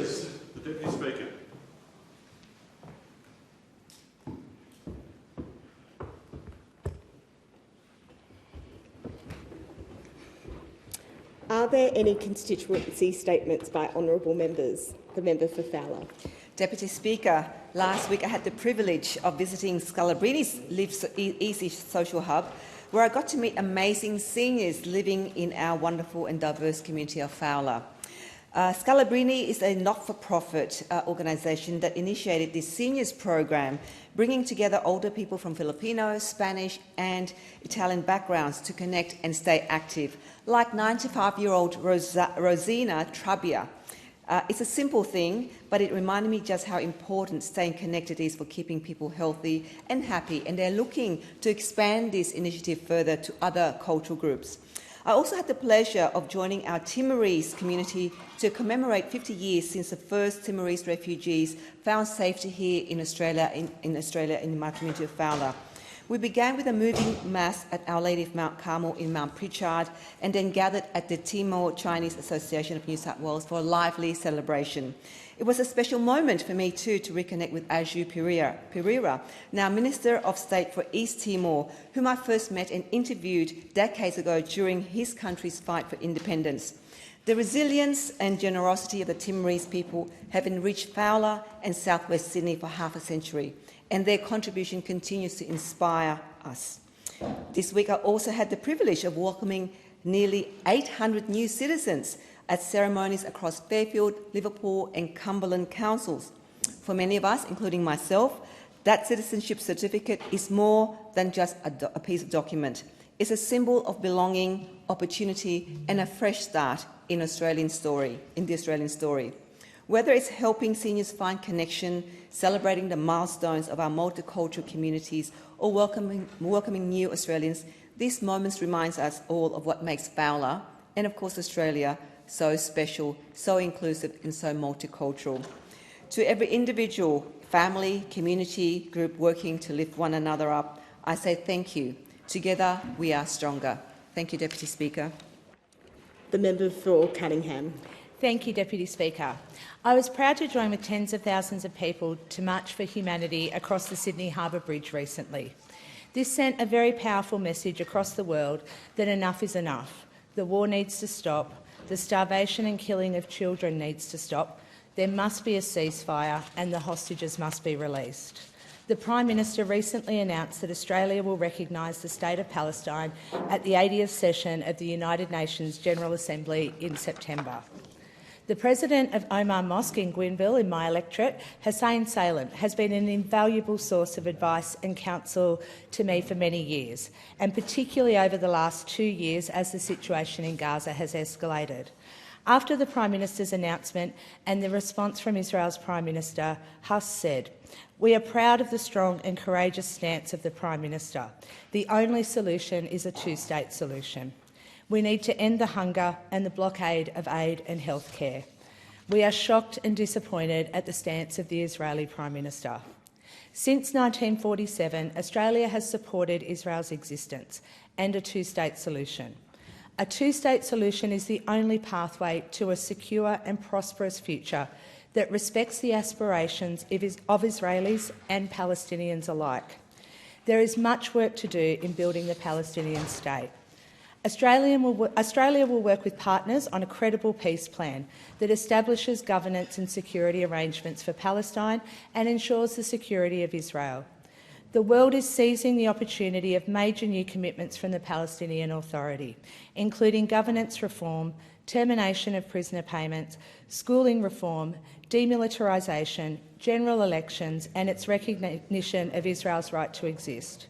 Please, the Deputy Speaker. Are there any constituency statements by honourable members? The member for Fowler. Deputy Speaker, last week I had the privilege of visiting Scalabrini's Live Easy social hub, where I got to meet amazing seniors living in our wonderful and diverse community of Fowler. Scalabrini is a not-for-profit organisation that initiated this seniors program, bringing together older people from Filipino, Spanish and Italian backgrounds to connect and stay active, like 95-year-old Rosina Trabia. It's a simple thing, but it reminded me just how important staying connected is for keeping people healthy and happy, and they're looking to expand this initiative further to other cultural groups. I also had the pleasure of joining our Timorese community to commemorate 50 years since the first Timorese refugees found safety here in Australia, in my community of Fowler. We began with a moving mass at Our Lady of Mount Carmel in Mount Pritchard, and then gathered at the Timor Chinese Association of New South Wales for a lively celebration. It was a special moment for me too to reconnect with Aju Pereira, now Minister of State for East Timor, whom I first met and interviewed decades ago during his country's fight for independence. The resilience and generosity of the Timorese people have enriched Fowler and southwest Sydney for half a century, and their contribution continues to inspire us. This week I also had the privilege of welcoming nearly 800 new citizens at ceremonies across Fairfield, Liverpool and Cumberland councils. For many of us, including myself, that citizenship certificate is more than just a piece of document. It's a symbol of belonging, opportunity and a fresh start in the Australian story. Whether it's helping seniors find connection, celebrating the milestones of our multicultural communities or welcoming new Australians, these moments remind us all of what makes Fowler and, of course, Australia so special, so inclusive and so multicultural. To every individual, family, community, group working to lift one another up, I say thank you. Together we are stronger. Thank you, Deputy Speaker. The member for Cunningham. Thank you, Deputy Speaker. I was proud to join with tens of thousands of people to march for humanity across the Sydney Harbour Bridge recently. This sent a very powerful message across the world that enough is enough. The war needs to stop. The starvation and killing of children needs to stop. There must be a ceasefire and the hostages must be released. The Prime Minister recently announced that Australia will recognise the State of Palestine at the 80th session of the United Nations General Assembly in September. The President of Omar Mosque in Gwynville, in my electorate, Hussein Salem, has been an invaluable source of advice and counsel to me for many years, and particularly over the last 2 years as the situation in Gaza has escalated. After the Prime Minister's announcement and the response from Israel's Prime Minister, Huss said, "We are proud of the strong and courageous stance of the Prime Minister. The only solution is a two-state solution. We need to end the hunger and the blockade of aid and health care. We are shocked and disappointed at the stance of the Israeli Prime Minister. Since 1947, Australia has supported Israel's existence and a two-state solution. A two-state solution is the only pathway to a secure and prosperous future that respects the aspirations of Israelis and Palestinians alike. There is much work to do in building the Palestinian state. Australia will work with partners on a credible peace plan that establishes governance and security arrangements for Palestine and ensures the security of Israel. The world is seizing the opportunity of major new commitments from the Palestinian Authority, including governance reform, termination of prisoner payments, schooling reform, demilitarisation, general elections and its recognition of Israel's right to exist.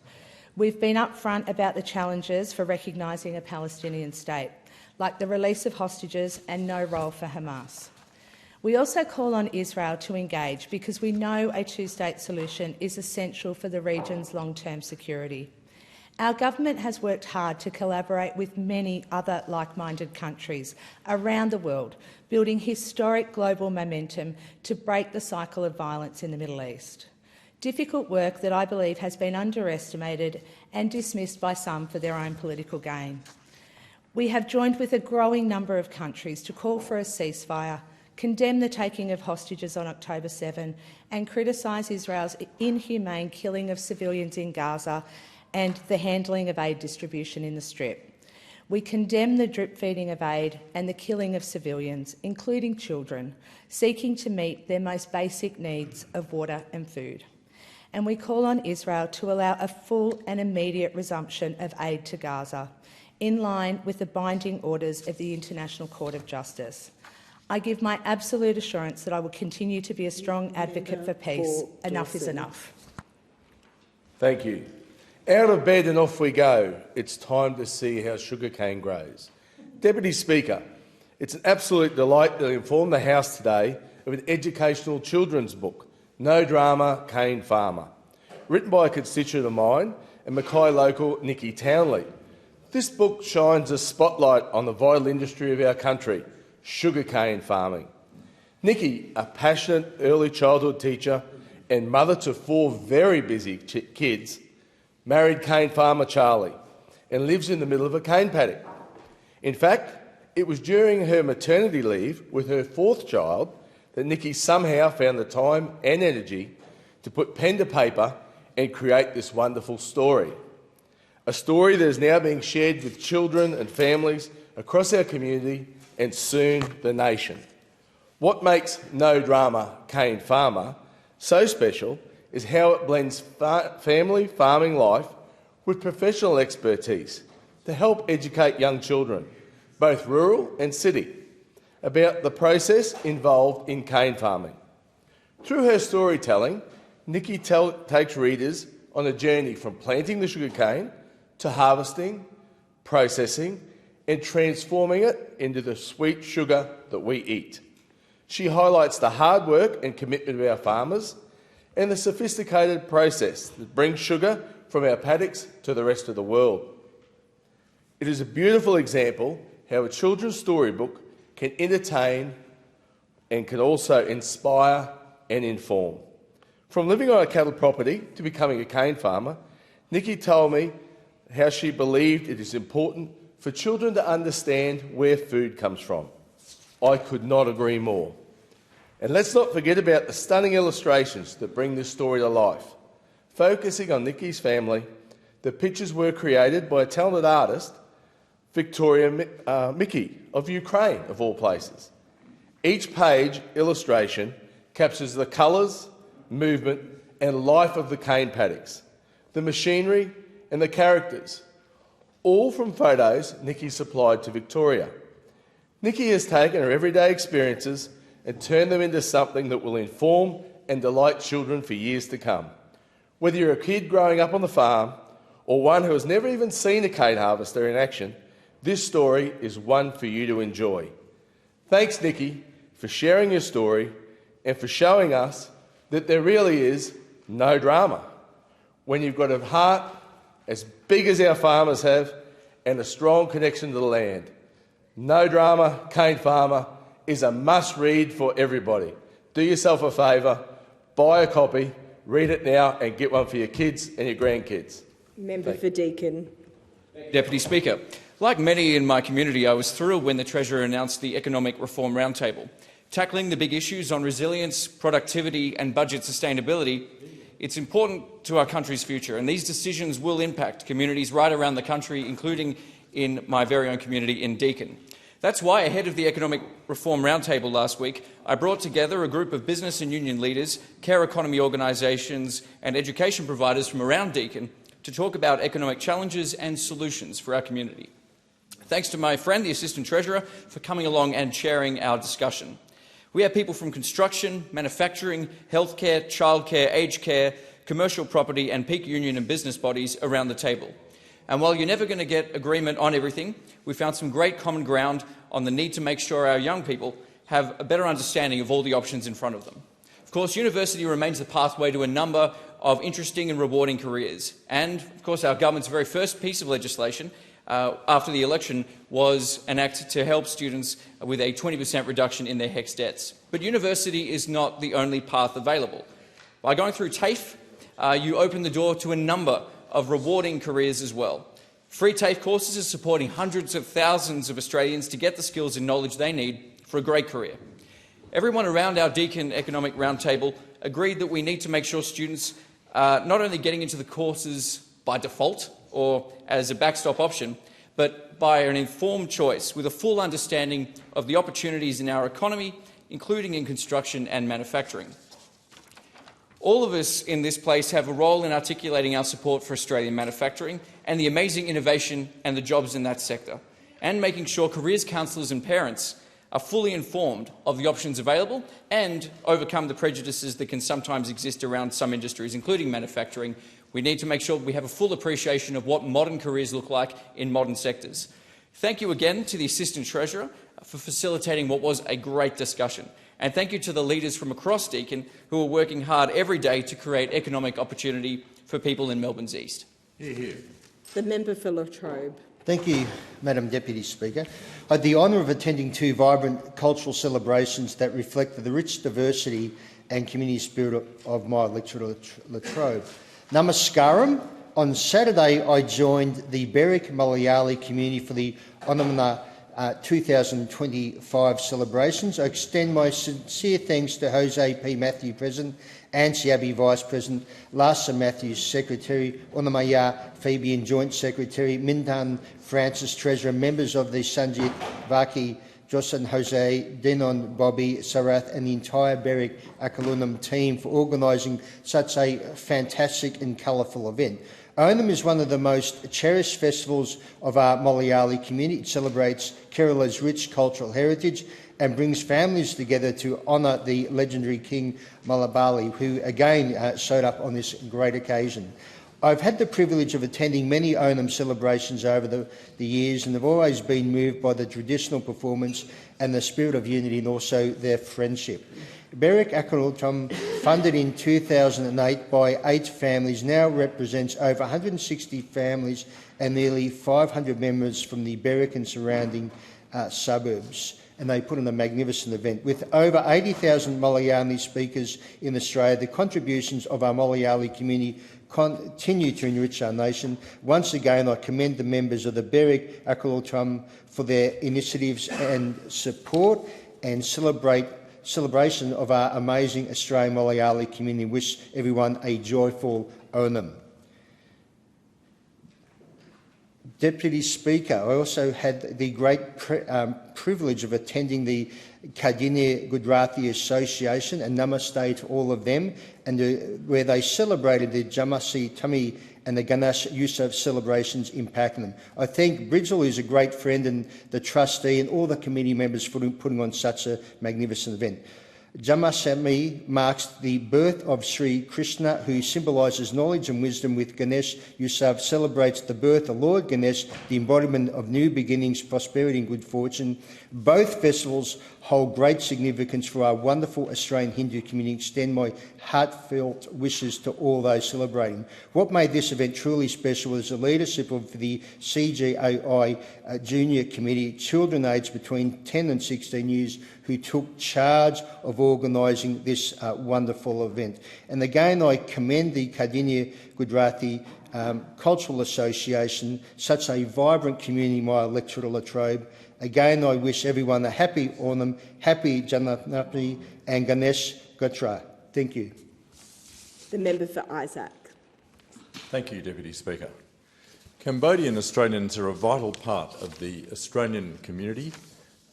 We've been upfront about the challenges for recognising a Palestinian state, like the release of hostages and no role for Hamas. We also call on Israel to engage because we know a two-state solution is essential for the region's long-term security. Our government has worked hard to collaborate with many other like-minded countries around the world, building historic global momentum to break the cycle of violence in the Middle East. Difficult work that I believe has been underestimated and dismissed by some for their own political gain. We have joined with a growing number of countries to call for a ceasefire, condemn the taking of hostages on October 7 and criticise Israel's inhumane killing of civilians in Gaza and the handling of aid distribution in the Strip. We condemn the drip-feeding of aid and the killing of civilians, including children, seeking to meet their most basic needs of water and food. And we call on Israel to allow a full and immediate resumption of aid to Gaza, in line with the binding orders of the International Court of Justice. I give my absolute assurance that I will continue to be a strong advocate for peace. Enough is enough. Thank you. Out of bed and off we go. It's time to see how sugarcane grows. Deputy Speaker, it's an absolute delight to inform the House today of an educational children's book, No Drama, Cane Farmer, written by a constituent of mine and Mackay local Nikki Townley. This book shines a spotlight on the vital industry of our country, sugarcane farming. Nikki, a passionate early childhood teacher and mother to 4 very busy kids, married cane farmer Charlie and lives in the middle of a cane paddock. In fact, it was during her maternity leave with her 4th child that Nikki somehow found the time and energy to put pen to paper and create this wonderful story. A story that is now being shared with children and families across our community and soon the nation. What makes No Drama, Cane Farmer so special is how it blends family farming life with professional expertise to help educate young children, both rural and city, about the process involved in cane farming. Through her storytelling, Nikki takes readers on a journey from planting the sugarcane to harvesting, processing and transforming it into the sweet sugar that we eat. She highlights the hard work and commitment of our farmers and the sophisticated process that brings sugar from our paddocks to the rest of the world. It is a beautiful example how a children's storybook can entertain and can also inspire and inform. From living on a cattle property to becoming a cane farmer, Nikki told me how she believed it is important for children to understand where food comes from. I could not agree more. And let's not forget about the stunning illustrations that bring this story to life. Focusing on Nikki's family, the pictures were created by a talented artist, Victoria Mickey of Ukraine, of all places. Each page illustration captures the colours, movement and life of the cane paddocks, the machinery and the characters, all from photos Nikki supplied to Victoria. Nikki has taken her everyday experiences and turned them into something that will inform and delight children for years to come. Whether you're a kid growing up on the farm or one who has never even seen a cane harvester in action, this story is one for you to enjoy. Thanks, Nikki, for sharing your story and for showing us that there really is no drama when you've got a heart as big as our farmers have and a strong connection to the land. No Drama, Cane Farmer is a must-read for everybody. Do yourself a favour, buy a copy, read it now and get one for your kids and your grandkids. Member for Deakin. Deputy Speaker, like many in my community, I was thrilled when the Treasurer announced the Economic Reform Roundtable. Tackling the big issues on resilience, productivity and budget sustainability, it's important to our country's future, and these decisions will impact communities right around the country, including in my very own community in Deakin. That's why, ahead of the Economic Reform Roundtable last week, I brought together a group of business and union leaders, care economy organisations and education providers from around Deakin to talk about economic challenges and solutions for our community. Thanks to my friend, the Assistant Treasurer, for coming along and chairing our discussion. We have people from construction, manufacturing, healthcare, childcare, aged care, commercial property and peak union and business bodies around the table. And while you're never going to get agreement on everything, we found some great common ground on the need to make sure our young people have a better understanding of all the options in front of them. Of course, university remains the pathway to a number of interesting and rewarding careers. And, of course, our government's very first piece of legislation after the election was an act to help students with a 20% reduction in their HECS debts. But university is not the only path available. By going through TAFE, you open the door to a number of rewarding careers as well. Free TAFE courses are supporting hundreds of thousands of Australians to get the skills and knowledge they need for a great career. Everyone around our Deakin Economic Roundtable agreed that we need to make sure students are not only getting into the courses by default or as a backstop option, but by an informed choice with a full understanding of the opportunities in our economy, including in construction and manufacturing. All of us in this place have a role in articulating our support for Australian manufacturing and the amazing innovation and the jobs in that sector, and making sure careers counsellors and parents are fully informed of the options available and overcome the prejudices that can sometimes exist around some industries, including manufacturing. We need to make sure we have a full appreciation of what modern careers look like in modern sectors. Thank you again to the Assistant Treasurer for facilitating what was a great discussion. And thank you to the leaders from across Deakin who are working hard every day to create economic opportunity for people in Melbourne's East. Hear, hear. The member for Latrobe. Thank you, Madam Deputy Speaker. I had the honour of attending two vibrant cultural celebrations that reflect the rich diversity and community spirit of my electorate Latrobe. Namaskaram. On Saturday, I joined the Berwick Malayali community for the Onamana 2025 celebrations. I extend my sincere thanks to Jose P. Matthew, President, Ansi Abbey, Vice President, Larsa Matthews, Secretary, Onamaya Fabian, Joint Secretary, Mintan Francis, Treasurer, members of the Sanjit Vaki, Jocelyn Jose, Denon Bobby, Sarath and the entire Berwick Akalunam team for organising such a fantastic and colourful event. Onam is one of the most cherished festivals of our Malayali community. It celebrates Kerala's rich cultural heritage and brings families together to honour the legendary King Malabali, who again showed up on this great occasion. I've had the privilege of attending many Onam celebrations over the years and have always been moved by the traditional performance and the spirit of unity and also their friendship. Berwick Akalunam, funded in 2008 by 8 families, now represents over 160 families and nearly 500 members from the Berwick and surrounding suburbs. And they put on a magnificent event. With over 80,000 Malayali speakers in Australia, the contributions of our Malayali community continue to enrich our nation. Once again, I commend the members of the Berwick Akalunam for their initiatives and support and celebration of our amazing Australian Malayali community. Wish everyone a joyful Onam. Deputy Speaker, I also had the great privilege of attending the Kardinia Gujarati Association, and namaste to all of them, and where they celebrated the Jamasi Tami and the Ganesh Yusuf celebrations in Pakenham. I thank Bridgel, who's a great friend, and the trustee and all the committee members for putting on such a magnificent event. Jamashtami marks the birth of Sri Krishna, who symbolises knowledge and wisdom, with Ganesh Yusuf celebrates the birth of Lord Ganesh, the embodiment of new beginnings, prosperity and good fortune. Both festivals hold great significance for our wonderful Australian Hindu community. Extend my heartfelt wishes to all those celebrating. What made this event truly special was the leadership of the CGAI Junior Committee, children aged between 10 and 16 years, who took charge of organising this wonderful event. And again, I commend the Kardinia Gujarati Cultural Association, such a vibrant community in my electorate Latrobe. Again, I wish everyone a happy Onam, happy Janmatri and Ganesh Gotra. Thank you. The member for Isaac. Thank you, Deputy Speaker. Cambodian Australians are a vital part of the Australian community,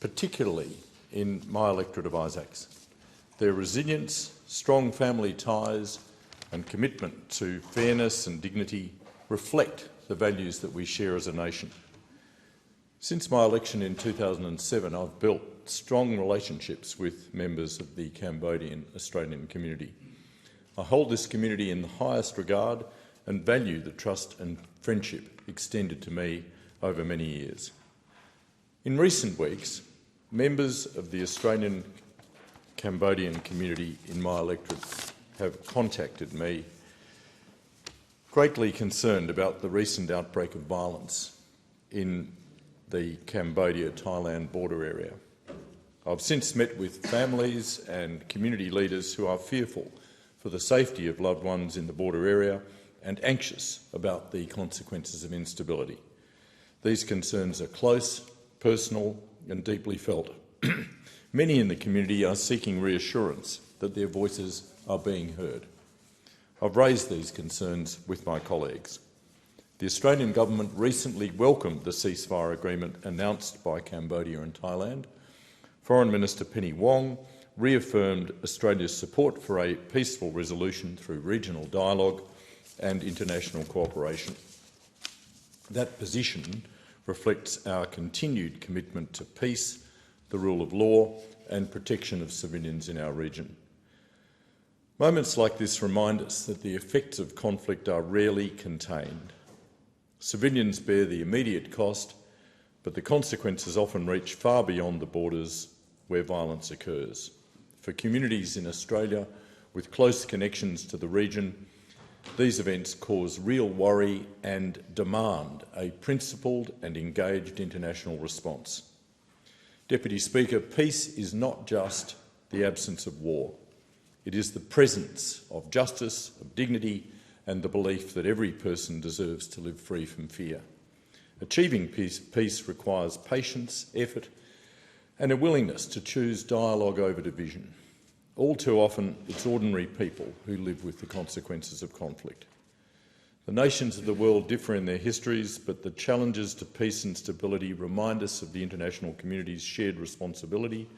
particularly in my electorate of Isaacs. Their resilience, strong family ties and commitment to fairness and dignity reflect the values that we share as a nation. Since my election in 2007, I've built strong relationships with members of the Cambodian Australian community. I hold this community in the highest regard and value the trust and friendship extended to me over many years. In recent weeks, members of the Australian Cambodian community in my electorate have contacted me, greatly concerned about the recent outbreak of violence in the Cambodia-Thailand border area. I've since met with families and community leaders who are fearful for the safety of loved ones in the border area and anxious about the consequences of instability. These concerns are close, personal and deeply felt. Many in the community are seeking reassurance that their voices are being heard. I've raised these concerns with my colleagues. The Australian government recently welcomed the ceasefire agreement announced by Cambodia and Thailand. Foreign Minister Penny Wong reaffirmed Australia's support for a peaceful resolution through regional dialogue and international cooperation. That position reflects our continued commitment to peace, the rule of law and protection of civilians in our region. Moments like this remind us that the effects of conflict are rarely contained. Civilians bear the immediate cost, but the consequences often reach far beyond the borders where violence occurs. For communities in Australia with close connections to the region, these events cause real worry and demand a principled and engaged international response. Deputy Speaker, peace is not just the absence of war. It is the presence of justice, of dignity, and the belief that every person deserves to live free from fear. Achieving peace requires patience, effort, and a willingness to choose dialogue over division. All too often, it's ordinary people who live with the consequences of conflict. The nations of the world differ in their histories, but the challenges to peace and stability remind us of the international community's shared responsibility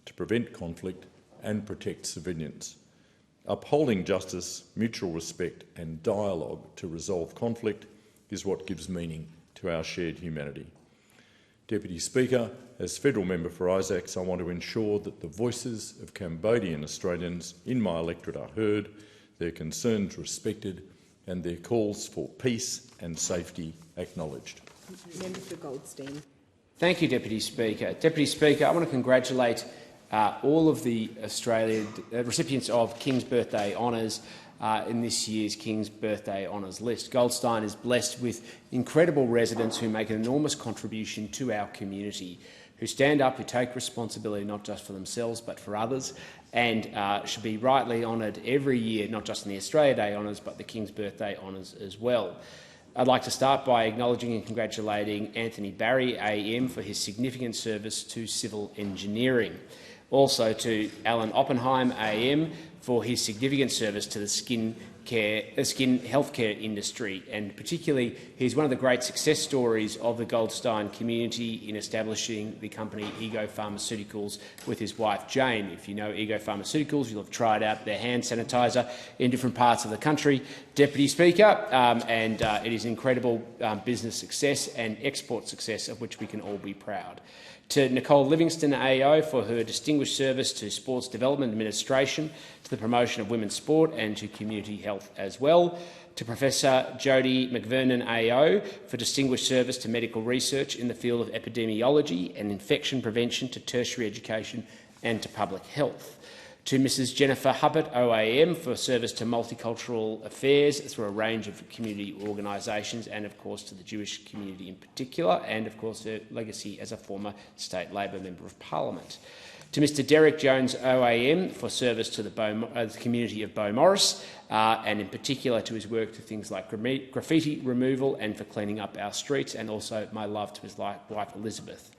to prevent conflict and protect civilians. Upholding justice, mutual respect and dialogue to resolve conflict is what gives meaning to our shared humanity. Deputy Speaker, as Federal Member for Isaacs, I want to ensure that the voices of Cambodian Australians in my electorate are heard, their concerns respected and their calls for peace and safety acknowledged. Member for Goldstein. Thank you, Deputy Speaker. Deputy Speaker, I want to congratulate all of the Australian recipients of King's Birthday Honours in this year's King's Birthday Honours list. Goldstein is blessed with incredible residents who make an enormous contribution to our community, who stand up, who take responsibility not just for themselves but for others, and should be rightly honoured every year, not just in the Australia Day Honours but the King's Birthday Honours as well. I'd like to start by acknowledging and congratulating Anthony Barry AM for his significant service to civil engineering. Also to Alan Oppenheim AM for his significant service to the skin healthcare industry, and particularly he's one of the great success stories of the Goldstein community in establishing the company Ego Pharmaceuticals with his wife Jane. If you know Ego Pharmaceuticals, you'll have tried out their hand sanitizer in different parts of the country, Deputy Speaker, and it is incredible business success and export success of which we can all be proud. To Nicole Livingston AO for her distinguished service to Sports Development Administration, to the promotion of women's sport and to community health as well. To Professor Jodie McVernon AO for distinguished service to medical research in the field of epidemiology and infection prevention, to tertiary education and to public health. To Mrs Jennifer Hubbard OAM for service to multicultural affairs through a range of community organisations, and of course to the Jewish community in particular, and of course her legacy as a former State Labor Member of Parliament. To Mr Derek Jones OAM for service to the community of Beaumaris, and in particular to his work to things like graffiti removal and for cleaning up our streets, and also my love to his wife Elizabeth.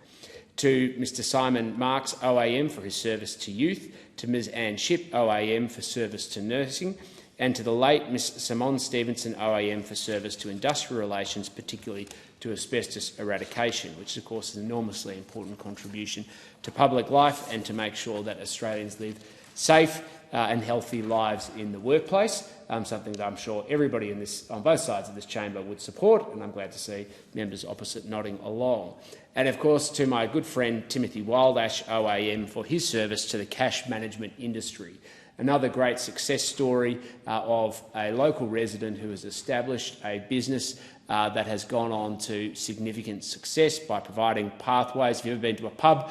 To Mr Simon Marks OAM for his service to youth, to Ms Anne Shipp OAM for service to nursing, and to the late Ms Simone Stevenson OAM for service to industrial relations, particularly to asbestos eradication, which of course is an enormously important contribution to public life and to make sure that Australians live safe and healthy lives in the workplace, something that I'm sure everybody on both sides of this chamber would support, and I'm glad to see members opposite nodding along. And of course to my good friend Timothy Wildash OAM for his service to the cash management industry. Another great success story of a local resident who has established a business that has gone on to significant success by providing pathways. If you've ever been to a pub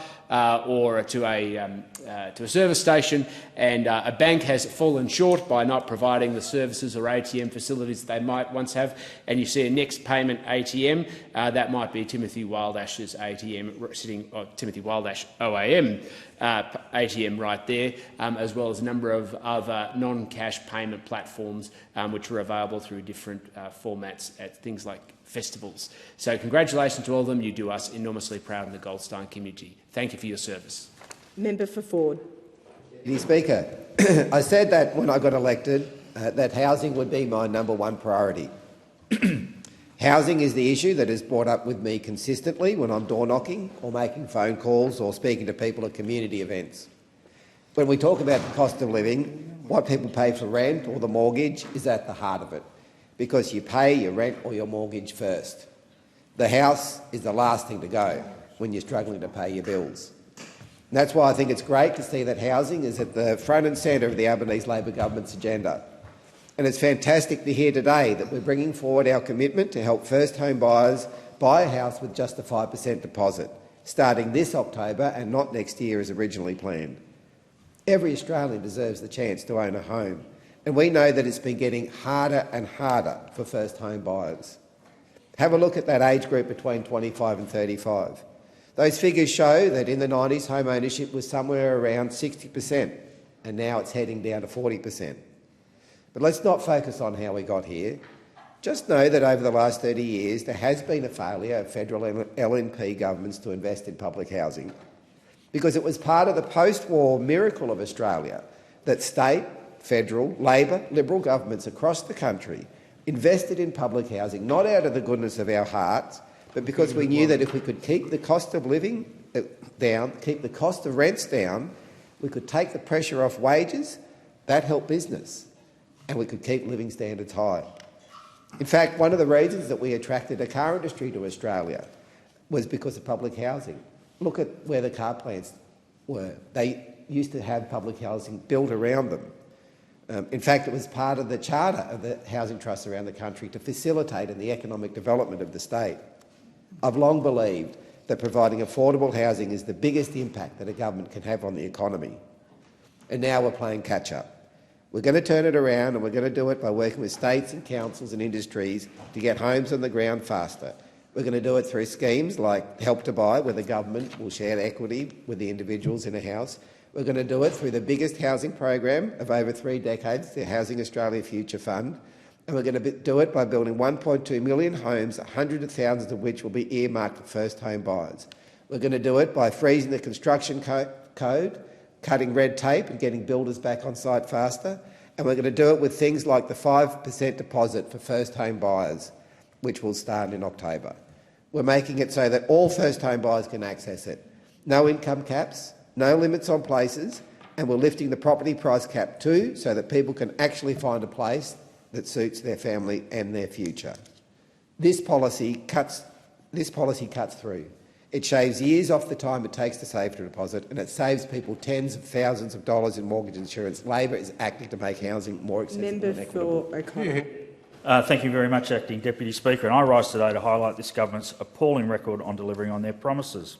or to a service station and a bank has fallen short by not providing the services or ATM facilities that they might once have, and you see a next payment ATM, that might be Timothy Wildash's ATM, Timothy Wildash OAM ATM right there, as well as a number of other non-cash payment platforms which are available through different formats at things like festivals. So congratulations to all of them. You do us enormously proud in the Goldstein community. Thank you for your service. Member for Ford. Deputy Speaker, I said that when I got elected that housing would be my #1 priority. Housing is the issue that is brought up with me consistently when I'm door knocking or making phone calls or speaking to people at community events. When we talk about the cost of living, what people pay for rent or the mortgage is at the heart of it, because you pay your rent or your mortgage first. The house is the last thing to go when you're struggling to pay your bills. And that's why I think it's great to see that housing is at the front and centre of the Albanese Labor government's agenda. And it's fantastic to hear today that we're bringing forward our commitment to help first home buyers buy a house with just a 5% deposit, starting this October and not next year as originally planned. Every Australian deserves the chance to own a home, and we know that it's been getting harder and harder for first home buyers. Have a look at that age group between 25 and 35. Those figures show that in the 90s home ownership was somewhere around 60%, and now it's heading down to 40%. But let's not focus on how we got here. Just know that over the last 30 years there has been a failure of federal LNP governments to invest in public housing, because it was part of the post-war miracle of Australia that state, federal, Labor, Liberal governments across the country invested in public housing, not out of the goodness of our hearts, but because we knew that if we could keep the cost of living down, keep the cost of rents down, we could take the pressure off wages, that helped business, and we could keep living standards high. In fact, one of the reasons that we attracted a car industry to Australia was because of public housing. Look at where the car plants were. They used to have public housing built around them. In fact, it was part of the charter of the housing trusts around the country to facilitate in the economic development of the state. I've long believed that providing affordable housing is the biggest impact that a government can have on the economy. And now we're playing catch-up. We're going to turn it around, and we're going to do it by working with states and councils and industries to get homes on the ground faster. We're going to do it through schemes like Help to Buy, where the government will share equity with the individuals in a house. We're going to do it through the biggest housing program of over 3 decades, the Housing Australia Future Fund. And we're going to do it by building 1.2 million homes, hundreds of thousands of which will be earmarked for first home buyers. We're going to do it by freezing the construction code, cutting red tape and getting builders back on site faster. And we're going to do it with things like the 5% deposit for first home buyers, which will start in October. We're making it so that all first home buyers can access it. No income caps, no limits on places, and we're lifting the property price cap too, so that people can actually find a place that suits their family and their future. This policy cuts through. It shaves years off the time it takes to save for a deposit, and it saves people tens of thousands of dollars in mortgage insurance. Labor is acting to make housing more accessible and equitable. Member for O'Connell. Thank you very much, Acting Deputy Speaker. And I rise today to highlight this government's appalling record on delivering on their promises.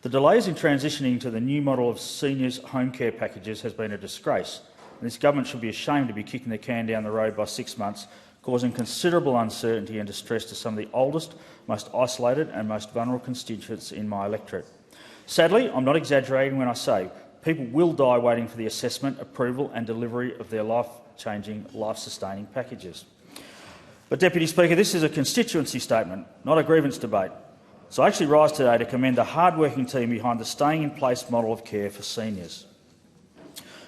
The delays in transitioning to the new model of seniors' home care packages has been a disgrace, and this government should be ashamed to be kicking the can down the road by 6 months, causing considerable uncertainty and distress to some of the oldest, most isolated and most vulnerable constituents in my electorate. Sadly, I'm not exaggerating when I say people will die waiting for the assessment, approval and delivery of their life-changing, life-sustaining packages. But, Deputy Speaker, this is a constituency statement, not a grievance debate. So I actually rise today to commend the hard-working team behind the staying-in-place model of care for seniors.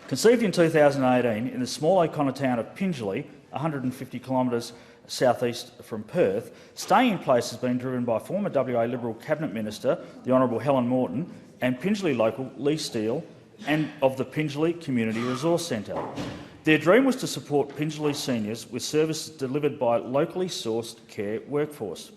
Conceived in 2018 in the small O'Connor town of Pingelly, 150 kilometres south-east from Perth, staying in place has been driven by former WA Liberal Cabinet Minister, the Honourable Helen Morton, and Pingelly local Lee Steele, and of the Pingelly Community Resource Centre. Their dream was to support Pingelly seniors with services delivered by locally sourced care workforce.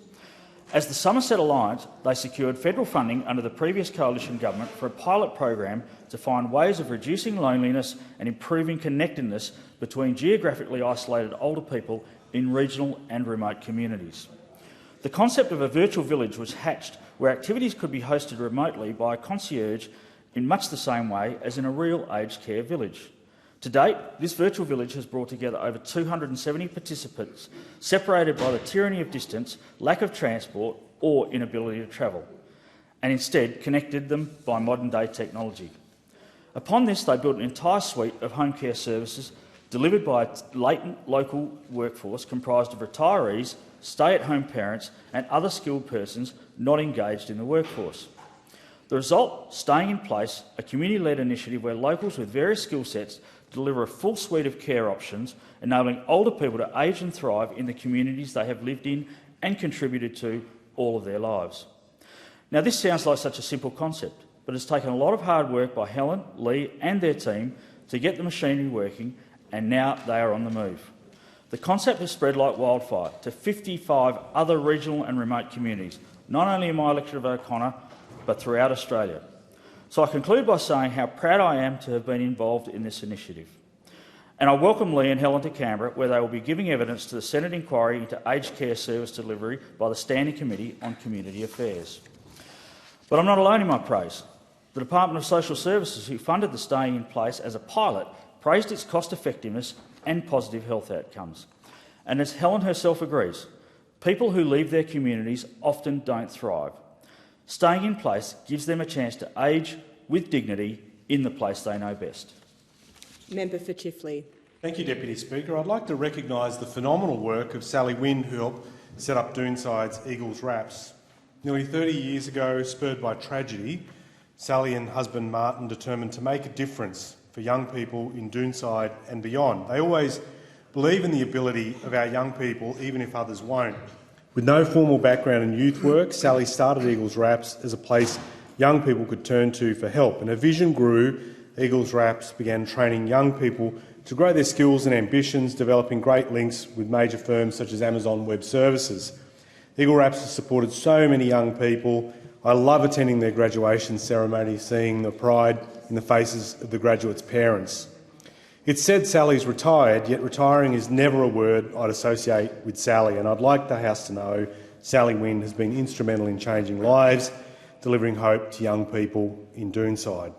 As the Somerset Alliance, they secured federal funding under the previous coalition government for a pilot program to find ways of reducing loneliness and improving connectedness between geographically isolated older people in regional and remote communities. The concept of a virtual village was hatched where activities could be hosted remotely by a concierge in much the same way as in a real aged care village. To date, this virtual village has brought together over 270 participants, separated by the tyranny of distance, lack of transport or inability to travel, and instead connected them by modern-day technology. Upon this, they built an entire suite of home care services delivered by a latent local workforce comprised of retirees, stay-at-home parents and other skilled persons not engaged in the workforce. The result, staying in place, a community-led initiative where locals with various skill sets deliver a full suite of care options, enabling older people to age and thrive in the communities they have lived in and contributed to all of their lives. Now, this sounds like such a simple concept, but it's taken a lot of hard work by Helen, Lee and their team to get the machinery working, and now they are on the move. The concept has spread like wildfire to 55 other regional and remote communities, not only in my electorate of O'Connor, but throughout Australia. So I conclude by saying how proud I am to have been involved in this initiative. And I welcome Lee and Helen to Canberra, where they will be giving evidence to the Senate inquiry into aged care service delivery by the Standing Committee on Community Affairs. But I'm not alone in my praise. The Department of Social Services, who funded the Staying in Place as a pilot, praised its cost-effectiveness and positive health outcomes. And as Helen herself agrees, people who leave their communities often don't thrive. Staying in place gives them a chance to age with dignity in the place they know best. Member for Chifley. Thank you, Deputy Speaker. I'd like to recognise the phenomenal work of Sally Wynne, who helped set up Doonside's Eagles Wraps. Nearly 30 years ago, spurred by tragedy, Sally and husband Martin determined to make a difference for young people in Doonside and beyond. They always believe in the ability of our young people, even if others won't. With no formal background in youth work, Sally started Eagles Wraps as a place young people could turn to for help, and her vision grew. Eagles Wraps began training young people to grow their skills and ambitions, developing great links with major firms such as Amazon Web Services. Eagle Wraps has supported so many young people. I love attending their graduation ceremony, seeing the pride in the faces of the graduates' parents. It's said Sally's retired, yet retiring is never a word I'd associate with Sally, and I'd like the House to know Sally Wynne has been instrumental in changing lives, delivering hope to young people in Doonside.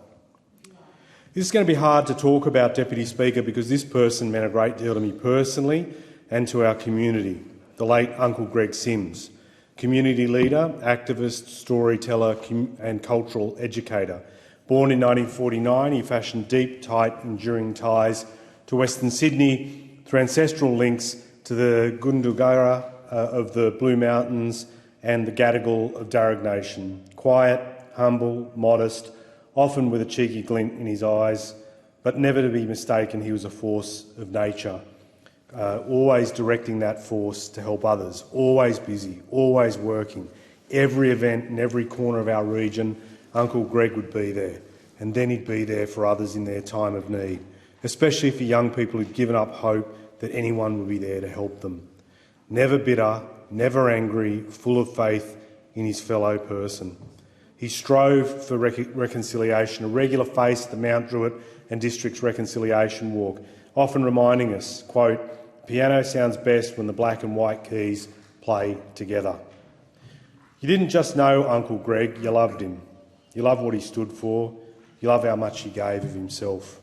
This is going to be hard to talk about, Deputy Speaker, because this person meant a great deal to me personally and to our community, the late Uncle Greg Sims, community leader, activist, storyteller and cultural educator. Born in 1949, he fashioned deep, tight, enduring ties to Western Sydney through ancestral links to the Gundungurra of the Blue Mountains and the Gadigal of Darug Nation. Quiet, humble, modest, often with a cheeky glint in his eyes, but never to be mistaken, he was a force of nature, always directing that force to help others, always busy, always working. Every event in every corner of our region, Uncle Greg would be there, and then he'd be there for others in their time of need, especially for young people who'd given up hope that anyone would be there to help them. Never bitter, never angry, full of faith in his fellow person. He strove for reconciliation, a regular face at the Mount Druitt and District's Reconciliation Walk, often reminding us, quote, "Piano sounds best when the black and white keys play together." You didn't just know Uncle Greg, you loved him. You love what he stood for. You love how much he gave of himself.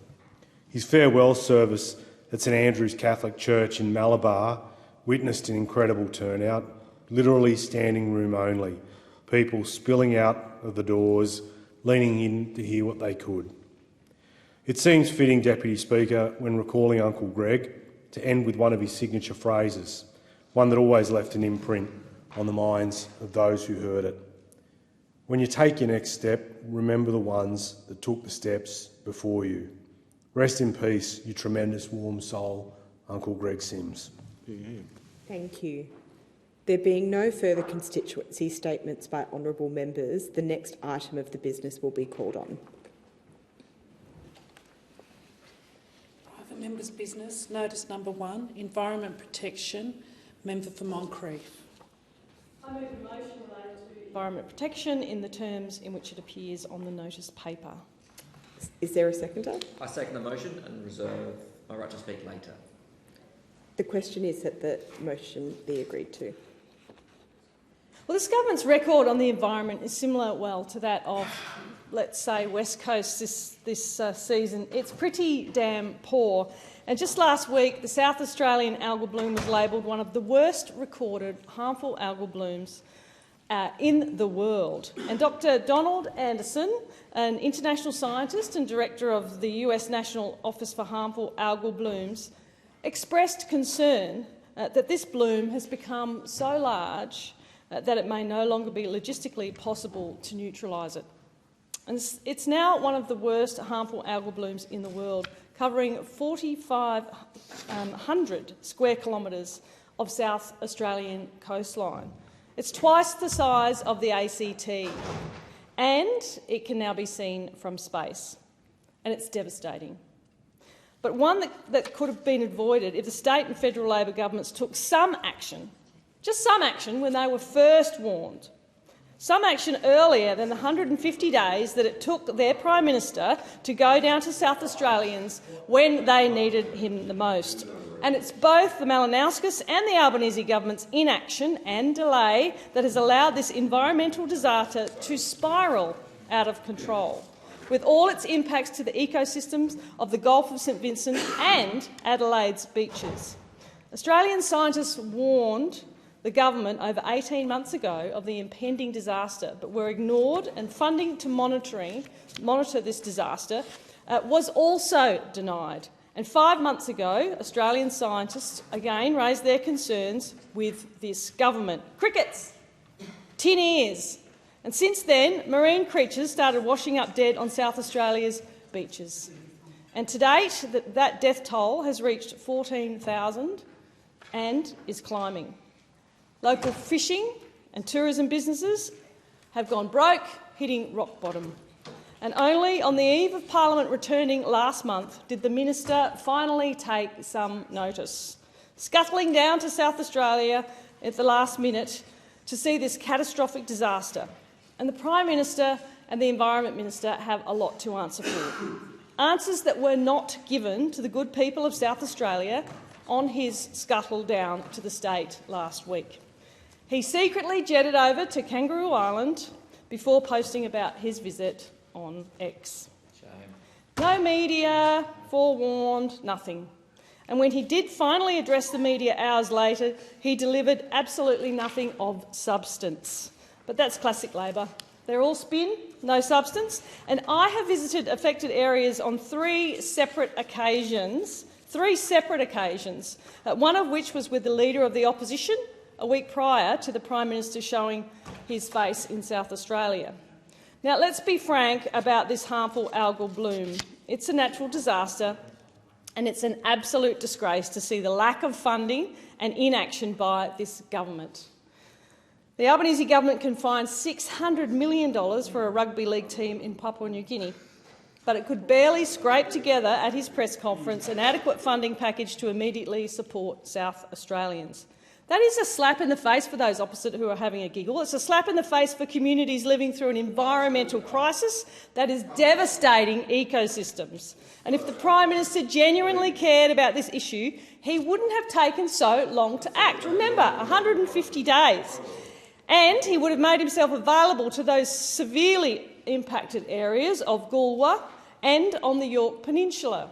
His farewell service at St Andrew's Catholic Church in Malabar witnessed an incredible turnout, literally standing room only, people spilling out of the doors, leaning in to hear what they could. It seems fitting, Deputy Speaker, when recalling Uncle Greg, to end with one of his signature phrases, one that always left an imprint on the minds of those who heard it. When you take your next step, remember the ones that took the steps before you. Rest in peace, you tremendous warm soul, Uncle Greg Sims. Thank you. There being no further constituency statements by honourable members, the next item of the business will be called on. Private members' business, notice number 1, Environment Protection, member for Moncrief. I move a motion related to environment protection in the terms in which it appears on the notice paper. Is there a seconder? I second the motion and reserve my right to speak later. The question is that the motion be agreed to. Well, this government's record on the environment is similar, well, to that of, let's say, West Coast this season. It's pretty damn poor. And just last week, the South Australian algal bloom was labelled one of the worst recorded harmful algal blooms in the world. And Dr. Donald Anderson, an international scientist and director of the US National Office for Harmful Algal Blooms, expressed concern that this bloom has become so large that it may no longer be logistically possible to neutralise it. And it's now one of the worst harmful algal blooms in the world, covering 4,500 square kilometres of South Australian coastline. It's twice the size of the ACT, and it can now be seen from space. And it's devastating. But one that could have been avoided if the state and federal Labor governments took some action, just some action, when they were first warned. Some action earlier than the 150 days that it took their Prime Minister to go down to South Australians when they needed him the most. And it's both the Malinowskis and the Albanese government's inaction and delay that has allowed this environmental disaster to spiral out of control, with all its impacts to the ecosystems of the Gulf of St Vincent and Adelaide's beaches. Australian scientists warned the government over 18 months ago of the impending disaster, but were ignored, and funding to monitor this disaster was also denied. And 5 months ago, Australian scientists again raised their concerns with this government. Crickets, tin ears. And since then, marine creatures started washing up dead on South Australia's beaches. And to date, that death toll has reached 14,000 and is climbing. Local fishing and tourism businesses have gone broke, hitting rock bottom. And only on the eve of Parliament returning last month did the minister finally take some notice, scuttling down to South Australia at the last minute to see this catastrophic disaster. And the Prime Minister and the Environment Minister have a lot to answer for. Answers that were not given to the good people of South Australia on his scuttle down to the state last week. He secretly jetted over to Kangaroo Island before posting about his visit on X. Shame. No media, forewarned, nothing. And when he did finally address the media hours later, he delivered absolutely nothing of substance. But that's classic Labor. They're all spin, no substance. And I have visited affected areas on three separate occasions, one of which was with the Leader of the Opposition a week prior to the Prime Minister showing his face in South Australia. Now, let's be frank about this harmful algal bloom. It's a natural disaster, and it's an absolute disgrace to see the lack of funding and inaction by this government. The Albanese government can find $600 million for a rugby league team in Papua New Guinea, but it could barely scrape together at his press conference an adequate funding package to immediately support South Australians. That is a slap in the face for those opposite who are having a giggle. It's a slap in the face for communities living through an environmental crisis that is devastating ecosystems. And if the Prime Minister genuinely cared about this issue, he wouldn't have taken so long to act. Remember, 150 days. And he would have made himself available to those severely impacted areas of Goolwa and on the Yorke Peninsula.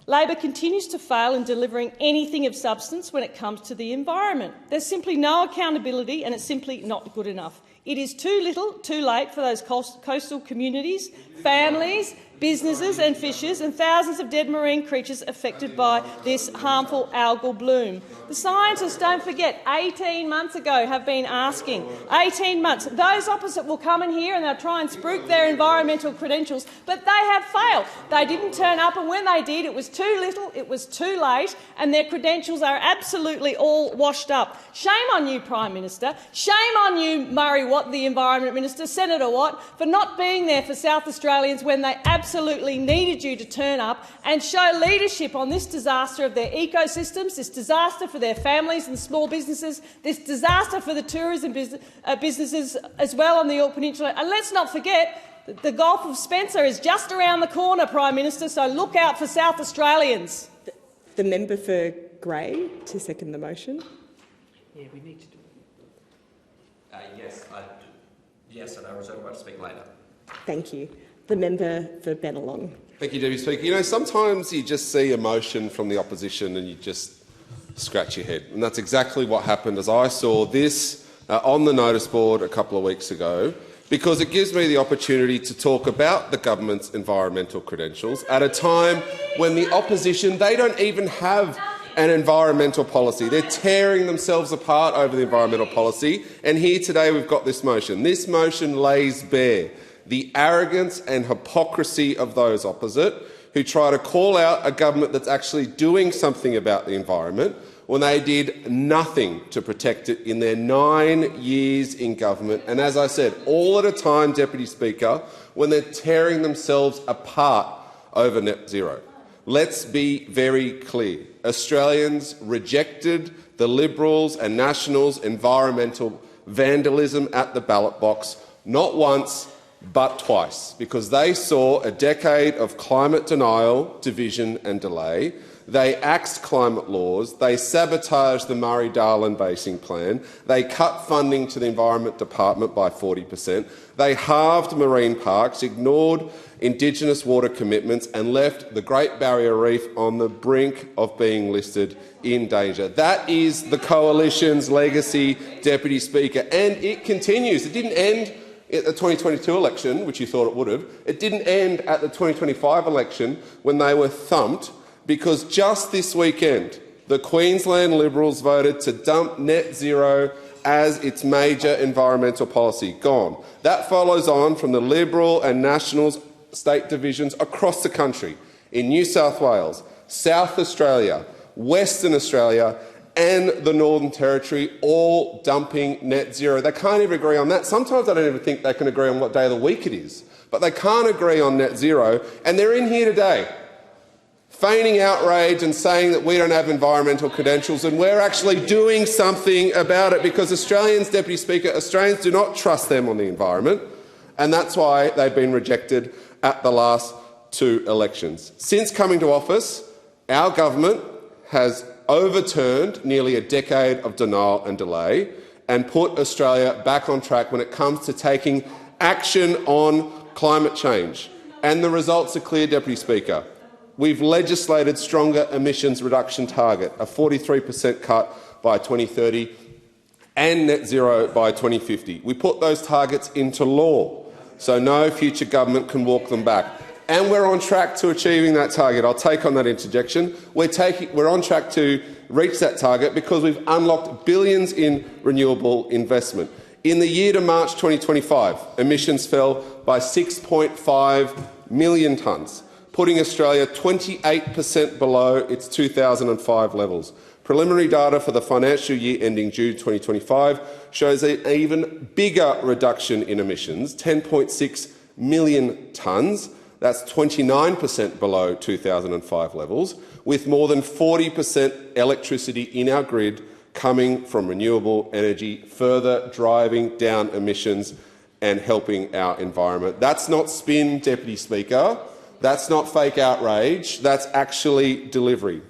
Labor continues to fail in delivering anything of substance when it comes to the environment. There's simply no accountability, and it's simply not good enough. It is too little, too late for those coastal communities, families, businesses and fishers, and thousands of dead marine creatures affected by this harmful algal bloom. The scientists, don't forget, 18 months ago have been asking. 18 months. Those opposite will come in here and they'll try and spruik their environmental credentials, but they have failed. They didn't turn up, and when they did, it was too little, it was too late, and their credentials are absolutely all washed up. Shame on you, Prime Minister. Shame on you, Murray Watt, the Environment Minister, Senator Watt, for not being there for South Australians when they absolutely needed you to turn up and show leadership on this disaster of their ecosystems, this disaster for their families and small businesses, this disaster for the tourism businesses as well on the Yorke Peninsula. And let's not forget that the Gulf of Spencer is just around the corner, Prime Minister, so look out for South Australians. The member for Grey to second the motion. Yeah, we need to do it. Yes, and I reserve the right to speak later. Thank you. The member for Bennelong. Thank you, Deputy Speaker. You know, sometimes you just see a motion from the opposition and you just scratch your head. And that's exactly what happened as I saw this on the notice board a couple of weeks ago, because it gives me the opportunity to talk about the government's environmental credentials at a time when the opposition, they don't even have an environmental policy. They're tearing themselves apart over the environmental policy. And here today we've got this motion. This motion lays bare the arrogance and hypocrisy of those opposite who try to call out a government that's actually doing something about the environment when they did nothing to protect it in their 9 years in government. And as I said, all at a time, Deputy Speaker, when they're tearing themselves apart over net zero. Let's be very clear. Australians rejected the Liberals and Nationals' environmental vandalism at the ballot box, not once but twice, because they saw a decade of climate denial, division and delay. They axed climate laws, they sabotaged the Murray-Darling Basin Plan, they cut funding to the Environment Department by 40%, they halved marine parks, ignored Indigenous water commitments and left the Great Barrier Reef on the brink of being listed in danger. That is the Coalition's legacy, Deputy Speaker, and it continues. It didn't end at the 2022 election, which you thought it would have. It didn't end at the 2025 election when they were thumped, because just this weekend the Queensland Liberals voted to dump net zero as its major environmental policy. Gone. That follows on from the Liberal and Nationals state divisions across the country, in New South Wales, South Australia, Western Australia and the Northern Territory, all dumping net zero. They can't even agree on that. Sometimes I don't even think they can agree on what day of the week it is, but they can't agree on net zero, and they're in here today feigning outrage and saying that we don't have environmental credentials, and we're actually doing something about it, because Australians, Deputy Speaker, Australians do not trust them on the environment, and that's why they've been rejected at the last 2 elections. Since coming to office, our government has overturned nearly a decade of denial and delay and put Australia back on track when it comes to taking action on climate change. And the results are clear, Deputy Speaker. We've legislated stronger emissions reduction target, a 43% cut by 2030 and net zero by 2050. We put those targets into law, so no future government can walk them back. And we're on track to achieving that target. I'll take on that interjection. We're on track to reach that target because we've unlocked billions in renewable investment. In the year to March 2025, emissions fell by 6.5 million tonnes, putting Australia 28% below its 2005 levels. Preliminary data for the financial year ending June 2025 shows an even bigger reduction in emissions, 10.6 million tonnes. That's 29% below 2005 levels, with more than 40% electricity in our grid coming from renewable energy, further driving down emissions and helping our environment. That's not spin, Deputy Speaker. That's not fake outrage. That's actually delivery.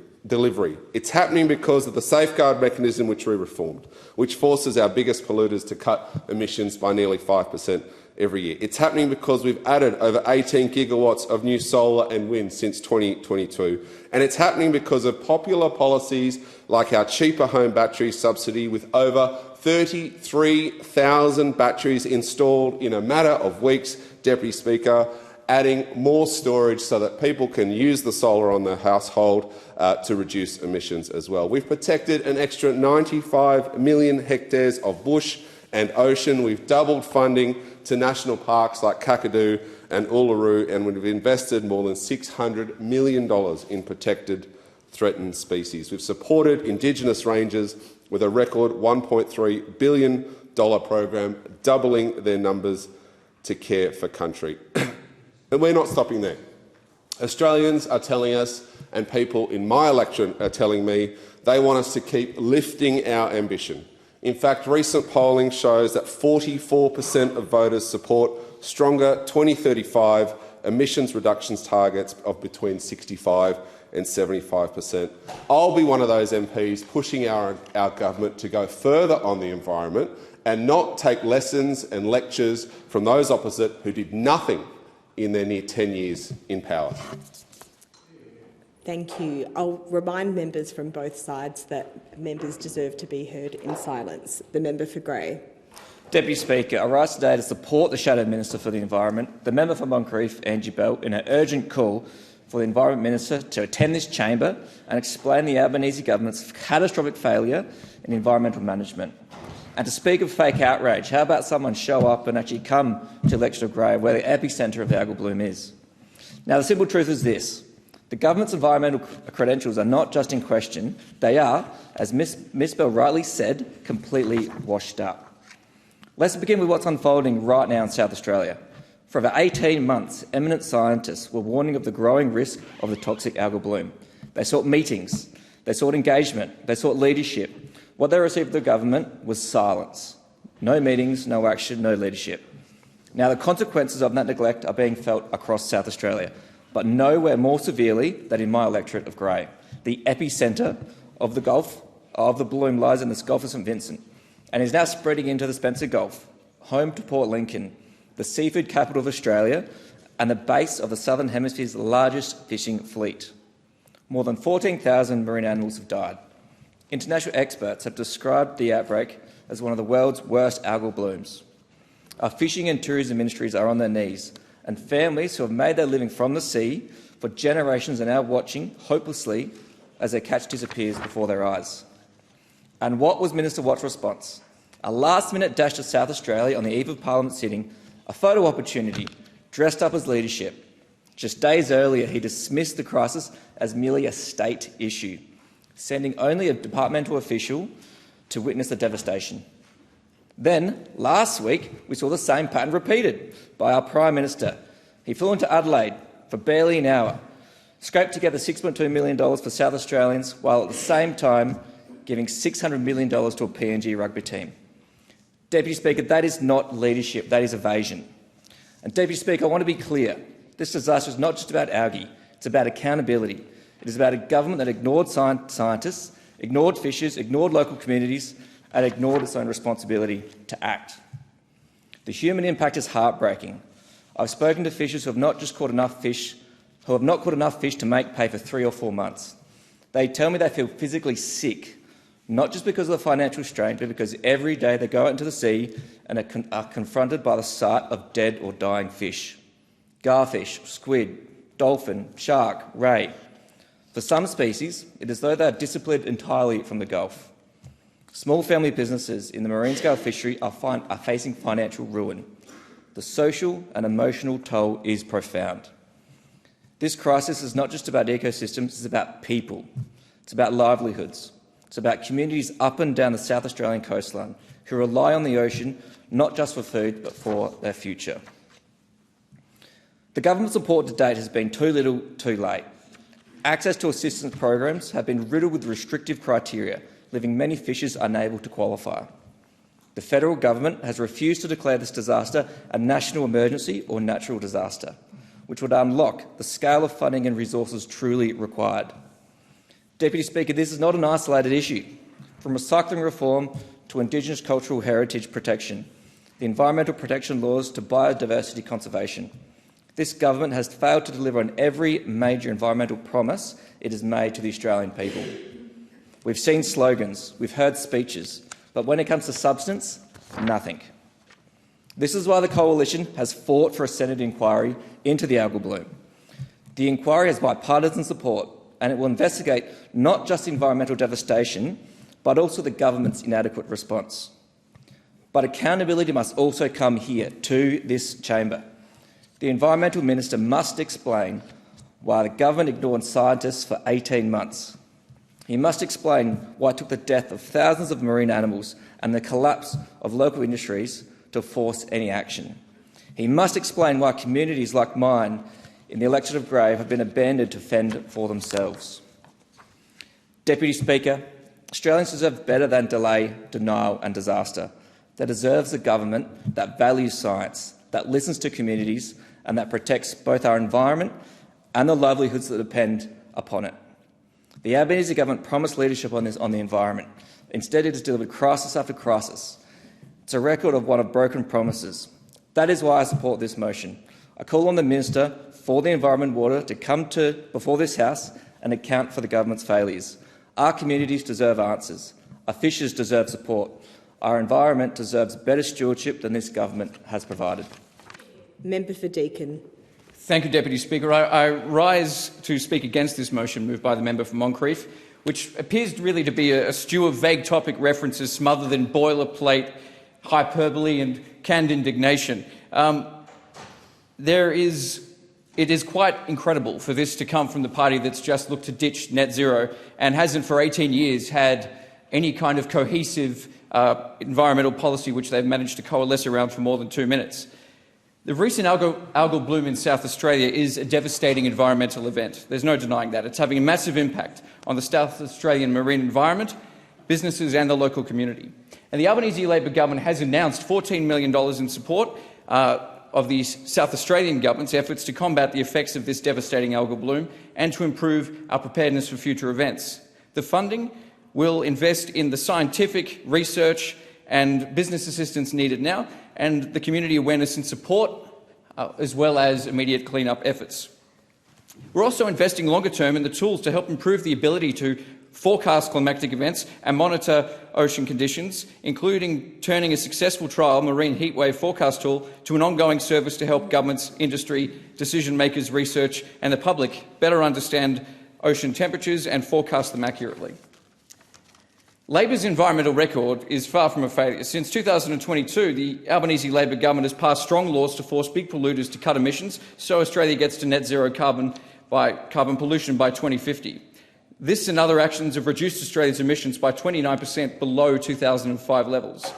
It's happening because of the safeguard mechanism which we reformed, which forces our biggest polluters to cut emissions by nearly 5% every year. It's happening because we've added over 18 gigawatts of new solar and wind since 2022. And it's happening because of popular policies like our cheaper home battery subsidy, with over 33,000 batteries installed in a matter of weeks, Deputy Speaker, adding more storage so that people can use the solar on their household to reduce emissions as well. We've protected an extra 95 million hectares of bush and ocean. We've doubled funding to national parks like Kakadu and Uluru, and we've invested more than $600 million in protected threatened species. We've supported Indigenous rangers with a record $1.3 billion program, doubling their numbers to care for country. And we're not stopping there. Australians are telling us, and people in my electorate are telling me, they want us to keep lifting our ambition. In fact, recent polling shows that 44% of voters support stronger 2035 emissions reductions targets of between 65% and 75%. I'll be one of those MPs pushing our government to go further on the environment and not take lessons and lectures from those opposite who did nothing in their near 10 years in power. Thank you. I'll remind members from both sides that members deserve to be heard in silence. The member for Grey. Deputy Speaker, I rise today to support the Shadow Minister for the Environment, the member for Moncrieff, Angie Bell, in an urgent call for the Environment Minister to attend this chamber and explain the Albanese government's catastrophic failure in environmental management. And to speak of fake outrage, how about someone show up and actually come to Electorate of Grey, where the epicentre of the algal bloom is? Now, the simple truth is this. The government's environmental credentials are not just in question, they are, as Ms Bell rightly said, completely washed up. Let's begin with what's unfolding right now in South Australia. For over 18 months, eminent scientists were warning of the growing risk of the toxic algal bloom. They sought meetings, they sought engagement, they sought leadership. What they received from the government was silence. No meetings, no action, no leadership. Now, the consequences of that neglect are being felt across South Australia, but nowhere more severely than in my electorate of Grey. The epicentre of the bloom lies in the Gulf of St Vincent and is now spreading into the Spencer Gulf, home to Port Lincoln, the seafood capital of Australia and the base of the Southern Hemisphere's largest fishing fleet. More than 14,000 marine animals have died. International experts have described the outbreak as one of the world's worst algal blooms. Our fishing and tourism ministries are on their knees, and families who have made their living from the sea for generations are now watching hopelessly as their catch disappears before their eyes. And what was Minister Watt's response? A last-minute dash to South Australia on the eve of Parliament sitting, a photo opportunity, dressed up as leadership. Just days earlier, he dismissed the crisis as merely a state issue, sending only a departmental official to witness the devastation. Then, last week, we saw the same pattern repeated by our Prime Minister. He flew into Adelaide for barely an hour, scraped together $6.2 million for South Australians, while at the same time giving $600 million to a PNG rugby team. Deputy Speaker, that is not leadership, that is evasion. And Deputy Speaker, I want to be clear. This disaster is not just about algae, it's about accountability. It is about a government that ignored scientists, ignored fishers, ignored local communities, and ignored its own responsibility to act. The human impact is heartbreaking. I've spoken to fishers who have not caught enough fish to make pay for 3 or 4 months. They tell me they feel physically sick, not just because of the financial strain, but because every day they go out into the sea and are confronted by the sight of dead or dying fish. Garfish, squid, dolphin, shark, ray. For some species, it is as though they are disappeared entirely from the Gulf. Small family businesses in the marine-scale fishery are facing financial ruin. The social and emotional toll is profound. This crisis is not just about ecosystems, it's about people. It's about livelihoods. It's about communities up and down the South Australian coastline who rely on the ocean not just for food but for their future. The government support to date has been too little, too late. Access to assistance programs have been riddled with restrictive criteria, leaving many fishers unable to qualify. The federal government has refused to declare this disaster a national emergency or natural disaster, which would unlock the scale of funding and resources truly required. Deputy Speaker, this is not an isolated issue. From recycling reform to Indigenous cultural heritage protection, the environmental protection laws to biodiversity conservation, this government has failed to deliver on every major environmental promise it has made to the Australian people. We've seen slogans, we've heard speeches, but when it comes to substance, nothing. This is why the Coalition has fought for a Senate inquiry into the algal bloom. The inquiry has bipartisan support, and it will investigate not just environmental devastation, but also the government's inadequate response. But accountability must also come here, to this chamber. The Environmental Minister must explain why the government ignored scientists for 18 months. He must explain why it took the death of thousands of marine animals and the collapse of local industries to force any action. He must explain why communities like mine in the electorate of Grey have been abandoned to fend for themselves. Deputy Speaker, Australians deserve better than delay, denial and disaster. They deserve a government that values science, that listens to communities and that protects both our environment and the livelihoods that depend upon it. The Albanese government promised leadership on the environment. Instead, it has delivered crisis after crisis. It's a record of one of broken promises. That is why I support this motion. I call on the Minister for the Environment and Water to come before this House and account for the government's failures. Our communities deserve answers. Our fishers deserve support. Our environment deserves better stewardship than this government has provided. Member for Deakin. Thank you, Deputy Speaker. I rise to speak against this motion moved by the member for Moncrieff. which appears really to be a stew of vague topic references smothered in boilerplate hyperbole and canned indignation. It is quite incredible for this to come from the party that's just looked to ditch net zero and hasn't for 18 years had any kind of cohesive environmental policy which they've managed to coalesce around for more than 2 minutes. The recent algal bloom in South Australia is a devastating environmental event. There's no denying that. It's having a massive impact on the South Australian marine environment, businesses and the local community. And the Albanese Labor government has announced $14 million in support of the South Australian government's efforts to combat the effects of this devastating algal bloom and to improve our preparedness for future events. The funding will invest in the scientific research and business assistance needed now and the community awareness and support, as well as immediate clean-up efforts. We're also investing longer term in the tools to help improve the ability to forecast climatic events and monitor ocean conditions, including turning a successful trial marine heatwave forecast tool to an ongoing service to help governments, industry, decision-makers, research and the public better understand ocean temperatures and forecast them accurately. Labor's environmental record is far from a failure. Since 2022, the Albanese Labor government has passed strong laws to force big polluters to cut emissions so Australia gets to net zero carbon pollution by 2050. This and other actions have reduced Australia's emissions by 29% below 2005 levels.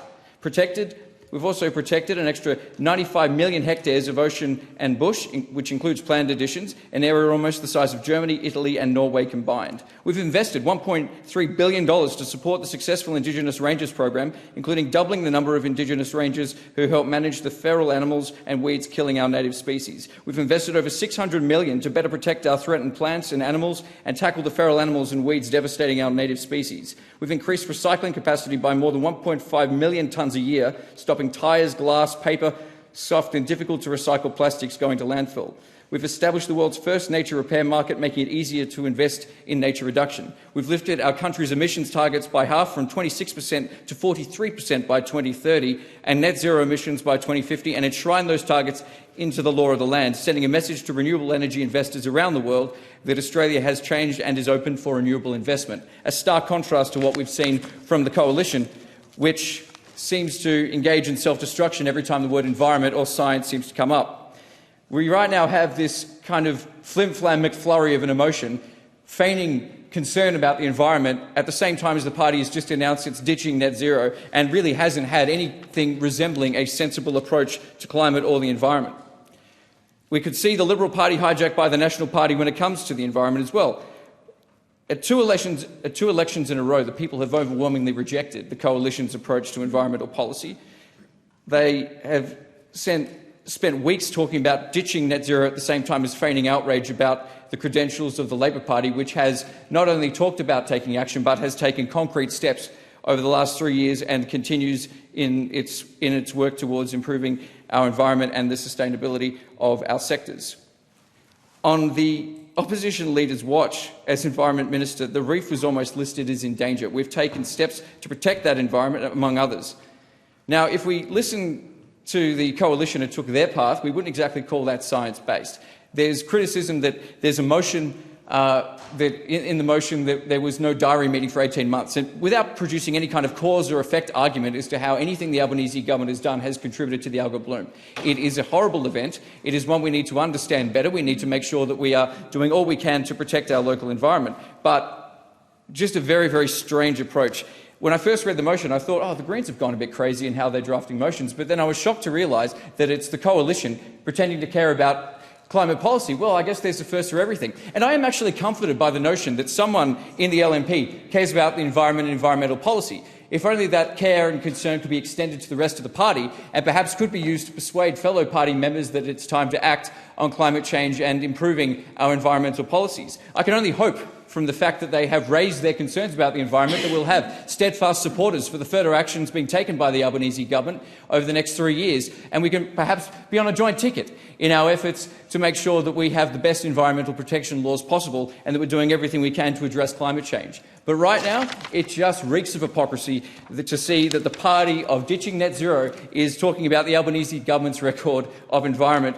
We've also protected an extra 95 million hectares of ocean and bush, which includes planned additions, an area almost the size of Germany, Italy and Norway combined. We've invested $1.3 billion to support the successful Indigenous Rangers program, including doubling the number of Indigenous rangers who help manage the feral animals and weeds killing our native species. We've invested over $600 million to better protect our threatened plants and animals and tackle the feral animals and weeds devastating our native species. We've increased recycling capacity by more than 1.5 million tonnes a year, stopping tyres, glass, paper, soft and difficult to recycle plastics going to landfill. We've established the world's first nature repair market, making it easier to invest in nature reduction. We've lifted our country's emissions targets by half, from 26% to 43% by 2030, and net zero emissions by 2050, and enshrined those targets into the law of the land, sending a message to renewable energy investors around the world that Australia has changed and is open for renewable investment. A stark contrast to what we've seen from the Coalition, which seems to engage in self-destruction every time the word environment or science seems to come up. We right now have this kind of flim-flam McFlurry of an emotion, feigning concern about the environment at the same time as the party has just announced it's ditching net zero and really hasn't had anything resembling a sensible approach to climate or the environment. We could see the Liberal Party hijacked by the National Party when it comes to the environment as well. At two elections in a row, the people have overwhelmingly rejected the Coalition's approach to environmental policy. They have spent weeks talking about ditching net zero at the same time as feigning outrage about the credentials of the Labor Party, which has not only talked about taking action but has taken concrete steps over the last 3 years and continues in its work towards improving our environment and the sustainability of our sectors. On the Opposition Leader's watch as Environment Minister, the reef was almost listed as in danger. We've taken steps to protect that environment, among others. Now, if we listen to the Coalition and took their path, we wouldn't exactly call that science-based. There's criticism that there's a motion in the motion that there was no diary meeting for 18 months, and without producing any kind of cause or effect argument as to how anything the Albanese government has done has contributed to the algal bloom. It is a horrible event. It is one we need to understand better. We need to make sure that we are doing all we can to protect our local environment. But just a very, very strange approach. When I first read the motion, I thought, oh, the Greens have gone a bit crazy in how they're drafting motions, but then I was shocked to realise that it's the Coalition pretending to care about climate policy. Well, I guess there's a first for everything. And I am actually comforted by the notion that someone in the LNP cares about the environment and environmental policy. If only that care and concern could be extended to the rest of the party and perhaps could be used to persuade fellow party members that it's time to act on climate change and improving our environmental policies. I can only hope from the fact that they have raised their concerns about the environment that we'll have steadfast supporters for the further actions being taken by the Albanese government over the next 3 years, and we can perhaps be on a joint ticket in our efforts to make sure that we have the best environmental protection laws possible and that we're doing everything we can to address climate change. But right now, it just reeks of hypocrisy to see that the party of ditching net zero is talking about the Albanese government's record of environment.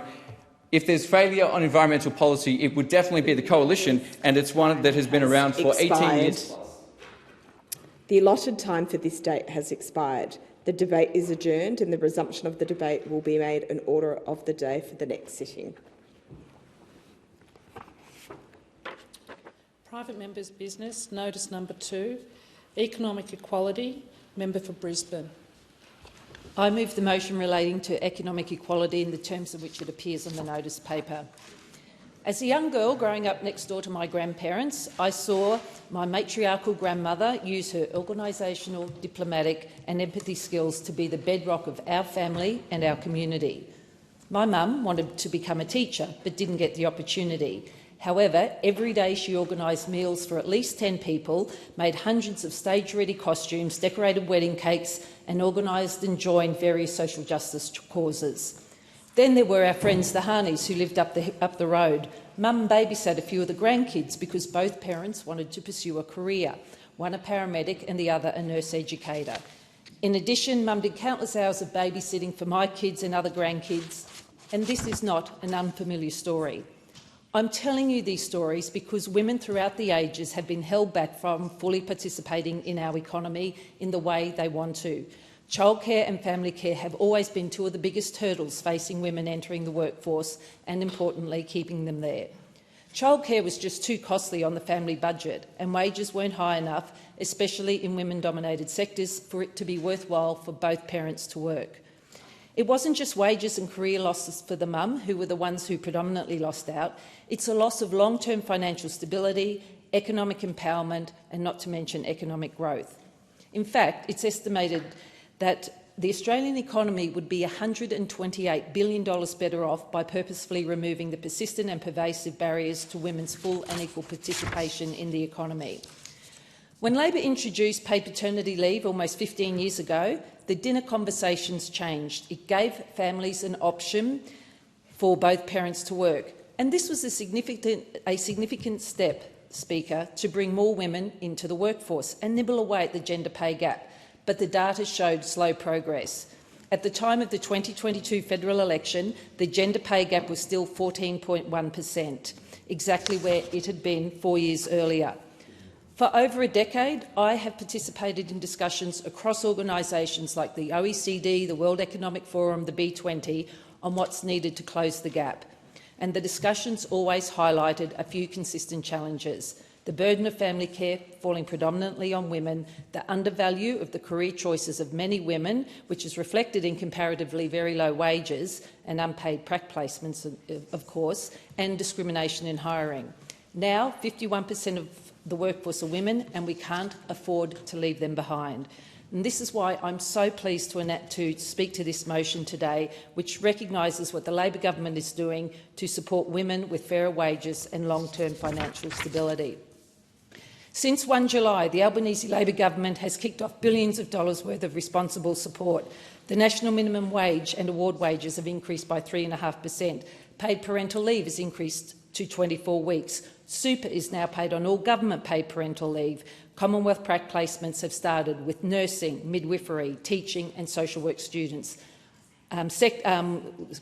If there's failure on environmental policy, it would definitely be the Coalition, and it's one that has been around for 18 years. The allotted time for this date has expired. The debate is adjourned and the resumption of the debate will be made an order of the day for the next sitting. Private members' business, notice number 2, economic equality. Member for Brisbane. I move the motion relating to economic equality in the terms in which it appears on the notice paper. As a young girl growing up next door to my grandparents, I saw my matriarchal grandmother use her organisational, diplomatic and empathy skills to be the bedrock of our family and our community. My mum wanted to become a teacher but didn't get the opportunity. However, every day she organised meals for at least 10 people, made hundreds of stage-ready costumes, decorated wedding cakes and organised and joined various social justice causes. Then there were our friends the Harneys, who lived up the road. Mum babysat a few of the grandkids because both parents wanted to pursue a career, one a paramedic and the other a nurse educator. In addition, Mum did countless hours of babysitting for my kids and other grandkids, and this is not an unfamiliar story. I'm telling you these stories because women throughout the ages have been held back from fully participating in our economy in the way they want to. Childcare and family care have always been two of the biggest hurdles facing women entering the workforce and, importantly, keeping them there. Childcare was just too costly on the family budget and wages weren't high enough, especially in women-dominated sectors, for it to be worthwhile for both parents to work. It wasn't just wages and career losses for the mum, who were the ones who predominantly lost out. It's a loss of long-term financial stability, economic empowerment and not to mention economic growth. In fact, it's estimated that the Australian economy would be $128 billion better off by purposefully removing the persistent and pervasive barriers to women's full and equal participation in the economy. When Labor introduced paid paternity leave almost 15 years ago, the dinner conversations changed. It gave families an option for both parents to work. And this was a significant step, Speaker, to bring more women into the workforce and nibble away at the gender pay gap. But the data showed slow progress. At the time of the 2022 federal election, the gender pay gap was still 14.1%, exactly where it had been 4 years earlier. For over a decade, I have participated in discussions across organisations like the OECD, the World Economic Forum, the B20, on what's needed to close the gap. And the discussions always highlighted a few consistent challenges: the burden of family care falling predominantly on women, the undervalue of the career choices of many women, which is reflected in comparatively very low wages and unpaid prac placements, of course, and discrimination in hiring. Now, 51% of the workforce are women, and we can't afford to leave them behind. And this is why I'm so pleased to speak to this motion today, which recognises what the Labor government is doing to support women with fairer wages and long-term financial stability. Since 1 July, the Albanese Labor government has kicked off billions of dollars worth of responsible support. The national minimum wage and award wages have increased by 3.5%. Paid parental leave has increased to 24 weeks. Super is now paid on all government-paid parental leave. Commonwealth prac placements have started with nursing, midwifery, teaching and social work students,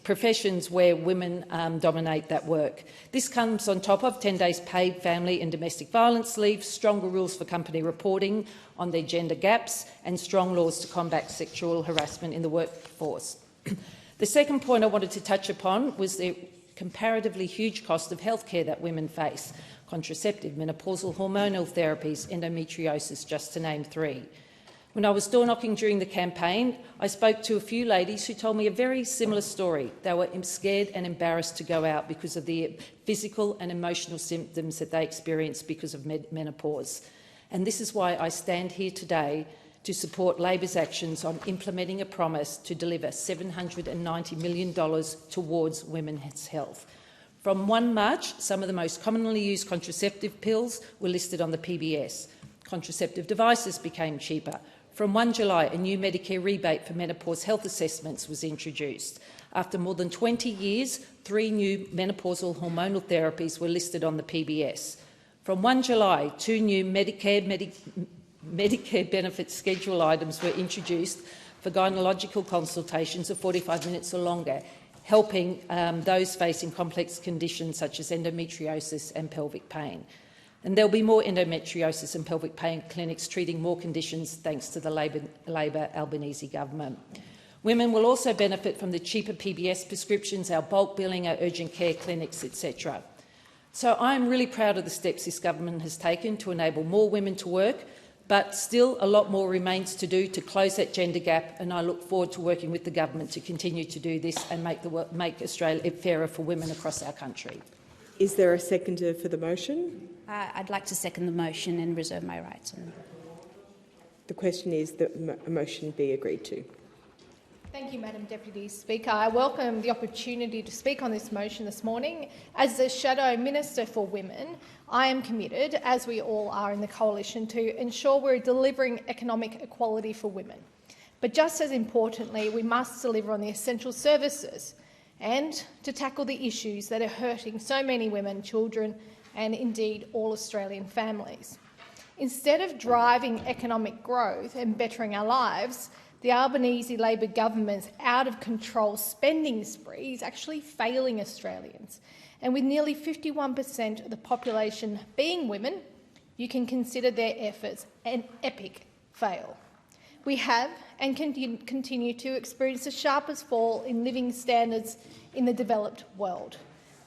professions where women dominate that work. This comes on top of 10 days paid family and domestic violence leave, stronger rules for company reporting on their gender gaps and strong laws to combat sexual harassment in the workforce. The second point I wanted to touch upon was the comparatively huge cost of healthcare that women face: contraceptive, menopausal hormonal therapies, endometriosis, just to name three. When I was door-knocking during the campaign, I spoke to a few ladies who told me a very similar story. They were scared and embarrassed to go out because of the physical and emotional symptoms that they experienced because of menopause. And this is why I stand here today to support Labor's actions on implementing a promise to deliver $790 million towards women's health. From 1 March, some of the most commonly used contraceptive pills were listed on the PBS. Contraceptive devices became cheaper. From 1 July, a new Medicare rebate for menopause health assessments was introduced. After more than 20 years, 3 new menopausal hormonal therapies were listed on the PBS. From 1 July, 2 new Medicare benefit schedule items were introduced for gynecological consultations of 45 minutes or longer. helping those facing complex conditions such as endometriosis and pelvic pain. And there'll be more endometriosis and pelvic pain clinics treating more conditions thanks to the Labor Albanese government. Women will also benefit from the cheaper PBS prescriptions, our bulk billing, our urgent care clinics, etc. So I'm really proud of the steps this government has taken to enable more women to work, but still a lot more remains to do to close that gender gap, and I look forward to working with the government to continue to do this and make Australia fairer for women across our country. Is there a seconder for the motion? I'd like to second the motion and reserve my rights. The question is that a motion be agreed to. Thank you, Madam Deputy Speaker. I welcome the opportunity to speak on this motion this morning. As the Shadow Minister for Women, I am committed, as we all are in the Coalition, to ensure we're delivering economic equality for women. But just as importantly, we must deliver on the essential services and to tackle the issues that are hurting so many women, children and indeed all Australian families. Instead of driving economic growth and bettering our lives, the Albanese Labor government's out-of-control spending spree is actually failing Australians. And with nearly 51% of the population being women, you can consider their efforts an epic fail. We have and continue to experience the sharpest fall in living standards in the developed world.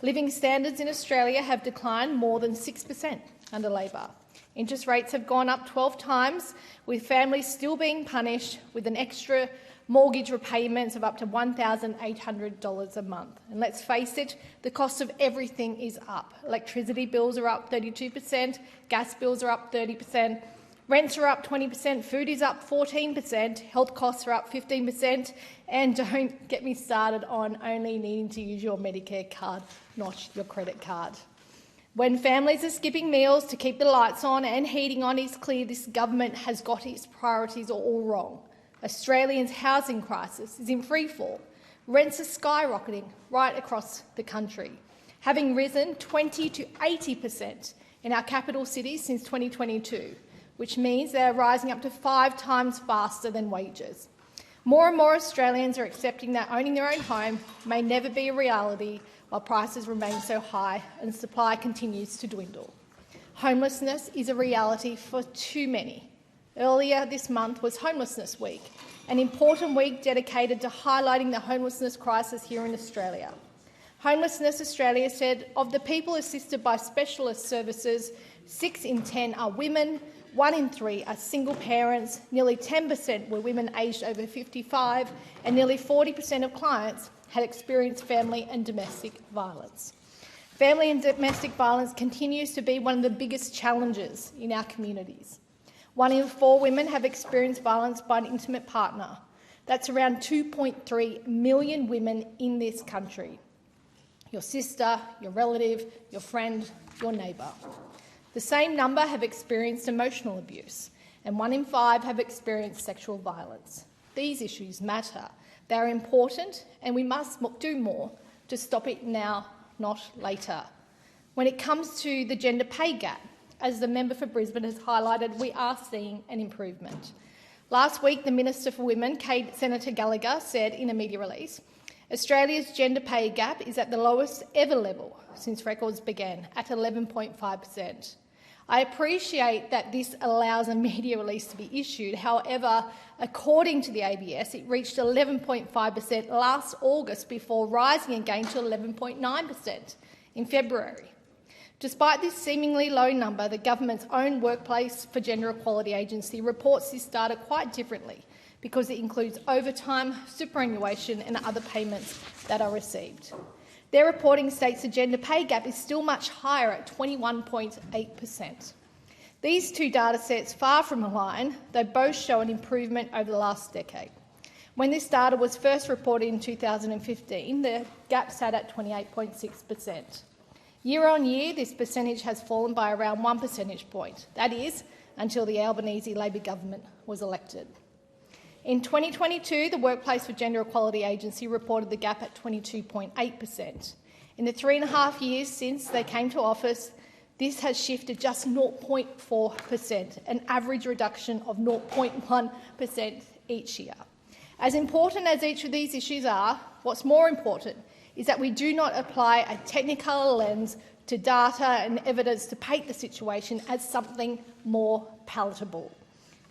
Living standards in Australia have declined more than 6% under Labor. Interest rates have gone up 12 times, with families still being punished with an extra mortgage repayments of up to $1,800 a month. And let's face it, the cost of everything is up. Electricity bills are up 32%, gas bills are up 30%, rents are up 20%, food is up 14%, health costs are up 15%, and don't get me started on only needing to use your Medicare card, not your credit card. When families are skipping meals to keep the lights on and heating on, it's clear this government has got its priorities all wrong. Australians' housing crisis is in freefall. Rents are skyrocketing right across the country, having risen 20 to 80% in our capital cities since 2022, which means they are rising up to 5 times faster than wages. More and more Australians are accepting that owning their own home may never be a reality while prices remain so high and supply continues to dwindle. Homelessness is a reality for too many. Earlier this month was Homelessness Week, an important week dedicated to highlighting the homelessness crisis here in Australia. Homelessness Australia said of the people assisted by specialist services, 6 in 10 are women, 1 in 3 are single parents, nearly 10% were women aged over 55, and nearly 40% of clients had experienced family and domestic violence. Family and domestic violence continues to be one of the biggest challenges in our communities. 1 in 4 women have experienced violence by an intimate partner. That's around 2.3 million women in this country. Your sister, your relative, your friend, your neighbour. The same number have experienced emotional abuse, and 1 in 5 have experienced sexual violence. These issues matter. They are important, and we must do more to stop it now, not later. When it comes to the gender pay gap, as the member for Brisbane has highlighted, we are seeing an improvement. Last week, the Minister for Women, Senator Gallagher, said in a media release, Australia's gender pay gap is at the lowest ever level since records began, at 11.5%. I appreciate that this allows a media release to be issued. However, according to the ABS, it reached 11.5% last August before rising again to 11.9% in February. Despite this seemingly low number, the government's own Workplace for Gender Equality Agency reports this data quite differently because it includes overtime, superannuation and other payments that are received. Their reporting states the gender pay gap is still much higher at 21.8%. These two data sets far from align, though both show an improvement over the last decade. When this data was first reported in 2015, the gap sat at 28.6%. Year on year, this percentage has fallen by around 1 percentage point. That is, until the Albanese Labor government was elected. In 2022, the Workplace for Gender Equality Agency reported the gap at 22.8%. In the 3.5 years since they came to office, this has shifted just 0.4%, an average reduction of 0.1% each year. As important as each of these issues are, what's more important is that we do not apply a technicolor lens to data and evidence to paint the situation as something more palatable.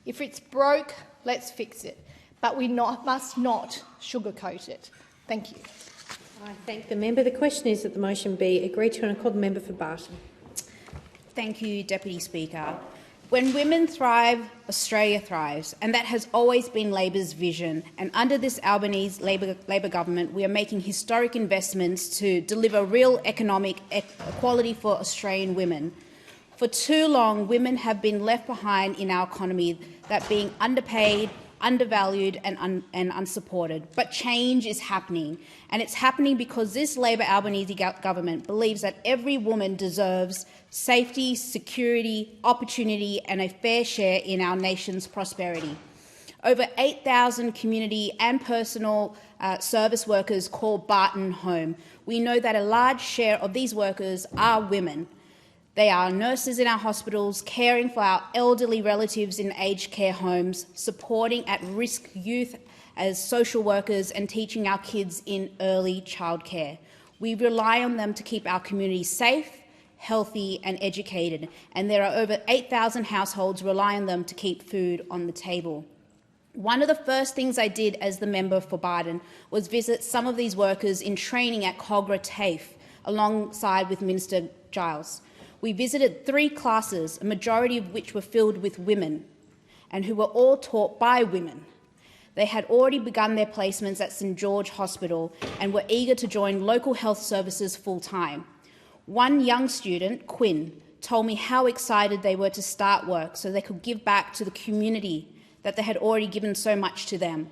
If it's broke, let's fix it, but we must not sugarcoat it. Thank you. I thank the member. The question is that the motion be agreed to, and I call the member for Barton. Thank you, Deputy Speaker. When women thrive, Australia thrives, and that has always been Labor's vision. And under this Albanese Labor government, we are making historic investments to deliver real economic equality for Australian women. For too long, women have been left behind in our economy, that being underpaid, undervalued and unsupported. But change is happening, and it's happening because this Labor Albanese government believes that every woman deserves safety, security, opportunity and a fair share in our nation's prosperity. Over 8,000 community and personal service workers call Barton home. We know that a large share of these workers are women. They are nurses in our hospitals, caring for our elderly relatives in aged care homes, supporting at-risk youth as social workers and teaching our kids in early childcare. We rely on them to keep our community safe, healthy and educated, and there are over 8,000 households rely on them to keep food on the table. One of the first things I did as the member for Barton was visit some of these workers in training at Cogra TAFE, alongside with Minister Giles. We visited 3 classes, a majority of which were filled with women, and who were all taught by women. They had already begun their placements at St George Hospital and were eager to join local health services full-time. One young student, Quinn, told me how excited they were to start work so they could give back to the community that they had already given so much to them.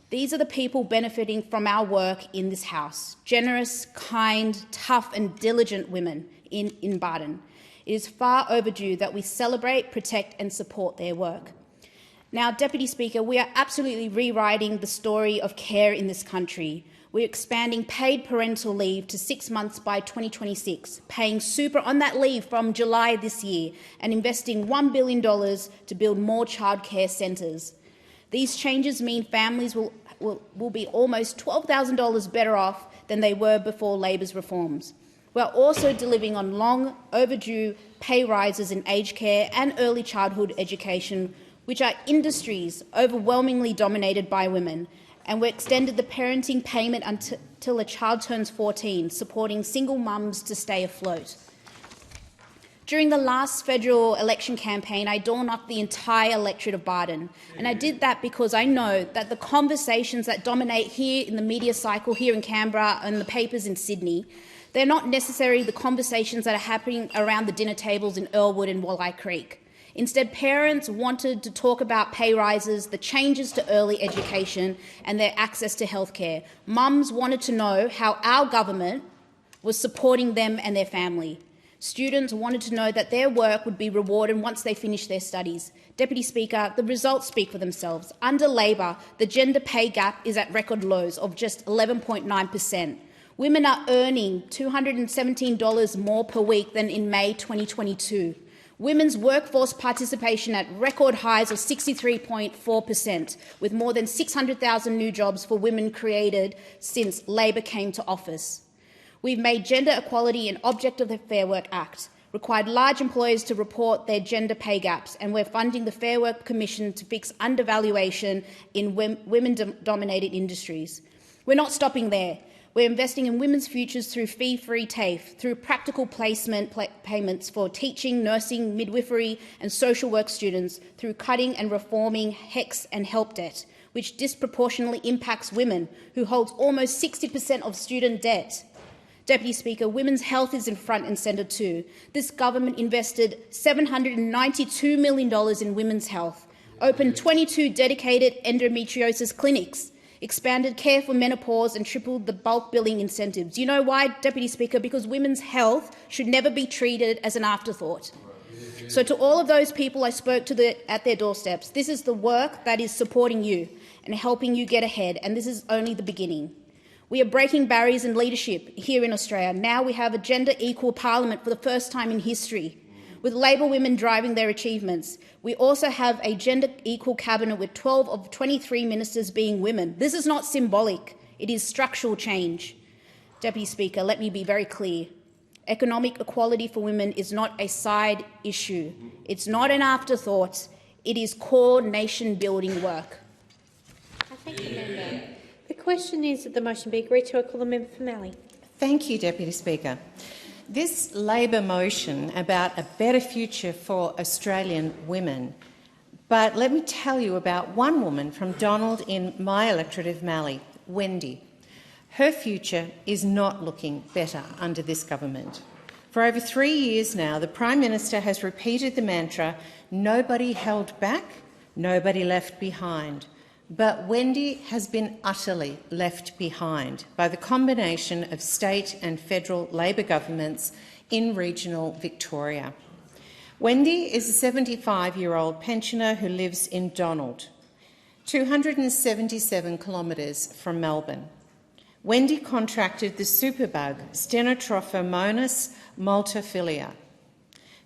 These are the people benefiting from our work in this House. Generous, kind, tough and diligent women in Barton. It is far overdue that we celebrate, protect and support their work. Now, Deputy Speaker, we are absolutely rewriting the story of care in this country. We're expanding paid parental leave to 6 months by 2026, paying super on that leave from July this year and investing $1 billion to build more childcare centres. These changes mean families will be almost $12,000 better off than they were before Labor's reforms. We are also delivering on long overdue pay rises in aged care and early childhood education, which are industries overwhelmingly dominated by women, and we extended the parenting payment until a child turns 14, supporting single mums to stay afloat. During the last federal election campaign, I door-knocked the entire electorate of Barton, and I did that because I know that the conversations that dominate here in the media cycle here in Canberra and the papers in Sydney, they're not necessarily the conversations that are happening around the dinner tables in Earlwood and Walleye Creek. Instead, parents wanted to talk about pay rises, the changes to early education and their access to healthcare. Mums wanted to know how our government was supporting them and their family. Students wanted to know that their work would be rewarded once they finished their studies. Deputy Speaker, the results speak for themselves. Under Labor, the gender pay gap is at record lows of just 11.9%. Women are earning $217 more per week than in May 2022. Women's workforce participation at record highs of 63.4%, with more than 600,000 new jobs for women created since Labor came to office. We've made gender equality an object of the Fair Work Act, required large employers to report their gender pay gaps, and we're funding the Fair Work Commission to fix undervaluation in women-dominated industries. We're not stopping there. We're investing in women's futures through fee-free TAFE, through practical placement payments for teaching, nursing, midwifery and social work students, through cutting and reforming HECS and help debt, which disproportionately impacts women, who holds almost 60% of student debt. Deputy Speaker, women's health is in front and centre too. This government invested $792 million in women's health, opened 22 dedicated endometriosis clinics, expanded care for menopause and tripled the bulk billing incentives. You know why, Deputy Speaker? Because women's health should never be treated as an afterthought. So to all of those people I spoke to at their doorsteps, this is the work that is supporting you and helping you get ahead, and this is only the beginning. We are breaking barriers in leadership here in Australia. Now we have a gender-equal parliament for the first time in history, with Labor women driving their achievements. We also have a gender-equal cabinet with 12 of 23 ministers being women. This is not symbolic, it is structural change. Deputy Speaker, let me be very clear. Economic equality for women is not a side issue. It's not an afterthought. It is core nation-building work. I thank the member. The question is that the motion be agreed to. I call the member for Mallee. Thank you, Deputy Speaker. This Labor motion about a better future for Australian women, but let me tell you about one woman from Donald in my electorate of Mallee, Wendy. Her future is not looking better under this government. For over 3 years now, the Prime Minister has repeated the mantra, nobody held back, nobody left behind. But Wendy has been utterly left behind by the combination of state and federal Labor governments in regional Victoria. Wendy is a 75-year-old pensioner who lives in Donald, 277 kilometres from Melbourne. Wendy contracted the superbug Stenotrophomonas multifilia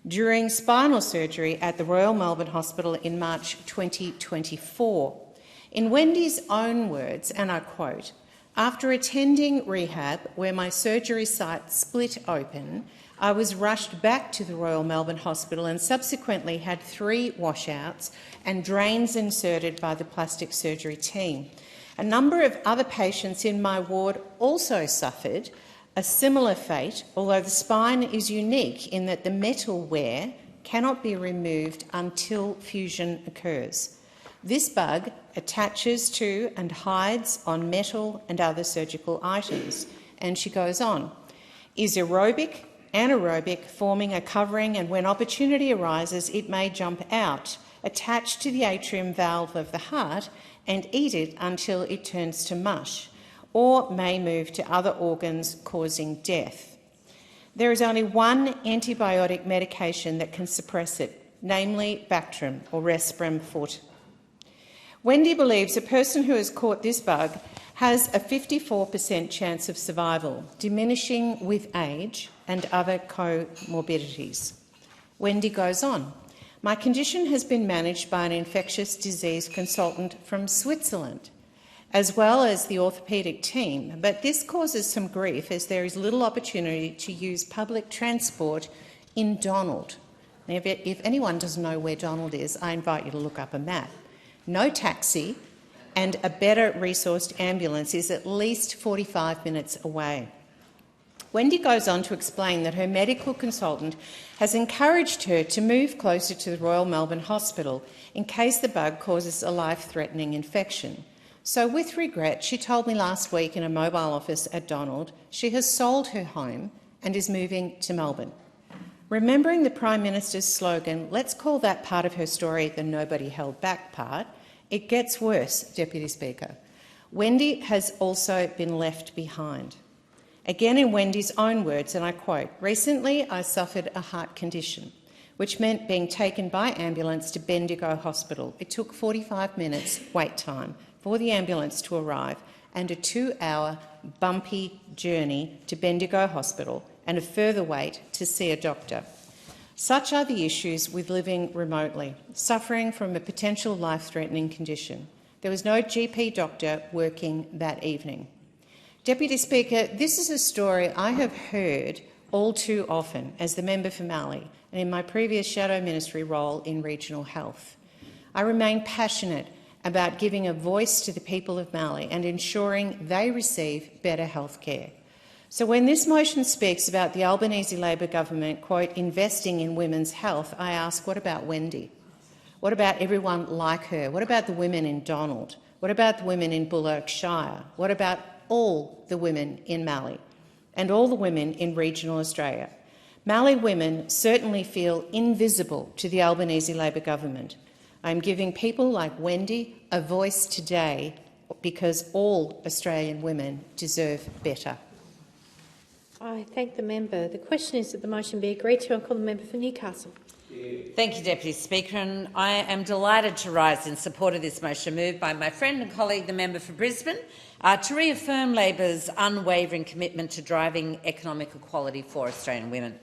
during spinal surgery at the Royal Melbourne Hospital in March 2024. In Wendy's own words, and I quote, "After attending rehab where my surgery site split open, I was rushed back to the Royal Melbourne Hospital and subsequently had 3 washouts and drains inserted by the plastic surgery team. A number of other patients in my ward also suffered a similar fate, although the spine is unique in that the metal wear cannot be removed until fusion occurs. This bug attaches to and hides on metal and other surgical items." And she goes on, "Is aerobic, anaerobic, forming a covering, and when opportunity arises it may jump out, attach to the atrium valve of the heart and eat it until it turns to mush, or may move to other organs causing death. There is only one antibiotic medication that can suppress it, namely Bactrim or Respirem Foot. Wendy believes a person who has caught this bug has a 54% chance of survival, diminishing with age and other comorbidities." Wendy goes on, "My condition has been managed by an infectious disease consultant from Switzerland, as well as the orthopaedic team, but this causes some grief as there is little opportunity to use public transport in Donald." Now, if anyone doesn't know where Donald is, I invite you to look up a map. No taxi and a better resourced ambulance is at least 45 minutes away. Wendy goes on to explain that her medical consultant has encouraged her to move closer to the Royal Melbourne Hospital in case the bug causes a life-threatening infection. So with regret, she told me last week in a mobile office at Donald she has sold her home and is moving to Melbourne. Remembering the Prime Minister's slogan, let's call that part of her story the nobody held back part, it gets worse, Deputy Speaker. Wendy has also been left behind. Again in Wendy's own words, and I quote, "Recently I suffered a heart condition, which meant being taken by ambulance to Bendigo Hospital. It took 45 minutes wait time for the ambulance to arrive and a 2-hour bumpy journey to Bendigo Hospital and a further wait to see a doctor. Such are the issues with living remotely, suffering from a potential life-threatening condition. There was no GP doctor working that evening." Deputy Speaker, this is a story I have heard all too often as the member for Mallee and in my previous shadow ministry role in regional health. I remain passionate about giving a voice to the people of Mallee and ensuring they receive better health care. So when this motion speaks about the Albanese Labor government, quote, investing in women's health, I ask, what about Wendy? What about everyone like her? What about the women in Donald? What about the women in Bullock Shire? What about all the women in Mallee and all the women in regional Australia? Mallee women certainly feel invisible to the Albanese Labor government. I'm giving people like Wendy a voice today because all Australian women deserve better. I thank the member. The question is that the motion be agreed to. I call the member for Newcastle. Thank you, Deputy Speaker, and I am delighted to rise in support of this motion moved by my friend and colleague, the member for Brisbane, to reaffirm Labor's unwavering commitment to driving economic equality for Australian women.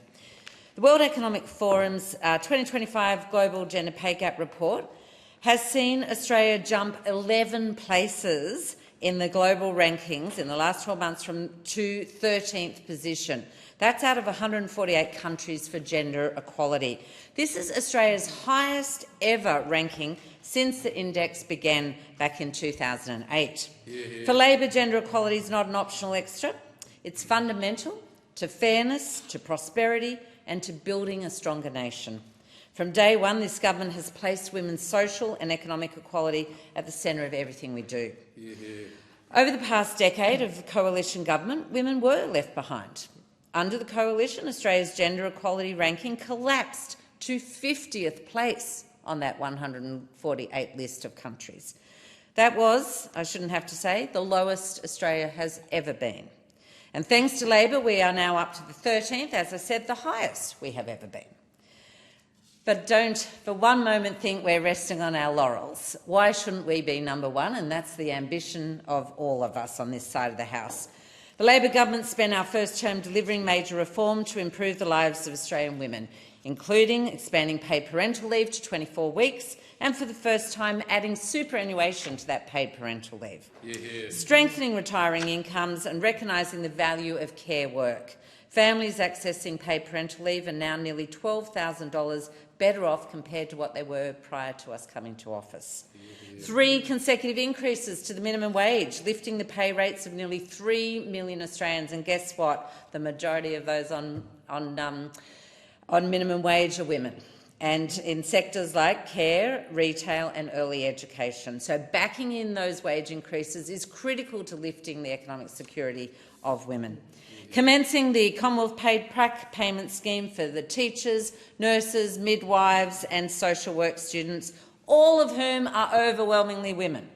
The World Economic Forum's 2025 Global Gender Pay Gap report has seen Australia jump 11 places in the global rankings in the last 12 months to 13th position. That's out of 148 countries for gender equality. This is Australia's highest ever ranking since the index began back in 2008. For Labor, gender equality is not an optional extra. It's fundamental to fairness, to prosperity and to building a stronger nation. From day one, this government has placed women's social and economic equality at the centre of everything we do. Over the past decade of the coalition government, women were left behind. Under the coalition, Australia's gender equality ranking collapsed to 50th place on that 148 list of countries. That was, I shouldn't have to say, the lowest Australia has ever been. And thanks to Labor, we are now up to the 13th, as I said, the highest we have ever been. But don't for one moment think we're resting on our laurels. Why shouldn't we be number one? And that's the ambition of all of us on this side of the House. The Labor government spent our first term delivering major reform to improve the lives of Australian women, including expanding paid parental leave to 24 weeks and, for the first time, adding superannuation to that paid parental leave, strengthening retiring incomes and recognising the value of care work. Families accessing paid parental leave are now nearly $12,000 better off compared to what they were prior to us coming to office. 3 consecutive increases to the minimum wage, lifting the pay rates of nearly 3 million Australians. And guess what? The majority of those on minimum wage are women, and in sectors like care, retail and early education. So backing in those wage increases is critical to lifting the economic security of women. Commencing the Commonwealth Paid Prac Payment Scheme for the teachers, nurses, midwives and social work students, all of whom are overwhelmingly women.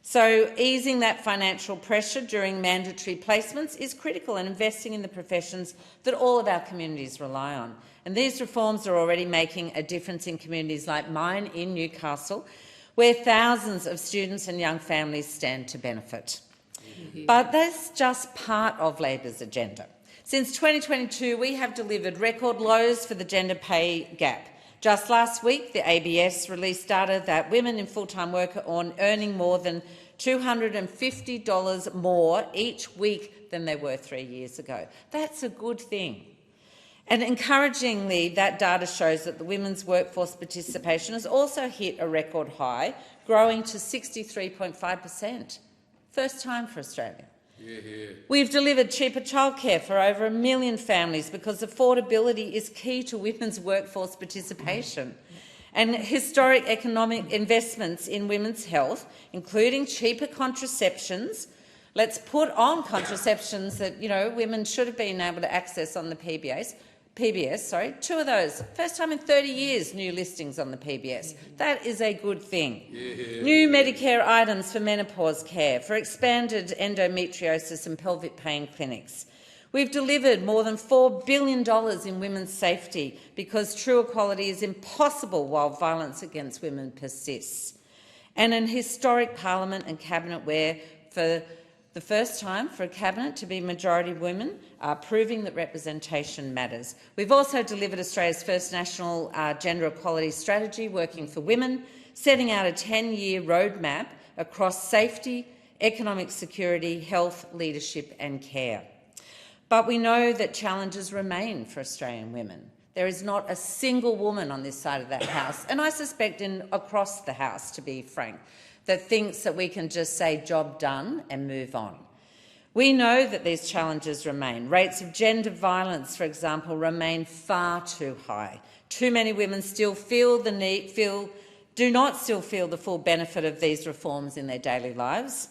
So easing that financial pressure during mandatory placements is critical, and investing in the professions that all of our communities rely on. And these reforms are already making a difference in communities like mine in Newcastle, where thousands of students and young families stand to benefit. But that's just part of Labor's agenda. Since 2022, we have delivered record lows for the gender pay gap. Just last week, the ABS released data that women in full-time work are earning more than $250 more each week than they were 3 years ago. That's a good thing. And encouragingly, that data shows that the women's workforce participation has also hit a record high, growing to 63.5%. First time for Australia. We've delivered cheaper childcare for over 1 million families because affordability is key to women's workforce participation. And historic economic investments in women's health, including cheaper contraceptions. Let's put on contraceptions that women should have been able to access on the PBS. 2 of those. First time in 30 years, new listings on the PBS. That is a good thing. New Medicare items for menopause care, for expanded endometriosis and pelvic pain clinics. We've delivered more than $4 billion in women's safety because true equality is impossible while violence against women persists. And an historic parliament and cabinet where, for the first time for a cabinet to be majority women, proving that representation matters. We've also delivered Australia's first national gender equality strategy, Working for Women, setting out a 10-year roadmap across safety, economic security, health, leadership and care. But we know that challenges remain for Australian women. There is not a single woman on this side of that House, and I suspect across the House, to be frank, that thinks that we can just say job done and move on. We know that these challenges remain. Rates of gender violence, for example, remain far too high. Too many women still do not feel the full benefit of these reforms in their daily lives.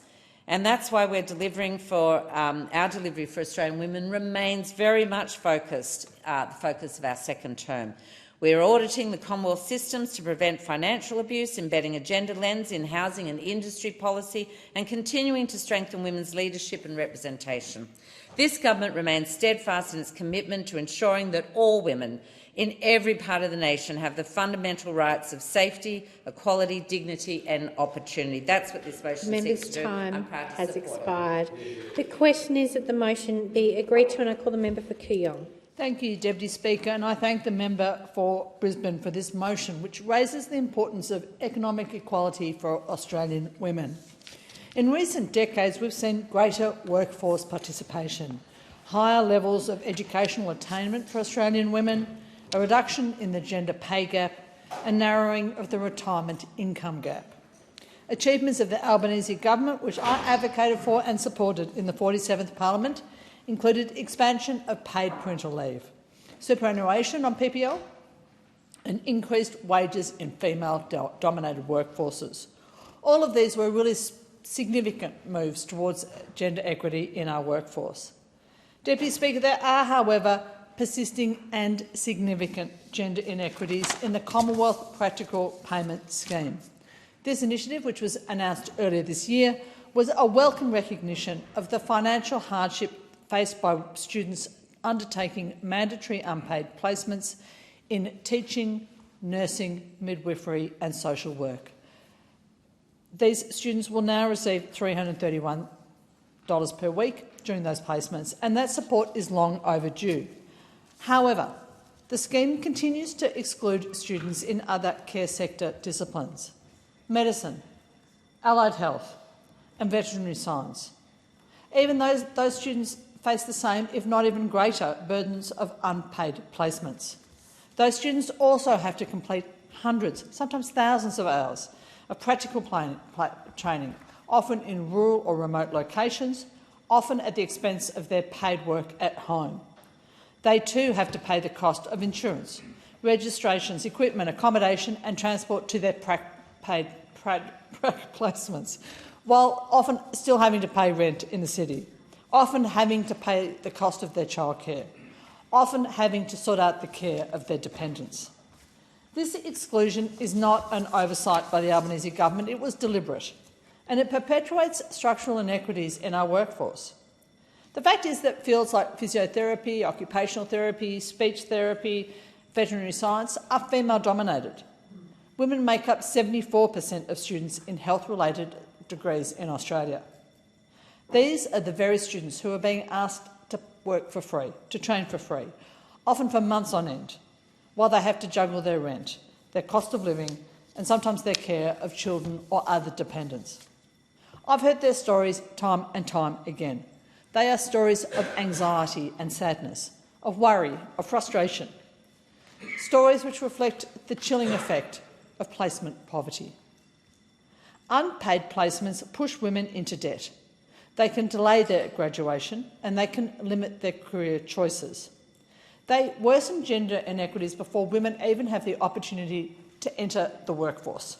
And that's why we're delivering our delivery for Australian women remains very much the focus of our second term. We are auditing the Commonwealth systems to prevent financial abuse, embedding a gender lens in housing and industry policy and continuing to strengthen women's leadership and representation. This government remains steadfast in its commitment to ensuring that all women in every part of the nation have the fundamental rights of safety, equality, dignity and opportunity. That's what this motion seeks to do. I'm proud to has expired. The question is that the motion be agreed to, and I call the member for Kooyong. Thank you, Deputy Speaker, and I thank the member for Brisbane for this motion, which raises the importance of economic equality for Australian women. In recent decades, we've seen greater workforce participation, higher levels of educational attainment for Australian women, a reduction in the gender pay gap, and narrowing of the retirement income gap. Achievements of the Albanese government, which I advocated for and supported in the 47th Parliament, included expansion of paid parental leave, superannuation on PPL, and increased wages in female-dominated workforces. All of these were really significant moves towards gender equity in our workforce. Deputy Speaker, there are, however, persisting and significant gender inequities in the Commonwealth Practical Payment Scheme. This initiative, which was announced earlier this year, was a welcome recognition of the financial hardship faced by students undertaking mandatory unpaid placements in teaching, nursing, midwifery and social work. These students will now receive $331 per week during those placements, and that support is long overdue. However, the scheme continues to exclude students in other care sector disciplines: medicine, allied health and veterinary science. Even those students face the same, if not even greater, burdens of unpaid placements. Those students also have to complete hundreds, sometimes thousands of hours of practical training, often in rural or remote locations, often at the expense of their paid work at home. They too have to pay the cost of insurance, registrations, equipment, accommodation and transport to their paid placements, while often still having to pay rent in the city, often having to pay the cost of their childcare, often having to sort out the care of their dependents. This exclusion is not an oversight by the Albanese government. It was deliberate, and it perpetuates structural inequities in our workforce. The fact is that fields like physiotherapy, occupational therapy, speech therapy, veterinary science are female-dominated. Women make up 74% of students in health-related degrees in Australia. These are the very students who are being asked to work for free, to train for free, often for months on end, while they have to juggle their rent, their cost of living and sometimes their care of children or other dependents. I've heard their stories time and time again. They are stories of anxiety and sadness, of worry, of frustration, stories which reflect the chilling effect of placement poverty. Unpaid placements push women into debt. They can delay their graduation and they can limit their career choices. They worsen gender inequities before women even have the opportunity to enter the workforce.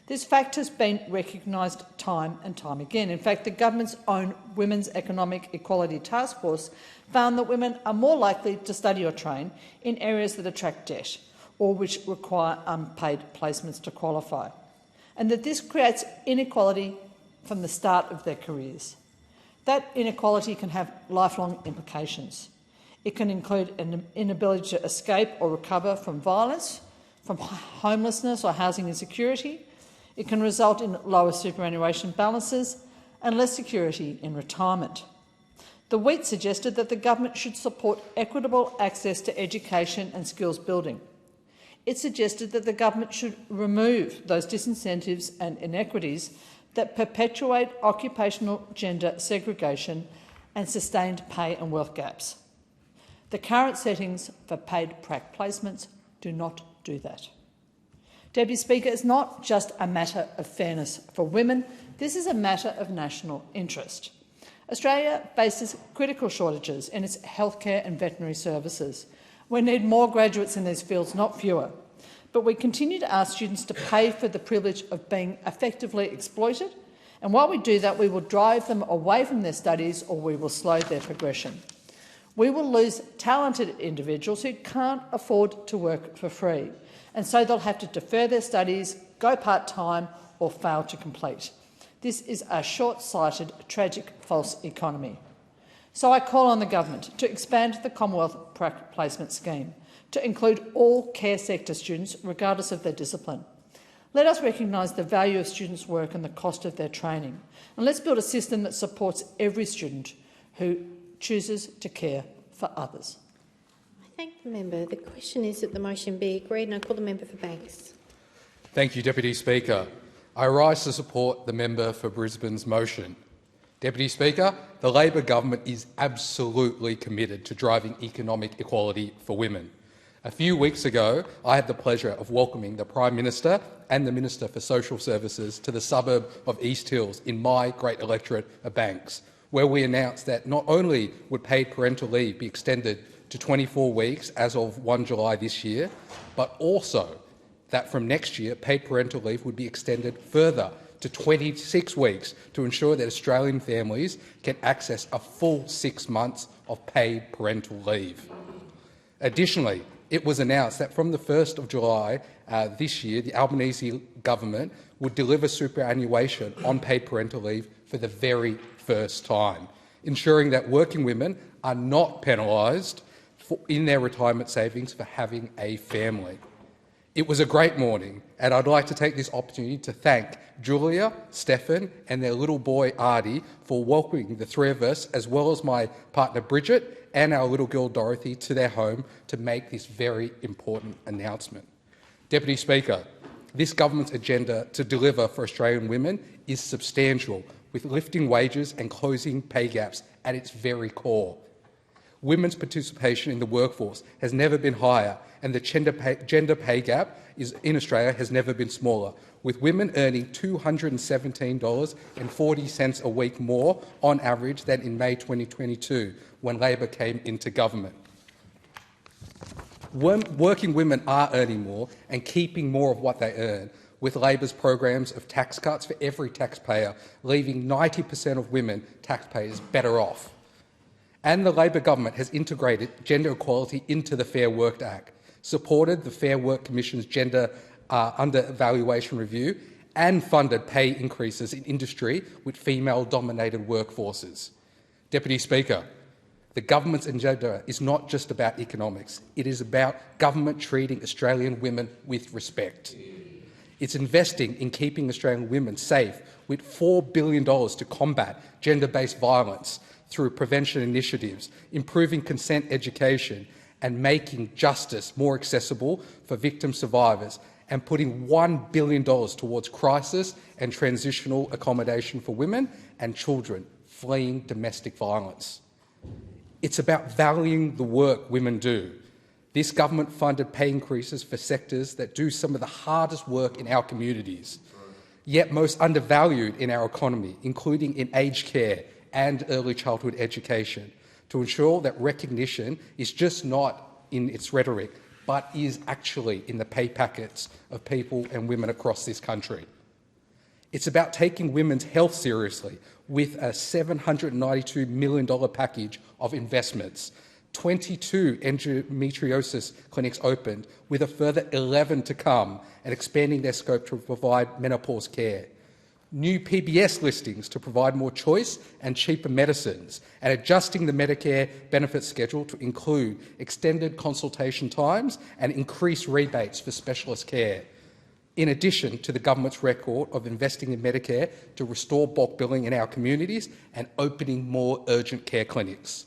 This fact has been recognised time and time again. In fact, the government's own Women's Economic Equality Task Force found that women are more likely to study or train in areas that attract debt or which require unpaid placements to qualify, and that this creates inequality from the start of their careers. That inequality can have lifelong implications. It can include an inability to escape or recover from violence, from homelessness or housing insecurity. It can result in lower superannuation balances and less security in retirement. The Wheat suggested that the government should support equitable access to education and skills building. It suggested that the government should remove those disincentives and inequities that perpetuate occupational gender segregation and sustained pay and wealth gaps. The current settings for paid prac placements do not do that. Deputy Speaker, it's not just a matter of fairness for women, this is a matter of national interest. Australia faces critical shortages in its healthcare and veterinary services. We need more graduates in these fields, not fewer. But we continue to ask students to pay for the privilege of being effectively exploited, and while we do that, we will drive them away from their studies or we will slow their progression. We will lose talented individuals who can't afford to work for free, and so they'll have to defer their studies, go part-time or fail to complete. This is a short-sighted, tragic, false economy. So I call on the government to expand the Commonwealth Prac Placement Scheme to include all care sector students, regardless of their discipline. Let us recognise the value of students' work and the cost of their training, and let's build a system that supports every student who chooses to care for others. I thank the member. The question is that the motion be agreed, and I call the member for Banks. Thank you, Deputy Speaker. I rise to support the member for Brisbane's motion. Deputy Speaker, the Labor government is absolutely committed to driving economic equality for women. A few weeks ago, I had the pleasure of welcoming the Prime Minister and the Minister for Social Services to the suburb of East Hills in my great electorate of Banks, where we announced that not only would paid parental leave be extended to 24 weeks as of 1 July this year, but also that from next year paid parental leave would be extended further to 26 weeks to ensure that Australian families can access a full 6 months of paid parental leave. Additionally, it was announced that from the 1st of July this year, the Albanese government would deliver superannuation on paid parental leave for the very first time, ensuring that working women are not penalised in their retirement savings for having a family. It was a great morning, and I'd like to take this opportunity to thank Julia, Stefan and their little boy Artie for welcoming the three of us, as well as my partner Bridget and our little girl Dorothy, to their home to make this very important announcement. Deputy Speaker, this government's agenda to deliver for Australian women is substantial, with lifting wages and closing pay gaps at its very core. Women's participation in the workforce has never been higher, and the gender pay gap in Australia has never been smaller, with women earning $217.40 a week more on average than in May 2022, when Labor came into government. Working women are earning more and keeping more of what they earn, with Labor's programs of tax cuts for every taxpayer, leaving 90% of women taxpayers better off. And the Labor government has integrated gender equality into the Fair Work Act, supported the Fair Work Commission's gender under-evaluation review and funded pay increases in industry with female-dominated workforces. Deputy Speaker, the government's agenda is not just about economics. It is about government treating Australian women with respect. It's investing in keeping Australian women safe with $4 billion to combat gender-based violence through prevention initiatives, improving consent education and making justice more accessible for victim survivors, and putting $1 billion towards crisis and transitional accommodation for women and children fleeing domestic violence. It's about valuing the work women do. This government funded pay increases for sectors that do some of the hardest work in our communities, yet most undervalued in our economy, including in aged care and early childhood education, to ensure that recognition is just not in its rhetoric, but is actually in the pay packets of people and women across this country. It's about taking women's health seriously with a $792 million package of investments, 22 endometriosis clinics opened, with a further 11 to come, and expanding their scope to provide menopause care. New PBS listings to provide more choice and cheaper medicines, and adjusting the Medicare benefits schedule to include extended consultation times and increased rebates for specialist care, in addition to the government's record of investing in Medicare to restore bulk billing in our communities and opening more urgent care clinics.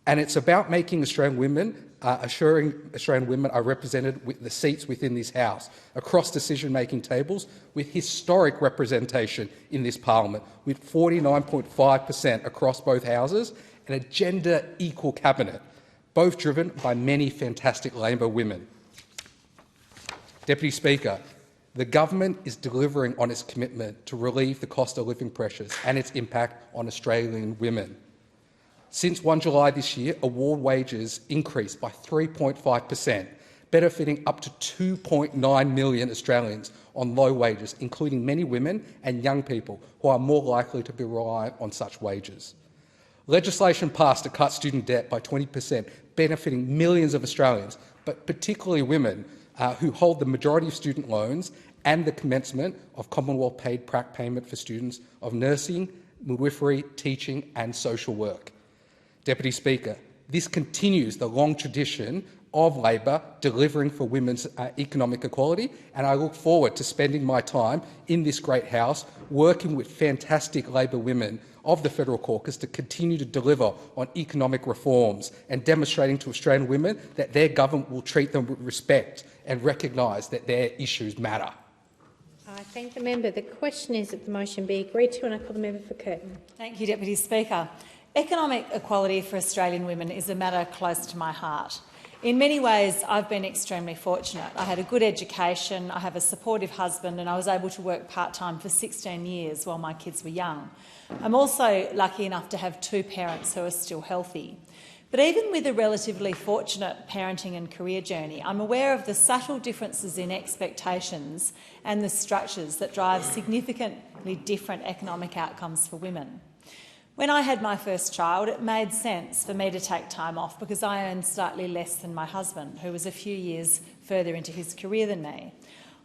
And it's about making Australian women, assuring Australian women are represented with the seats within this House, across decision-making tables, with historic representation in this parliament, with 49.5% across both houses, and a gender-equal cabinet, both driven by many fantastic Labor women. Deputy Speaker, the government is delivering on its commitment to relieve the cost of living pressures and its impact on Australian women. Since 1 July this year, award wages increased by 3.5%, benefiting up to 2.9 million Australians on low wages, including many women and young people who are more likely to be reliant on such wages. Legislation passed to cut student debt by 20%, benefiting millions of Australians, but particularly women who hold the majority of student loans, and the commencement of Commonwealth-paid prac payment for students of nursing, midwifery, teaching and social work. Deputy Speaker, this continues the long tradition of Labor delivering for women's economic equality, and I look forward to spending my time in this great House working with fantastic Labor women of the Federal Caucus to continue to deliver on economic reforms and demonstrating to Australian women that their government will treat them with respect and recognise that their issues matter. I thank the member. The question is that the motion be agreed to, and I call the member for Curtin. Thank you, Deputy Speaker. Economic equality for Australian women is a matter close to my heart. In many ways, I've been extremely fortunate. I had a good education, I have a supportive husband, and I was able to work part-time for 16 years while my kids were young. I'm also lucky enough to have two parents who are still healthy. But even with a relatively fortunate parenting and career journey, I'm aware of the subtle differences in expectations and the structures that drive significantly different economic outcomes for women. When I had my first child, it made sense for me to take time off because I earned slightly less than my husband, who was a few years further into his career than me.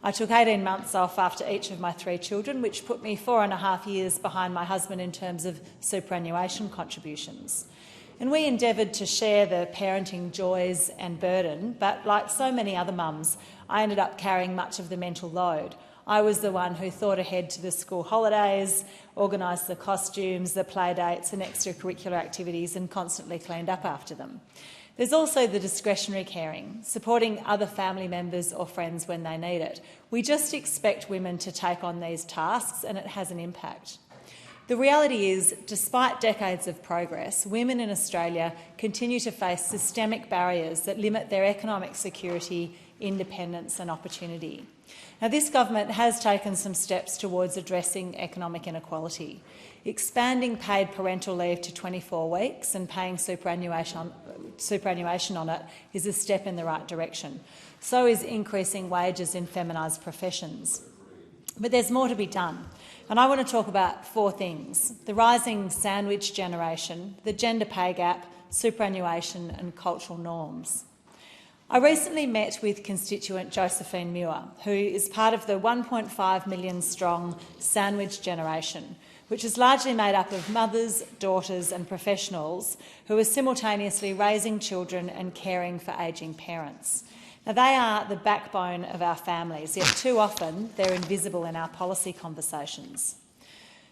I took 18 months off after each of my 3 children, which put me 4.5 years behind my husband in terms of superannuation contributions. And we endeavoured to share the parenting joys and burden, but like so many other mums, I ended up carrying much of the mental load. I was the one who thought ahead to the school holidays, organised the costumes, the play dates and extracurricular activities and constantly cleaned up after them. There's also the discretionary caring, supporting other family members or friends when they need it. We just expect women to take on these tasks and it has an impact. The reality is, despite decades of progress, women in Australia continue to face systemic barriers that limit their economic security, independence and opportunity. Now, this government has taken some steps towards addressing economic inequality. Expanding paid parental leave to 24 weeks and paying superannuation on it is a step in the right direction. So is increasing wages in feminised professions. But there's more to be done. And I want to talk about 4 things: the rising sandwich generation, the gender pay gap, superannuation and cultural norms. I recently met with constituent Josephine Muir, who is part of the 1.5 million strong sandwich generation, which is largely made up of mothers, daughters and professionals who are simultaneously raising children and caring for ageing parents. Now, they are the backbone of our families, yet too often they're invisible in our policy conversations.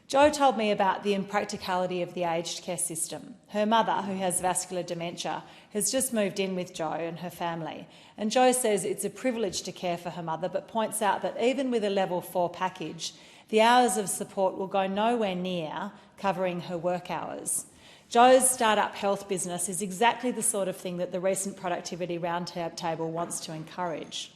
Jo told me about the impracticality of the aged care system. Her mother, who has vascular dementia, has just moved in with Jo and her family. And Jo says it's a privilege to care for her mother, but points out that even with a level 4 package, the hours of support will go nowhere near covering her work hours. Jo's start-up health business is exactly the sort of thing that the recent Productivity Roundtable wants to encourage.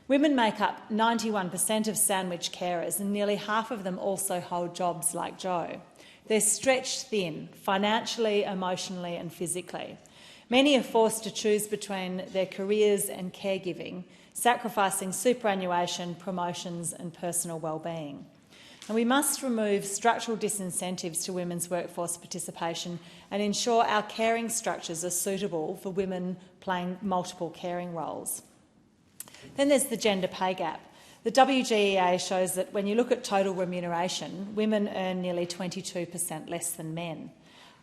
Women make up 91% of sandwich carers, and nearly half of them also hold jobs like Jo. They're stretched thin, financially, emotionally and physically. Many are forced to choose between their careers and caregiving, sacrificing superannuation, promotions and personal well-being. And we must remove structural disincentives to women's workforce participation and ensure our caring structures are suitable for women playing multiple caring roles. Then there's the gender pay gap. The WGEA shows that when you look at total remuneration, women earn nearly 22% less than men.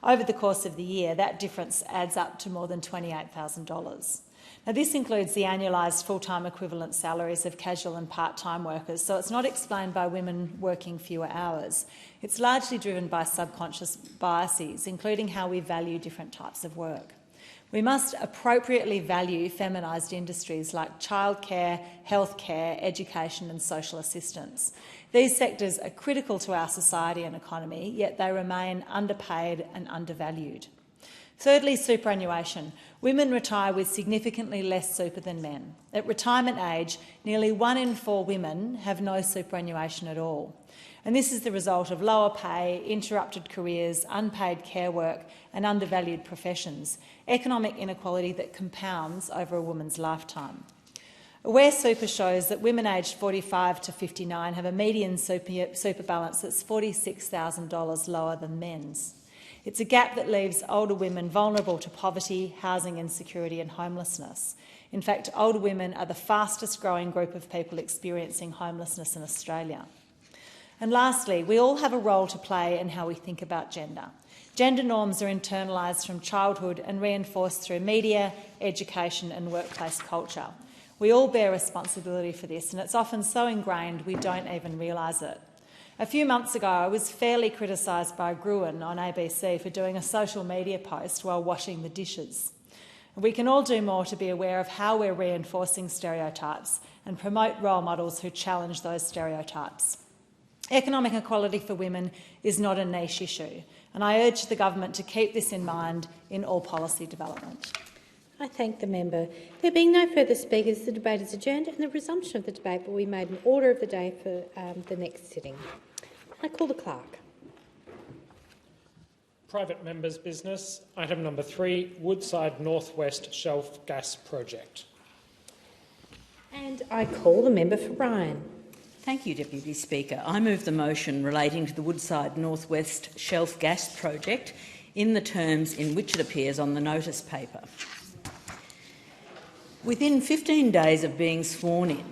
Over the course of the year, that difference adds up to more than $28,000. Now, this includes the annualised full-time equivalent salaries of casual and part-time workers, so it's not explained by women working fewer hours. It's largely driven by subconscious biases, including how we value different types of work. We must appropriately value feminised industries like childcare, healthcare, education and social assistance. These sectors are critical to our society and economy, yet they remain underpaid and undervalued. Thirdly, superannuation. Women retire with significantly less super than men. At retirement age, nearly 1 in 4 women have no superannuation at all. And this is the result of lower pay, interrupted careers, unpaid care work and undervalued professions, economic inequality that compounds over a woman's lifetime. Aware Super shows that women aged 45 to 59 have a median super balance that's $46,000 lower than men's. It's a gap that leaves older women vulnerable to poverty, housing insecurity and homelessness. In fact, older women are the fastest growing group of people experiencing homelessness in Australia. And lastly, we all have a role to play in how we think about gender. Gender norms are internalised from childhood and reinforced through media, education and workplace culture. We all bear responsibility for this, and it's often so ingrained we don't even realise it. A few months ago, I was fairly criticised by Gruen on ABC for doing a social media post while washing the dishes. We can all do more to be aware of how we're reinforcing stereotypes and promote role models who challenge those stereotypes. Economic equality for women is not a niche issue, and I urge the government to keep this in mind in all policy development. I thank the member. There being no further speakers, the debate is adjourned and the resumption of the debate will be made in order of the day for the next sitting. I call the clerk. Private members' business. Item number 3, Woodside North West Shelf Gas Project. And I call the member for Ryan. Thank you, Deputy Speaker. I move the motion relating to the Woodside North West Shelf Gas Project in the terms in which it appears on the notice paper. Within 15 days of being sworn in,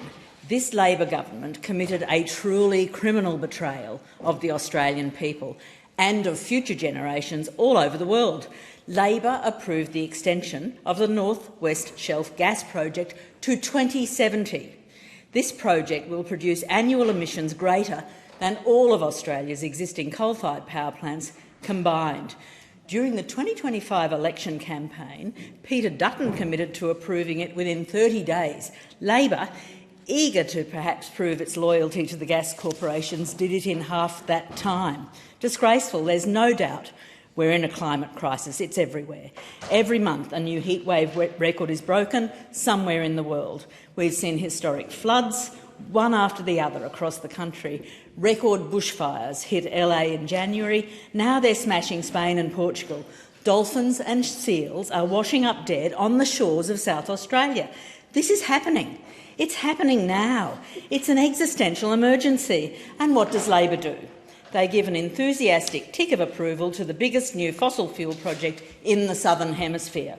this Labor government committed a truly criminal betrayal of the Australian people and of future generations all over the world. Labor approved the extension of the North West Shelf Gas Project to 2070. This project will produce annual emissions greater than all of Australia's existing coal-fired power plants combined. During the 2025 election campaign, Peter Dutton committed to approving it within 30 days. Labor, eager to perhaps prove its loyalty to the gas corporations, did it in half that time. Disgraceful, there's no doubt. We're in a climate crisis. It's everywhere. Every month a new heatwave record is broken somewhere in the world. We've seen historic floods, one after the other across the country. Record bushfires hit LA in January. Now they're smashing Spain and Portugal. Dolphins and seals are washing up dead on the shores of South Australia. This is happening. It's happening now. It's an existential emergency. And what does Labor do? They give an enthusiastic tick of approval to the biggest new fossil fuel project in the Southern Hemisphere.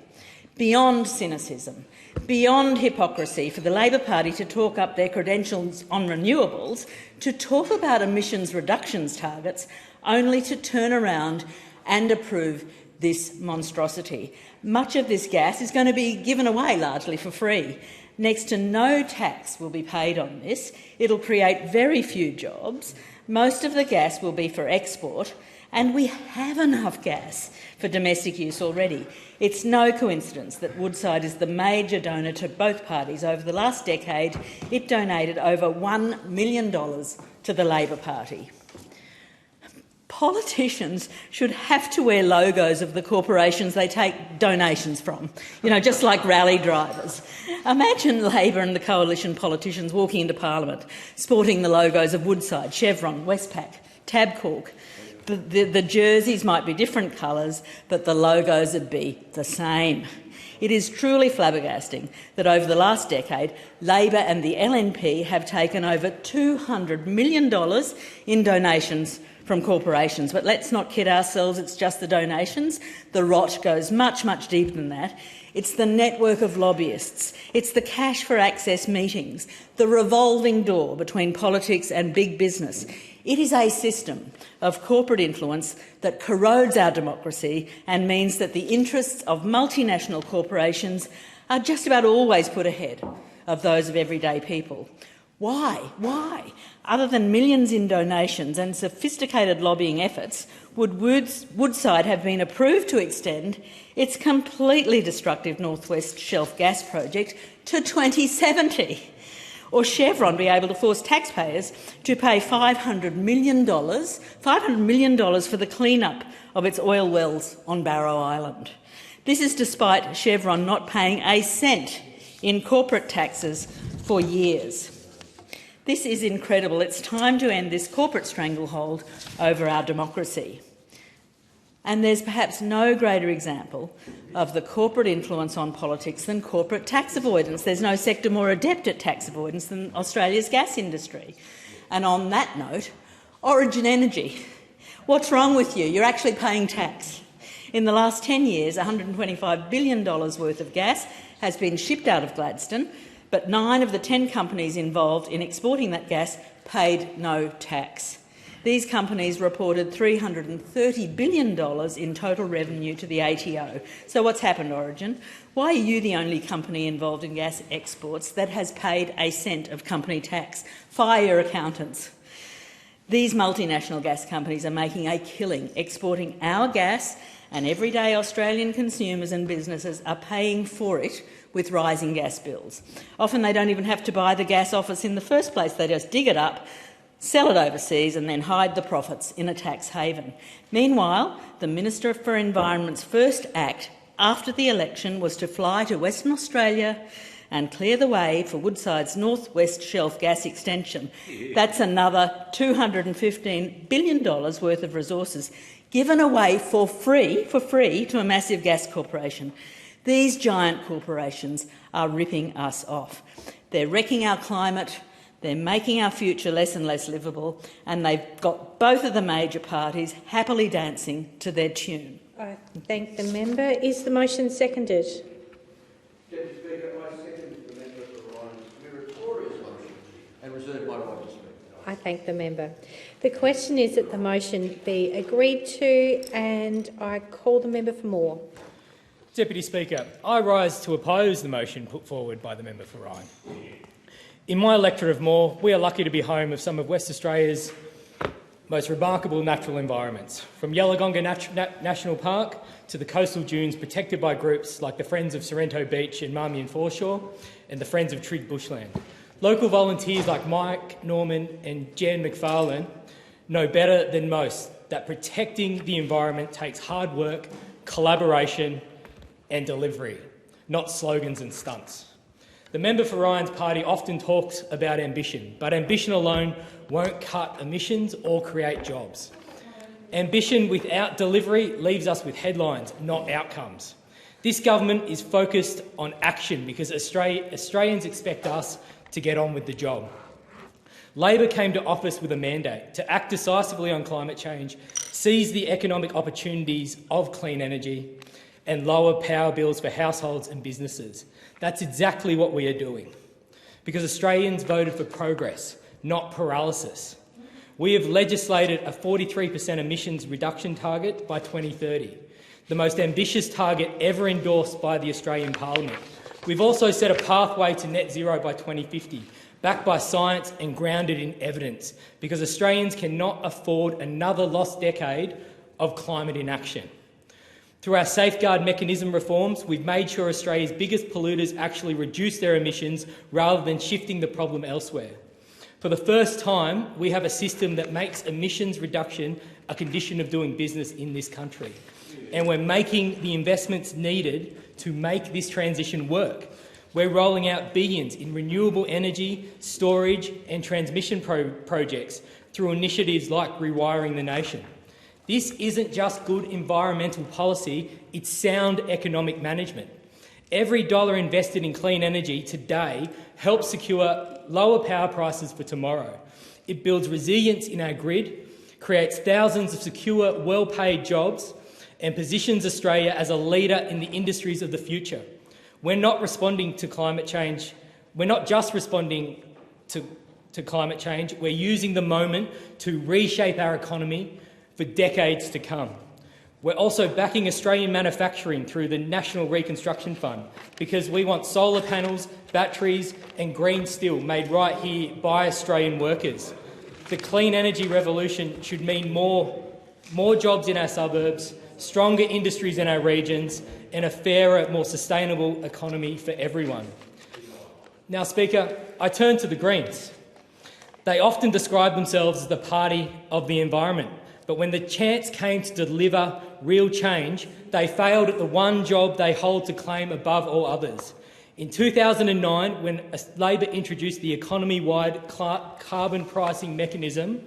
Beyond cynicism, beyond hypocrisy for the Labor Party to talk up their credentials on renewables, to talk about emissions reductions targets, only to turn around and approve this monstrosity. Much of this gas is going to be given away largely for free. Next to no tax will be paid on this. It'll create very few jobs. Most of the gas will be for export, and we have enough gas for domestic use already. It's no coincidence that Woodside is the major donor to both parties. Over the last decade, it donated over $1 million to the Labor Party. Politicians should have to wear logos of the corporations they take donations from, just like rally drivers. Imagine Labor and the coalition politicians walking into Parliament sporting the logos of Woodside, Chevron, Westpac, Tabcorp. The jerseys might be different colours, but the logos would be the same. It is truly flabbergasting that over the last decade, Labor and the LNP have taken over $200 million in donations from corporations. But let's not kid ourselves, it's just the donations. The rot goes much, much deeper than that. It's the network of lobbyists. It's the cash for access meetings, the revolving door between politics and big business. It is a system of corporate influence that corrodes our democracy and means that the interests of multinational corporations are just about always put ahead of those of everyday people. Why? Why? Other than millions in donations and sophisticated lobbying efforts, would Woodside have been approved to extend its completely destructive North West Shelf Gas Project to 2070? Or Chevron be able to force taxpayers to pay $500 million for the clean-up of its oil wells on Barrow Island? This is despite Chevron not paying a cent in corporate taxes for years. This is incredible. It's time to end this corporate stranglehold over our democracy. And there's perhaps no greater example of the corporate influence on politics than corporate tax avoidance. There's no sector more adept at tax avoidance than Australia's gas industry. And on that note, Origin Energy. What's wrong with you? You're actually paying tax. In the last 10 years, $125 billion worth of gas has been shipped out of Gladstone, but 9 of the 10 companies involved in exporting that gas paid no tax. These companies reported $330 billion in total revenue to the ATO. So what's happened, Origin? Why are you the only company involved in gas exports that has paid a cent of company tax? Fire your accountants. These multinational gas companies are making a killing exporting our gas and everyday Australian consumers and businesses are paying for it with rising gas bills. Often they don't even have to buy the gas off us in the first place. They just dig it up, sell it overseas and then hide the profits in a tax haven. Meanwhile, the Minister for Environment's first act after the election was to fly to Western Australia and clear the way for Woodside's North West Shelf gas extension. That's another $215 billion worth of resources given away for free to a massive gas corporation. These giant corporations are ripping us off. They're wrecking our climate, they're making our future less and less livable, and they've got both of the major parties happily dancing to their tune. I thank the member. Is the motion seconded? Deputy Speaker, I second the member for Ryan's meritorious motion and reserve my right to speak. I thank the member. The question is that the motion be agreed to, and I call the member for Moore. Deputy Speaker, I rise to oppose the motion put forward by the member for Ryan. In my electorate of Moore, we are lucky to be home of some of West Australia's most remarkable natural environments, from Yellowgonga National Park to the coastal dunes protected by groups like the Friends of Sorrento Beach and Marmion Foreshore and the Friends of Trigg Bushland. Local volunteers like Mike Norman and Jan McFarlane know better than most that protecting the environment takes hard work, collaboration and delivery, not slogans and stunts. The member for Ryan's party often talks about ambition, but ambition alone won't cut emissions or create jobs. Ambition without delivery leaves us with headlines, not outcomes. This government is focused on action because Australians expect us to get on with the job. Labor came to office with a mandate to act decisively on climate change, seize the economic opportunities of clean energy, and lower power bills for households and businesses. That's exactly what we are doing, because Australians voted for progress, not paralysis. We have legislated a 43% emissions reduction target by 2030, the most ambitious target ever endorsed by the Australian Parliament. We've also set a pathway to net zero by 2050, backed by science and grounded in evidence, because Australians cannot afford another lost decade of climate inaction. Through our safeguard mechanism reforms, we've made sure Australia's biggest polluters actually reduce their emissions rather than shifting the problem elsewhere. For the first time, we have a system that makes emissions reduction a condition of doing business in this country. And we're making the investments needed to make this transition work. We're rolling out billions in renewable energy, storage and transmission projects through initiatives like Rewiring the Nation. This isn't just good environmental policy, it's sound economic management. Every dollar invested in clean energy today helps secure lower power prices for tomorrow. It builds resilience in our grid, creates thousands of secure, well-paid jobs, and positions Australia as a leader in the industries of the future. We're not responding to climate change. We're not just responding to climate change. We're using the moment to reshape our economy for decades to come. We're also backing Australian manufacturing through the National Reconstruction Fund because we want solar panels, batteries and green steel made right here by Australian workers. The clean energy revolution should mean more jobs in our suburbs, stronger industries in our regions and a fairer, more sustainable economy for everyone. Now, Speaker, I turn to the Greens. They often describe themselves as the party of the environment. But when the chance came to deliver real change, they failed at the one job they hold to claim above all others. In 2009, when Labor introduced the economy-wide carbon pricing mechanism,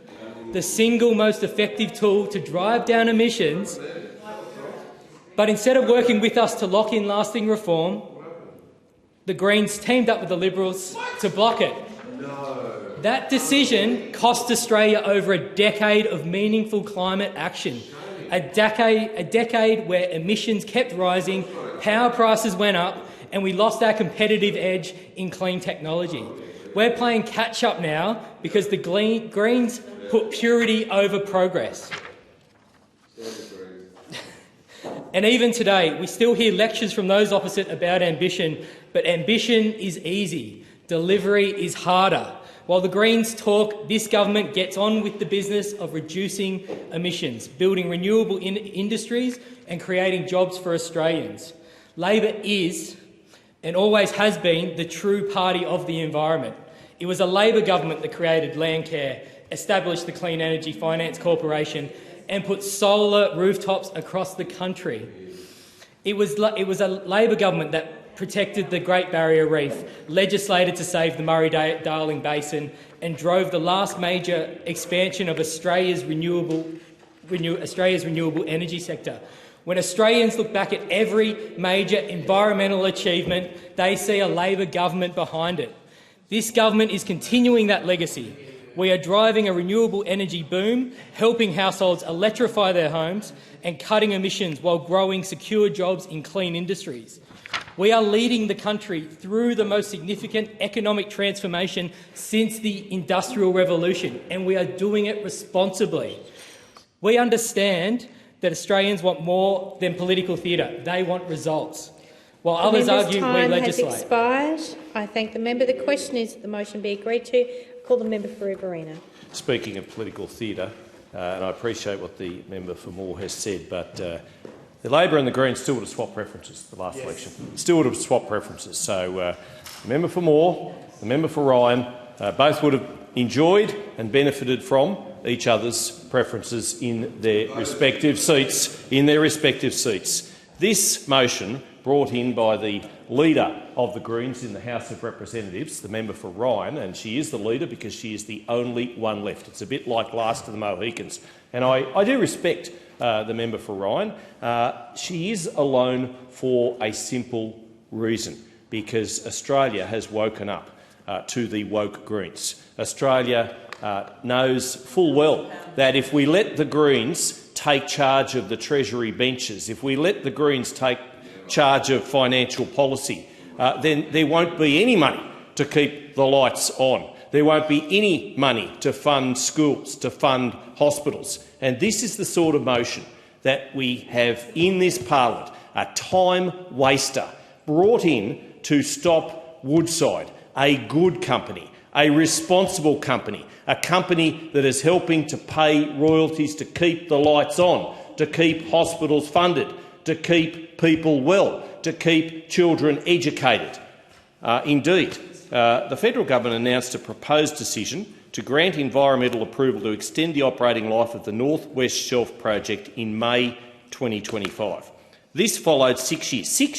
the single most effective tool to drive down emissions, but instead of working with us to lock in lasting reform, the Greens teamed up with the Liberals to block it. That decision cost Australia over a decade of meaningful climate action, a decade where emissions kept rising, power prices went up and we lost our competitive edge in clean technology. We're playing catch-up now because the Greens put purity over progress. And even today, we still hear lectures from those opposite about ambition, but ambition is easy. Delivery is harder. While the Greens talk, this government gets on with the business of reducing emissions, building renewable industries and creating jobs for Australians. Labor is, and always has been, the true party of the environment. It was a Labor government that created Landcare, established the Clean Energy Finance Corporation and put solar rooftops across the country. It was a Labor government that protected the Great Barrier Reef, legislated to save the Murray-Darling Basin and drove the last major expansion of Australia's renewable energy sector. When Australians look back at every major environmental achievement, they see a Labor government behind it. This government is continuing that legacy. We are driving a renewable energy boom, helping households electrify their homes and cutting emissions while growing secure jobs in clean industries. We are leading the country through the most significant economic transformation since the Industrial Revolution, and we are doing it responsibly. We understand that Australians want more than political theatre. They want results. While others argue we legislate. Has expired. I thank the member. The question is that the motion be agreed to. I call the member for Riverina. Speaking of political theatre, and I appreciate what the member for Moore has said, but the Labor and the Greens still would have swapped preferences the last election. Still would have swapped preferences. So the member for Moore, the member for Ryan, both would have enjoyed and benefited from each other's preferences in their respective seats. This motion, brought in by the leader of the Greens in the House of Representatives, the member for Ryan, and she is the leader because she is the only one left. It's a bit like Last of the Mohicans. And I do respect the member for Ryan. She is alone for a simple reason, because Australia has woken up to the woke Greens. Australia knows full well that if we let the Greens take charge of the Treasury benches, if we let the Greens take charge of financial policy, then there won't be any money to keep the lights on. There won't be any money to fund schools, to fund hospitals. And this is the sort of motion that we have in this parliament, a time waster brought in to stop Woodside, a good company, a responsible company, a company that is helping to pay royalties to keep the lights on, to keep hospitals funded, to keep people well, to keep children educated. Indeed, the federal government announced a proposed decision to grant environmental approval to extend the operating life of the North West Shelf project in May 2025. This followed 6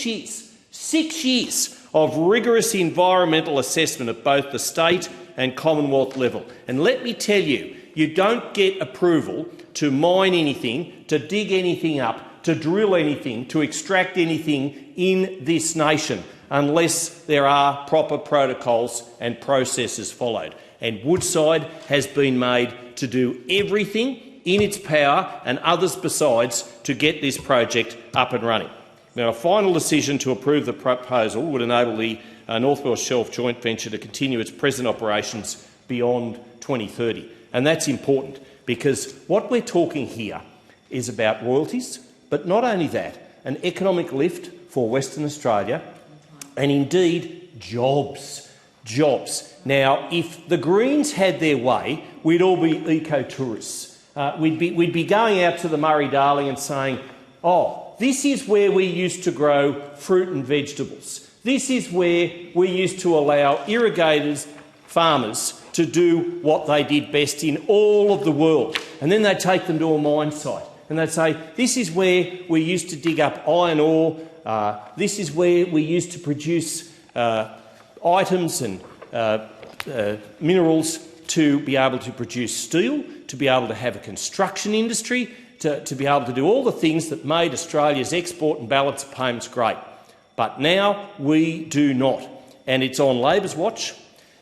years of rigorous environmental assessment at both the state and Commonwealth level. And let me tell you, you don't get approval to mine anything, to dig anything up, to drill anything, to extract anything in this nation unless there are proper protocols and processes followed. And Woodside has been made to do everything in its power, and others besides, to get this project up and running. Now, a final decision to approve the proposal would enable the North West Shelf joint venture to continue its present operations beyond 2030. And that's important because what we're talking here is about royalties, but not only that, an economic lift for Western Australia and indeed jobs. Now, if the Greens had their way, we'd all be eco-tourists. We'd be going out to the Murray-Darling and saying, oh, this is where we used to grow fruit and vegetables. This is where we used to allow irrigators, farmers, to do what they did best in all of the world. And then they'd take them to a mine site and they'd say, this is where we used to dig up iron ore, this is where we used to produce items and minerals to be able to produce steel, to be able to have a construction industry, to be able to do all the things that made Australia's export and balance of payments great. But now we do not. And it's on Labor's watch.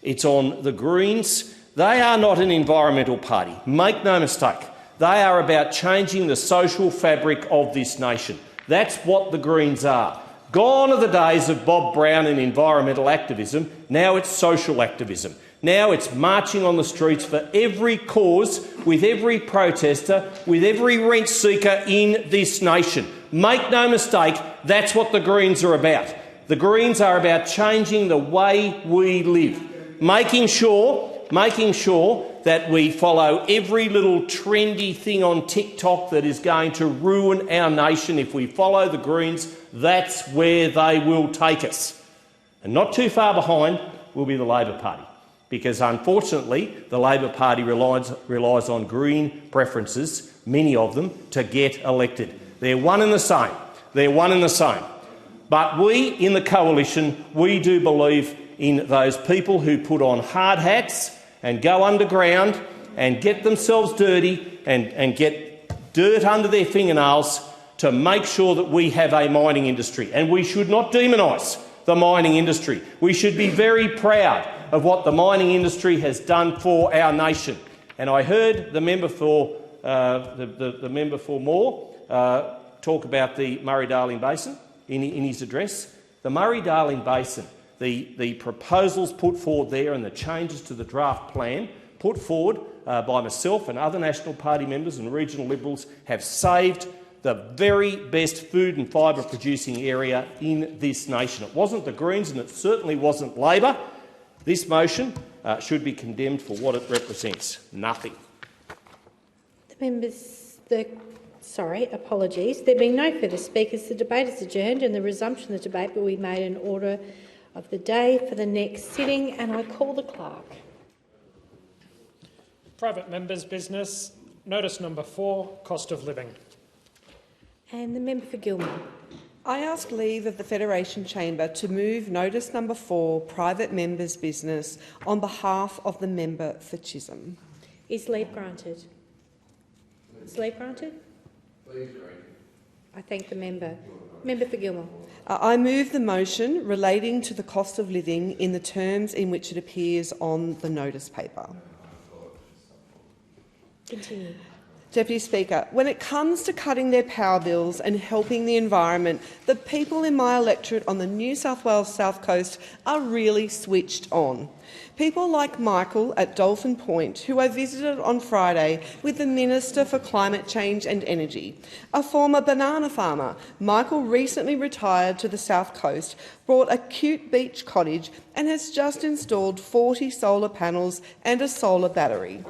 It's on the Greens. They are not an environmental party. Make no mistake. They are about changing the social fabric of this nation. That's what the Greens are. Gone are the days of Bob Brown and environmental activism. Now it's social activism. Now it's marching on the streets for every cause, with every protester, with every rent seeker in this nation. Make no mistake, that's what the Greens are about. The Greens are about changing the way we live, making sure making sure that we follow every little trendy thing on TikTok that is going to ruin our nation. If we follow the Greens, that's where they will take us. And not too far behind will be the Labor Party, because unfortunately the Labor Party relies on Green preferences, many of them, to get elected. They're one and the same. They're one and the same. But we in the coalition, we do believe in those people who put on hard hats and go underground and get themselves dirty and get dirt under their fingernails to make sure that we have a mining industry. And we should not demonise the mining industry. We should be very proud of what the mining industry has done for our nation. And I heard the member for the member for Moore talk about the Murray-Darling Basin in his address. The Murray-Darling Basin, the proposals put forward there and the changes to the draft plan put forward by myself and other National Party members and regional Liberals have saved the very best food and fibre producing area in this nation. It wasn't the Greens and it certainly wasn't Labor. This motion should be condemned for what it represents. Nothing. Apologies. There being no further speakers, the debate is adjourned and the resumption of the debate will be made in order of the day for the next sitting, and I call the clerk. Private members' business. Notice number 4, cost of living. And the member for Gilmore. I ask leave of the Federation Chamber to move notice number 4, private members' business, on behalf of the member for Chisholm. Is leave granted? Is leave granted? Please granted. I thank the member. Member for Gilmore. I move the motion relating to the cost of living in the terms in which it appears on the notice paper. Continue. Deputy Speaker, when it comes to cutting their power bills and helping the environment, the people in my electorate on the New South Wales South Coast are really switched on. People like Michael at Dolphin Point, who I visited on Friday with the Minister for Climate Change and Energy. A former banana farmer, Michael recently retired to the South Coast, bought a cute beach cottage and has just installed 40 solar panels and a solar battery.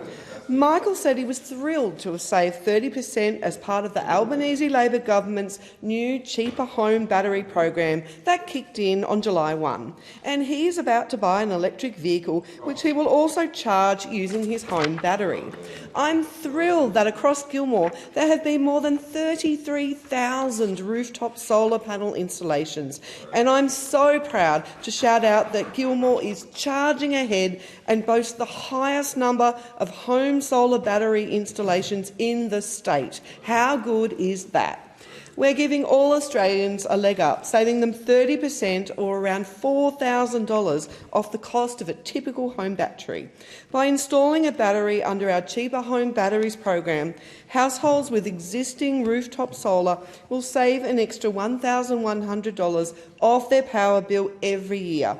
Michael said he was thrilled to have saved 30% as part of the Albanese Labor government's new cheaper home battery program that kicked in on July 1, and he is about to buy an electric vehicle which he will also charge using his home battery. I'm thrilled that across Gilmore there have been more than 33,000 rooftop solar panel installations, and I'm so proud to shout out that Gilmore is charging ahead and boasts the highest number of home solar battery installations in the state. How good is that? We're giving all Australians a leg up, saving them 30% or around $4,000 off the cost of a typical home battery. By installing a battery under our Cheaper Home Batteries program, households with existing rooftop solar will save an extra $1,100 off their power bill every year.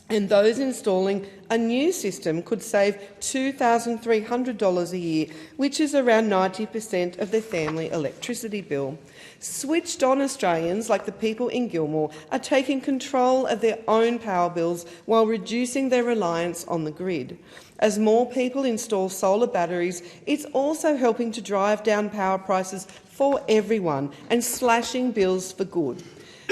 And those installing a new system could save $2,300 a year, which is around 90% of their family electricity bill. Switched-on Australians, like the people in Gilmore, are taking control of their own power bills while reducing their reliance on the grid. As more people install solar batteries, it's also helping to drive down power prices for everyone and slashing bills for good.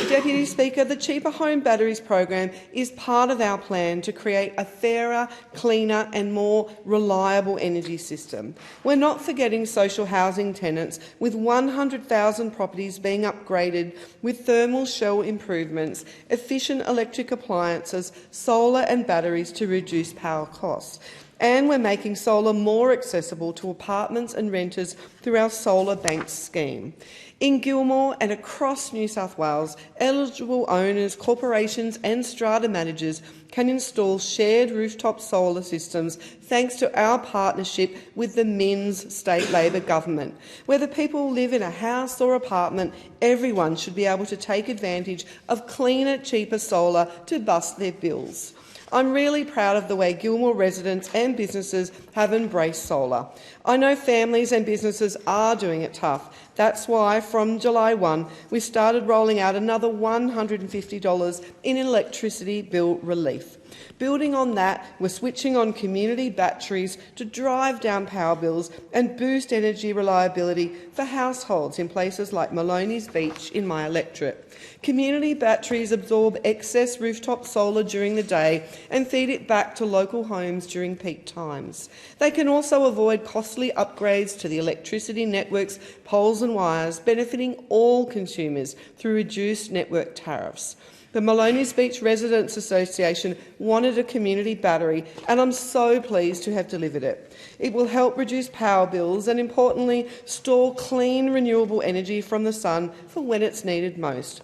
Deputy Speaker, the Cheaper Home Batteries program is part of our plan to create a fairer, cleaner and more reliable energy system. We're not forgetting social housing tenants, with 100,000 properties being upgraded with thermal shell improvements, efficient electric appliances, solar and batteries to reduce power costs. And we're making solar more accessible to apartments and renters through our Solar Banks scheme. In Gilmore and across New South Wales, eligible owners, corporations and strata managers can install shared rooftop solar systems thanks to our partnership with the Minns State Labor Government. Whether people live in a house or apartment, everyone should be able to take advantage of cleaner, cheaper solar to bust their bills. I'm really proud of the way Gilmore residents and businesses have embraced solar. I know families and businesses are doing it tough. That's why, from July 1, we started rolling out another $150 in electricity bill relief. Building on that, we're switching on community batteries to drive down power bills and boost energy reliability for households in places like Maloney's Beach in my electorate. Community batteries absorb excess rooftop solar during the day and feed it back to local homes during peak times. They can also avoid costly upgrades to the electricity network's poles and wires, benefiting all consumers through reduced network tariffs. The Maloney's Beach Residents Association wanted a community battery, and I'm so pleased to have delivered it. It will help reduce power bills and, importantly, store clean, renewable energy from the sun for when it's needed most.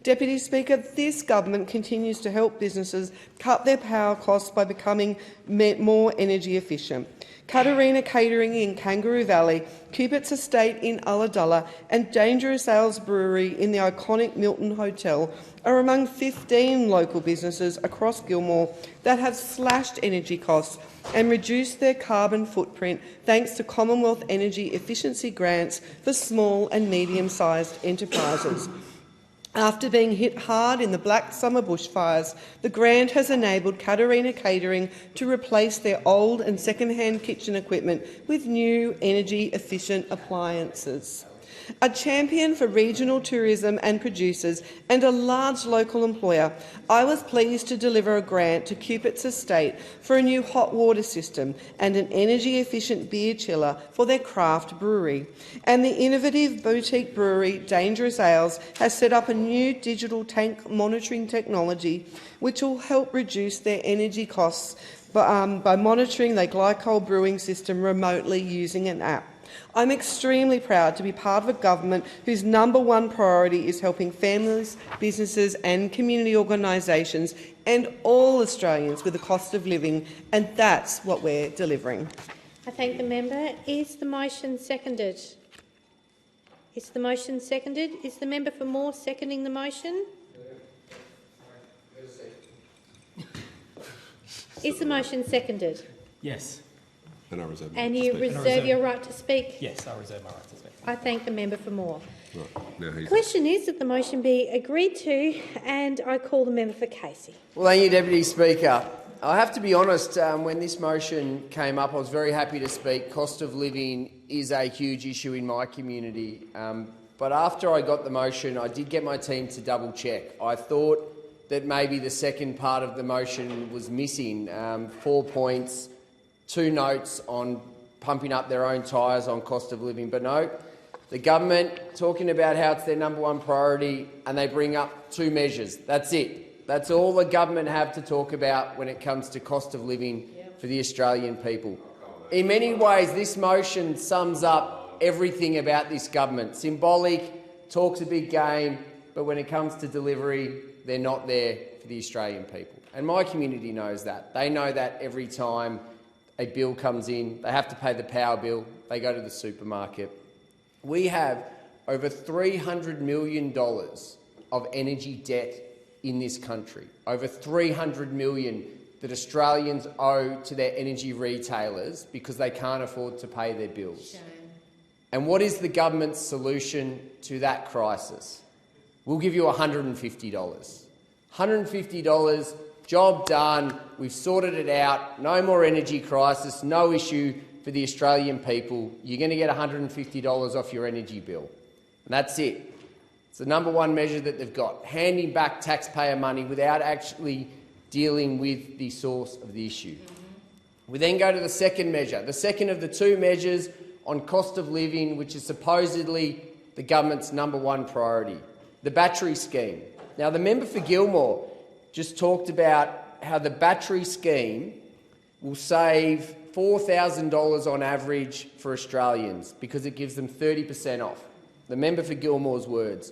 Deputy Speaker, this government continues to help businesses cut their power costs by becoming more energy efficient. Katarina Catering in Kangaroo Valley, Cupid's Estate in Ulladulla and Dangerous Ales Brewery in the iconic Milton Hotel are among 15 local businesses across Gilmore that have slashed energy costs and reduced their carbon footprint thanks to Commonwealth energy efficiency grants for small and medium-sized enterprises. After being hit hard in the Black Summer bushfires, the grant has enabled Katarina Catering to replace their old and second-hand kitchen equipment with new energy-efficient appliances. A champion for regional tourism and producers and a large local employer, I was pleased to deliver a grant to Cupid's Estate for a new hot water system and an energy-efficient beer chiller for their craft brewery. And the innovative boutique brewery, Dangerous Ales, has set up a new digital tank monitoring technology which will help reduce their energy costs by monitoring their glycol brewing system remotely using an app. I'm extremely proud to be part of a government whose #1 priority is helping families, businesses and community organisations and all Australians with the cost of living, and that's what we're delivering. I thank the member. Is the motion seconded? Is the motion seconded? Is the member for Moore seconding the motion? Is the motion seconded? Yes. And you reserve your right to speak? Yes, I reserve my right to speak. I thank the member for Moore. Right, The question is that the motion be agreed to, and I call the member for Casey. Well, thank you, Deputy Speaker. I have to be honest, when this motion came up, I was very happy to speak. Cost of living is a huge issue in my community. But after I got the motion, I did get my team to double-check. I thought that maybe the second part of the motion was missing. 4 points, 2 notes on pumping up their own tyres on cost of living. But no, the government talking about how it's their #1 priority and they bring up 2 measures. That's it. That's all the government have to talk about when it comes to cost of living for the Australian people. In many ways, this motion sums up everything about this government. Symbolic, talks a big game, but when it comes to delivery, they're not there for the Australian people. And my community knows that. They know that every time a bill comes in, they have to pay the power bill, they go to the supermarket. We have over $300 million of energy debt in this country, over $300 million that Australians owe to their energy retailers because they can't afford to pay their bills. And what is the government's solution to that crisis? We'll give you $150. $150, job done, we've sorted it out, no more energy crisis, no issue for the Australian people. You're going to get $150 off your energy bill. And that's it. It's the #1 measure that they've got, handing back taxpayer money without actually dealing with the source of the issue. We then go to the second measure, the second of the 2 measures on cost of living, which is supposedly the government's #1 priority, the battery scheme. Now, the member for Gilmore just talked about how the battery scheme will save $4,000 on average for Australians because it gives them 30% off. The member for Gilmore's words.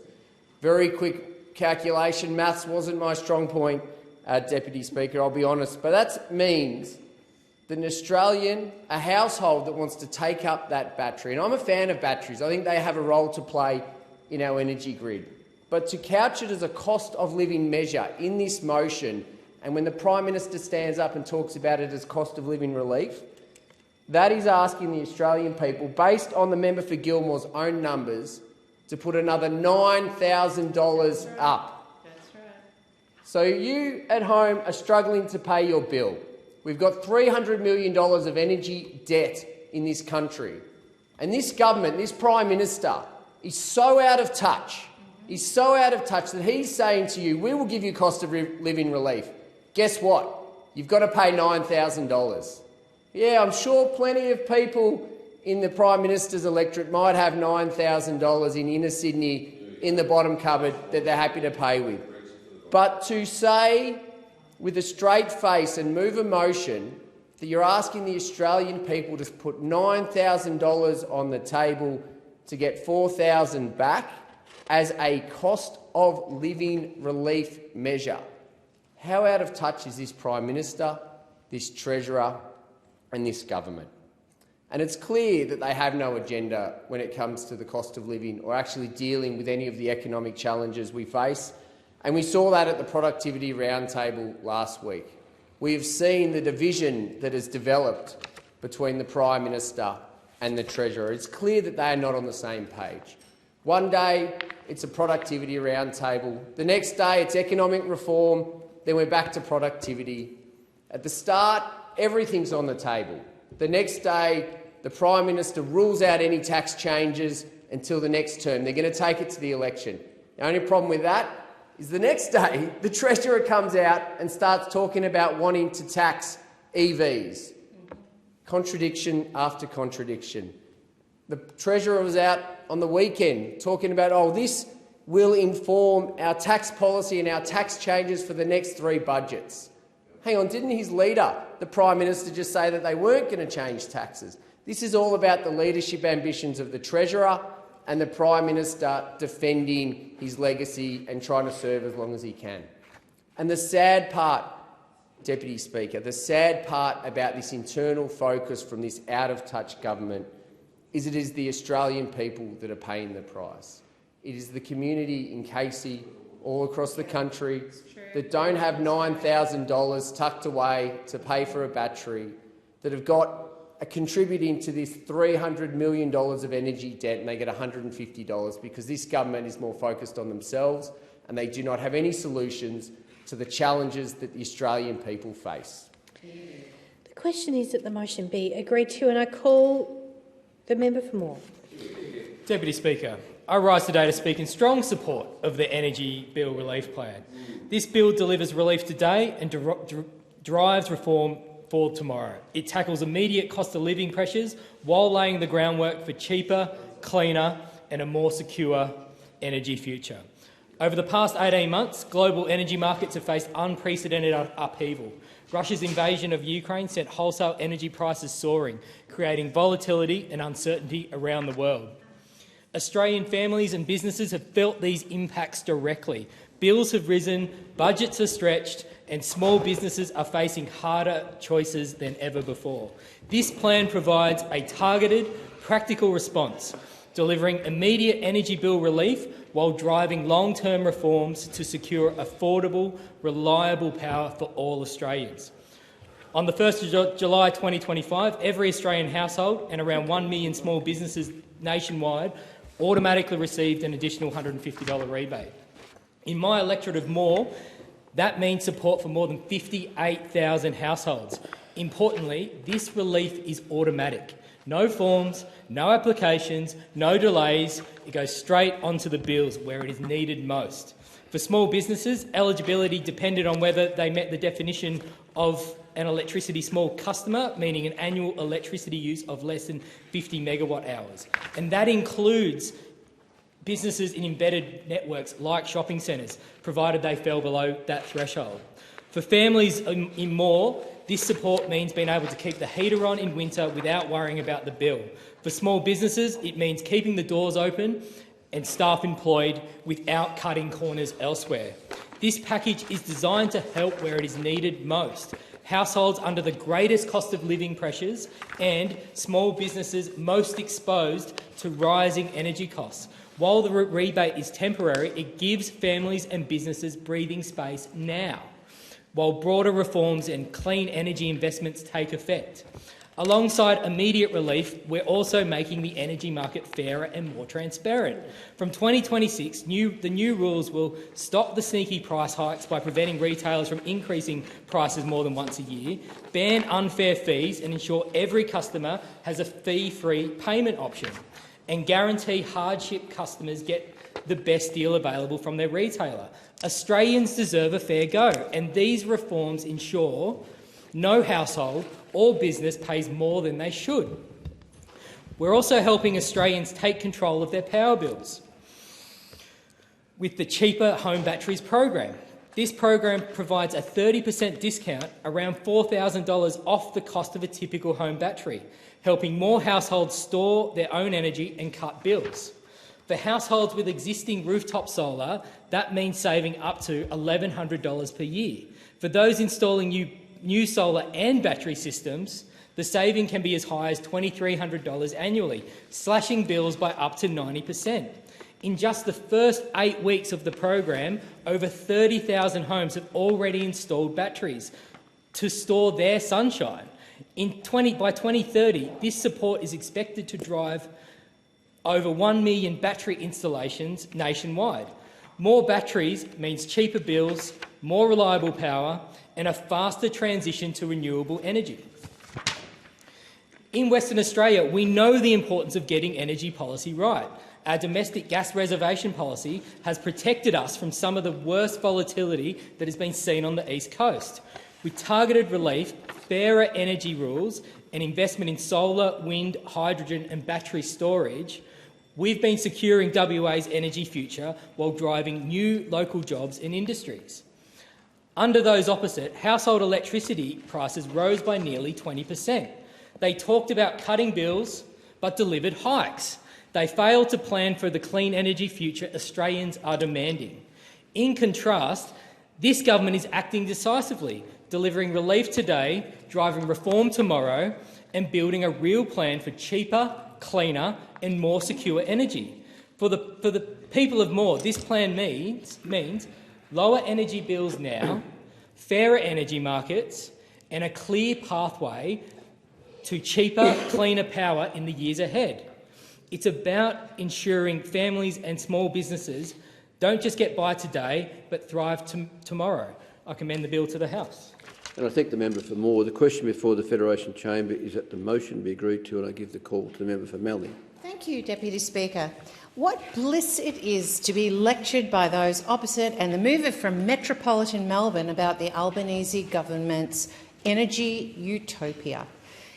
Very quick calculation. Maths wasn't my strong point, Deputy Speaker, I'll be honest. But that means that an Australian, a household that wants to take up that battery, and I'm a fan of batteries, I think they have a role to play in our energy grid. But to couch it as a cost of living measure in this motion, and when the Prime Minister stands up and talks about it as cost of living relief, that is asking the Australian people, based on the member for Gilmore's own numbers, to put another $9,000 up. That's right. So you at home are struggling to pay your bill. We've got $300 million of energy debt in this country. And this government, this Prime Minister, is so out of touch. He's so out of touch that he's saying to you, we will give you cost of living relief. Guess what? You've got to pay $9,000. Yeah, I'm sure plenty of people in the Prime Minister's electorate might have $9,000 in inner Sydney in the bottom cupboard that they're happy to pay with. But to say with a straight face and move a motion that you're asking the Australian people to put $9,000 on the table to get $4,000 back as a cost of living relief measure. How out of touch is this Prime Minister, this Treasurer and this government? And it's clear that they have no agenda when it comes to the cost of living or actually dealing with any of the economic challenges we face. And we saw that at the Productivity Roundtable last week. We have seen the division that has developed between the Prime Minister and the Treasurer. It's clear that they are not on the same page. One day it's a Productivity Roundtable, the next day it's economic reform, then we're back to productivity. At the start, everything's on the table. The next day, the Prime Minister rules out any tax changes until the next term. They're going to take it to the election. The only problem with that is the next day, the Treasurer comes out and starts talking about wanting to tax EVs. Contradiction after contradiction. The Treasurer was out on the weekend talking about, oh, this will inform our tax policy and our tax changes for the next 3 budgets. Hang on, didn't his leader, the Prime Minister, just say that they weren't going to change taxes? This is all about the leadership ambitions of the Treasurer and the Prime Minister defending his legacy and trying to serve as long as he can. And the sad part, Deputy Speaker, the sad part about this internal focus from this out-of-touch government is it is the Australian people that are paying the price. It is the community in Casey, all across the country, that don't have $9,000 tucked away to pay for a battery, that have got contributing to this $300 million of energy debt, and they get $150 because this government is more focused on themselves and they do not have any solutions to the challenges that the Australian people face. The question is that the motion be agreed to, and I call the member for Moore. Deputy Speaker, I rise today to speak in strong support of the Energy Bill Relief Plan. This bill delivers relief today and drives reform for tomorrow. It tackles immediate cost of living pressures while laying the groundwork for cheaper, cleaner and a more secure energy future. Over the past 18 months, global energy markets have faced unprecedented upheaval. Russia's invasion of Ukraine sent wholesale energy prices soaring, creating volatility and uncertainty around the world. Australian families and businesses have felt these impacts directly. Bills have risen, budgets are stretched, and small businesses are facing harder choices than ever before. This plan provides a targeted, practical response, delivering immediate energy bill relief while driving long-term reforms to secure affordable, reliable power for all Australians. On the 1st of July 2025, every Australian household and around 1 million small businesses nationwide automatically received an additional $150 rebate. In my electorate of Moore, that means support for more than 58,000 households. Importantly, this relief is automatic. No forms, no applications, no delays. It goes straight onto the bills where it is needed most. For small businesses, eligibility depended on whether they met the definition of an electricity small customer, meaning an annual electricity use of less than 50 megawatt hours. And that includes businesses in embedded networks like shopping centres, provided they fell below that threshold. For families in Moore, this support means being able to keep the heater on in winter without worrying about the bill. For small businesses, it means keeping the doors open and staff employed without cutting corners elsewhere. This package is designed to help where it is needed most: households under the greatest cost of living pressures and small businesses most exposed to rising energy costs. While the rebate is temporary, it gives families and businesses breathing space now, while broader reforms and clean energy investments take effect. Alongside immediate relief, we're also making the energy market fairer and more transparent. From 2026, the new rules will stop the sneaky price hikes by preventing retailers from increasing prices more than once a year, ban unfair fees and ensure every customer has a fee-free payment option, and guarantee hardship customers get the best deal available from their retailer. Australians deserve a fair go, and these reforms ensure no household or business pays more than they should. We're also helping Australians take control of their power bills with the Cheaper Home Batteries program. This program provides a 30% discount, around $4,000 off the cost of a typical home battery, helping more households store their own energy and cut bills. For households with existing rooftop solar, that means saving up to $1,100 per year. For those installing new solar and battery systems, the saving can be as high as $2,300 annually, slashing bills by up to 90%. In just the first 8 weeks of the program, over 30,000 homes have already installed batteries to store their sunshine. By 2030, this support is expected to drive over 1 million battery installations nationwide. More batteries means cheaper bills, more reliable power, and a faster transition to renewable energy. In Western Australia, we know the importance of getting energy policy right. Our domestic gas reservation policy has protected us from some of the worst volatility that has been seen on the East Coast. With targeted relief, fairer energy rules and investment in solar, wind, hydrogen and battery storage, we've been securing WA's energy future while driving new local jobs and industries. Under those opposite, household electricity prices rose by nearly 20%. They talked about cutting bills but delivered hikes. They failed to plan for the clean energy future Australians are demanding. In contrast, this government is acting decisively, delivering relief today, driving reform tomorrow and building a real plan for cheaper, cleaner and more secure energy. For the people of Moore, this plan means lower energy bills now, fairer energy markets and a clear pathway to cheaper, cleaner power in the years ahead. It's about ensuring families and small businesses don't just get by today but thrive tomorrow. I commend the bill to the House. And I thank the member for Moore. The question before the Federation Chamber is that the motion be agreed to, and I give the call to the member for Mallee. Thank you, Deputy Speaker. What bliss it is to be lectured by those opposite and the mover from metropolitan Melbourne about the Albanese government's energy utopia.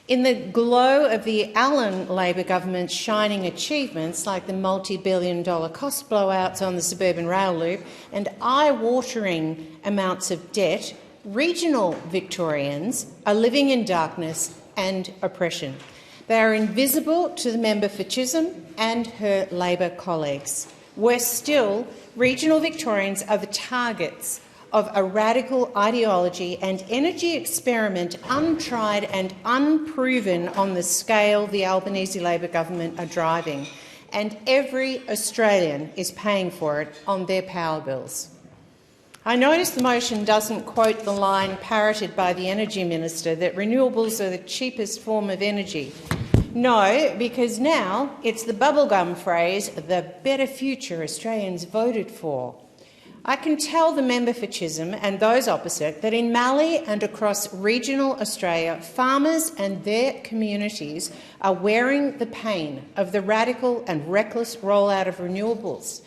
In the glow of the Allan Labor government's shining achievements, like the multi-billion-dollar cost blowouts on the suburban rail loop and eye-watering amounts of debt, regional Victorians are living in darkness and oppression. They are invisible to the member for Chisholm and her Labor colleagues. Worse still, regional Victorians are the targets of a radical ideology and energy experiment untried and unproven on the scale the Albanese Labor government are driving, and every Australian is paying for it on their power bills. I notice the motion doesn't quote the line parroted by the Energy Minister that renewables are the cheapest form of energy. No, because now it's the bubblegum phrase, the better future Australians voted for. I can tell the member for Chisholm and those opposite that in Mallee and across regional Australia, farmers and their communities are wearing the pain of the radical and reckless rollout of renewables.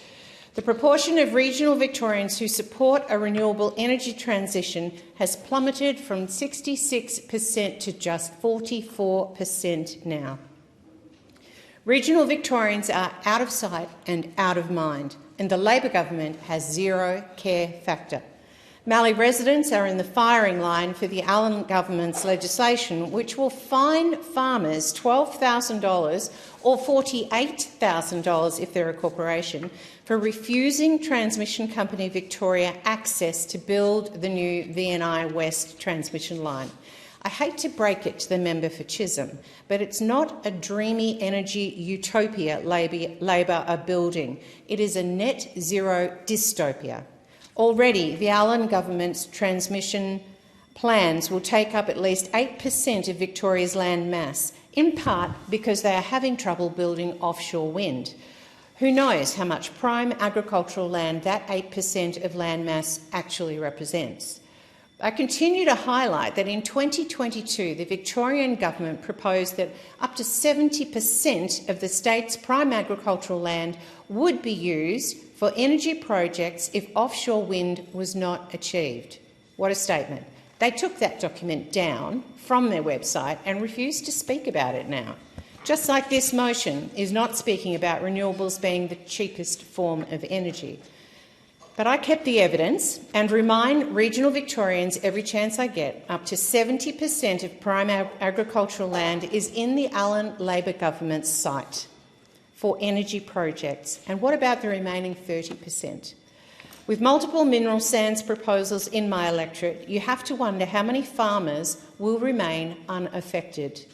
The proportion of regional Victorians who support a renewable energy transition has plummeted from 66% to just 44% now. Regional Victorians are out of sight and out of mind, and the Labor government has zero care factor. Mallee residents are in the firing line for the Allan government's legislation, which will fine farmers $12,000 or $48,000 if they're a corporation for refusing Transmission Company Victoria access to build the new VNI West transmission line. I hate to break it to the member for Chisholm, but it's not a dreamy energy utopia Labor are building. It is a net zero dystopia. Already, the Allan government's transmission plans will take up at least 8% of Victoria's land mass, in part because they are having trouble building offshore wind. Who knows how much prime agricultural land that 8% of land mass actually represents? I continue to highlight that in 2022, the Victorian government proposed that up to 70% of the state's prime agricultural land would be used for energy projects if offshore wind was not achieved. What a statement. They took that document down from their website and refused to speak about it now. Just like this motion is not speaking about renewables being the cheapest form of energy. But I kept the evidence and remind regional Victorians every chance I get, up to 70% of prime agricultural land is in the Allan Labor government's sight for energy projects. And what about the remaining 30%? With multiple mineral sands proposals in my electorate, you have to wonder how many farmers will remain unaffected.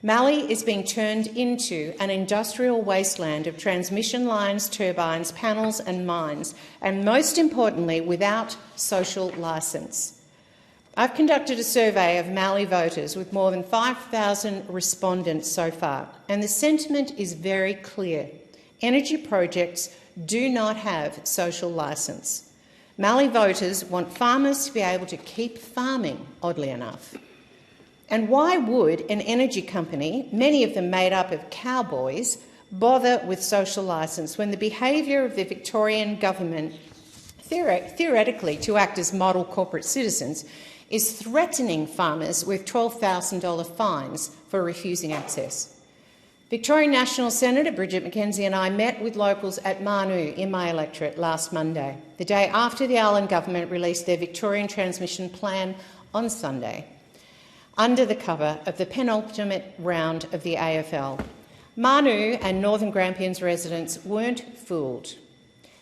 Mallee is being turned into an industrial wasteland of transmission lines, turbines, panels and mines, and most importantly, without social licence. I've conducted a survey of Mallee voters with more than 5,000 respondents so far, and the sentiment is very clear. Energy projects do not have social licence. Mallee voters want farmers to be able to keep farming, oddly enough. And why would an energy company, many of them made up of cowboys, bother with social licence when the behaviour of the Victorian government, theoretically to act as model corporate citizens, is threatening farmers with $12,000 fines for refusing access? Victorian National Senator Bridget McKenzie and I met with locals at Marnoo in my electorate last Monday, the day after the Allan government released their Victorian transmission plan on Sunday, under the cover of the penultimate round of the AFL. Marnoo and Northern Grampians residents weren't fooled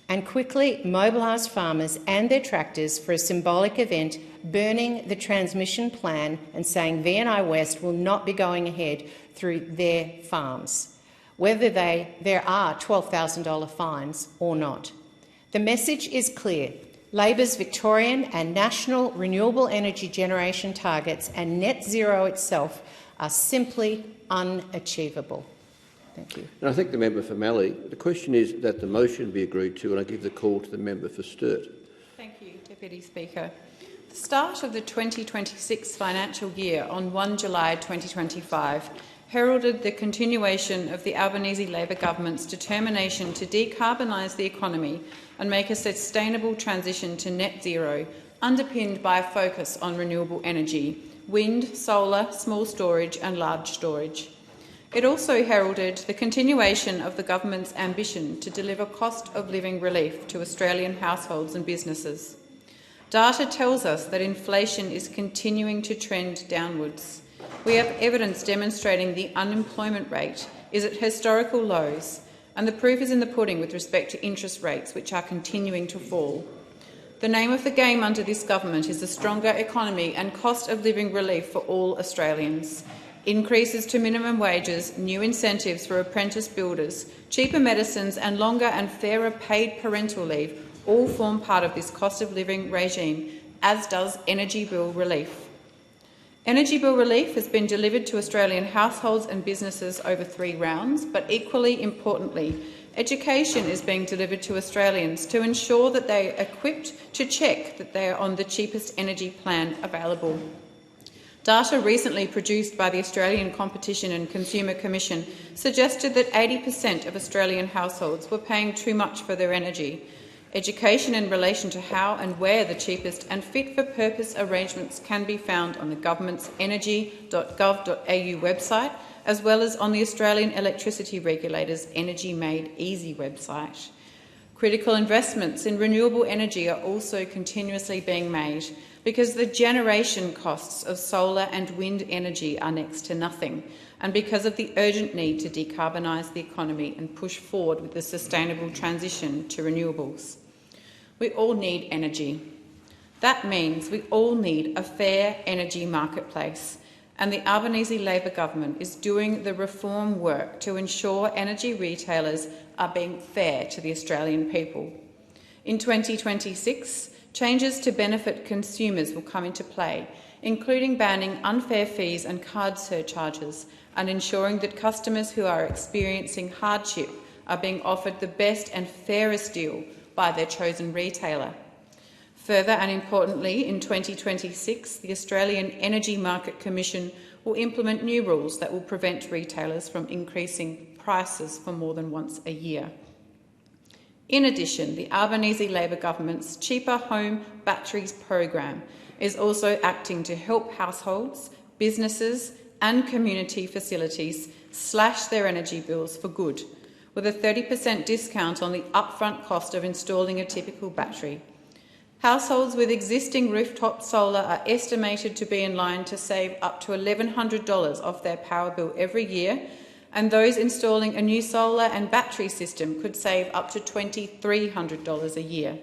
and quickly mobilised farmers and their tractors for a symbolic event, burning the transmission plan and saying VNI West will not be going ahead through their farms, whether there are $12,000 fines or not. The message is clear. Labor's Victorian and national renewable energy generation targets and net zero itself are simply unachievable. Thank you. And I thank the member for Mallee. The question is that the motion be agreed to, and I give the call to the member for Sturt. Thank you, Deputy Speaker. The start of the 2026 financial year on 1 July 2025 heralded the continuation of the Albanese Labor government's determination to decarbonise the economy and make a sustainable transition to net zero, underpinned by a focus on renewable energy, wind, solar, small storage and large storage. It also heralded the continuation of the government's ambition to deliver cost of living relief to Australian households and businesses. Data tells us that inflation is continuing to trend downwards. We have evidence demonstrating the unemployment rate is at historical lows, and the proof is in the pudding with respect to interest rates, which are continuing to fall. The name of the game under this government is a stronger economy and cost of living relief for all Australians. Increases to minimum wages, new incentives for apprentice builders, cheaper medicines and longer and fairer paid parental leave all form part of this cost of living regime, as does energy bill relief. Energy bill relief has been delivered to Australian households and businesses over 3 rounds, but equally importantly, education is being delivered to Australians to ensure that they are equipped to check that they are on the cheapest energy plan available. Data recently produced by the Australian Competition and Consumer Commission suggested that 80% of Australian households were paying too much for their energy. Education in relation to how and where the cheapest and fit-for-purpose arrangements can be found on the government's energy.gov.au website, as well as on the Australian Electricity Regulator's Energy Made Easy website. Critical investments in renewable energy are also continuously being made because the generation costs of solar and wind energy are next to nothing, and because of the urgent need to decarbonise the economy and push forward with the sustainable transition to renewables. We all need energy. That means we all need a fair energy marketplace, and the Albanese Labor government is doing the reform work to ensure energy retailers are being fair to the Australian people. In 2026, changes to benefit consumers will come into play, including banning unfair fees and card surcharges and ensuring that customers who are experiencing hardship are being offered the best and fairest deal by their chosen retailer. Further and importantly, in 2026, the Australian Energy Market Commission will implement new rules that will prevent retailers from increasing prices for more than once a year. In addition, the Albanese Labor government's Cheaper Home Batteries program is also acting to help households, businesses and community facilities slash their energy bills for good, with a 30% discount on the upfront cost of installing a typical battery. Households with existing rooftop solar are estimated to be in line to save up to $1,100 off their power bill every year, and those installing a new solar and battery system could save up to $2,300 a year.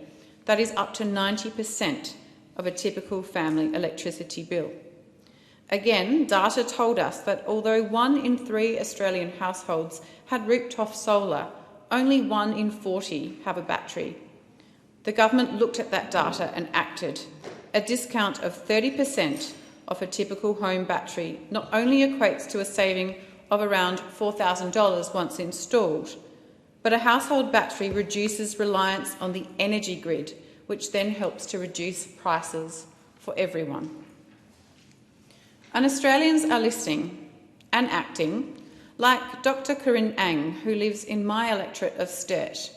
That is up to 90% of a typical family electricity bill. Again, data told us that although 1 in 3 Australian households had rooftop solar, only 1 in 40 have a battery. The government looked at that data and acted. A discount of 30% off a typical home battery not only equates to a saving of around $4,000 once installed, but a household battery reduces reliance on the energy grid, which then helps to reduce prices for everyone. And Australians are listening and acting, like Dr. Corinne Ang, who lives in my electorate of Sturt,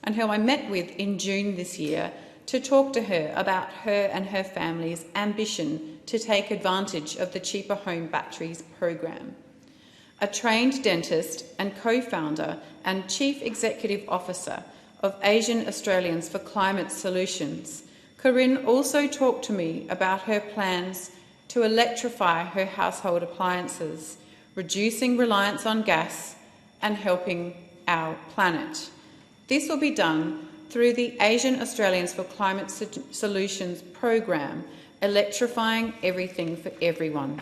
and who I met with in June this year to talk to her about her and her family's ambition to take advantage of the Cheaper Home Batteries program. A trained dentist and co-founder and Chief Executive Officer of Asian Australians for Climate Solutions, Corinne also talked to me about her plans to electrify her household appliances, reducing reliance on gas and helping our planet. This will be done through the Asian Australians for Climate Solutions program, electrifying everything for everyone.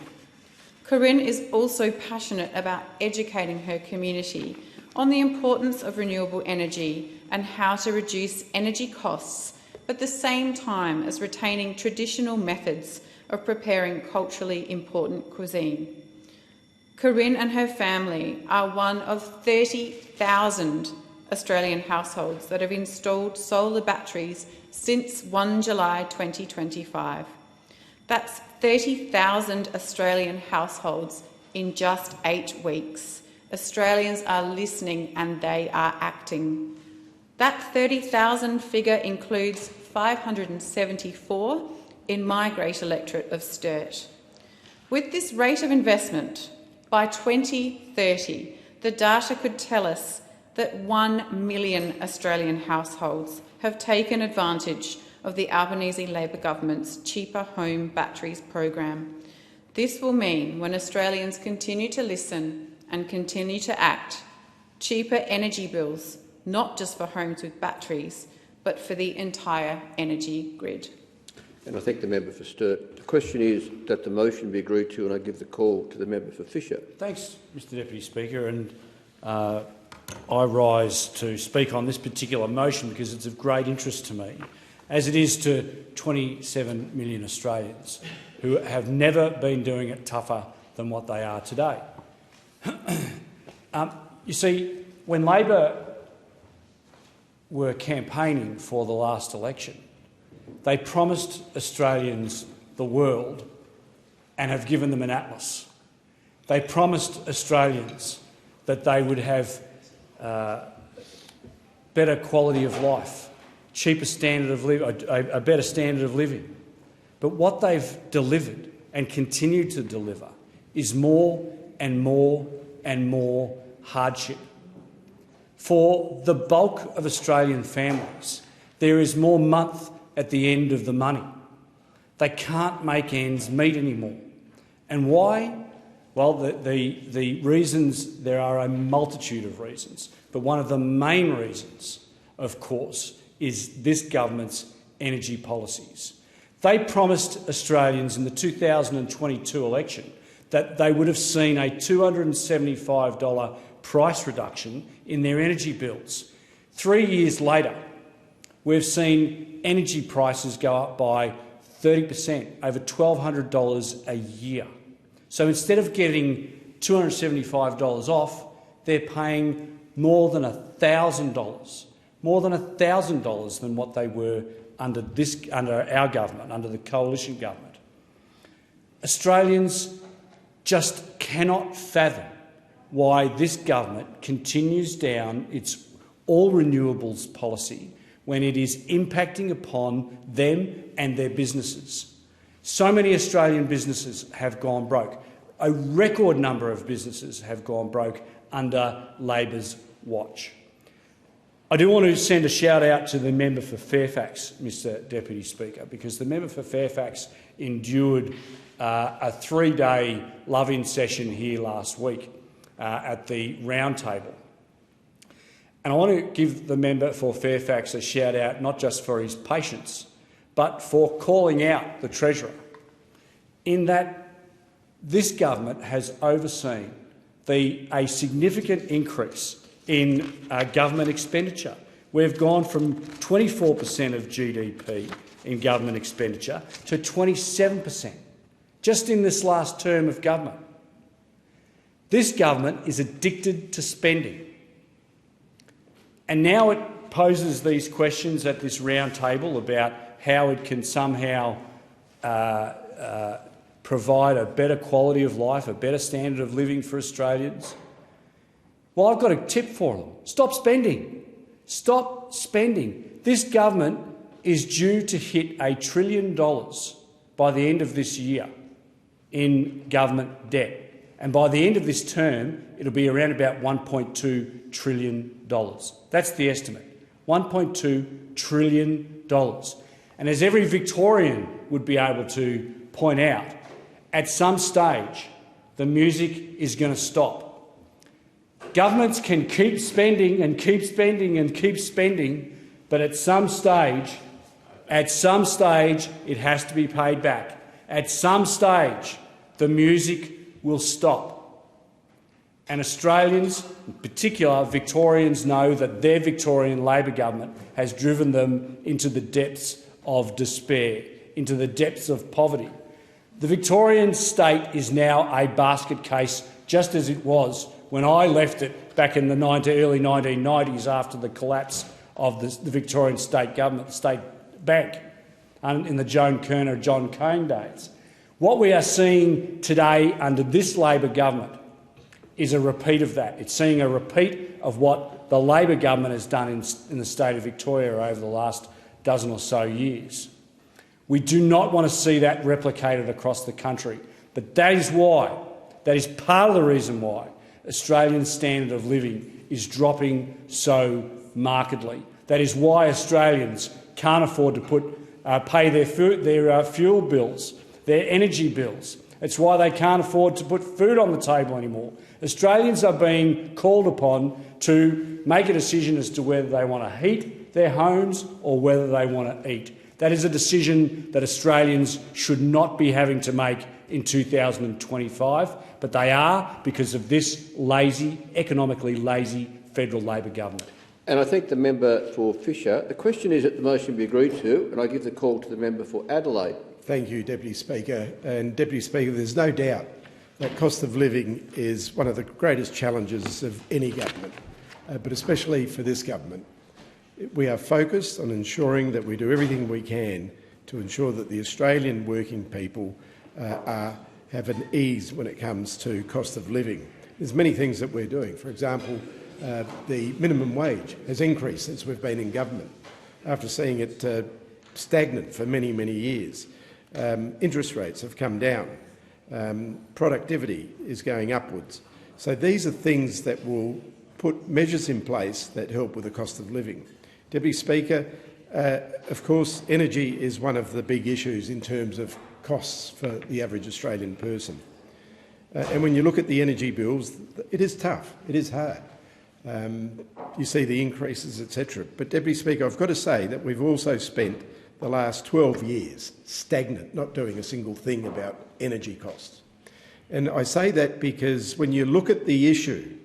Corinne is also passionate about educating her community on the importance of renewable energy and how to reduce energy costs, but at the same time as retaining traditional methods of preparing culturally important cuisine. Corinne and her family are one of 30,000 Australian households that have installed solar batteries since 1 July 2025. That's 30,000 Australian households in just 8 weeks. Australians are listening and they are acting. That 30,000 figure includes 574 in my great electorate of Sturt. With this rate of investment, by 2030, the data could tell us that 1 million Australian households have taken advantage of the Albanese Labor government's Cheaper Home Batteries program. This will mean, when Australians continue to listen and continue to act, cheaper energy bills, not just for homes with batteries, but for the entire energy grid. And I thank the member for Sturt. The question is that the motion be agreed to, and I give the call to the member for Fisher. Thanks, Mr Deputy Speaker. And I rise to speak on this particular motion because it's of great interest to me, as it is to 27 million Australians who have never been doing it tougher than what they are today. You see, when Labor were campaigning for the last election, they promised Australians the world and have given them an atlas. They promised Australians that they would have better quality of life, cheaper standard of living, a better standard of living. But what they've delivered and continue to deliver is more and more and more hardship. For the bulk of Australian families, there is more month at the end of the money. They can't make ends meet anymore. And why? Well, the reasons, there are a multitude of reasons, but one of the main reasons, of course, is this government's energy policies. They promised Australians in the 2022 election that they would have seen a $275 price reduction in their energy bills. 3 years later, we've seen energy prices go up by 30%, over $1,200 a year. So instead of getting $275 off, they're paying more than $1,000 than what they were under our government, under the coalition government. Australians just cannot fathom why this government continues down its all-renewables policy when it is impacting upon them and their businesses. So many Australian businesses have gone broke. A record number of businesses have gone broke under Labor's watch. I do want to send a shout-out to the member for Fairfax, Mr Deputy Speaker, because the member for Fairfax endured a 3-day love-in session here last week at the round table. And I want to give the member for Fairfax a shout-out not just for his patience, but for calling out the Treasurer, in that this government has overseen a significant increase in government expenditure. We've gone from 24% of GDP in government expenditure to 27% just in this last term of government. This government is addicted to spending. And now it poses these questions at this round table about how it can somehow provide a better quality of life, a better standard of living for Australians. Well, I've got a tip for them. Stop spending. Stop spending. This government is due to hit $1 trillion by the end of this year in government debt. And by the end of this term, it'll be around about $1.2 trillion. That's the estimate, $1.2 trillion. And as every Victorian would be able to point out, at some stage, the music is going to stop. Governments can keep spending and keep spending and keep spending, but at some stage, it has to be paid back. At some stage, the music will stop. And Australians, in particular Victorians, know that their Victorian Labor government has driven them into the depths of despair, into the depths of poverty. The Victorian state is now a basket case, just as it was when I left it back in the early 1990s after the collapse of the Victorian state government, the state bank, in the Joan Kirner, John Cain days. What we are seeing today under this Labor government is a repeat of that. It's seeing a repeat of what the Labor government has done in the state of Victoria over the last dozen or so years. We do not want to see that replicated across the country, but that is part of the reason why Australian standard of living is dropping so markedly. That is why Australians can't afford to pay their fuel bills, their energy bills. It's why they can't afford to put food on the table anymore. Australians are being called upon to make a decision as to whether they want to heat their homes or whether they want to eat. That is a decision that Australians should not be having to make in 2025, but they are because of this economically lazy federal Labor government. And I thank the member for Fisher. The question is that the motion be agreed to, and I give the call to the member for Adelaide. Thank you, Deputy Speaker. And Deputy Speaker, there's no doubt that cost of living is one of the greatest challenges of any government, but especially for this government. We are focused on ensuring that we do everything we can to ensure that the Australian working people have an ease when it comes to cost of living. There's many things that we're doing. For example, the minimum wage has increased since we've been in government, after seeing it stagnant for many, many years. Interest rates have come down. Productivity is going upwards. So these are things that will put measures in place that help with the cost of living. Deputy Speaker, of course, energy is one of the big issues in terms of costs for the average Australian person. And when you look at the energy bills, it is tough, it is hard. You see the increases, etc. But, Deputy Speaker, I've got to say that we've also spent the last 12 years stagnant, not doing a single thing about energy costs. And I say that because when you look at the issue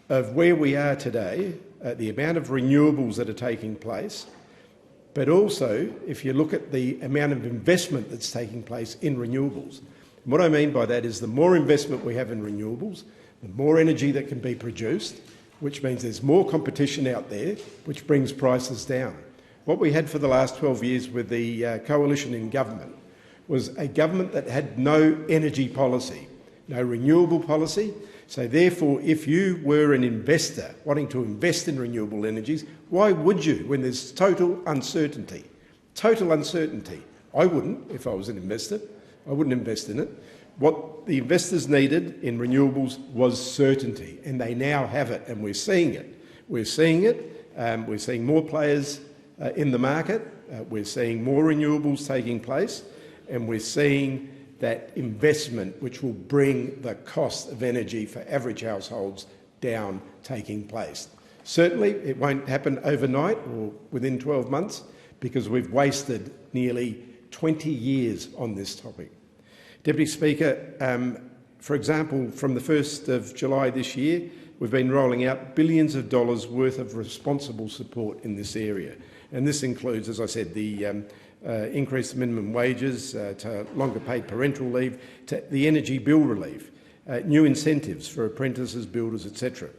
of where we are today, the amount of renewables that are taking place, but also if you look at the amount of investment that's taking place in renewables. And what I mean by that is the more investment we have in renewables, the more energy that can be produced, which means there's more competition out there, which brings prices down. What we had for the last 12 years with the coalition in government was a government that had no energy policy, no renewable policy. So therefore, if you were an investor wanting to invest in renewable energies, why would you when there's total uncertainty? Total uncertainty. I wouldn't if I was an investor. I wouldn't invest in it. What the investors needed in renewables was certainty, and they now have it, and we're seeing it. We're seeing it. We're seeing more players in the market. We're seeing more renewables taking place, and we're seeing that investment, which will bring the cost of energy for average households down, taking place. Certainly, it won't happen overnight or within 12 months because we've wasted nearly 20 years on this topic. Deputy Speaker, for example, from the 1st of July this year, we've been rolling out billions of dollars worth of responsible support in this area. And this includes, as I said, the increased minimum wages, to longer paid parental leave, to the energy bill relief, new incentives for apprentices, builders, etc.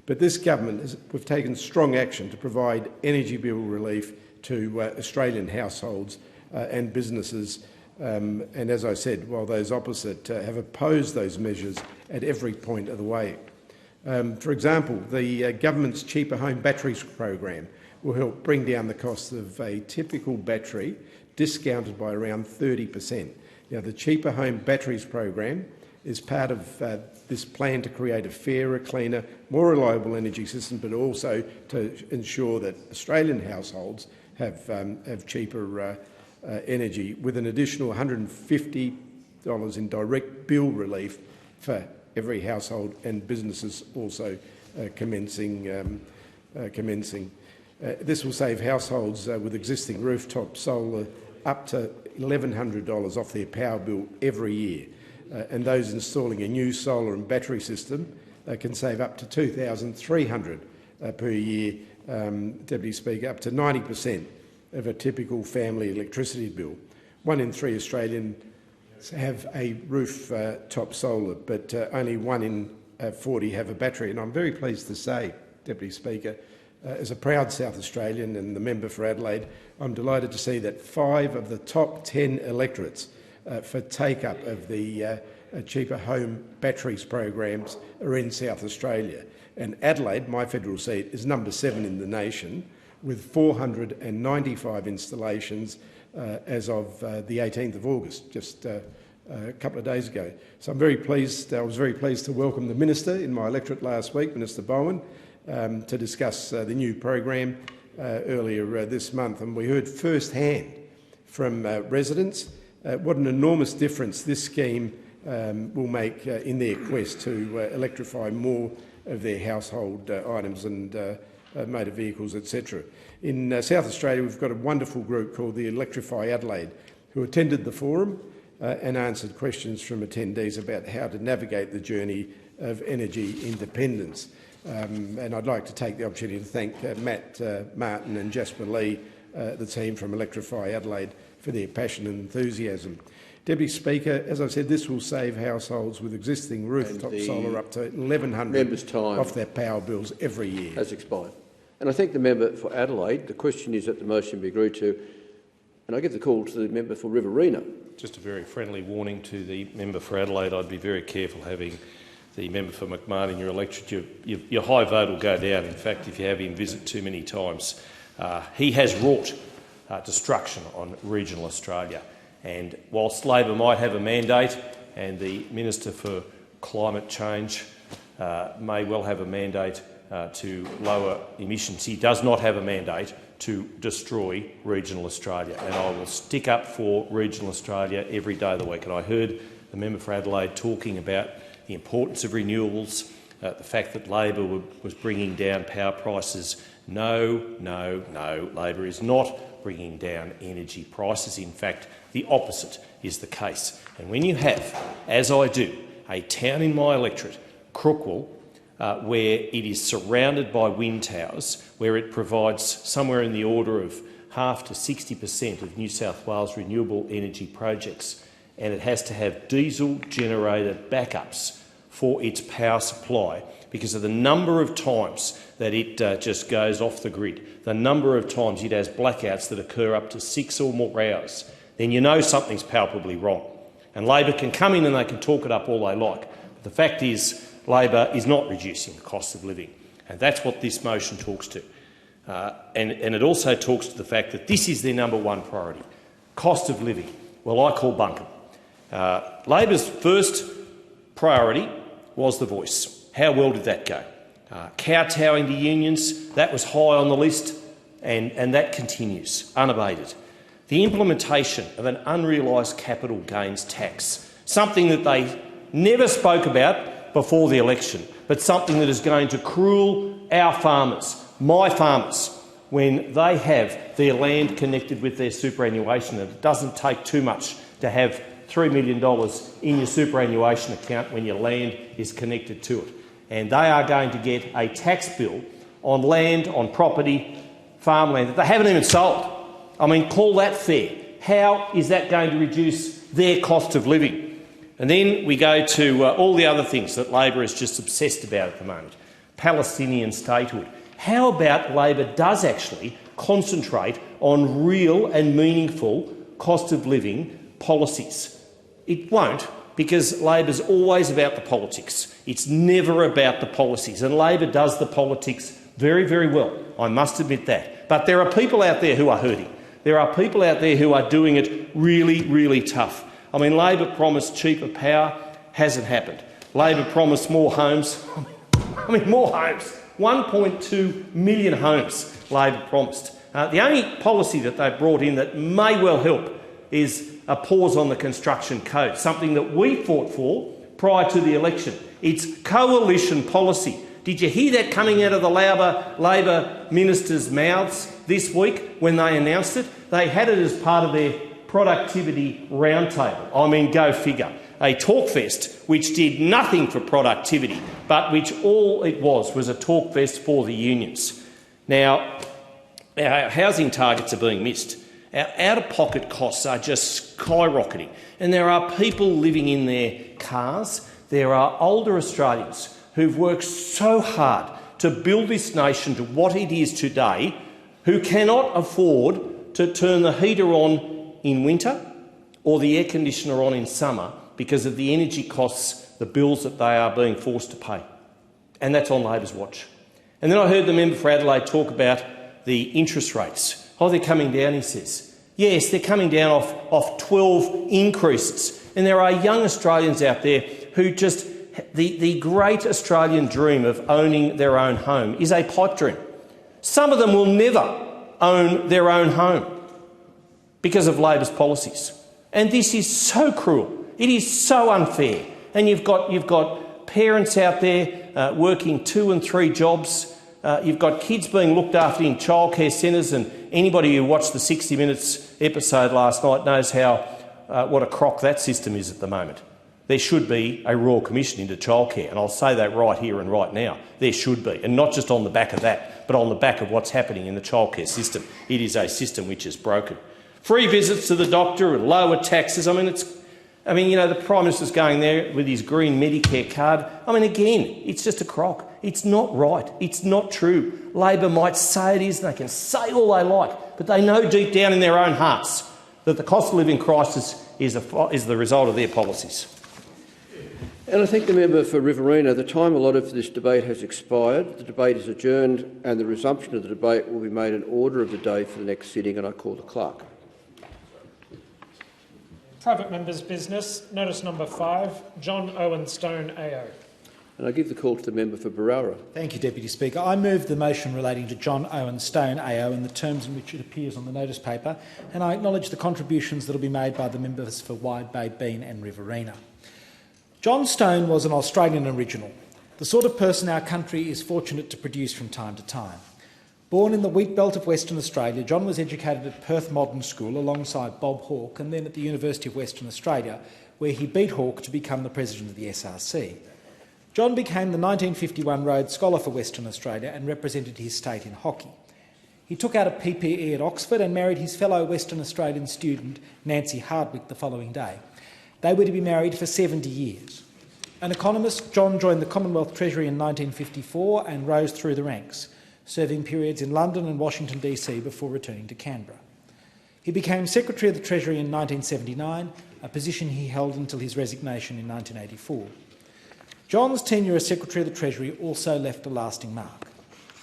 But this government, we've taken strong action to provide energy bill relief to Australian households and businesses. And as I said, while those opposite have opposed those measures at every point of the way. For example, the government's Cheaper Home Batteries program will help bring down the cost of a typical battery, discounted by around 30%. Now, the Cheaper Home Batteries program is part of this plan to create a fairer, cleaner, more reliable energy system, but also to ensure that Australian households have cheaper energy, with an additional $150 in direct bill relief for every household, and businesses also commencing. This will save households with existing rooftop solar up to $1,100 off their power bill every year, and those installing a new solar and battery system can save up to $2,300 per year, Deputy Speaker, up to 90% of a typical family electricity bill. 1 in 3 Australians have a rooftop solar, but only 1 in 40 have a battery. And I'm very pleased to say, Deputy Speaker, as a proud South Australian and the member for Adelaide, I'm delighted to see that 5 of the top 10 electorates for take-up of the Cheaper Home Batteries programs are in South Australia. And Adelaide, my federal seat, is number 7 in the nation, with 495 installations as of the 18th of August, just a couple of days ago. So I'm very pleased. I was very pleased to welcome the Minister in my electorate last week, Minister Bowen, to discuss the new program earlier this month. And we heard firsthand from residents what an enormous difference this scheme will make in their quest to electrify more of their household items and motor vehicles, etc. In South Australia, we've got a wonderful group called the Electrify Adelaide, who attended the forum and answered questions from attendees about how to navigate the journey of energy independence. And I'd like to take the opportunity to thank Matt Martin and Jasper Lee, the team from Electrify Adelaide, for their passion and enthusiasm. Deputy Speaker, as I said, this will save households with existing rooftop solar up to $1,100 off their power bills every year. Has expired. And I thank the member for Adelaide. The question is that the motion be agreed to. And I give the call to the member for Riverina. Just a very friendly warning to the member for Adelaide. I'd be very careful having the member for McMahon in your electorate. Your high vote will go down, in fact, if you have him visit too many times. He has wrought destruction on regional Australia. And whilst Labor might have a mandate, and the Minister for Climate Change may well have a mandate to lower emissions, he does not have a mandate to destroy regional Australia. And I will stick up for regional Australia every day of the week. And I heard the member for Adelaide talking about the importance of renewables, the fact that Labor was bringing down power prices. No, no, no. Labor is not bringing down energy prices. In fact, the opposite is the case. And when you have, as I do, a town in my electorate, Crookwell, where it is surrounded by wind towers, where it provides somewhere in the order of half to 60% of New South Wales renewable energy projects, and it has to have diesel-generated backups for its power supply because of the number of times that it just goes off the grid, the number of times it has blackouts that occur up to 6 or more hours, then you know something's palpably wrong. And Labor can come in and they can talk it up all they like. But the fact is, Labor is not reducing the cost of living, and that's what this motion talks to. And it also talks to the fact that this is their number one priority, cost of living. Well, I call bunkum. Labor's first priority was the voice. How well did that go? Kowtowing to unions, that was high on the list, and that continues, unabated. The implementation of an unrealised capital gains tax, something that they never spoke about before the election, but something that is going to cruel our farmers, my farmers, when they have their land connected with their superannuation. And it doesn't take too much to have $3 million in your superannuation account when your land is connected to it. And they are going to get a tax bill on land, on property, farmland that they haven't even sold. I mean, call that fair. How is that going to reduce their cost of living? And then we go to all the other things that Labor is just obsessed about at the moment. Palestinian statehood. How about Labor does actually concentrate on real and meaningful cost of living policies? It won't, because Labor's always about the politics. It's never about the policies, and Labor does the politics very, very well. I must admit that. But there are people out there who are hurting. There are people out there who are doing it really, really tough. I mean, Labor promised cheaper power, hasn't happened. Labor promised more homes. I mean, more homes. 1.2 million homes Labor promised. The only policy that they've brought in that may well help is a pause on the construction code, something that we fought for prior to the election. It's coalition policy. Did you hear that coming out of the Labor ministers' mouths this week when they announced it? They had it as part of their productivity roundtable. I mean, go figure. A talkfest which did nothing for productivity, but which all it was a talkfest for the unions. Now, our housing targets are being missed. Our out-of-pocket costs are just skyrocketing, and there are people living in their cars. There are older Australians who've worked so hard to build this nation to what it is today, who cannot afford to turn the heater on in winter or the air conditioner on in summer because of the energy costs, the bills that they are being forced to pay. And that's on Labor's watch. And then I heard the member for Adelaide talk about the interest rates. Oh, they're coming down, he says. Yes, they're coming down off 12 increases. And there are young Australians out there who just... The great Australian dream of owning their own home is a pipe dream. Some of them will never own their own home because of Labor's policies. And this is so cruel. It is so unfair. And you've got parents out there working 2 and 3 jobs. You've got kids being looked after in childcare centres, and anybody who watched the 60 Minutes episode last night knows how what a crock that system is at the moment. There should be a Royal Commission into childcare, and I'll say that right here and right now. There should be, and not just on the back of that, but on the back of what's happening in the childcare system. It is a system which is broken. Free visits to the doctor and lower taxes. I mean, the Prime Minister's going there with his green Medicare card. I mean, again, it's just a crock. It's not right. It's not true. Labor might say it is, and they can say all they like, but they know deep down in their own hearts that the cost of living crisis is the result of their policies. And I thank the member for Riverina. The time allotted for this debate has expired. The debate is adjourned, and the resumption of the debate will be made in order of the day for the next sitting, and I call the clerk. Private members' business. Notice number 5, John Owen Stone AO. And I give the call to the member for Barara. Thank you, Deputy Speaker. I move the motion relating to John Owen Stone AO in the terms in which it appears on the notice paper, and I acknowledge the contributions that will be made by the members for Wide Bay, Bean and Riverina. John Stone was an Australian original, the sort of person our country is fortunate to produce from time to time. Born in the wheat belt of Western Australia, John was educated at Perth Modern School alongside Bob Hawke, and then at the University of Western Australia, where he beat Hawke to become the president of the SRC. John became the 1951 Rhodes Scholar for Western Australia and represented his state in hockey. He took out a PPE at Oxford and married his fellow Western Australian student Nancy Hardwick the following day. They were to be married for 70 years. An economist, John joined the Commonwealth Treasury in 1954 and rose through the ranks, serving periods in London and Washington DC before returning to Canberra. He became Secretary of the Treasury in 1979, a position he held until his resignation in 1984. John's tenure as Secretary of the Treasury also left a lasting mark.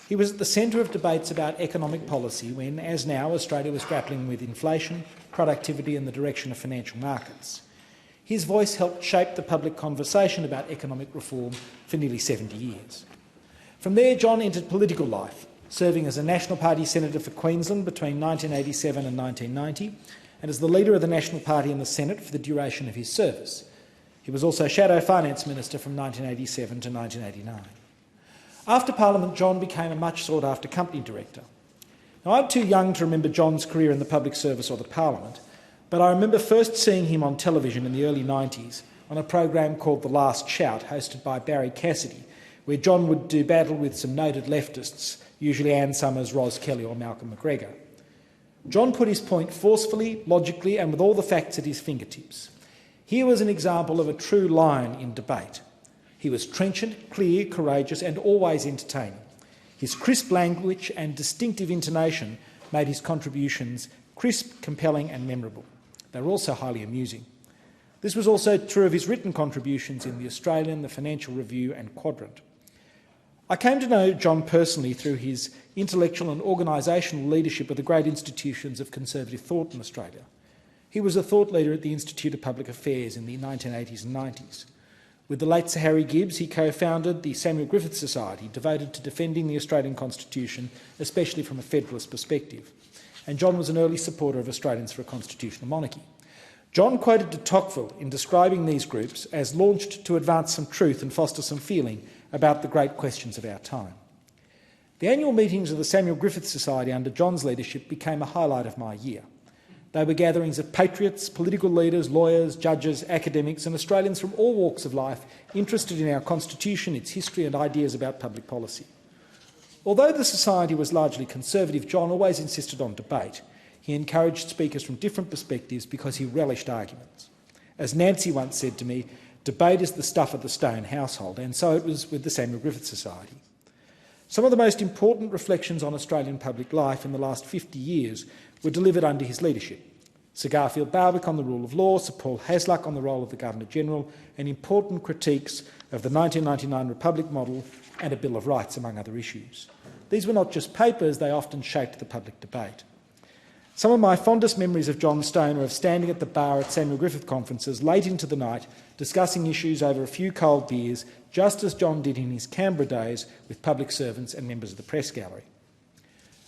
He was at the centre of debates about economic policy when, as now, Australia was grappling with inflation, productivity and the direction of financial markets. His voice helped shape the public conversation about economic reform for nearly 70 years. From there, John entered political life, serving as a National Party Senator for Queensland between 1987 and 1990, and as the leader of the National Party in the Senate for the duration of his service. He was also Shadow Finance Minister from 1987 to 1989. After Parliament, John became a much sought-after company director. Now, I'm too young to remember John's career in the public service or the Parliament, but I remember first seeing him on television in the early 90s on a program called The Last Shout, hosted by Barry Cassidy, where John would do battle with some noted leftists, usually Ann Summers, Ros Kelly or Malcolm McGregor. John put his point forcefully, logically and with all the facts at his fingertips. Here was an example of a true lion in debate. He was trenchant, clear, courageous and always entertaining. His crisp language and distinctive intonation made his contributions crisp, compelling and memorable. They were also highly amusing. This was also true of his written contributions in The Australian, The Financial Review and Quadrant. I came to know John personally through his intellectual and organisational leadership of the great institutions of conservative thought in Australia. He was a thought leader at the Institute of Public Affairs in the 1980s and 90s. With the late Sir Harry Gibbs, he co-founded the Samuel Griffith Society, devoted to defending the Australian Constitution, especially from a federalist perspective. And John was an early supporter of Australians for a constitutional monarchy. John quoted de Tocqueville in describing these groups as launched to advance some truth and foster some feeling about the great questions of our time. The annual meetings of the Samuel Griffith Society under John's leadership became a highlight of my year. They were gatherings of patriots, political leaders, lawyers, judges, academics and Australians from all walks of life interested in our Constitution, its history and ideas about public policy. Although the Society was largely conservative, John always insisted on debate. He encouraged speakers from different perspectives because he relished arguments. As Nancy once said to me, debate is the stuff of the Stone household, and so it was with the Samuel Griffith Society. Some of the most important reflections on Australian public life in the last 50 years were delivered under his leadership. Sir Garfield Barwick on the rule of law, Sir Paul Hasluck on the role of the Governor-General, and important critiques of the 1999 Republic model and a Bill of Rights, among other issues. These were not just papers, they often shaped the public debate. Some of my fondest memories of John Stone are of standing at the bar at Samuel Griffith conferences late into the night, discussing issues over a few cold beers, just as John did in his Canberra days with public servants and members of the press gallery.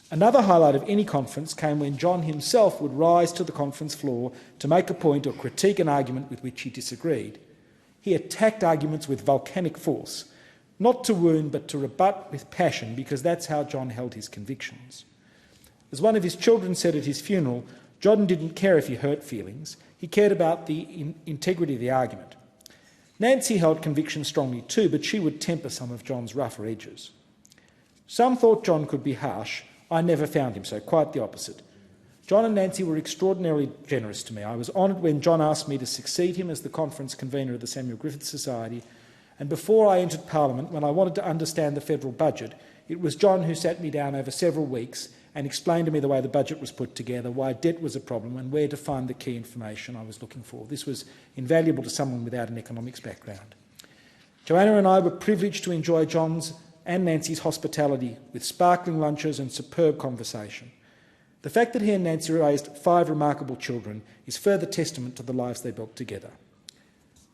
Another highlight of any conference came when John himself would rise to the conference floor to make a point or critique an argument with which he disagreed. He attacked arguments with volcanic force, not to wound but to rebut with passion, because that's how John held his convictions. As one of his children said at his funeral, John didn't care if he hurt feelings, he cared about the integrity of the argument. Nancy held convictions strongly too, but she would temper some of John's rougher edges. Some thought John could be harsh. I never found him so, quite the opposite. John and Nancy were extraordinarily generous to me. I was honoured when John asked me to succeed him as the conference convener of the Samuel Griffith Society, and before I entered Parliament, when I wanted to understand the federal budget, it was John who sat me down over several weeks and explained to me the way the budget was put together, why debt was a problem and where to find the key information I was looking for. This was invaluable to someone without an economics background. Joanna and I were privileged to enjoy John's and Nancy's hospitality with sparkling lunches and superb conversation. The fact that he and Nancy raised 5 remarkable children is further testament to the lives they built together.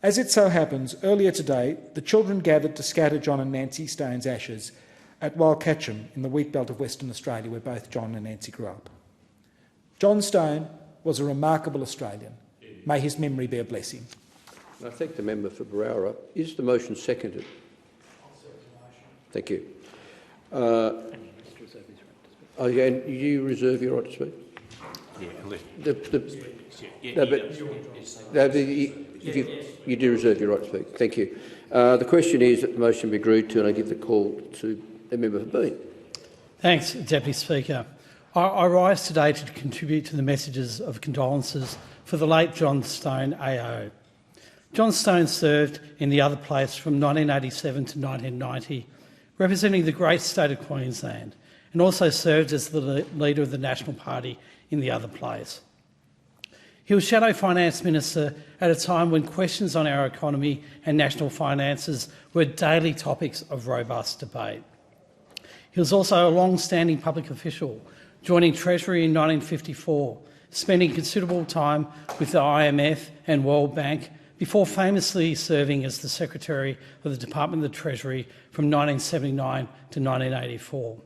As it so happens, earlier today, the children gathered to scatter John and Nancy Stone's ashes at Wildcatcham in the wheat belt of Western Australia, where both John and Nancy grew up. John Stone was a remarkable Australian. May his memory be a blessing. I thank the member for Berowra. Is the motion seconded? Thank you. And you reserve your right to speak? You do reserve your right to speak. Thank you. The question is that the motion be agreed to, and I give the call to the member for Bean. Thanks, Deputy Speaker. I rise today to contribute to the messages of condolences for the late John Stone AO. John Stone served in the other place from 1987 to 1990, representing the great state of Queensland, and also served as the leader of the National Party in the other place. He was Shadow Finance Minister at a time when questions on our economy and national finances were daily topics of robust debate. He was also a long-standing public official, joining Treasury in 1954, spending considerable time with the IMF and World Bank before famously serving as the Secretary of the Department of the Treasury from 1979 to 1984.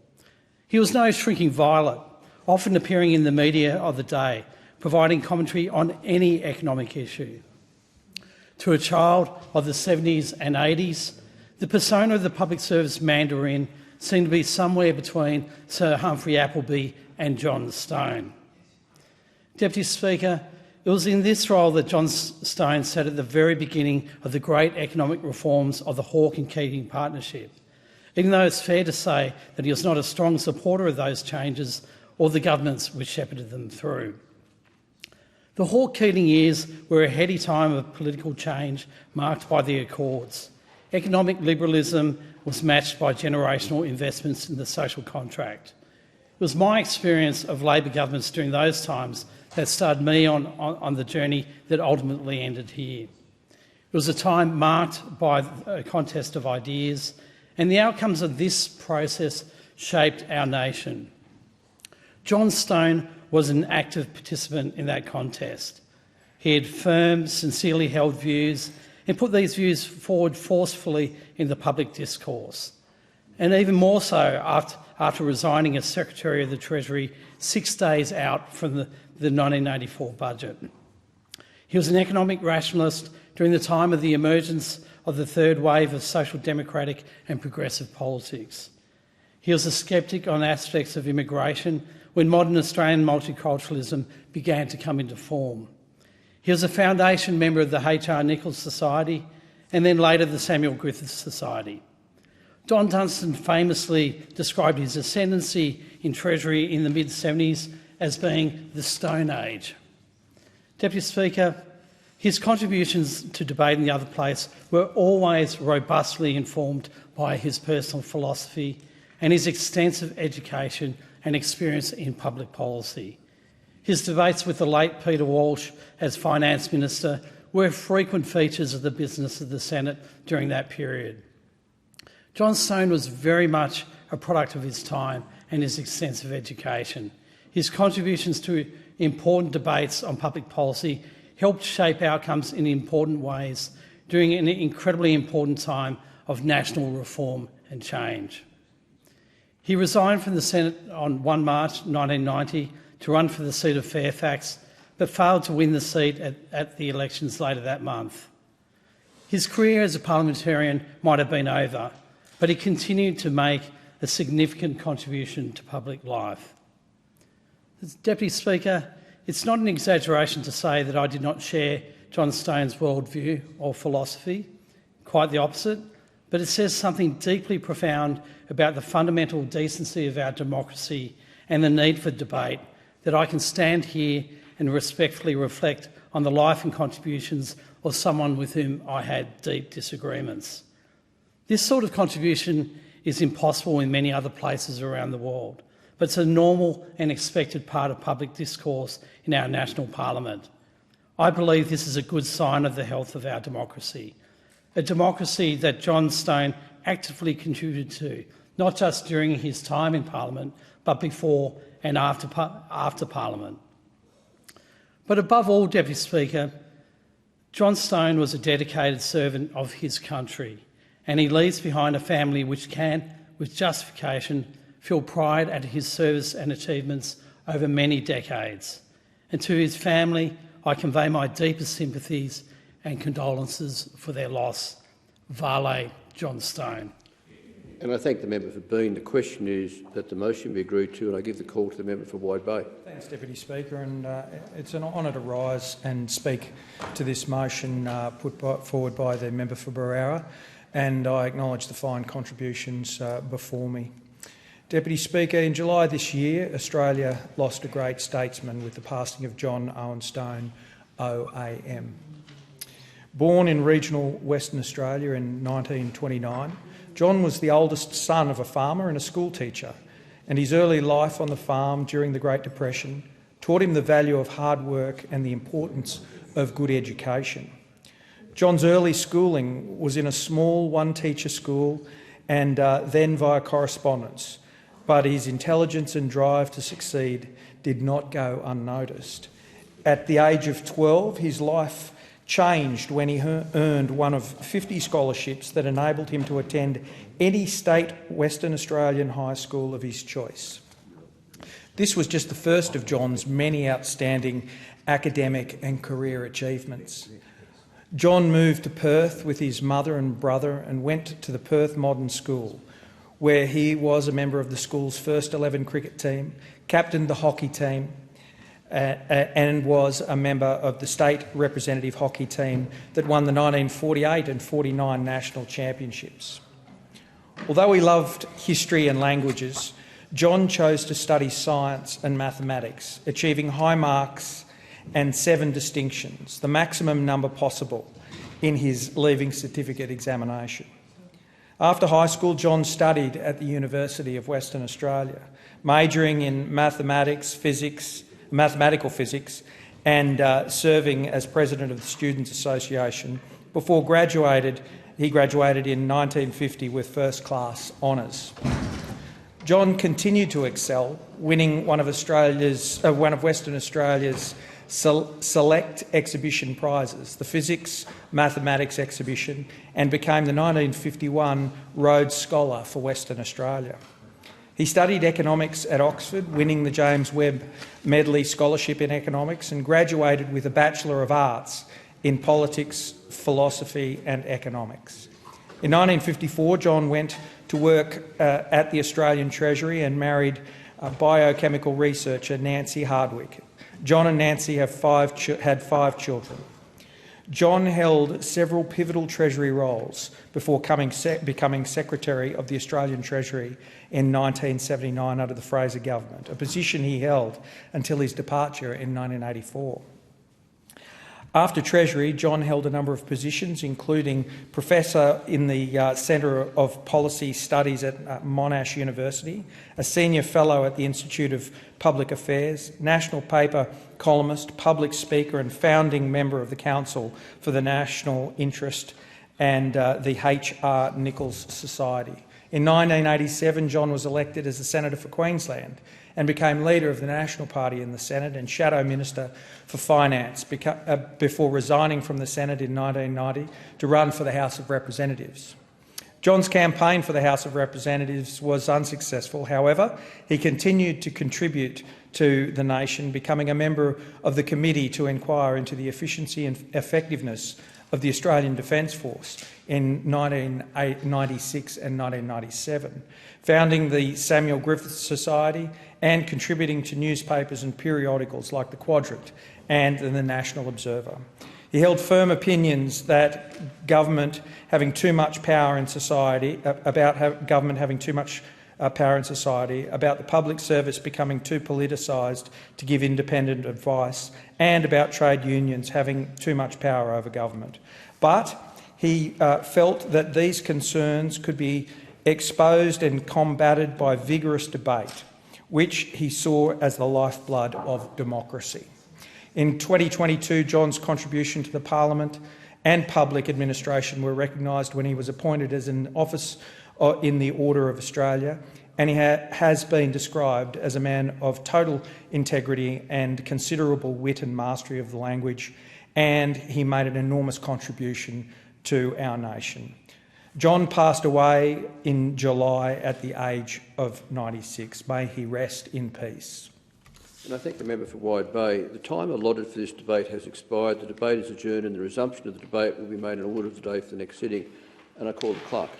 He was no shrinking violet, often appearing in the media of the day, providing commentary on any economic issue. To a child of the 70s and 80s, the persona of the public service mandarin seemed to be somewhere between Sir Humphrey Appleby and John Stone. Deputy Speaker, it was in this role that John Stone sat at the very beginning of the great economic reforms of the Hawke and Keating partnership, even though it's fair to say that he was not a strong supporter of those changes or the governments which shepherded them through. The Hawke-Keating years were a heady time of political change marked by the Accords. Economic liberalism was matched by generational investments in the social contract. It was my experience of Labor governments during those times that started me on the journey that ultimately ended here. It was a time marked by a contest of ideas, and the outcomes of this process shaped our nation. John Stone was an active participant in that contest. He had firm, sincerely held views and put these views forward forcefully in the public discourse, and even more so after resigning as Secretary of the Treasury 6 days out from the 1984 budget. He was an economic rationalist during the time of the emergence of the third wave of social democratic and progressive politics. He was a sceptic on aspects of immigration when modern Australian multiculturalism began to come into form. He was a foundation member of the H.R. Nichols Society and then later the Samuel Griffiths Society. Don Dunstan famously described his ascendancy in Treasury in the mid-70s as being the Stone Age. Deputy Speaker, his contributions to debate in the other place were always robustly informed by his personal philosophy and his extensive education and experience in public policy. His debates with the late Peter Walsh as Finance Minister were frequent features of the business of the Senate during that period. John Stone was very much a product of his time and his extensive education. His contributions to important debates on public policy helped shape outcomes in important ways during an incredibly important time of national reform and change. He resigned from the Senate on 1 March 1990 to run for the seat of Fairfax, but failed to win the seat at the elections later that month. His career as a parliamentarian might have been over, but he continued to make a significant contribution to public life. As Deputy Speaker, it's not an exaggeration to say that I did not share John Stone's worldview or philosophy, quite the opposite, but it says something deeply profound about the fundamental decency of our democracy and the need for debate that I can stand here and respectfully reflect on the life and contributions of someone with whom I had deep disagreements. This sort of contribution is impossible in many other places around the world, but it's a normal and expected part of public discourse in our national parliament. I believe this is a good sign of the health of our democracy, a democracy that John Stone actively contributed to, not just during his time in Parliament, but before and after Parliament. But above all, Deputy Speaker, John Stone was a dedicated servant of his country, and he leaves behind a family which can, with justification, feel pride at his service and achievements over many decades. And to his family, I convey my deepest sympathies and condolences for their loss. Vale, John Stone. And I thank the member for being. The question is that the motion be agreed to, and I give the call to the member for Wide Bay. Thanks, Deputy Speaker, and it's an honour to rise and speak to this motion put forward by the member for Berowra, and I acknowledge the fine contributions before me. Deputy Speaker, in July this year, Australia lost a great statesman with the passing of John Owen Stone, OAM. Born in regional Western Australia in 1929, John was the oldest son of a farmer and a schoolteacher, and his early life on the farm during the Great Depression taught him the value of hard work and the importance of good education. John's early schooling was in a small one-teacher school and then via correspondence, but his intelligence and drive to succeed did not go unnoticed. At the age of 12, his life changed when he earned one of 50 scholarships that enabled him to attend any state Western Australian high school of his choice. This was just the first of John's many outstanding academic and career achievements. John moved to Perth with his mother and brother and went to the Perth Modern School, where he was a member of the school's first 11 cricket team, captained the hockey team, and was a member of the state representative hockey team that won the 1948 and 49 national championships. Although he loved history and languages, John chose to study science and mathematics, achieving high marks and 7 distinctions, the maximum number possible in his Leaving Certificate examination. After high school, John studied at the University of Western Australia, majoring in mathematical physics, and serving as president of the Students' Association before he graduated in 1950 with first-class honours. John continued to excel, winning one of Western Australia's select exhibition prizes, the Physics Mathematics Exhibition, and became the 1951 Rhodes Scholar for Western Australia. He studied economics at Oxford, winning the James Webb Medley Scholarship in Economics, and graduated with a Bachelor of Arts in Politics, Philosophy and Economics. In 1954, John went to work at the Australian Treasury and married biochemical researcher Nancy Hardwick. John and Nancy had 5 children. John held several pivotal Treasury roles before becoming Secretary of the Australian Treasury in 1979 under the Fraser government, a position he held until his departure in 1984. After Treasury, John held a number of positions, including Professor in the Centre of Policy Studies at Monash University, a Senior Fellow at the Institute of Public Affairs, National Paper columnist, public speaker and founding member of the Council for the National Interest and the H.R. Nichols Society. In 1987, John was elected as the Senator for Queensland and became leader of the National Party in the Senate and Shadow Minister for Finance before resigning from the Senate in 1990 to run for the House of Representatives. John's campaign for the House of Representatives was unsuccessful. However, he continued to contribute to the nation, becoming a member of the committee to inquire into the efficiency and effectiveness of the Australian Defence Force in 1996 and 1997, founding the Samuel Griffiths Society and contributing to newspapers and periodicals like The Quadrant and the National Observer. He held firm opinions that government having too much power in society, about the public service becoming too politicised to give independent advice, and about trade unions having too much power over government. But he felt that these concerns could be exposed and combated by vigorous debate, which he saw as the lifeblood of democracy. In 2022, John's contribution to the Parliament and public administration were recognised when he was appointed as an office in the Order of Australia, and he has been described as a man of total integrity and considerable wit and mastery of the language, and he made an enormous contribution to our nation. John passed away in July at the age of 96. May he rest in peace. And I thank the member for Wide Bay. The time allotted for this debate has expired. The debate is adjourned and the resumption of the debate will be made in order of the day for the next sitting. And I call the clerk.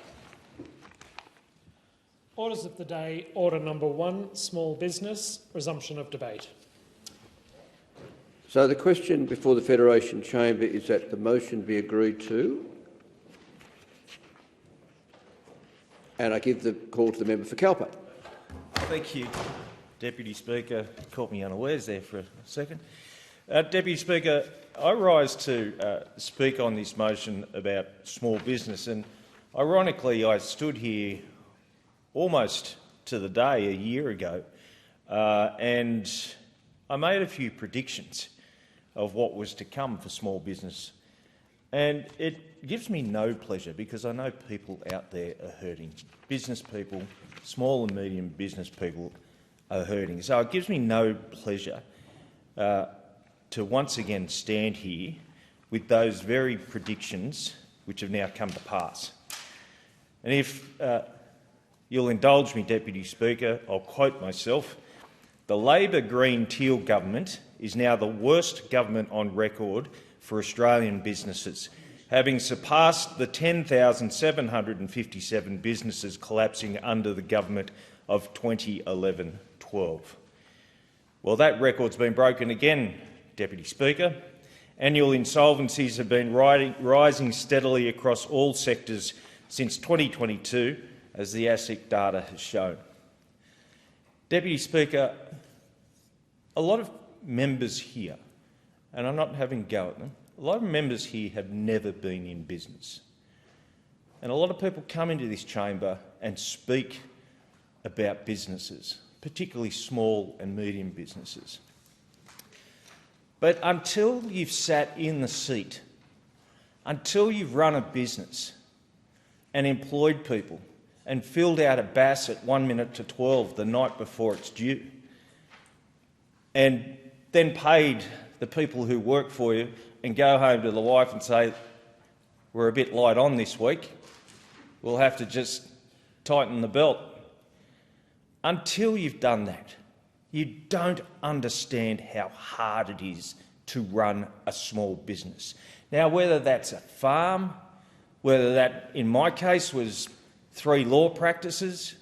Orders of the day. Order number 1, small business, resumption of debate. So the question before the Federation Chamber is that the motion be agreed to. And I give the call to the member for Calpa. Thank you, Deputy Speaker. Caught me unawares there for a second. Deputy Speaker, I rise to speak on this motion about small business, and ironically I stood here almost to the day a year ago and I made a few predictions of what was to come for small business. And it gives me no pleasure because I know people out there are hurting. Business people, small and medium business people are hurting. So it gives me no pleasure to once again stand here with those very predictions which have now come to pass. And if you'll indulge me, Deputy Speaker, I'll quote myself. The Labor Green Teal government is now the worst government on record for Australian businesses, having surpassed the 10,757 businesses collapsing under the government of 2011-12. Well, that record's been broken again, Deputy Speaker. Annual insolvencies have been rising steadily across all sectors since 2022, as the ASIC data has shown. Deputy Speaker, a lot of members here, and I'm not having a go at them, a lot of members here have never been in business. And a lot of people come into this chamber and speak about businesses, particularly small and medium businesses. But until you've sat in the seat, until you've run a business and employed people and filled out a BAS at 1 minute to 12 the night before it's due, and then paid the people who work for you and go home to the wife and say, we're a bit light on this week, we'll have to just tighten the belt. Until you've done that, you don't understand how hard it is to run a small business. Now, whether that's a farm, whether that, in my case, was 3 law practices,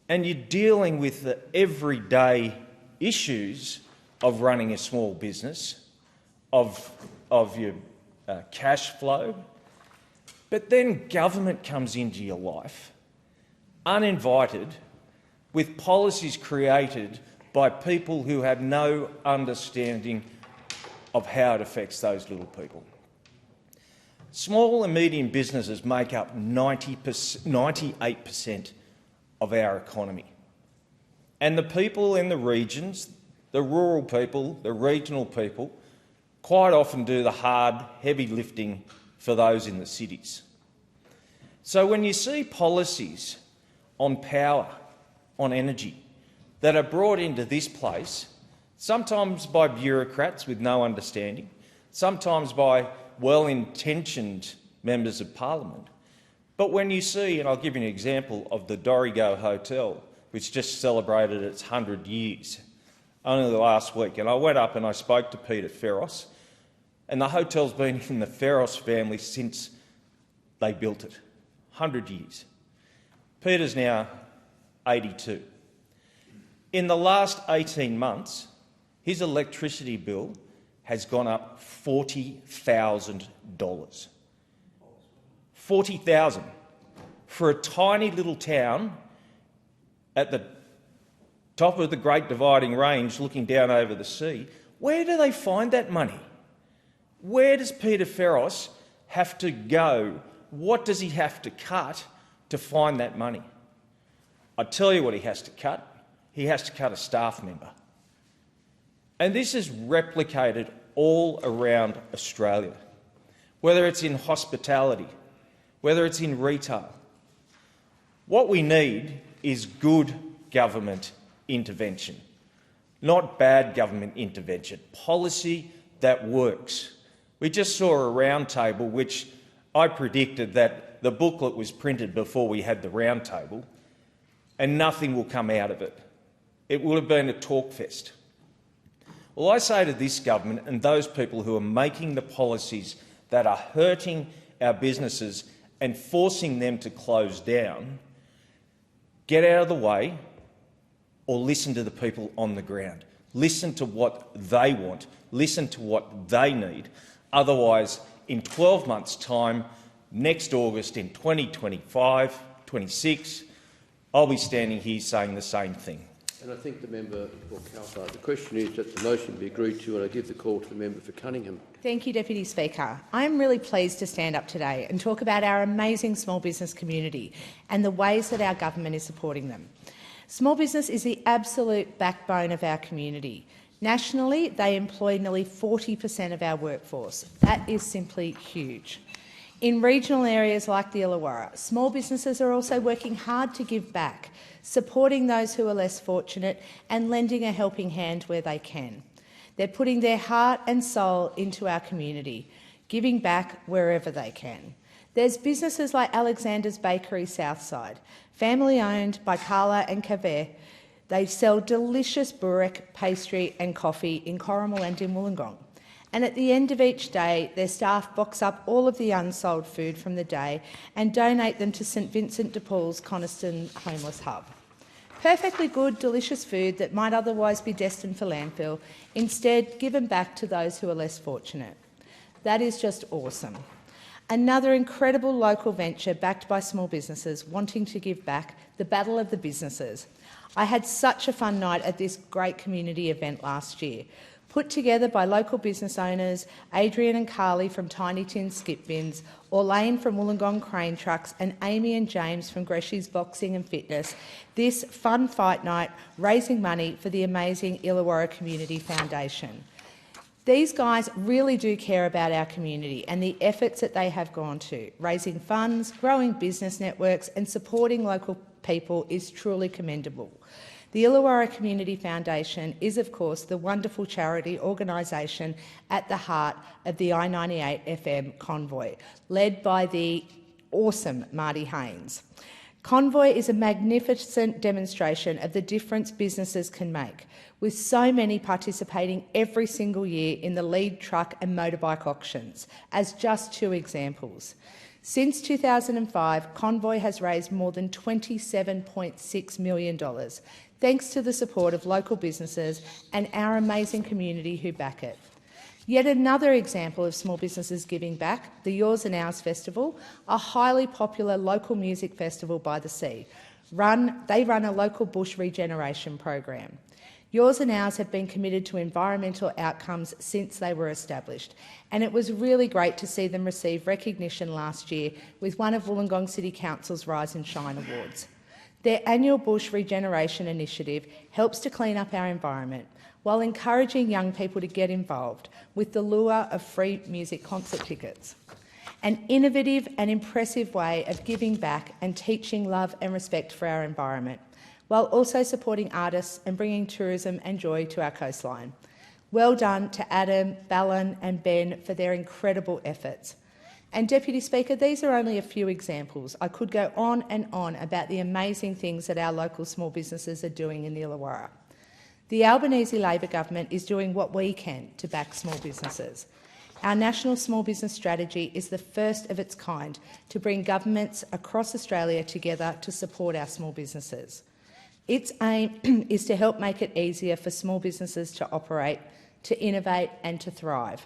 and you're dealing with the everyday issues of running a small business, of your cash flow, but then government comes into your life, uninvited, with policies created by people who have no understanding of how it affects those little people. Small and medium businesses make up 98% of our economy. And the people in the regions, the rural people, the regional people, quite often do the hard, heavy lifting for those in the cities. So when you see policies on power, on energy, that are brought into this place, sometimes by bureaucrats with no understanding, sometimes by well-intentioned members of parliament. But when you see, and I'll give you an example of the Dorrigo Hotel, which just celebrated its 100 years only last week, and I went up and I spoke to Peter Ferros, and the hotel's been in the Ferros family since they built it, 100 years. Peter's now 82. In the last 18 months, his electricity bill has gone up $40,000. $40,000 for a tiny little town at the top of the Great Dividing Range looking down over the sea. Where do they find that money? Where does Peter Ferros have to go? What does he have to cut to find that money? I tell you what he has to cut. He has to cut a staff member. And this is replicated all around Australia, whether it's in hospitality, whether it's in retail. What we need is good government intervention, not bad government intervention, policy that works. We just saw a roundtable which I predicted that the booklet was printed before we had the roundtable, and nothing will come out of it. It would have been a talk fest. Well, I say to this government and those people who are making the policies that are hurting our businesses and forcing them to close down, get out of the way or listen to the people on the ground. Listen to what they want. Listen to what they need. Otherwise, in 12 months' time, next August in 2025, 26, I'll be standing here saying the same thing. And I think the member for Caulfield. The question is that the motion be agreed to, and I give the call to the member for Cunningham. Thank you, Deputy Speaker. I am really pleased to stand up today and talk about our amazing small business community and the ways that our government is supporting them. Small business is the absolute backbone of our community. Nationally, they employ nearly 40% of our workforce. That is simply huge. In regional areas like the Illawarra, small businesses are also working hard to give back, supporting those who are less fortunate and lending a helping hand where they can. They're putting their heart and soul into our community, giving back wherever they can. There's businesses like Alexander's Bakery Southside, family-owned by Carla and Kaveh. They sell delicious burek, pastry and coffee in Corrimal and in Wollongong. And at the end of each day, their staff box up all of the unsold food from the day and donate them to St Vincent de Paul's Coniston Homeless Hub. Perfectly good, delicious food that might otherwise be destined for landfill, instead given back to those who are less fortunate. That is just awesome. Another incredible local venture backed by small businesses wanting to give back, the Battle of the Businesses. I had such a fun night at this great community event last year, put together by local business owners Adrian and Carly from Tiny Tin Skip Bins, Orlane from Wollongong Crane Trucks and Amy and James from Greshy's Boxing and Fitness. This fun fight night raising money for the amazing Illawarra Community Foundation. These guys really do care about our community and the efforts that they have gone to. Raising funds, growing business networks and supporting local people is truly commendable. The Illawarra Community Foundation is, of course, the wonderful charity organisation at the heart of the I98 FM Convoy, led by the awesome Marty Haynes. Convoy is a magnificent demonstration of the difference businesses can make, with so many participating every single year in the lead truck and motorbike auctions, as just two examples. Since 2005, Convoy has raised more than $27.6 million, thanks to the support of local businesses and our amazing community who back it. Yet another example of small businesses giving back, the Yours and Ours Festival, a highly popular local music festival by the sea. They run a local bush regeneration program. Yours and Ours have been committed to environmental outcomes since they were established, and it was really great to see them receive recognition last year with one of Wollongong City Council's Rise and Shine Awards. Their annual bush regeneration initiative helps to clean up our environment while encouraging young people to get involved with the lure of free music concert tickets. An innovative and impressive way of giving back and teaching love and respect for our environment, while also supporting artists and bringing tourism and joy to our coastline. Well done to Adam, Ballon and Ben for their incredible efforts. And Deputy Speaker, these are only a few examples. I could go on and on about the amazing things that our local small businesses are doing in the Illawarra. The Albanese Labor government is doing what we can to back small businesses. Our National Small Business Strategy is the first of its kind to bring governments across Australia together to support our small businesses. Its aim is to help make it easier for small businesses to operate, to innovate and to thrive.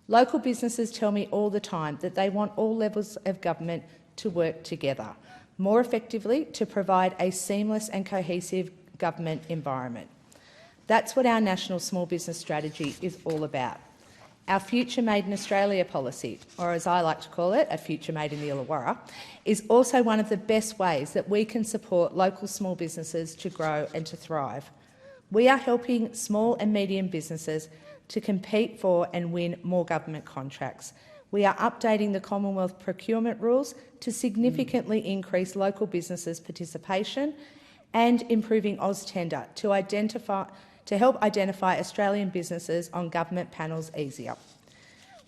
Local businesses tell me all the time that they want all levels of government to work together more effectively to provide a seamless and cohesive government environment. That's what our National Small Business Strategy is all about. Our Future Made in Australia policy, or as I like to call it, a Future Made in the Illawarra, is also one of the best ways that we can support local small businesses to grow and to thrive. We are helping small and medium businesses to compete for and win more government contracts. We are updating the Commonwealth procurement rules to significantly increase local businesses' participation and improving AusTender to help identify Australian businesses on government panels easier.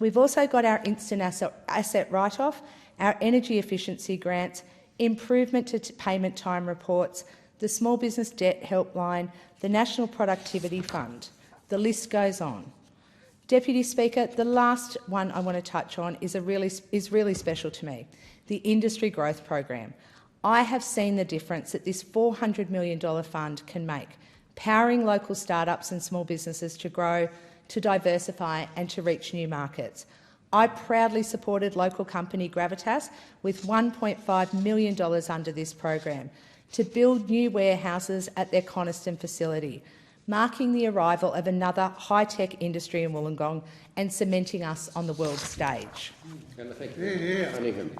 We've also got our instant asset write-off, our energy efficiency grants, improvement to payment time reports, the Small Business Debt Helpline, the National Productivity Fund. The list goes on. Deputy Speaker, the last one I want to touch on is really special to me, the Industry Growth Program. I have seen the difference that this $400 million fund can make, powering local startups and small businesses to grow, to diversify and to reach new markets. I proudly supported local company Gravitas with $1.5 million under this program to build new warehouses at their Coniston facility, marking the arrival of another high-tech industry in Wollongong and cementing us on the world stage. Cunningham.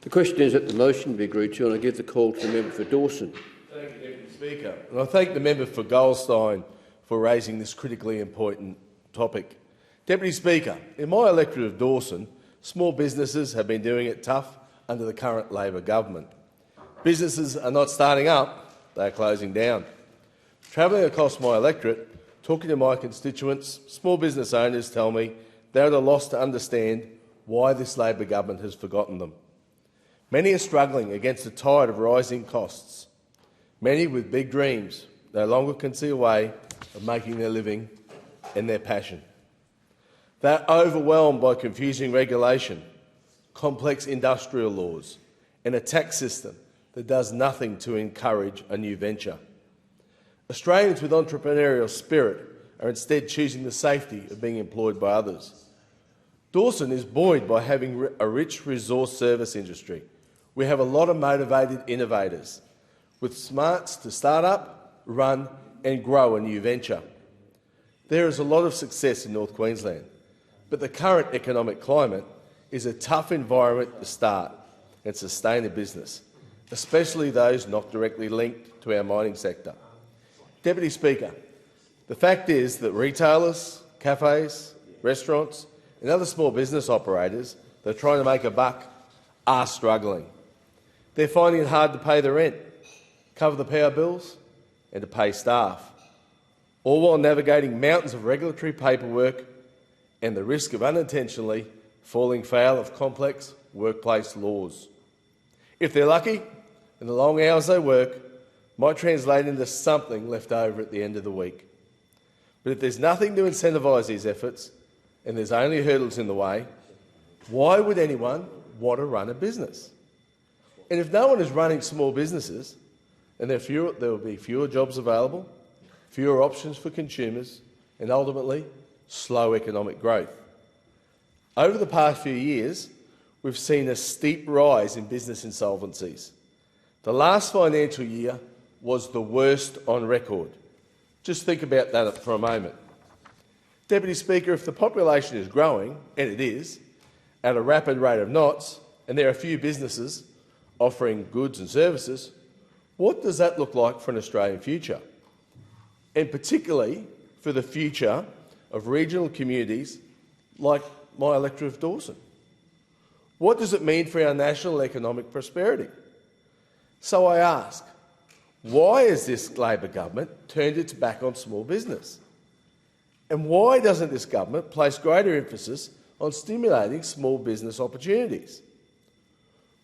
The question is that the motion be agreed to, and I give the call to the member for Dawson. Thank you, Deputy Speaker. And I thank the member for Goldstein for raising this critically important topic. Deputy Speaker, in my electorate of Dawson, small businesses have been doing it tough under the current Labor government. Businesses are not starting up, they are closing down. Travelling across my electorate, talking to my constituents, small business owners tell me they are at a loss to understand why this Labor government has forgotten them. Many are struggling against the tide of rising costs. Many with big dreams no longer can see a way of making their living and their passion. They are overwhelmed by confusing regulation, complex industrial laws and a tax system that does nothing to encourage a new venture. Australians with entrepreneurial spirit are instead choosing the safety of being employed by others. Dawson is buoyed by having a rich resource service industry. We have a lot of motivated innovators with smarts to start up, run and grow a new venture. There is a lot of success in North Queensland, but the current economic climate is a tough environment to start and sustain a business, especially those not directly linked to our mining sector. Deputy Speaker, the fact is that retailers, cafes, restaurants and other small business operators that are trying to make a buck are struggling. They're finding it hard to pay the rent, cover the power bills and to pay staff, all while navigating mountains of regulatory paperwork and the risk of unintentionally falling foul of complex workplace laws. If they're lucky, and the long hours they work might translate into something left over at the end of the week. But if there's nothing to incentivise these efforts and there's only hurdles in the way, why would anyone want to run a business? And if no one is running small businesses, and there will be fewer jobs available, fewer options for consumers, and ultimately slow economic growth. Over the past few years, we've seen a steep rise in business insolvencies. The last financial year was the worst on record. Just think about that for a moment. Deputy Speaker, if the population is growing, and it is, at a rapid rate of knots, and there are few businesses offering goods and services, what does that look like for an Australian future? And particularly for the future of regional communities like my electorate of Dawson. What does it mean for our national economic prosperity? So I ask, why has this Labor government turned its back on small business? And why doesn't this government place greater emphasis on stimulating small business opportunities?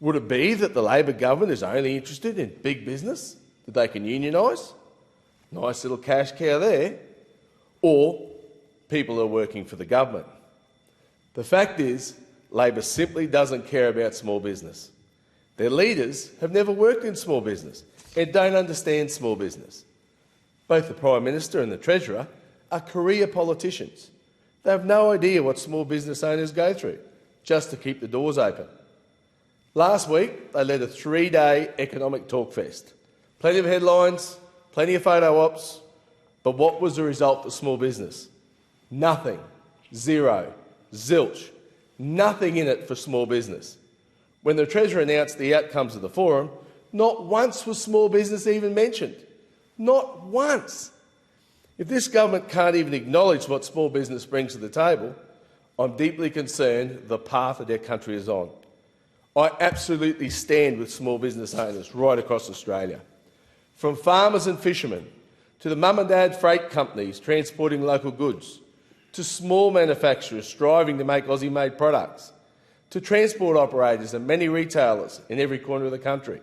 Would it be that the Labor government is only interested in big business that they can unionise? Nice little cash cow there. Or people are working for the government. The fact is, Labor simply doesn't care about small business. Their leaders have never worked in small business and don't understand small business. Both the Prime Minister and the Treasurer are career politicians. They have no idea what small business owners go through just to keep the doors open. Last week, they led a 3-day economic talkfest. Plenty of headlines, plenty of photo ops, but what was the result for small business? Nothing. Zero. Zilch. Nothing in it for small business. When the Treasurer announced the outcomes of the forum, not once was small business even mentioned. Not once. If this government can't even acknowledge what small business brings to the table, I'm deeply concerned the path that our country is on. I absolutely stand with small business owners right across Australia. From farmers and fishermen, to the mum and dad freight companies transporting local goods, to small manufacturers striving to make Aussie-made products, to transport operators and many retailers in every corner of the country.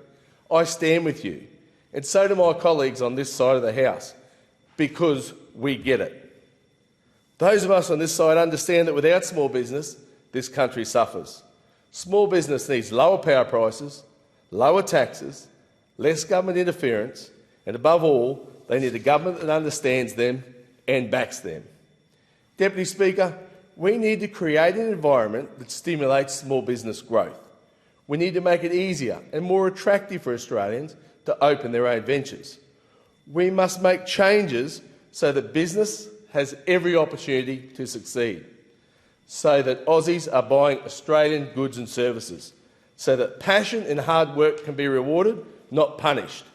I stand with you, and so do my colleagues on this side of the House, because we get it. Those of us on this side understand that without small business, this country suffers. Small business needs lower power prices, lower taxes, less government interference, and above all, they need a government that understands them and backs them. Deputy Speaker, We need to create an environment that stimulates small business growth. We need to make it easier and more attractive for Australians to open their own ventures. We must make changes so that business has every opportunity to succeed, so that Aussies are buying Australian goods and services, so that passion and hard work can be rewarded, not punished.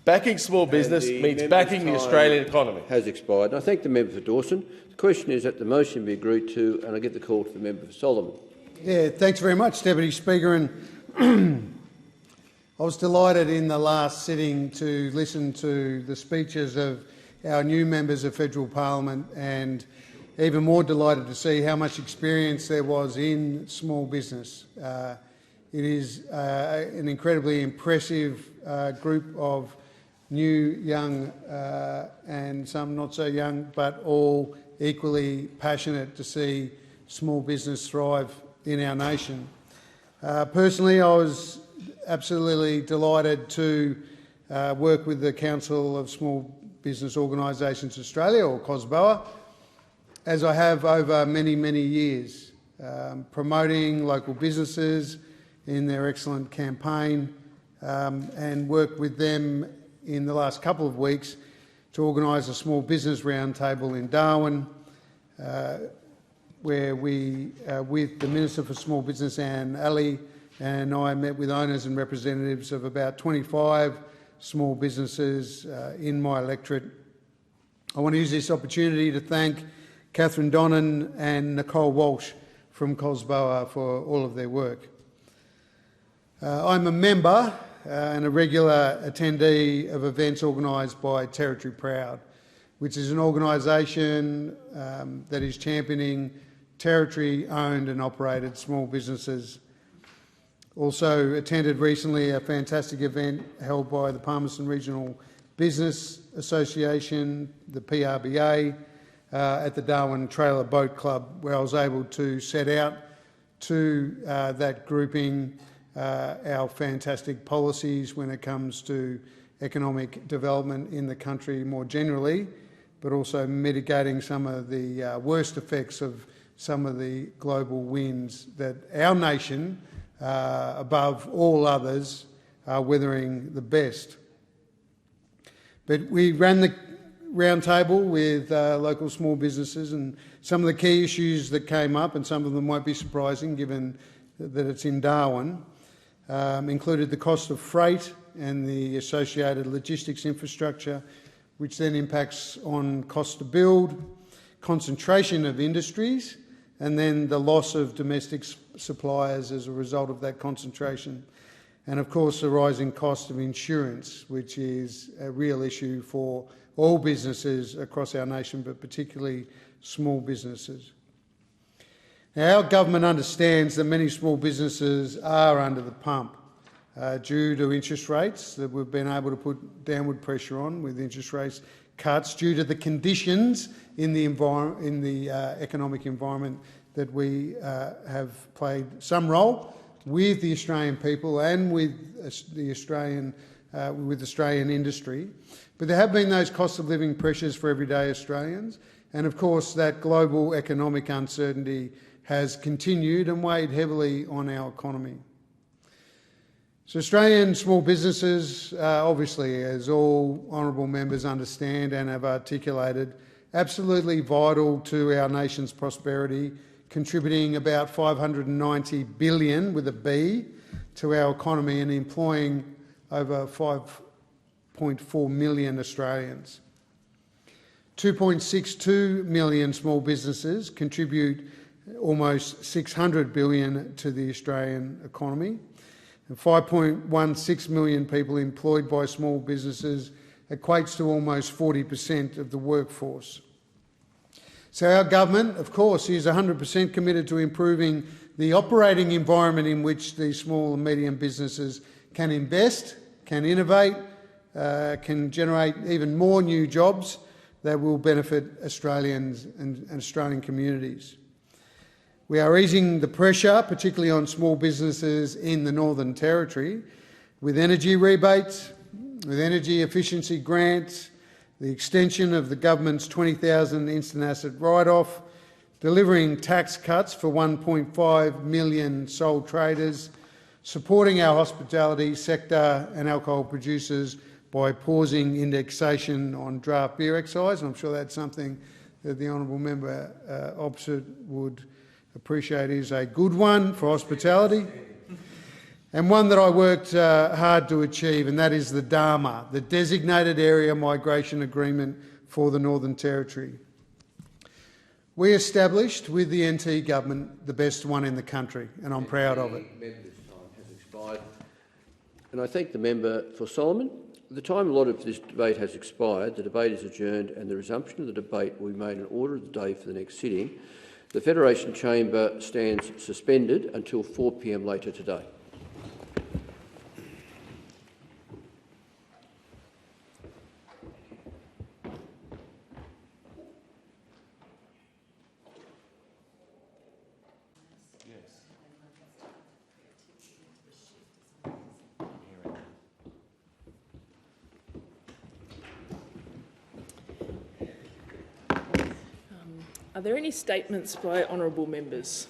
Backing small business means backing the Australian economy. Has expired. I thank the member for Dawson. The question is that the motion be agreed to, and I give the call to the member for Solomon. Yeah, thanks very much, Deputy Speaker. And I was delighted in the last sitting to listen to the speeches of our new members of federal parliament, and even more delighted to see how much experience there was in small business. It is an incredibly impressive group of new, young and some not so young, but all equally passionate to see small business thrive in our nation. Personally, I was absolutely delighted to work with the Council of Small Business Organisations Australia, or COSBOA, as I have over many, many years, promoting local businesses in their excellent campaign, and worked with them in the last couple of weeks to organise a small business roundtable in Darwin, where we, with the Minister for Small Business, Anne Alley, and I met with owners and representatives of about 25 small businesses in my electorate. I want to use this opportunity to thank Catherine Donnan and Nicole Walsh from COSBOA for all of their work. I'm a member and a regular attendee of events organised by Territory Proud, which is an organisation that is championing Territory-owned and operated small businesses. Also attended recently a fantastic event held by the Palmerston Regional Business Association, the PRBA, at the Darwin Trailer Boat Club, where I was able to set out to that grouping our fantastic policies when it comes to economic development in the country more generally, but also mitigating some of the worst effects of some of the global winds that our nation, above all others, are weathering the best. But we ran the roundtable with local small businesses, and some of the key issues that came up, and some of them won't be surprising given that it's in Darwin, included the cost of freight and the associated logistics infrastructure, which then impacts on cost to build, concentration of industries, and then the loss of domestic suppliers as a result of that concentration. And of course the rising cost of insurance, which is a real issue for all businesses across our nation, but particularly small businesses. Now, our government understands that many small businesses are under the pump due to interest rates that we've been able to put downward pressure on with interest rates cuts, due to the conditions in the economic environment that we have played some role with the Australian people and with the Australian industry. But there have been those cost of living pressures for everyday Australians, and of course that global economic uncertainty has continued and weighed heavily on our economy. So Australian small businesses, obviously, as all honourable members understand and have articulated, absolutely vital to our nation's prosperity, contributing about $590 billion, with a B, to our economy and employing over 5.4 million Australians. 2.62 million small businesses contribute almost $600 billion to the Australian economy. And 5.16 million people employed by small businesses equates to almost 40% of the workforce. So our government, of course, is 100% committed to improving the operating environment in which these small and medium businesses can invest, can innovate, can generate even more new jobs that will benefit Australians and Australian communities. We are easing the pressure, particularly on small businesses in the Northern Territory, with energy rebates, with energy efficiency grants, the extension of the government's $20,000 instant asset write-off, delivering tax cuts for 1.5 million sole traders, supporting our hospitality sector and alcohol producers by pausing indexation on draft beer excise. And I'm sure that's something that the honourable member opposite would appreciate is a good one for hospitality, and one that I worked hard to achieve, and that is the DAMA, the Designated Area Migration Agreement for the Northern Territory. We established with the NT government the best one in the country, and I'm proud of it. The member's time has expired, and I thank the member for Solomon. The time allotted for this debate has expired. The debate is adjourned and the resumption of the debate will be made in order of the day for the next sitting. The Federation Chamber stands suspended until 4 p.m. later today. Are there any statements by honourable members?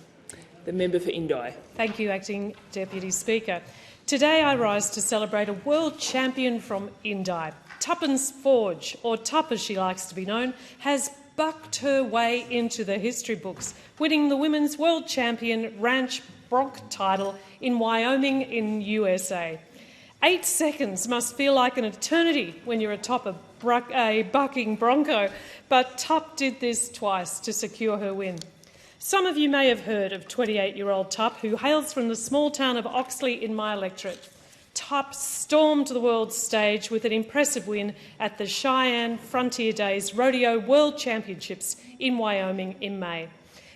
The member for Indi. Thank you, Acting Deputy Speaker. Today I rise to celebrate a world champion from Indi. Tuppence Forge, or Tupp as she likes to be known, has bucked her way into the history books, winning the Women's World Champion Ranch Bronc title in Wyoming in USA. 8 seconds must feel like an eternity when you're atop a bucking bronco, but Tupp did this twice to secure her win. Some of you may have heard of 28-year-old Tupp, who hails from the small town of Oxley in my electorate. Tupp stormed the world stage with an impressive win at the Cheyenne Frontier Days Rodeo World Championships in Wyoming in May.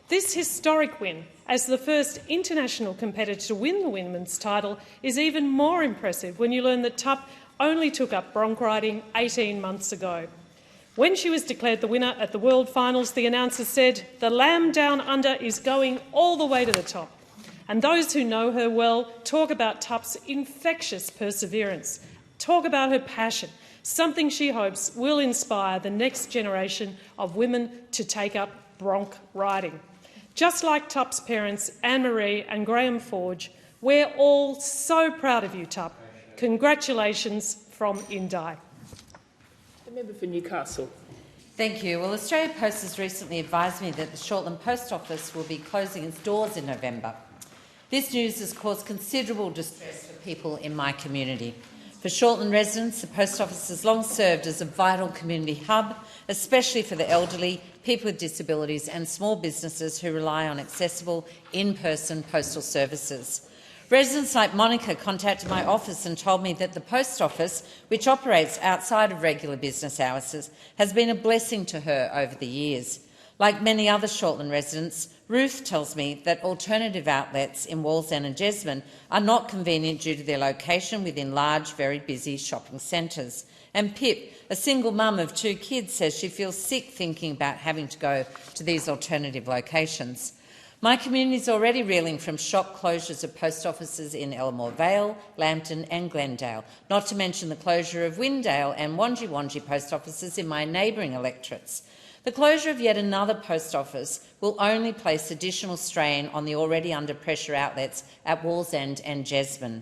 This historic win, as the first international competitor to win the women's title, is even more impressive when you learn that Tupp only took up bronc riding 18 months ago. When she was declared the winner at the World Finals, the announcer said, "The Lamb Down Under is going all the way to the top." And those who know her well talk about Tupp's infectious perseverance, talk about her passion, something she hopes will inspire the next generation of women to take up bronc riding. Just like Tupp's parents, Anne-Marie and Graham Forge, we're all so proud of you, Tupp. Congratulations from Indi. The member for Newcastle. Thank you. Well, Australia Post has recently advised me that the Shortland Post Office will be closing its doors in November. This news has caused considerable distress for people in my community. For Shortland residents, the Post Office has long served as a vital community hub, especially for the elderly, people with disabilities and small businesses who rely on accessible, in-person postal services. Residents like Monica contacted my office and told me that the Post Office, which operates outside of regular business hours, has been a blessing to her over the years. Like many other Shortland residents, Ruth tells me that alternative outlets in Wallsend and Jesmond are not convenient due to their location within large, very busy shopping centres. And Pip, a single mum of 2 kids, says she feels sick thinking about having to go to these alternative locations. My community is already reeling from shock closures of post offices in Elmore Vale, Lambton and Glendale, not to mention the closure of Windale and Wangi post offices in my neighbouring electorates. The closure of yet another post office will only place additional strain on the already under pressure outlets at Wallsend and Jesmond.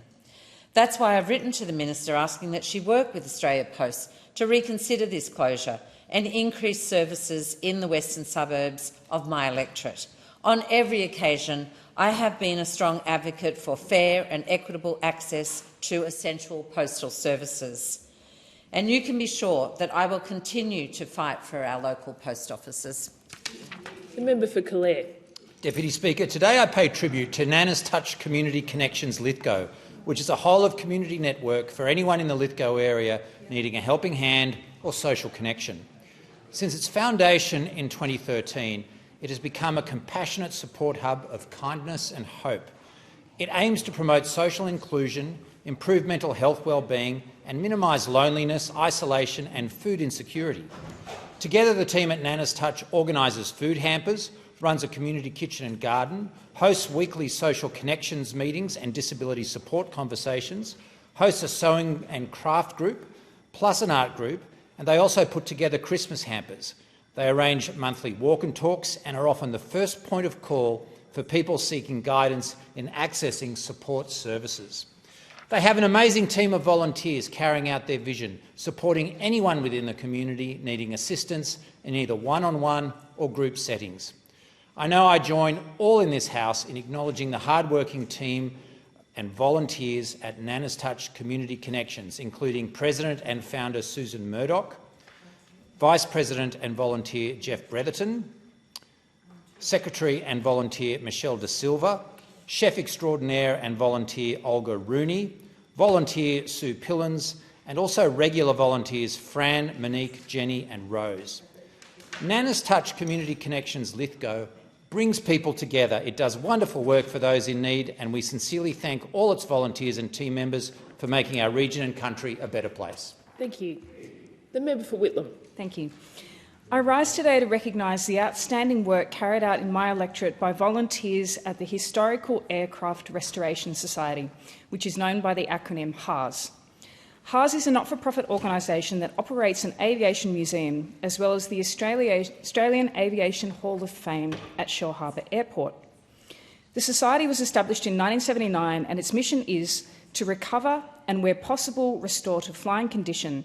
That's why I've written to the Minister asking that she work with Australia Post to reconsider this closure and increase services in the western suburbs of my electorate. On every occasion, I have been a strong advocate for fair and equitable access to essential postal services. And you can be sure that I will continue to fight for our local post offices. The member for Calare. Deputy Speaker, today I pay tribute to Nana's Touch Community Connections Lithgow, which is a whole-of-community network for anyone in the Lithgow area needing a helping hand or social connection. Since its foundation in 2013, it has become a compassionate support hub of kindness and hope. It aims to promote social inclusion, improve mental health well-being and minimise loneliness, isolation and food insecurity. Together, the team at Nana's Touch organises food hampers, runs a community kitchen and garden, hosts weekly social connections meetings and disability support conversations, hosts a sewing and craft group, plus an art group, and they also put together Christmas hampers. They arrange monthly walk and talks and are often the first point of call for people seeking guidance in accessing support services. They have an amazing team of volunteers carrying out their vision, supporting anyone within the community needing assistance in either one-on-one or group settings. I know I join all in this House in acknowledging the hard-working team and volunteers at Nana's Touch Community Connections, including President and founder Susan Murdoch, Vice President and volunteer Jeff Bretherton, Secretary and volunteer Michelle De Silva, Chef Extraordinaire and volunteer Olga Rooney, volunteer Sue Pillins, and also regular volunteers Fran, Monique, Jenny and Rose. Nana's Touch Community Connections Lithgow brings people together. It does wonderful work for those in need, and we sincerely thank all its volunteers and team members for making our region and country a better place. Thank you. The member for Whitlam. Thank you. I rise today to recognise the outstanding work carried out in my electorate by volunteers at the Historical Aircraft Restoration Society, which is known by the acronym HARS. HARS is a not-for-profit organisation that operates an aviation museum as well as the Australian Aviation Hall of Fame at Shellharbour Airport. The society was established in 1979 and its mission is to recover and, where possible, restore to flying condition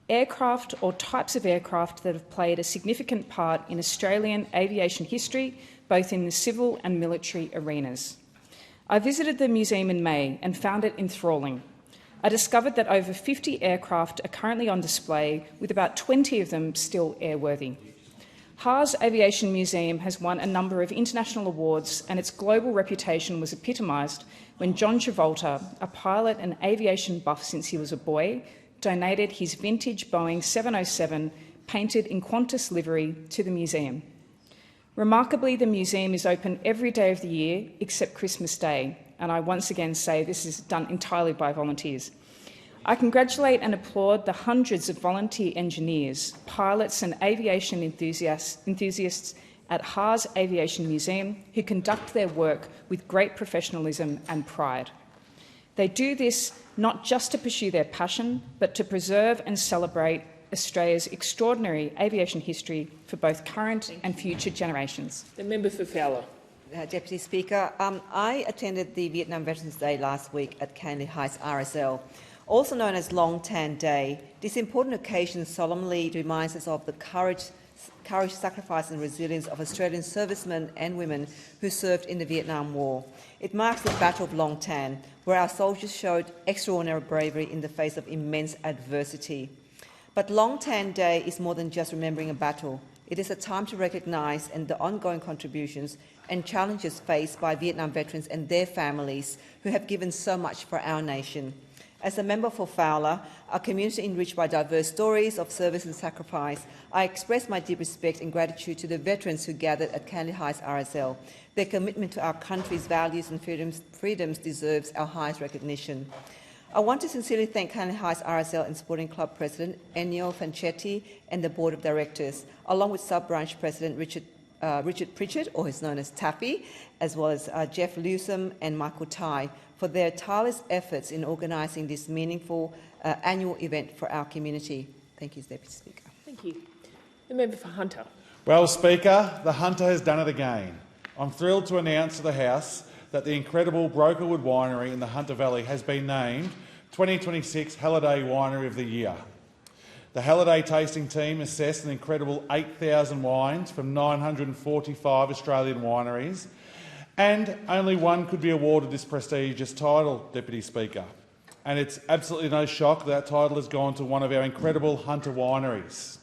aircraft or types of aircraft that have played a significant part in Australian aviation history, both in the civil and military arenas. I visited the museum in May and found it enthralling. I discovered that over 50 aircraft are currently on display, with about 20 of them still airworthy. HARS Aviation Museum has won a number of international awards, and its global reputation was epitomised when John Travolta, a pilot and aviation buff since he was a boy, donated his vintage Boeing 707 painted in Qantas livery to the museum. Remarkably, the museum is open every day of the year except Christmas Day, and I once again say this is done entirely by volunteers. I congratulate and applaud the hundreds of volunteer engineers, pilots and aviation enthusiasts at HARS Aviation Museum who conduct their work with great professionalism and pride. They do this not just to pursue their passion, but to preserve and celebrate Australia's extraordinary aviation history for both current and future generations. The member for Fowler. Deputy Speaker, I attended the Vietnam Veterans Day last week at Canley Heights RSL. Also known as Long Tan Day, this important occasion solemnly reminds us of the courage, sacrifice and resilience of Australian servicemen and women who served in the Vietnam War. It marks the Battle of Long Tan, where our soldiers showed extraordinary bravery in the face of immense adversity. But Long Tan Day is more than just remembering a battle. It is a time to recognise the ongoing contributions and challenges faced by Vietnam veterans and their families who have given so much for our nation. As a member for Fowler, a community enriched by diverse stories of service and sacrifice, I express my deep respect and gratitude to the veterans who gathered at Canley Heights RSL. Their commitment to our country's values and freedoms deserves our highest recognition. I want to sincerely thank Canley Heights RSL and Sporting Club President Ennio Fanchetti and the Board of Directors, along with Sub-Branch President Richard Pritchard, or is known as Taffy, as well as Jeff Lewsome and Michael Tai, for their tireless efforts in organising this meaningful annual event for our community. Thank you, Deputy Speaker. Thank you. The member for Hunter. Well, Speaker, the Hunter has done it again. I'm thrilled to announce to the House that the incredible Brokerwood Winery in the Hunter Valley has been named 2026 Halliday Winery of the Year. The Halliday tasting team assessed an incredible 8,000 wines from 945 Australian wineries, and only one could be awarded this prestigious title, Deputy Speaker. And it's absolutely no shock that title has gone to one of our incredible Hunter wineries.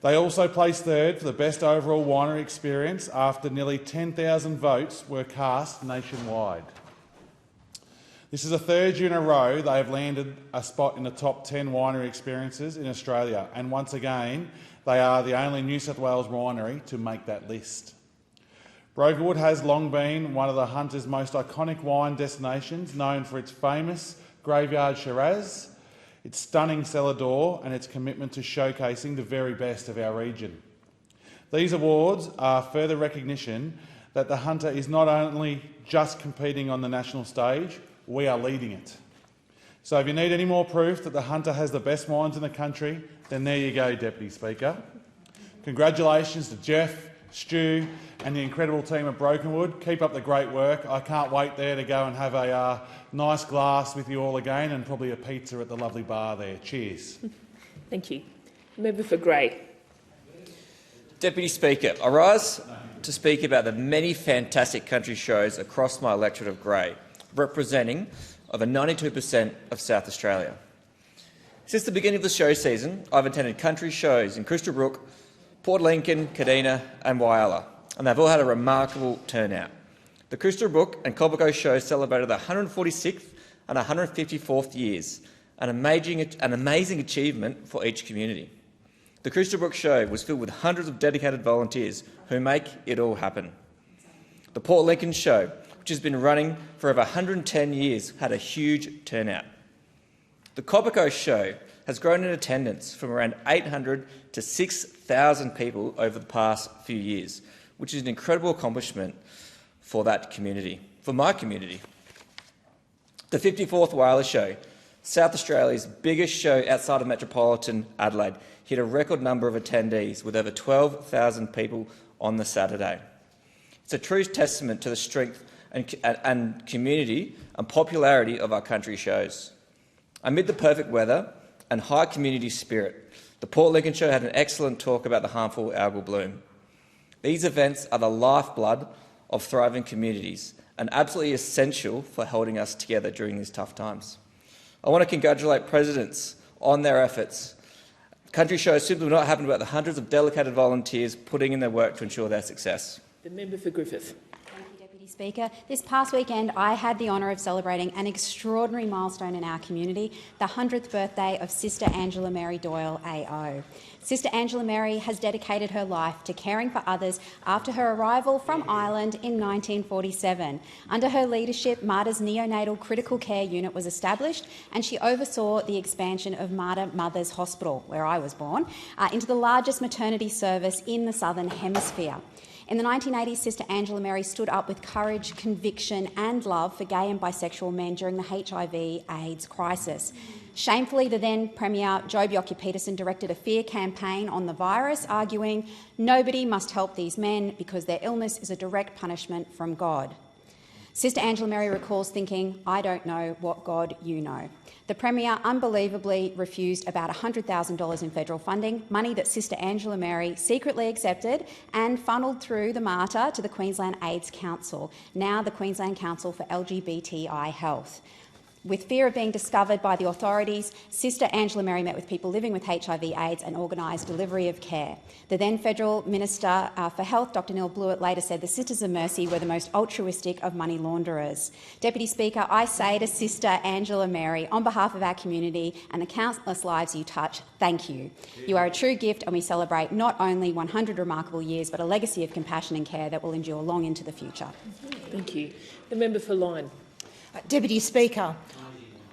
They also placed third for the best overall winery experience after nearly 10,000 votes were cast nationwide. This is the third year in a row they have landed a spot in the top 10 winery experiences in Australia, and once again they are the only New South Wales winery to make that list. Brokerwood has long been one of the Hunter's most iconic wine destinations, known for its famous Graveyard Shiraz, its stunning cellar door and its commitment to showcasing the very best of our region. These awards are further recognition that the Hunter is not only just competing on the national stage, we are leading it. So if you need any more proof that the Hunter has the best wines in the country, then there you go, Deputy Speaker. Congratulations to Jeff, Stu and the incredible team at Brokenwood. Keep up the great work. I can't wait there to go and have a nice glass with you all again and probably a pizza at the lovely bar there. Cheers. Thank you. Member for Grey. Deputy Speaker, I rise to speak about the many fantastic country shows across my electorate of Grey, representing over 92% of South Australia. Since the beginning of the show season, I've attended country shows in Crystal Brook, Port Lincoln, Kadina and Whyalla, and they've all had a remarkable turnout. The Crystal Brook and Cobraco shows celebrated the 146th and 154th years, an amazing achievement for each community. The Crystal Brook show was filled with hundreds of dedicated volunteers who make it all happen. The Port Lincoln show, which has been running for over 110 years, had a huge turnout. The Cobraco show has grown in attendance from around 800 to 6,000 people over the past few years, which is an incredible accomplishment for that community, for my community. The 54th Whyalla show, South Australia's biggest show outside of metropolitan Adelaide, hit a record number of attendees with over 12,000 people on the Saturday. It's a true testament to the strength and community and popularity of our country shows. Amid the perfect weather and high community spirit, the Port Lincoln show had an excellent talk about the harmful algal bloom. These events are the lifeblood of thriving communities and absolutely essential for holding us together during these tough times. I want to congratulate presidents on their efforts. Country shows simply would not happen without the hundreds of dedicated volunteers putting in their work to ensure their success. The member for Griffith. Speaker. This past weekend, I had the honour of celebrating an extraordinary milestone in our community, the 100th birthday of Sister Angela Mary Doyle AO. Sister Angela Mary has dedicated her life to caring for others after her arrival from Ireland in 1947. Under her leadership, Marta's neonatal critical care unit was established, and she oversaw the expansion of Marta Mothers Hospital, where I was born, into the largest maternity service in the Southern Hemisphere. In the 1980s, Sister Angela Mary stood up with courage, conviction and love for gay and bisexual men during the HIV/AIDS crisis. Shamefully, the then Premier Joh Bjelke-Petersen directed a fear campaign on the virus, arguing nobody must help these men because their illness is a direct punishment from God. Sister Angela Mary recalls thinking, "I don't know what God you know." The Premier unbelievably refused about $100,000 in federal funding, money that Sister Angela Mary secretly accepted and funnelled through the Marta to the Queensland AIDS Council, now the Queensland Council for LGBTI Health. With fear of being discovered by the authorities, Sister Angela Mary met with people living with HIV/AIDS and organised delivery of care. The then Federal Minister for Health, Dr Neil Blewett, later said the Sisters of Mercy were the most altruistic of money launderers. Deputy Speaker, I say to Sister Angela Mary, on behalf of our community and the countless lives you touch, thank you. You are a true gift, and we celebrate not only 100 remarkable years but a legacy of compassion and care that will endure long into the future. Thank you. The member for Lyne. Deputy Speaker,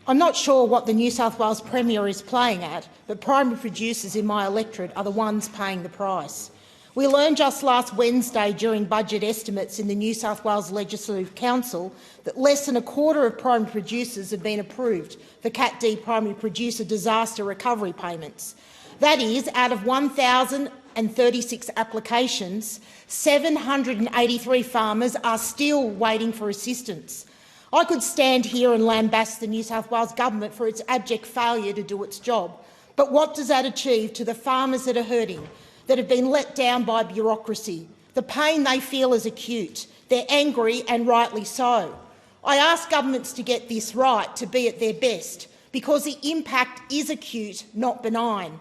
I'm not sure what the New South Wales Premier is playing at, but primary producers in my electorate are the ones paying the price. We learned just last Wednesday during budget estimates in the New South Wales Legislative Council that less than a quarter of primary producers have been approved for Cat D primary producer disaster recovery payments. That is, out of 1,036 applications, 783 farmers are still waiting for assistance. I could stand here and lambast the New South Wales government for its abject failure to do its job, but what does that achieve to the farmers that are hurting, that have been let down by bureaucracy? The pain they feel is acute. They're angry, and rightly so. I ask governments to get this right, to be at their best, because the impact is acute, not benign.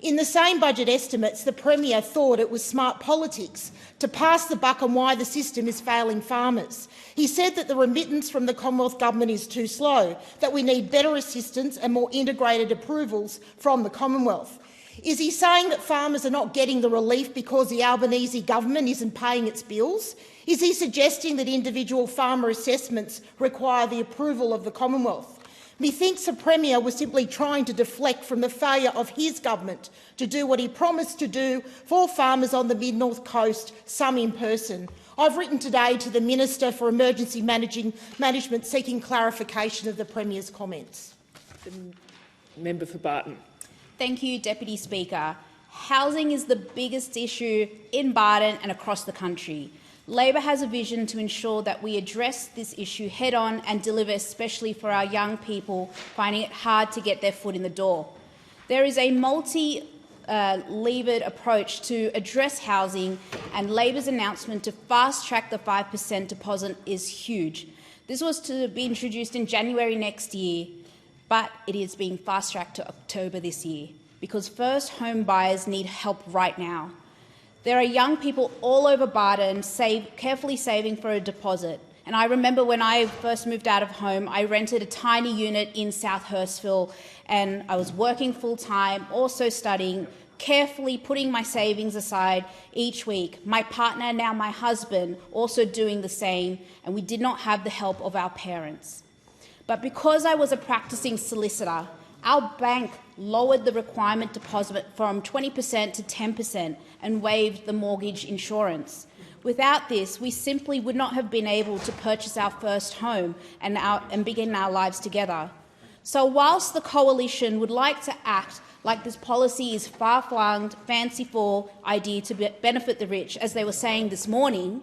In the same budget estimates, the Premier thought it was smart politics to pass the buck on why the system is failing farmers. He said that the remittance from the Commonwealth Government is too slow, that we need better assistance and more integrated approvals from the Commonwealth. Is he saying that farmers are not getting the relief because the Albanese government isn't paying its bills? Is he suggesting that individual farmer assessments require the approval of the Commonwealth? Methinks the Premier was simply trying to deflect from the failure of his government to do what he promised to do for farmers on the Mid-North Coast, some in person. I've written today to the Minister for Emergency Management seeking clarification of the Premier's comments. The member for Barton. Thank you, Deputy Speaker. Housing is the biggest issue in Barton and across the country. Labor has a vision to ensure that we address this issue head-on and deliver, especially for our young people finding it hard to get their foot in the door. There is a multi-levered approach to address housing, and Labor's announcement to fast-track the 5% deposit is huge. This was to be introduced in January next year, but it is being fast-tracked to October this year because first home buyers need help right now. There are young people all over Barton carefully saving for a deposit. And I remember when I first moved out of home, I rented a tiny unit in South Hurstville, and I was working full-time, also studying, carefully putting my savings aside each week. My partner, now my husband, also doing the same, and we did not have the help of our parents. But because I was a practicing solicitor, our bank lowered the requirement deposit from 20% to 10% and waived the mortgage insurance. Without this, we simply would not have been able to purchase our first home and begin our lives together. So whilst the Coalition would like to act like this policy is far-flung, fanciful idea to benefit the rich, as they were saying this morning,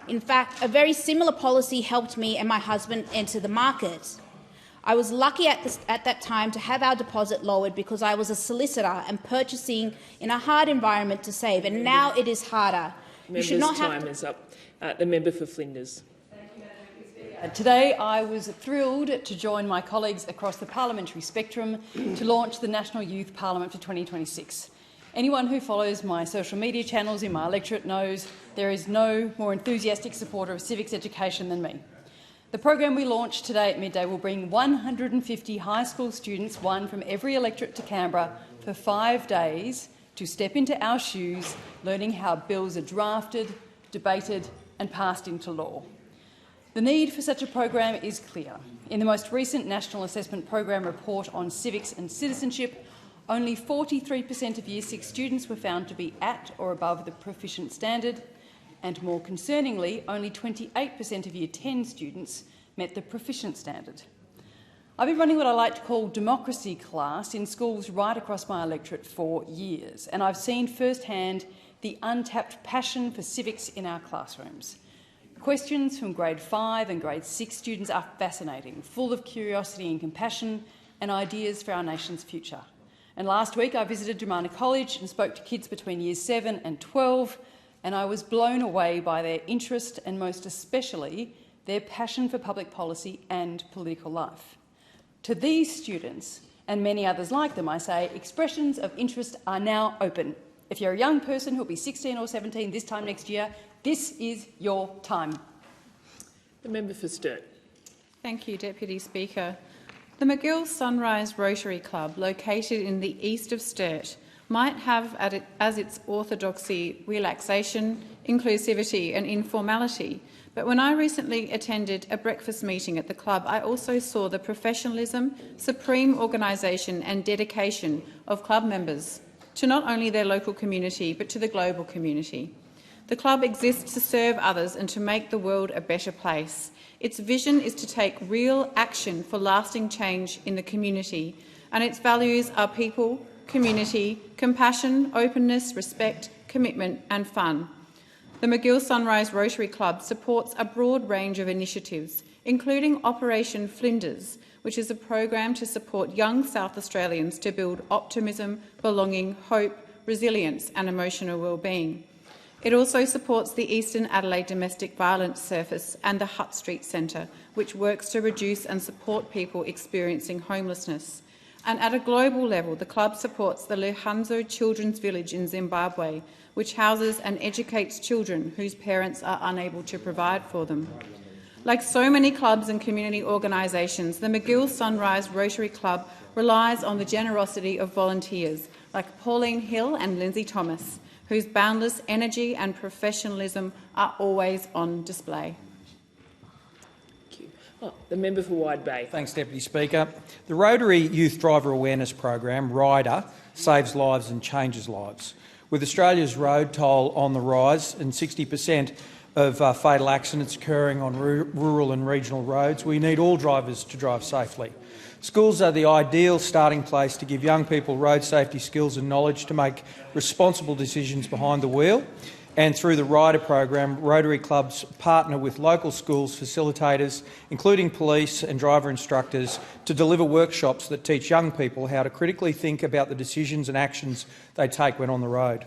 in fact, a very similar policy helped me and my husband enter the market. I was lucky at that time to have our deposit lowered because I was a solicitor and purchasing in a hard environment to save, and now it is harder. Member's time is up. The member for Flinders. Today I was thrilled to join my colleagues across the parliamentary spectrum to launch the National Youth Parliament for 2026. Anyone who follows my social media channels in my electorate knows there is no more enthusiastic supporter of civics education than me. The program we launched today at midday will bring 150 high school students, one from every electorate to Canberra, for 5 days to step into our shoes, learning how bills are drafted, debated and passed into law. The need for such a program is clear. In the most recent National Assessment Program report on civics and citizenship, only 43% of Year 6 students were found to be at or above the proficient standard, and more concerningly, only 28% of Year 10 students met the proficient standard. I've been running what I like to call democracy class in schools right across my electorate for years, and I've seen firsthand the untapped passion for civics in our classrooms. Questions from grade 5 and grade 6 students are fascinating, full of curiosity and compassion and ideas for our nation's future. And last week I visited Drumana College and spoke to kids between Years 7 and 12, and I was blown away by their interest and most especially their passion for public policy and political life. To these students, and many others like them, I say expressions of interest are now open. If you're a young person who'll be 16 or 17 this time next year, this is your time. The member for Sturt. Thank you, Deputy Speaker. The McGill Sunrise Rotary Club, located in the east of Sturt, might have as its orthodoxy relaxation, inclusivity and informality. But when I recently attended a breakfast meeting at the club, I also saw the professionalism, supreme organisation and dedication of club members to not only their local community but to the global community. The club exists to serve others and to make the world a better place. Its vision is to take real action for lasting change in the community, and its values are people, community, compassion, openness, respect, commitment and fun. The McGill Sunrise Rotary Club supports a broad range of initiatives, including Operation Flinders, which is a program to support young South Australians to build optimism, belonging, hope, resilience and emotional well-being. It also supports the Eastern Adelaide Domestic Violence Service and the Hutt Street Centre, which works to reduce and support people experiencing homelessness. And at a global level, the club supports the Lehanzo Children's Village in Zimbabwe, which houses and educates children whose parents are unable to provide for them. Like so many clubs and community organisations, the McGill Sunrise Rotary Club relies on the generosity of volunteers like Pauline Hill and Lindsay Thomas, whose boundless energy and professionalism are always on display. The member for Wide Bay. Thanks, Deputy Speaker. The Rotary Youth Driver Awareness Program, RIDER, saves lives and changes lives. With Australia's road toll on the rise and 60% of fatal accidents occurring on rural and regional roads, we need all drivers to drive safely. Schools are the ideal starting place to give young people road safety skills and knowledge to make responsible decisions behind the wheel. And through the Rider program, Rotary clubs partner with local schools facilitators, including police and driver instructors, to deliver workshops that teach young people how to critically think about the decisions and actions they take when on the road.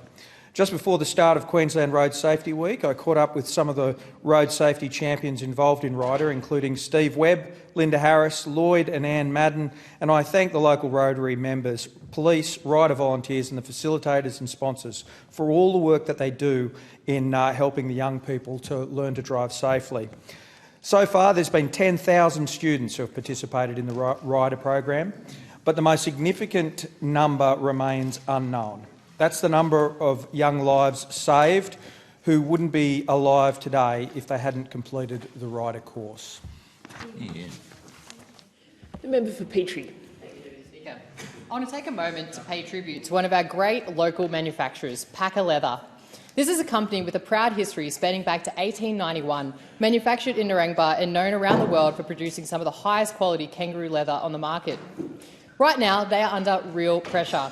Just before the start of Queensland Road Safety Week, I caught up with some of the road safety champions involved in Rider, including Steve Webb, Linda Harris, Lloyd and Anne Madden, and I thank the local Rotary members, police, Rider volunteers and the facilitators and sponsors for all the work that they do in helping the young people to learn to drive safely. So far, there's been 10,000 students who have participated in the Rider program, but the most significant number remains unknown. That's the number of young lives saved who wouldn't be alive today if they hadn't completed the Rider course. Yeah. The member for Petrie. I want to take a moment to pay tribute to one of our great local manufacturers, Packer Leather. This is a company with a proud history spanning back to 1891, manufactured in Narangba and known around the world for producing some of the highest quality kangaroo leather on the market. Right now, they are under real pressure.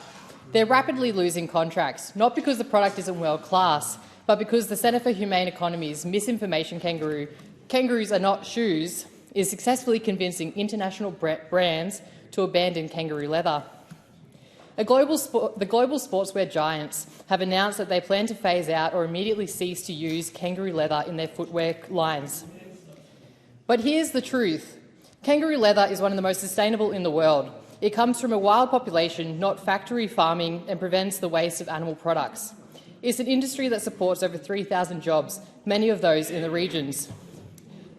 They're rapidly losing contracts, not because the product isn't world-class, but because the Centre for Humane Economy's misinformation kangaroos are not shoes, is successfully convincing international brands to abandon kangaroo leather. The global sportswear giants have announced that they plan to phase out or immediately cease to use kangaroo leather in their footwear lines. But here's the truth. Kangaroo leather is one of the most sustainable in the world. It comes from a wild population, not factory farming, and prevents the waste of animal products. It's an industry that supports over 3,000 jobs, many of those in the regions.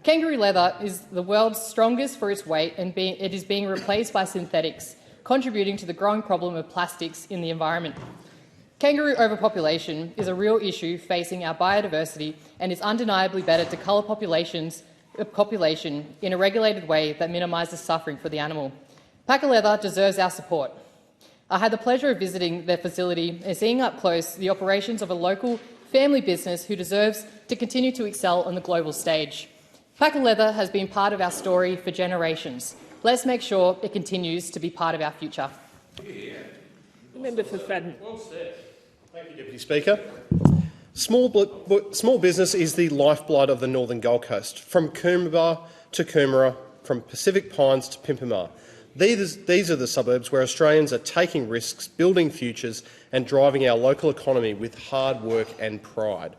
Kangaroo leather is the world's strongest for its weight, and it is being replaced by synthetics, contributing to the growing problem of plastics in the environment. Kangaroo overpopulation is a real issue facing our biodiversity, and it's undeniably better to cull population in a regulated way that minimises suffering for the animal. Packer Leather deserves our support. I had the pleasure of visiting their facility and seeing up close the operations of a local family business who deserves to continue to excel on the global stage. Packer Leather has been part of our story for generations. Let's make sure it continues to be part of our future. The member for Fadden. Well said. Thank you, Deputy Speaker. Small business is the lifeblood of the Northern Gold Coast, from Coomera to Coomera, from Pacific Pines to Pimpama. These are the suburbs where Australians are taking risks, building futures and driving our local economy with hard work and pride.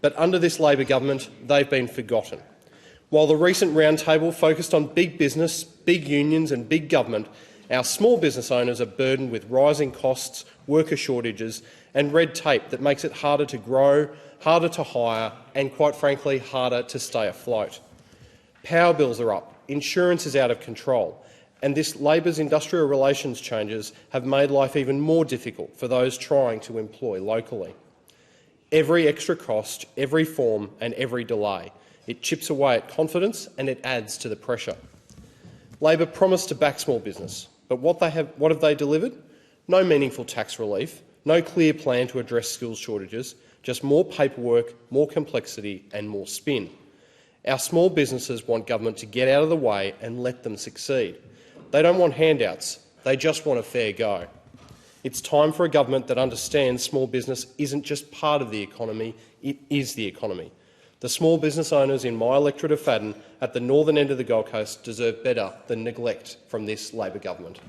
But under this Labor government, they've been forgotten. While the recent roundtable focused on big business, big unions and big government, our small business owners are burdened with rising costs, worker shortages and red tape that makes it harder to grow, harder to hire and, quite frankly, harder to stay afloat. Power bills are up, insurance is out of control, and this Labor's industrial relations changes have made life even more difficult for those trying to employ locally. Every extra cost, every form and every delay, it chips away at confidence and it adds to the pressure. Labor promised to back small business, but what have they delivered? No meaningful tax relief, no clear plan to address skills shortages, just more paperwork, more complexity and more spin. Our small businesses want government to get out of the way and let them succeed. They don't want handouts, they just want a fair go. It's time for a government that understands small business isn't just part of the economy, it is the economy. The small business owners in my electorate of Fadden at the northern end of the Gold Coast deserve better than neglect from this Labor government.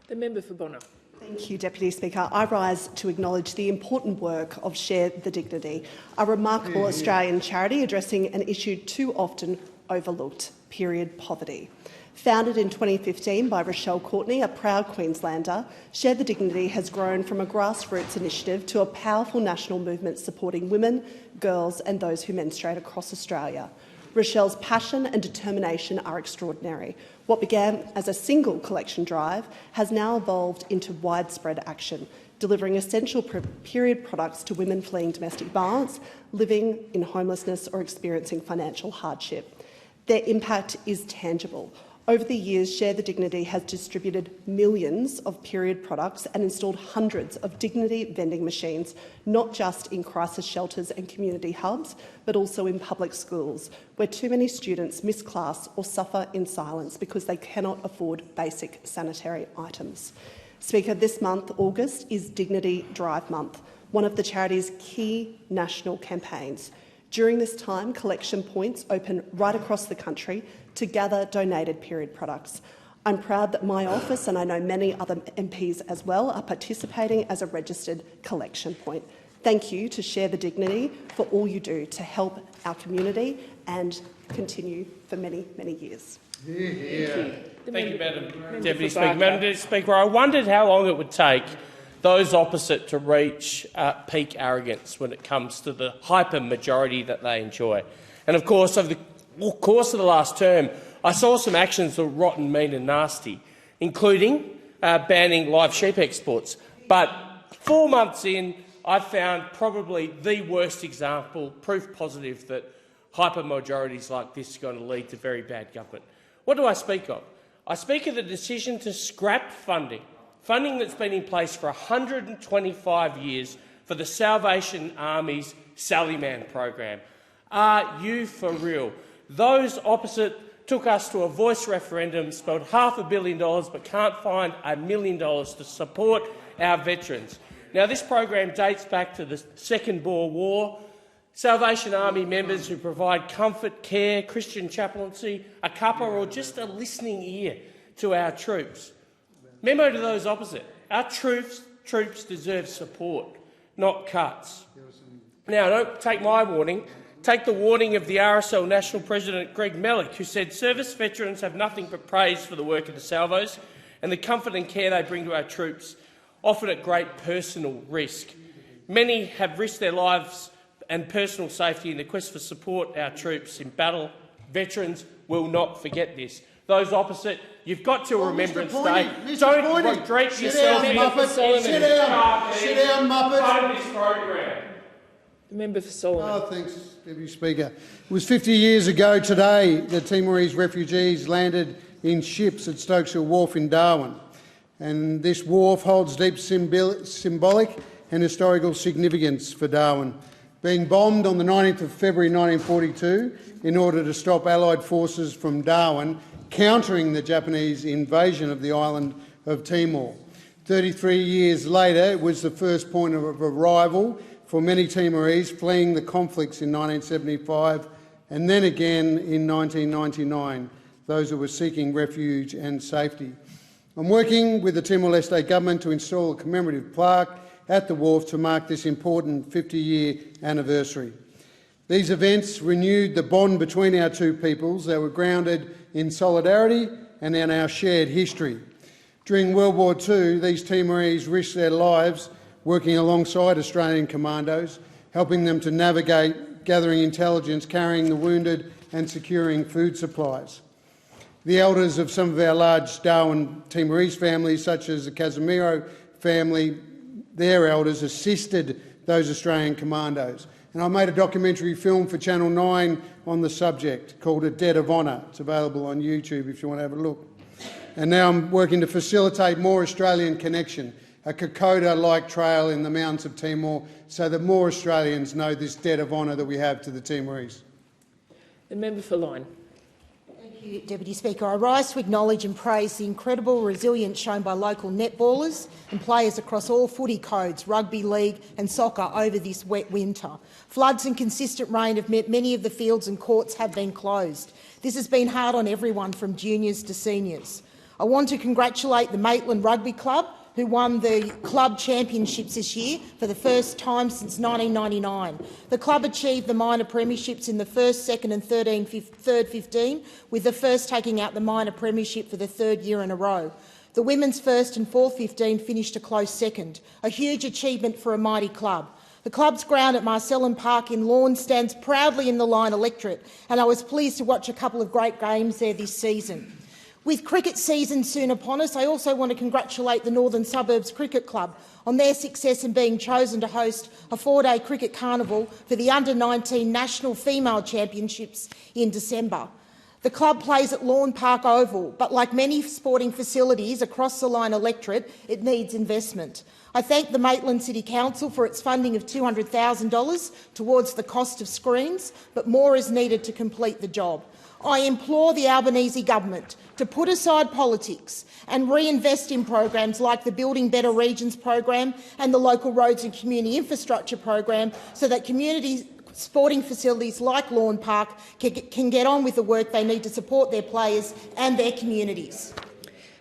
The member for Bonner. Thank you, Deputy Speaker. I rise to acknowledge the important work of Share the Dignity, a remarkable Australian charity addressing an issue too often overlooked, period poverty. Founded in 2015 by Rochelle Courtney, a proud Queenslander, Share the Dignity has grown from a grassroots initiative to a powerful national movement supporting women, girls and those who menstruate across Australia. Rochelle's passion and determination are extraordinary. What began as a single collection drive has now evolved into widespread action, delivering essential period products to women fleeing domestic violence, living in homelessness or experiencing financial hardship. Their impact is tangible. Over the years, Share the Dignity has distributed millions of period products and installed hundreds of dignity vending machines, not just in crisis shelters and community hubs, but also in public schools, where too many students miss class or suffer in silence because they cannot afford basic sanitary items. Speaker, this month, August, is Dignity Drive Month, one of the charity's key national campaigns. During this time, collection points open right across the country to gather donated period products. I'm proud that my office, and I know many other MPs as well, are participating as a registered collection point. Thank you to Share the Dignity for all you do to help our community and continue for many, many years. Thank you, Madam Deputy Speaker. Madam Deputy Speaker, I wondered how long it would take those opposite to reach peak arrogance when it comes to the hyper-majority that they enjoy. And of course, over the course of the last term, I saw some actions that were rotten, mean and nasty, including banning live sheep exports. But 4 months in, I found probably the worst example, proof positive that hyper-majorities like this are going to lead to very bad government. What do I speak of? I speak of the decision to scrap funding that's been in place for 125 years for the Salvation Army's Sallyman program. Are you for real? Those opposite took us to a voice referendum, spent $500 million but can't find $1 million to support our veterans. Now, this program dates back to the Second Boer War. Salvation Army members who provide comfort, care, Christian chaplaincy, a cuppa or just a listening ear to our troops. Memo to those opposite. Our troops deserve support, not cuts. Now, don't take my warning. Take the warning of the RSL National President Greg Mellick, who said service veterans have nothing but praise for the work of the Salvos and the comfort and care they bring to our troops, often at great personal risk. Many have risked their lives and personal safety in the quest for support our troops in battle. Veterans will not forget this. Those opposite, you've got to Remembrance Day. Don't drape yourself in Sit down, Muppet. Fund this program. The member for Solomon. Oh, thanks, Deputy Speaker. It was 50 years ago today that Timorese refugees landed in ships at Stokeshill Wharf in Darwin. And this wharf holds deep symbolic and historical significance for Darwin. Being bombed on the 19th of February 1942 in order to stop Allied forces from Darwin countering the Japanese invasion of the island of Timor. 33 years later, it was the first point of arrival for many Timorese fleeing the conflicts in 1975 and then again in 1999, those who were seeking refuge and safety. I'm working with the Timor-Leste government to install a commemorative plaque at the wharf to mark this important 50-year anniversary. These events renewed the bond between our two peoples. They were grounded in solidarity and in our shared history. During World War II, these Timorese risked their lives working alongside Australian commandos, helping them to navigate, gathering intelligence, carrying the wounded and securing food supplies. The elders of some of our large Darwin Timorese families, such as the Casimiro family, their elders assisted those Australian commandos. And I made a documentary film for Channel 9 on the subject called A Debt of Honour. It's available on YouTube if you want to have a look. And now I'm working to facilitate more Australian connection, a Kokoda-like trail in the mountains of Timor, so that more Australians know this debt of honour that we have to the Timorese. The member for Lyne. Thank you, Deputy Speaker. I rise to acknowledge and praise the incredible resilience shown by local netballers and players across all footy codes, rugby league and soccer over this wet winter. Floods and consistent rain have meant many of the fields and courts have been closed. This has been hard on everyone from juniors to seniors. I want to congratulate the Maitland Rugby Club, who won the club championships this year for the first time since 1999. The club achieved the minor premierships in the first, second and third 15, with the first taking out the minor premiership for the third year in a row. The women's first and fourth 15 finished a close second, a huge achievement for a mighty club. The club's ground at Marcellin Park in Lorne stands proudly in the Lyne electorate, and I was pleased to watch a couple of great games there this season. With cricket season soon upon us, I also want to congratulate the Northern Suburbs Cricket Club on their success in being chosen to host a 4-day cricket carnival for the Under-19 National Female Championships in December. The club plays at Lawn Park Oval, but like many sporting facilities across the Lyne electorate, it needs investment. I thank the Maitland City Council for its funding of $200,000 towards the cost of screens, but more is needed to complete the job. I implore the Albanese government to put aside politics and reinvest in programs like the Building Better Regions program and the Local Roads and Community Infrastructure program so that community sporting facilities like Lawn Park can get on with the work they need to support their players and their communities.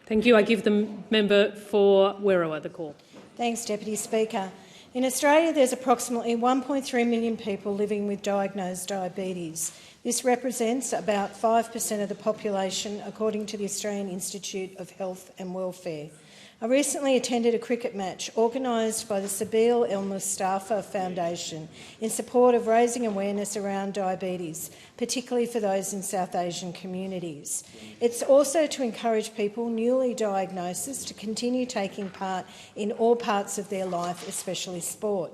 Thank you. I give the member for Werriwa the call. Thanks, Deputy Speaker. In Australia, there's approximately 1.3 million people living with diagnosed diabetes. This represents about 5% of the population, according to the Australian Institute of Health and Welfare. I recently attended a cricket match organised by the Sabeel El-Mustafa Foundation in support of raising awareness around diabetes, particularly for those in South Asian communities. It's also to encourage people newly diagnosed to continue taking part in all parts of their life, especially sport.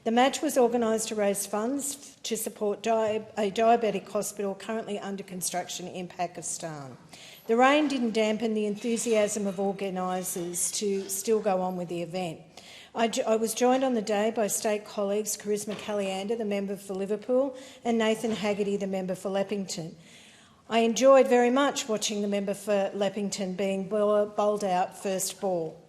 The match was organised to raise funds to support a diabetic hospital currently under construction in Pakistan. The rain didn't dampen the enthusiasm of organisers to still go on with the event. I was joined on the day by state colleagues Charisma Caliander, the member for Liverpool, and Nathan Haggerty, the member for Leppington. I enjoyed very much watching the member for Leppington being bowled out first ball,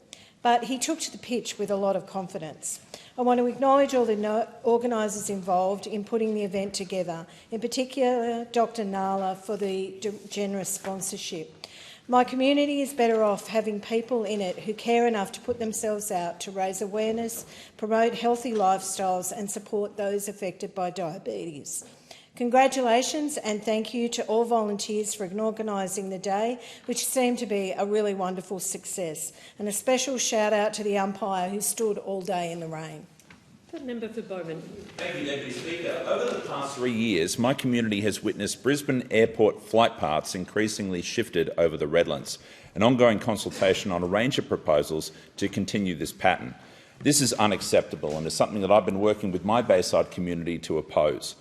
but he took to the pitch with a lot of confidence. I want to acknowledge all the organisers involved in putting the event together, in particular Dr Nala for the generous sponsorship. My community is better off having people in it who care enough to put themselves out to raise awareness, promote healthy lifestyles and support those affected by diabetes. Congratulations and thank you to all volunteers for organising the day, which seemed to be a really wonderful success. And a special shout out to the umpire who stood all day in the rain. The member for Bowman. Thank you, Deputy Speaker. Over the past 3 years, my community has witnessed Brisbane Airport flight paths increasingly shifted over the Redlands, an ongoing consultation on a range of proposals to continue this pattern. This is unacceptable and is something that I've been working with my Bayside community to oppose.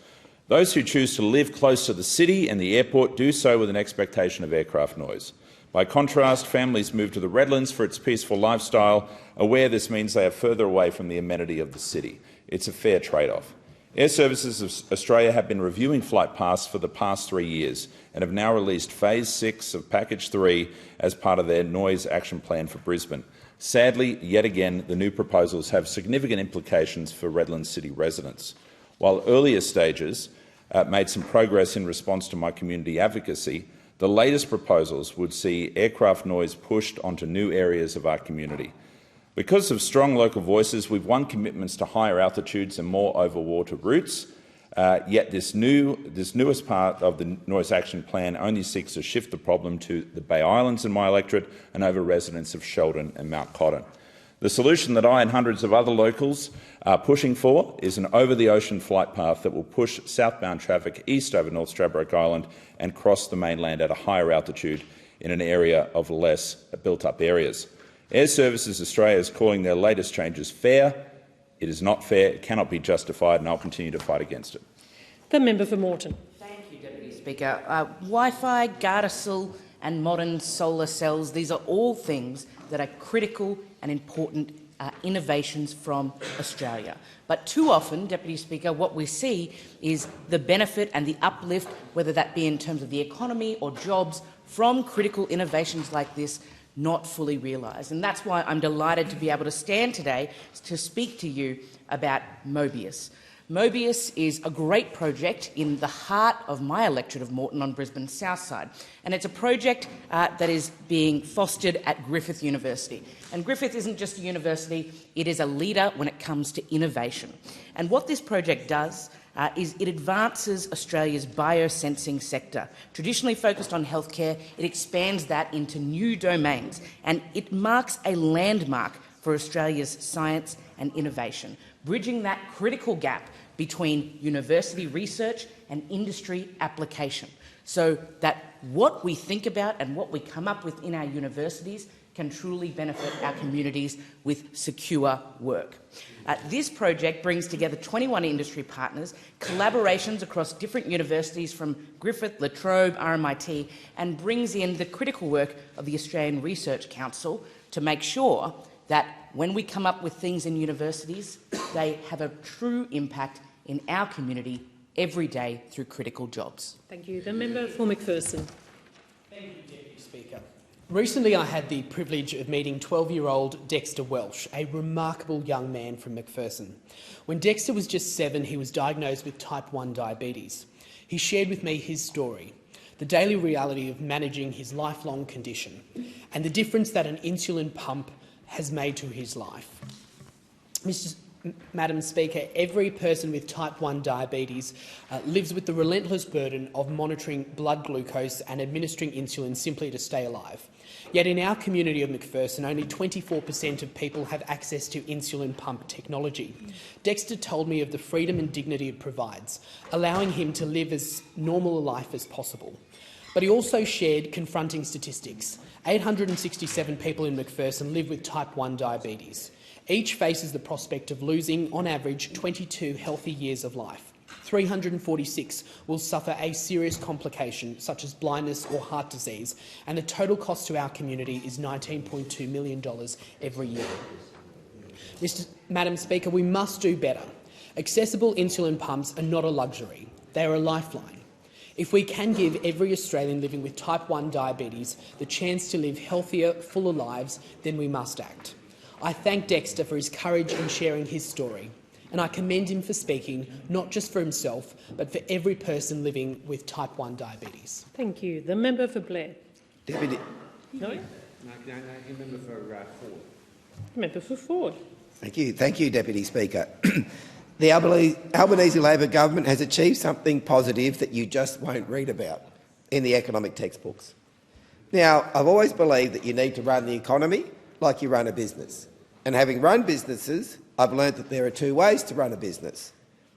Those who choose to live close to the city and the airport do so with an expectation of aircraft noise. By contrast, families move to the Redlands for its peaceful lifestyle, aware this means they are further away from the amenity of the city. It's a fair trade-off. Air Services of Australia have been reviewing flight paths for the past 3 years and have now released Phase 6 of Package 3 as part of their Noise Action Plan for Brisbane. Sadly, yet again, the new proposals have significant implications for Redlands City residents. While earlier stages made some progress in response to my community advocacy, the latest proposals would see aircraft noise pushed onto new areas of our community. Because of strong local voices, we've won commitments to higher altitudes and more overwater routes, yet this newest part of the Noise Action Plan only seeks to shift the problem to the Bay Islands in my electorate and over residents of Sheldon and Mount Cotton. The solution that I and hundreds of other locals are pushing for is an over-the-ocean flight path that will push southbound traffic east over North Stradbroke Island and cross the mainland at a higher altitude in an area of less built-up areas. Air Services Australia is calling their latest changes fair. It is not fair, it cannot be justified, and I'll continue to fight against it. The member for Moreton. Thank you, Deputy Speaker. Wi-Fi, Gardasil and modern solar cells, these are all things that are critical and important innovations from Australia. But too often, Deputy Speaker, what we see is the benefit and the uplift, whether that be in terms of the economy or jobs, from critical innovations like this not fully realised. And that's why I'm delighted to be able to stand today to speak to you about Mobius. Mobius is a great project in the heart of my electorate of Moreton on Brisbane's south side, and it's a project that is being fostered at Griffith University. And Griffith isn't just a university, it is a leader when it comes to innovation. And what this project does is it advances Australia's biosensing sector. Traditionally focused on healthcare, it expands that into new domains, and it marks a landmark for Australia's science and innovation, bridging that critical gap between university research and industry application, so that what we think about and what we come up with in our universities can truly benefit our communities with secure work. This project brings together 21 industry partners, collaborations across different universities from Griffith, La Trobe, RMIT, and brings in the critical work of the Australian Research Council to make sure that when we come up with things in universities, they have a true impact in our community every day through critical jobs. Thank you. The member for McPherson. Thank you, Deputy Speaker. Recently I had the privilege of meeting 12-year-old Dexter Welsh, a remarkable young man from McPherson. When Dexter was just 7, he was diagnosed with type 1 diabetes. He shared with me his story, the daily reality of managing his lifelong condition, and the difference that an insulin pump has made to his life. Madam Speaker, every person with type 1 diabetes lives with the relentless burden of monitoring blood glucose and administering insulin simply to stay alive. Yet in our community of McPherson, only 24% of people have access to insulin pump technology. Dexter told me of the freedom and dignity it provides, allowing him to live as normal a life as possible. But he also shared confronting statistics. 867 people in McPherson live with type 1 diabetes. Each faces the prospect of losing, on average, 22 healthy years of life. 346 will suffer a serious complication, such as blindness or heart disease, and the total cost to our community is $19.2 million every year. Madam Speaker, we must do better. Accessible insulin pumps are not a luxury. They are a lifeline. If we can give every Australian living with type 1 diabetes the chance to live healthier, fuller lives, then we must act. I thank Dexter for his courage in sharing his story, and I commend him for speaking not just for himself, but for every person living with type 1 diabetes. Thank you. The member for Blair. Deputy. No? No, member for Ford. Member for Ford. Thank you, Deputy Speaker. The Albanese Labor government has achieved something positive that you just won't read about in the economic textbooks. Now, I've always believed that you need to run the economy like you run a business. And having run businesses, I've learnt that there are two ways to run a business.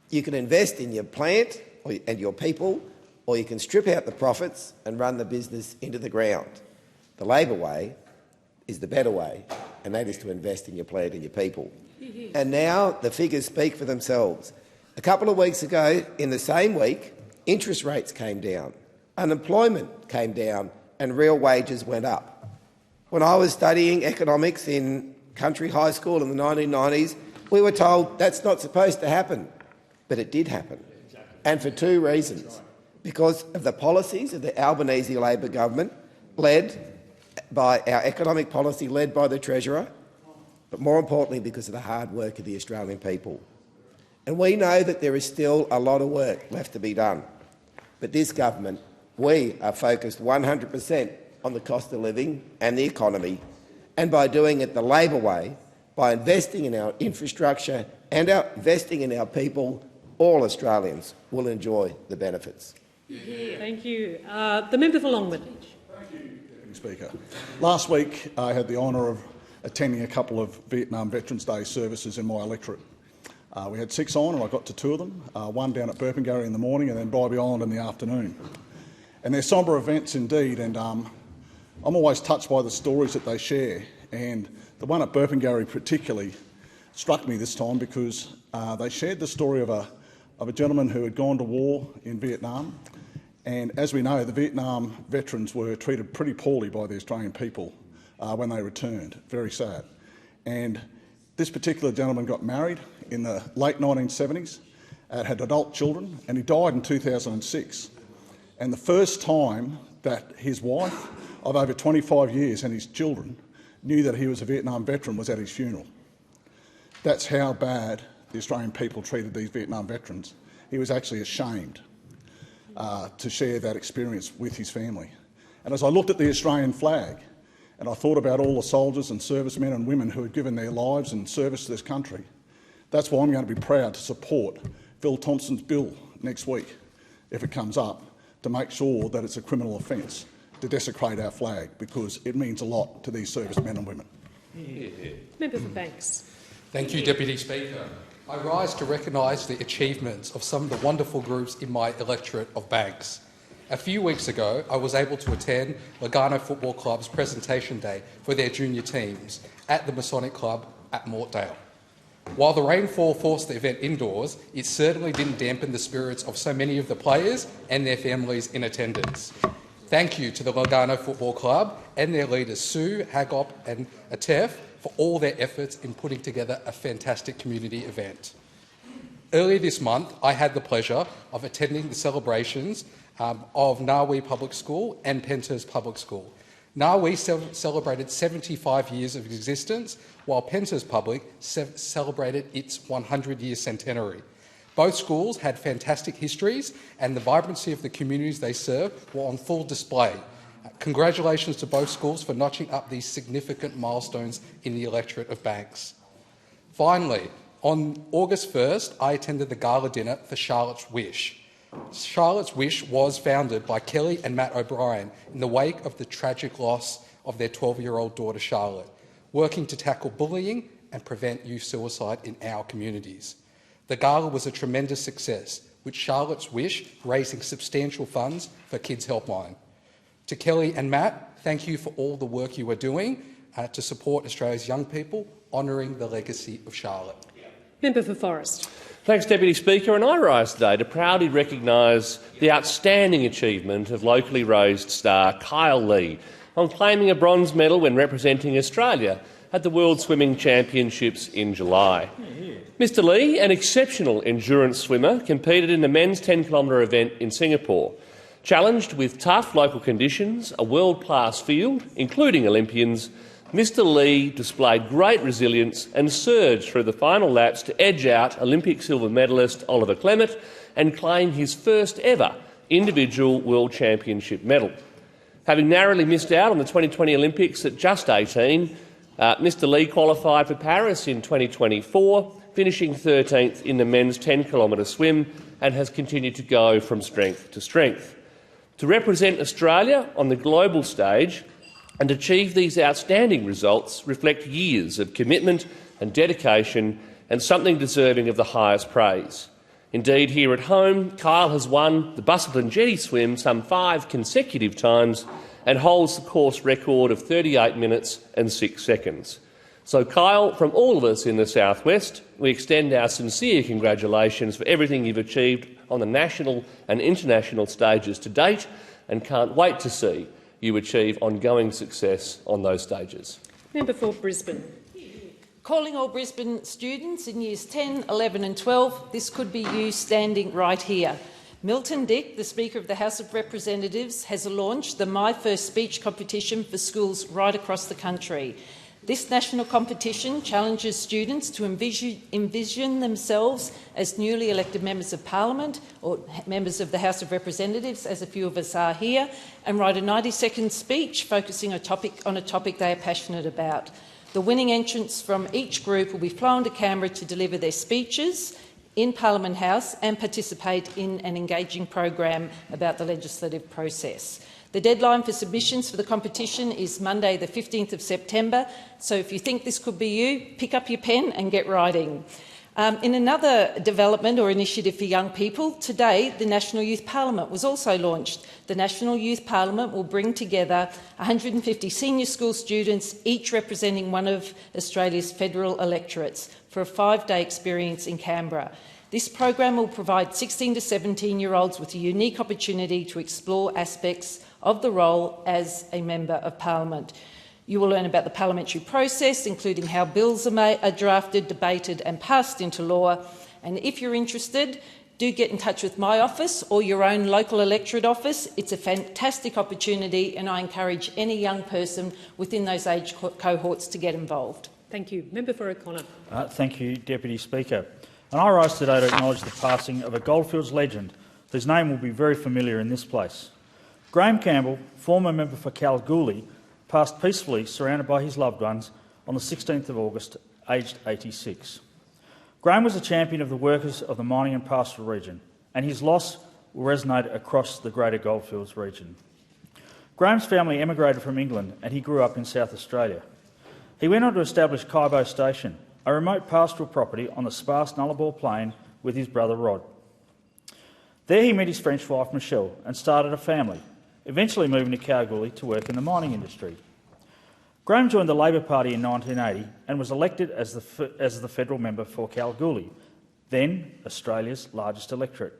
You can invest in your plant and your people, or you can strip out the profits and run the business into the ground. The Labor way is the better way, and that is to invest in your plant and your people. And now the figures speak for themselves. A couple of weeks ago, in the same week, interest rates came down, unemployment came down, and real wages went up. When I was studying economics in country high school in the 1990s, we were told that's not supposed to happen, but it did happen, and for two reasons. Because of the policies of the Albanese Labor government, led by our economic policy led by the Treasurer, but more importantly because of the hard work of the Australian people. And we know that there is still a lot of work left to be done. But this government, we are focused 100% on the cost of living and the economy, and by doing it the Labor way, by investing in our infrastructure and investing in our people, all Australians will enjoy the benefits. Thank you. The member for Longman. Thank you, Deputy Speaker. Last week I had the honour of attending a couple of Vietnam Veterans Day services in my electorate. We had 6 on and I got to 2 of them, one down at Burpengary in the morning and then Bribie Island in the afternoon. And they're sombre events indeed, and I'm always touched by the stories that they share. And the one at Burpengary particularly struck me this time because they shared the story of a gentleman who had gone to war in Vietnam. And as we know, the Vietnam veterans were treated pretty poorly by the Australian people when they returned. Very sad. And this particular gentleman got married in the late 1970s, had adult children, and he died in 2006. And the first time that his wife of over 25 years and his children knew that he was a Vietnam veteran was at his funeral. That's how bad the Australian people treated these Vietnam veterans. He was actually ashamed to share that experience with his family. And as I looked at the Australian flag and I thought about all the soldiers and servicemen and women who had given their lives in service to this country, that's why I'm going to be proud to support Phil Thompson's bill next week, if it comes up, to make sure that it's a criminal offence to desecrate our flag, because it means a lot to these servicemen and women. Member for Banks. Thank you, Deputy Speaker. I rise to recognise the achievements of some of the wonderful groups in my electorate of Banks. A few weeks ago, I was able to attend Lugano Football Club's presentation day for their junior teams at the Masonic Club at Mortdale. While the rainfall forced the event indoors, it certainly didn't dampen the spirits of so many of the players and their families in attendance. Thank you to the Lugano Football Club and their leaders Sue, Hagop and Atef for all their efforts in putting together a fantastic community event. Earlier this month, I had the pleasure of attending the celebrations of Narwee Public School and Penshurst Public School. Narwee celebrated 75 years of existence, while Penshurst Public celebrated its 100-year centenary. Both schools had fantastic histories, and the vibrancy of the communities they serve were on full display. Congratulations to both schools for notching up these significant milestones in the electorate of Banks. Finally, on August 1st, I attended the gala dinner for Charlotte's Wish. Charlotte's Wish was founded by Kelly and Matt O'Brien in the wake of the tragic loss of their 12-year-old daughter Charlotte, working to tackle bullying and prevent youth suicide in our communities. The gala was a tremendous success, with Charlotte's Wish raising substantial funds for Kids Helpline. To Kelly and Matt, thank you for all the work you are doing to support Australia's young people, honouring the legacy of Charlotte. Member for Forrest. Thanks, Deputy Speaker. And I rise today to proudly recognise the outstanding achievement of locally raised star Kyle Lee on claiming a bronze medal when representing Australia at the World Swimming Championships in July. Mr Lee, an exceptional endurance swimmer, competed in the men's 10-kilometre event in Singapore. Challenged with tough local conditions, a world-class field, including Olympians, Mr Lee displayed great resilience and surged through the final laps to edge out Olympic silver medalist Oliver Clement and claim his first ever individual World Championship medal. Having narrowly missed out on the 2020 Olympics at just 18, Mr Lee qualified for Paris in 2024, finishing 13th in the men's 10-kilometre swim, and has continued to go from strength to strength. To represent Australia on the global stage and achieve these outstanding results reflect years of commitment and dedication, and something deserving of the highest praise. Indeed, here at home, Kyle has won the Busselton Jetty Swim some 5 consecutive times and holds the course record of 38 minutes and 6 seconds. So, Kyle, from all of us in the South West, we extend our sincere congratulations for everything you've achieved on the national and international stages to date, and can't wait to see you achieve ongoing success on those stages. Member for Brisbane. Calling all Brisbane students in years 10, 11 and 12, this could be you standing right here. Milton Dick, the Speaker of the House of Representatives, has launched the My First Speech competition for schools right across the country. This national competition challenges students to envision themselves as newly elected members of Parliament or members of the House of Representatives, as a few of us are here, and write a 90-second speech focusing on a topic they are passionate about. The winning entrants from each group will be flown to Canberra to deliver their speeches in Parliament House and participate in an engaging program about the legislative process. The deadline for submissions for the competition is Monday the 15th of September, so if you think this could be you, pick up your pen and get writing. In another development or initiative for young people, today the National Youth Parliament was also launched. The National Youth Parliament will bring together 150 senior school students, each representing one of Australia's federal electorates, for a 5-day experience in Canberra. This program will provide 16 to 17-year-olds with a unique opportunity to explore aspects of the role as a Member of Parliament. You will learn about the parliamentary process, including how bills are drafted, debated and passed into law. And if you're interested, do get in touch with my office or your own local electorate office. It's a fantastic opportunity, and I encourage any young person within those age cohorts to get involved. Thank you. Member for O'Connor. Thank you, Deputy Speaker. And I rise today to acknowledge the passing of a Goldfields legend whose name will be very familiar in this place. Graham Campbell, former member for Kalgoorlie, passed peacefully surrounded by his loved ones on the 16th of August, aged 86. Graham was a champion of the workers of the mining and pastoral region, and his loss will resonate across the greater Goldfields region. Graham's family emigrated from England and he grew up in South Australia. He went on to establish Kaibo Station, a remote pastoral property on the sparse Nullarbor Plain, with his brother Rod. There he met his French wife Michelle and started a family, eventually moving to Kalgoorlie to work in the mining industry. Graham joined the Labor Party in 1980 and was elected as the federal member for Kalgoorlie, then Australia's largest electorate.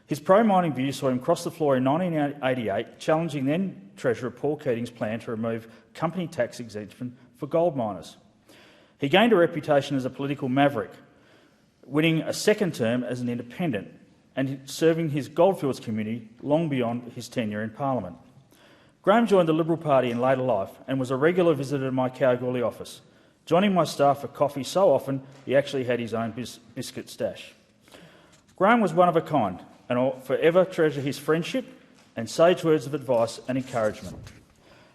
His pro-mining views saw him cross the floor in 1988, challenging then Treasurer Paul Keating's plan to remove company tax exemption for gold miners. He gained a reputation as a political maverick, winning a second term as an independent and serving his Goldfields community long beyond his tenure in Parliament. Graham joined the Liberal Party in later life and was a regular visitor to my Kalgoorlie office, joining my staff for coffee so often he actually had his own biscuit stash. Graham was one of a kind, and I'll forever treasure his friendship and sage words of advice and encouragement.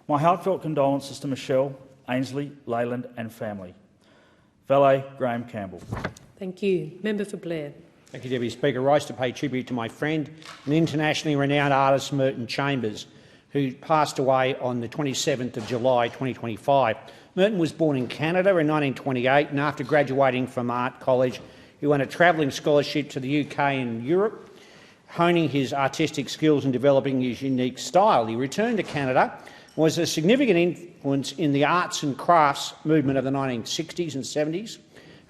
My heartfelt condolences to Michelle, Ainsley, Leyland and family. Valet Graham Campbell. Thank you. Member for Blair. Thank you, Deputy Speaker. I rise to pay tribute to my friend and internationally renowned artist Merton Chambers, who passed away on the 27th of July 2025. Merton was born in Canada in 1928, and after graduating from art college, he won a travelling scholarship to the UK and Europe, honing his artistic skills and developing his unique style. He returned to Canada, was a significant influence in the arts and crafts movement of the 1960s and 70s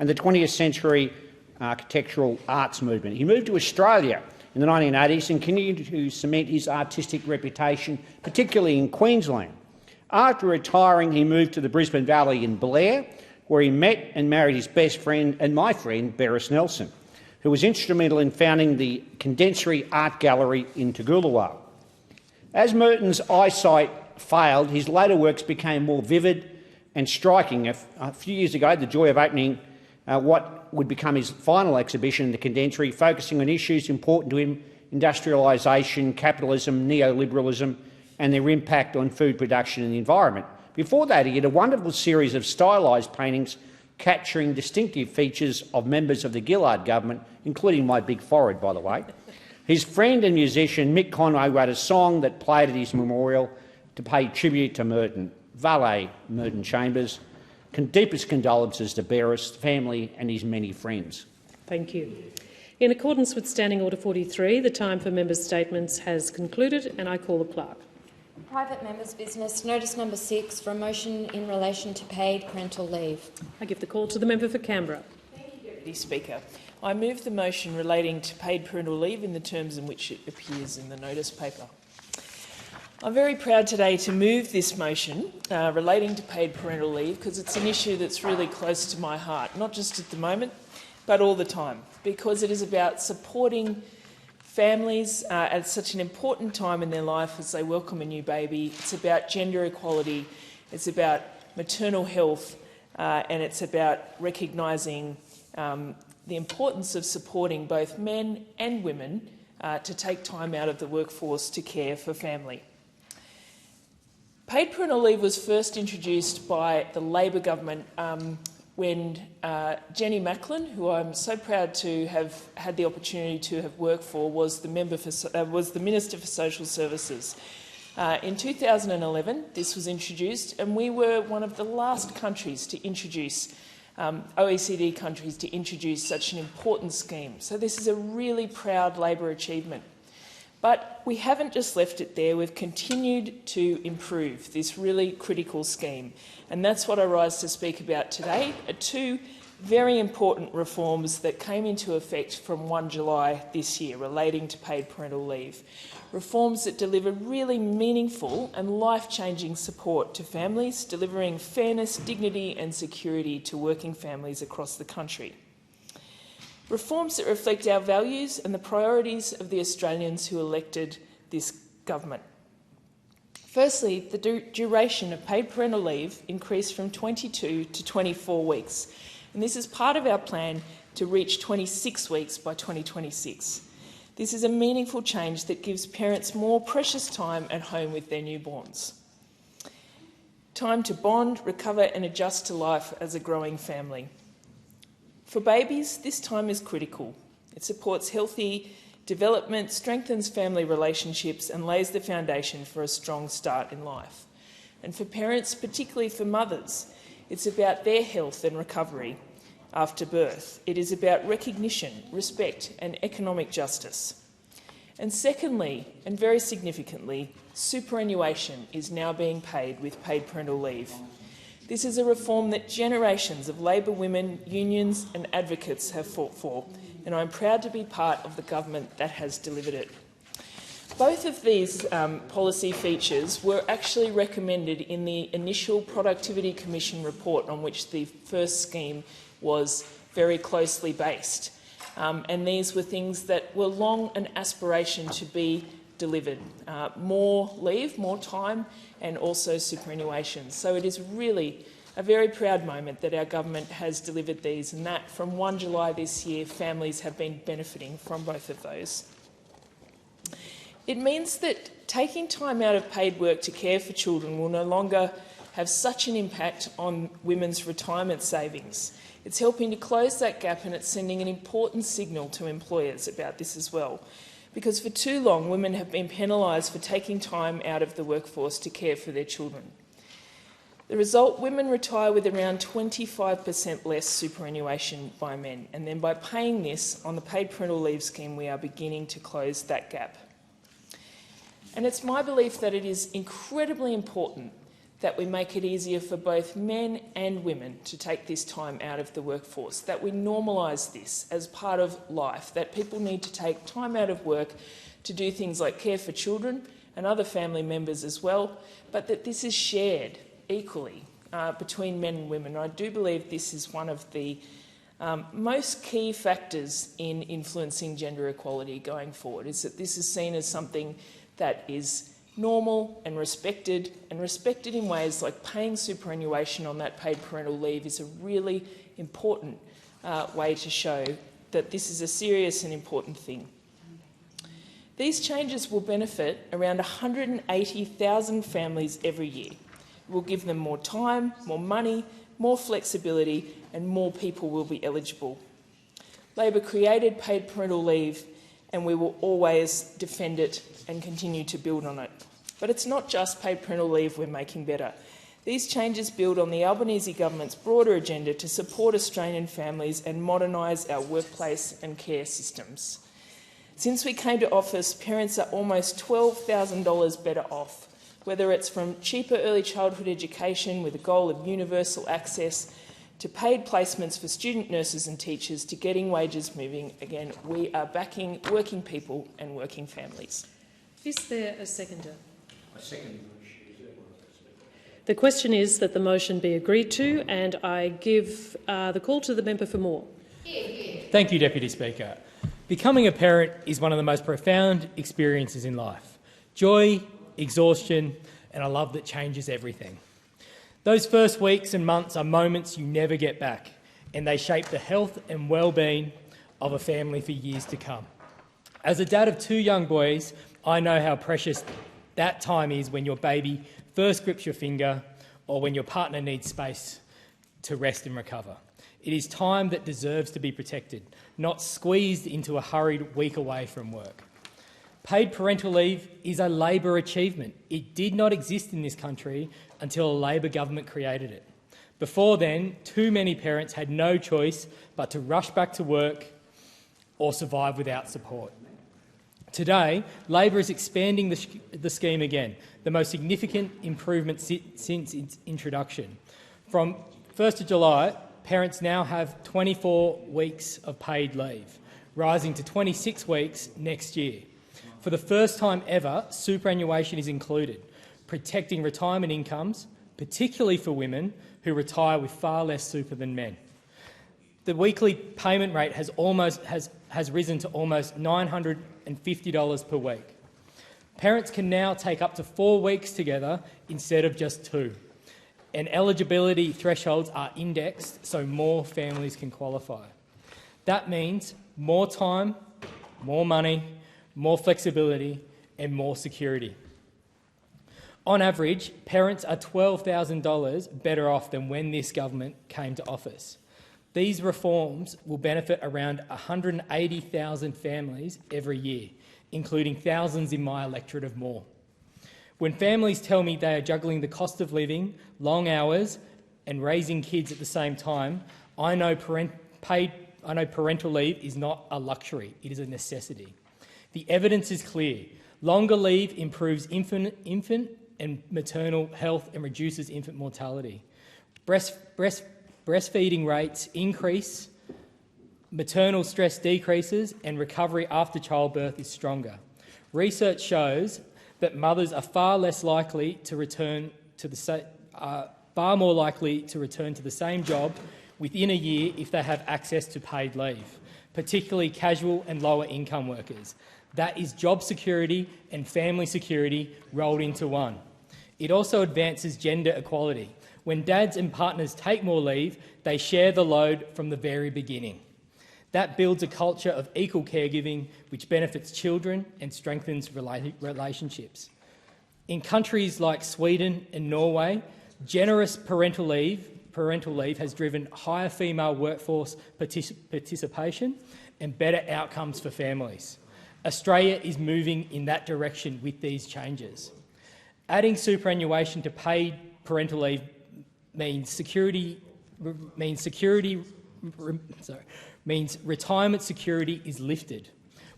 and the 20th century architectural arts movement. He moved to Australia in the 1980s and continued to cement his artistic reputation, particularly in Queensland. After retiring, he moved to the Brisbane Valley in Blair, where he met and married his best friend and my friend, Beres Nelson, who was instrumental in founding the Condensary Art Gallery in Toogoolawah. As Merton's eyesight failed, his later works became more vivid and striking. A few years ago, I had the joy of opening what would become his final exhibition in the Condensary, focusing on issues important to him: industrialisation, capitalism, neoliberalism and their impact on food production and the environment. Before that, he had a wonderful series of stylised paintings capturing distinctive features of members of the Gillard government, including my big forehead, by the way. His friend and musician Mick Conway wrote a song that played at his memorial to pay tribute to Merton. Valet Merton Chambers. Deepest condolences to Beres, family and his many friends. Thank you. In accordance with Standing Order 43, the time for members' statements has concluded, and I call the clerk. Private members' business, notice number 6 for a motion in relation to paid parental leave. I give the call to the member for Canberra. Thank you, Deputy Speaker. I move the motion relating to paid parental leave in the terms in which it appears in the notice paper. I'm very proud today to move this motion relating to paid parental leave because it's an issue that's really close to my heart, not just at the moment, but all the time, because it is about supporting families at such an important time in their life as they welcome a new baby. It's about gender equality, it's about maternal health, and it's about recognising the importance of supporting both men and women to take time out of the workforce to care for family. Paid parental leave was first introduced by the Labor government when Jenny Macklin, who I'm so proud to have had the opportunity to have worked for, was the Minister for Social Services. In 2011, this was introduced, and we were one of the last countries to introduce, OECD countries to introduce such an important scheme. So this is a really proud Labor achievement. But we haven't just left it there. We've continued to improve this really critical scheme. And that's what I rise to speak about today, are two very important reforms that came into effect from 1 July this year relating to paid parental leave. Reforms that deliver really meaningful and life-changing support to families, delivering fairness, dignity and security to working families across the country. Reforms that reflect our values and the priorities of the Australians who elected this government. Firstly, the duration of paid parental leave increased from 22 to 24 weeks, and this is part of our plan to reach 26 weeks by 2026. This is a meaningful change that gives parents more precious time at home with their newborns. Time to bond, recover and adjust to life as a growing family. For babies, this time is critical. It supports healthy development, strengthens family relationships and lays the foundation for a strong start in life. And for parents, particularly for mothers, it's about their health and recovery after birth. It is about recognition, respect and economic justice. And secondly, and very significantly, superannuation is now being paid with paid parental leave. This is a reform that generations of Labor women, unions and advocates have fought for, and I'm proud to be part of the government that has delivered it. Both of these policy features were actually recommended in the initial Productivity Commission report on which the first scheme was very closely based. And these were things that were long an aspiration to be delivered. More leave, more time, and also superannuation. So it is really a very proud moment that our government has delivered these, and that from 1 July this year, families have been benefiting from both of those. It means that taking time out of paid work to care for children will no longer have such an impact on women's retirement savings. It's helping to close that gap, and it's sending an important signal to employers about this as well. Because for too long, women have been penalised for taking time out of the workforce to care for their children. The result, women retire with around 25% less superannuation by men, and then by paying this on the paid parental leave scheme, we are beginning to close that gap. And it's my belief that it is incredibly important that we make it easier for both men and women to take this time out of the workforce, that we normalise this as part of life, that people need to take time out of work to do things like care for children and other family members as well, but that this is shared equally between men and women. I do believe this is one of the most key factors in influencing gender equality going forward, is that this is seen as something that is normal and respected in ways like paying superannuation on that paid parental leave is a really important way to show that this is a serious and important thing. These changes will benefit around 180,000 families every year. It will give them more time, more money, more flexibility, and more people will be eligible. Labor created paid parental leave, and we will always defend it and continue to build on it. But it's not just paid parental leave we're making better. These changes build on the Albanese government's broader agenda to support Australian families and modernise our workplace and care systems. Since we came to office, parents are almost $12,000 better off, whether it's from cheaper early childhood education with a goal of universal access, to paid placements for student nurses and teachers, to getting wages moving. Again, we are backing working people and working families. Is there a seconder? I second. The question is that the motion be agreed to, and I give the call to the member for Moore. Thank you, Deputy Speaker. Becoming a parent is one of the most profound experiences in life. Joy, exhaustion, and a love that changes everything. Those first weeks and months are moments you never get back, and they shape the health and well-being of a family for years to come. As a dad of 2 young boys, I know how precious that time is when your baby first grips your finger or when your partner needs space to rest and recover. It is time that deserves to be protected, not squeezed into a hurried week away from work. Paid parental leave is a Labor achievement. It did not exist in this country until a Labor government created it. Before then, too many parents had no choice but to rush back to work or survive without support. Today, Labor is expanding the scheme again, the most significant improvement since its introduction. From 1st of July, parents now have 24 weeks of paid leave, rising to 26 weeks next year. For the first time ever, superannuation is included, protecting retirement incomes, particularly for women who retire with far less super than men. The weekly payment rate has risen to almost $950 per week. Parents can now take up to 4 weeks together instead of just 2, and eligibility thresholds are indexed so more families can qualify. That means more time, more money, more flexibility and more security. On average, parents are $12,000 better off than when this government came to office. These reforms will benefit around 180,000 families every year, including thousands in my electorate of Moore. When families tell me they are juggling the cost of living, long hours and raising kids at the same time, I know parental leave is not a luxury, it is a necessity. The evidence is clear. Longer leave improves infant and maternal health and reduces infant mortality. Breastfeeding rates increase, maternal stress decreases, and recovery after childbirth is stronger. Research shows that mothers are far more likely to return to the same job within a year if they have access to paid leave, particularly casual and lower income workers. That is job security and family security rolled into one. It also advances gender equality. When dads and partners take more leave, they share the load from the very beginning. That builds a culture of equal caregiving which benefits children and strengthens relationships. In countries like Sweden and Norway, generous parental leave has driven higher female workforce participation and better outcomes for families. Australia is moving in that direction with these changes. Adding superannuation to paid parental leave means retirement security is lifted.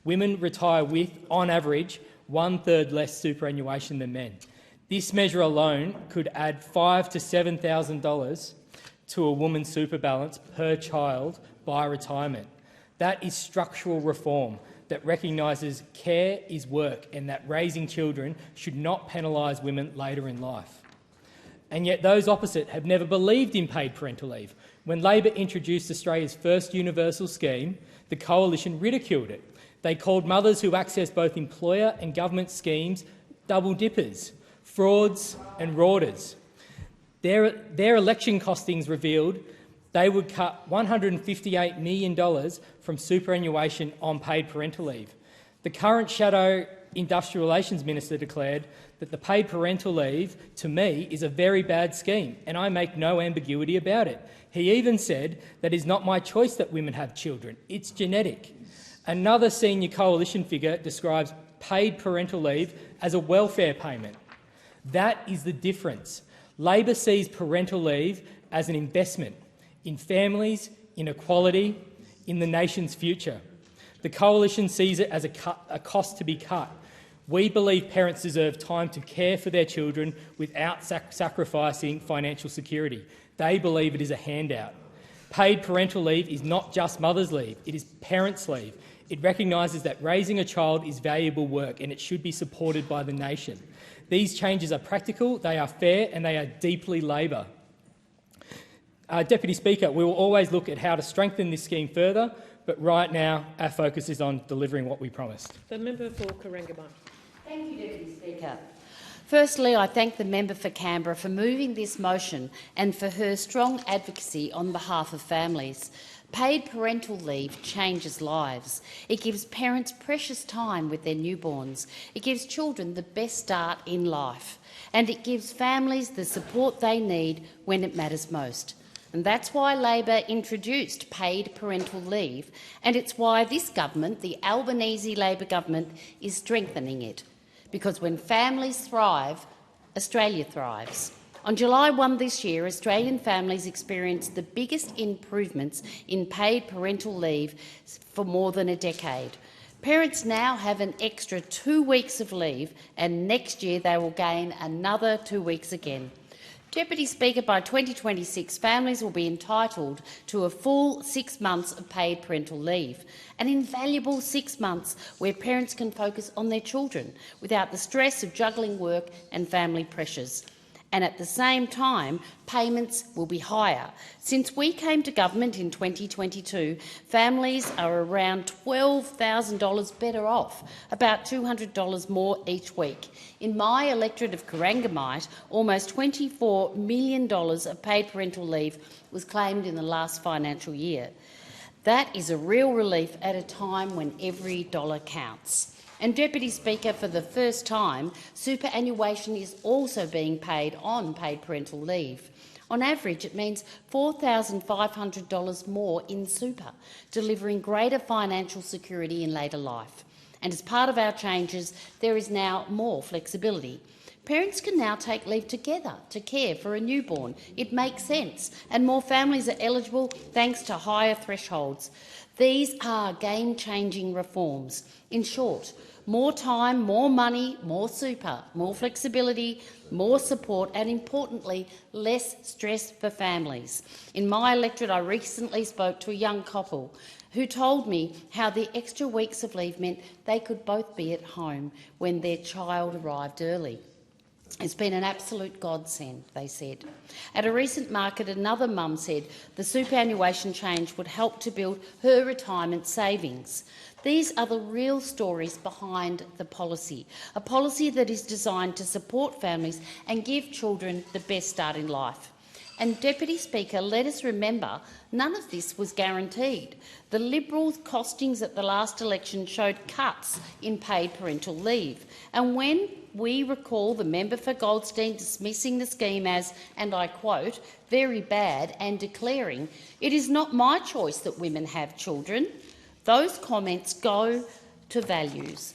Women retire with, on average, 1/3 less superannuation than men. This measure alone could add $5,000 to $7,000 to a woman's super balance per child by retirement. That is structural reform that recognises care is work and that raising children should not penalise women later in life. And yet those opposite have never believed in paid parental leave. When Labor introduced Australia's first universal scheme, the Coalition ridiculed it. They called mothers who access both employer and government schemes double dippers, frauds and rauders. Their election costings revealed they would cut $158 million from superannuation on paid parental leave. The current shadow Industrial Relations Minister declared that the paid parental leave, to me, is a very bad scheme, and I make no ambiguity about it. He even said that it is not my choice that women have children, it's genetic. Another senior coalition figure describes paid parental leave as a welfare payment. That is the difference. Labor sees parental leave as an investment in families, in equality, in the nation's future. The Coalition sees it as a cost to be cut. We believe parents deserve time to care for their children without sacrificing financial security. They believe it is a handout. Paid parental leave is not just mother's leave, it is parents' leave. It recognises that raising a child is valuable work and it should be supported by the nation. These changes are practical, they are fair and they are deeply Labor. Deputy Speaker, we will always look at how to strengthen this scheme further, but right now our focus is on delivering what we promised. The member for Corangamite. Thank you, Deputy Speaker. Firstly, I thank the member for Canberra for moving this motion and for her strong advocacy on behalf of families. Paid parental leave changes lives. It gives parents precious time with their newborns. It gives children the best start in life. And it gives families the support they need when it matters most. And that's why Labor introduced paid parental leave, and it's why this government, the Albanese Labor government, is strengthening it. Because when families thrive, Australia thrives. On July 1 this year, Australian families experienced the biggest improvements in paid parental leave for more than a decade. Parents now have an extra 2 weeks of leave, and next year they will gain another 2 weeks again. Deputy Speaker, by 2026, families will be entitled to a full 6 months of paid parental leave, an invaluable 6 months where parents can focus on their children without the stress of juggling work and family pressures. And at the same time, payments will be higher. Since we came to government in 2022, families are around $12,000 better off, about $200 more each week. In my electorate of Corangamite, almost $24 million of paid parental leave was claimed in the last financial year. That is a real relief at a time when every dollar counts. And, Deputy Speaker, for the first time, superannuation is also being paid on paid parental leave. On average, it means $4,500 more in super, delivering greater financial security in later life. And as part of our changes, there is now more flexibility. Parents can now take leave together to care for a newborn. It makes sense, and more families are eligible thanks to higher thresholds. These are game-changing reforms. In short, more time, more money, more super, more flexibility, more support and, importantly, less stress for families. In my electorate, I recently spoke to a young couple who told me how the extra weeks of leave meant they could both be at home when their child arrived early. It's been an absolute godsend, they said. At a recent market, another mum said the superannuation change would help to build her retirement savings. These are the real stories behind the policy, a policy that is designed to support families and give children the best start in life. And, Deputy Speaker, let us remember none of this was guaranteed. The Liberals' costings at the last election showed cuts in paid parental leave. And when we recall the member for Goldstein dismissing the scheme as, and I quote, very bad and declaring, it is not my choice that women have children, those comments go to values.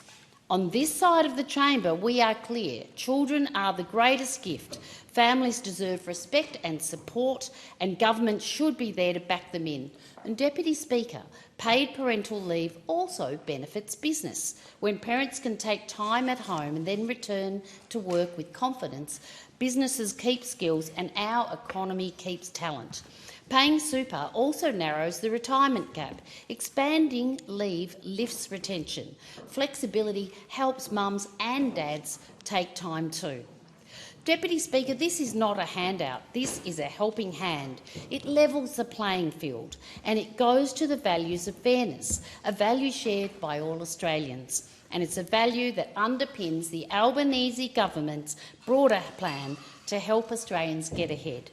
On this side of the chamber, we are clear. Children are the greatest gift. Families deserve respect and support, and government should be there to back them in. And, Deputy Speaker, paid parental leave also benefits business. When parents can take time at home and then return to work with confidence, businesses keep skills and our economy keeps talent. Paying super also narrows the retirement gap. Expanding leave lifts retention. Flexibility helps mums and dads take time too. Deputy Speaker, this is not a handout. This is a helping hand. It levels the playing field and it goes to the values of fairness, a value shared by all Australians. And it's a value that underpins the Albanese government's broader plan to help Australians get ahead.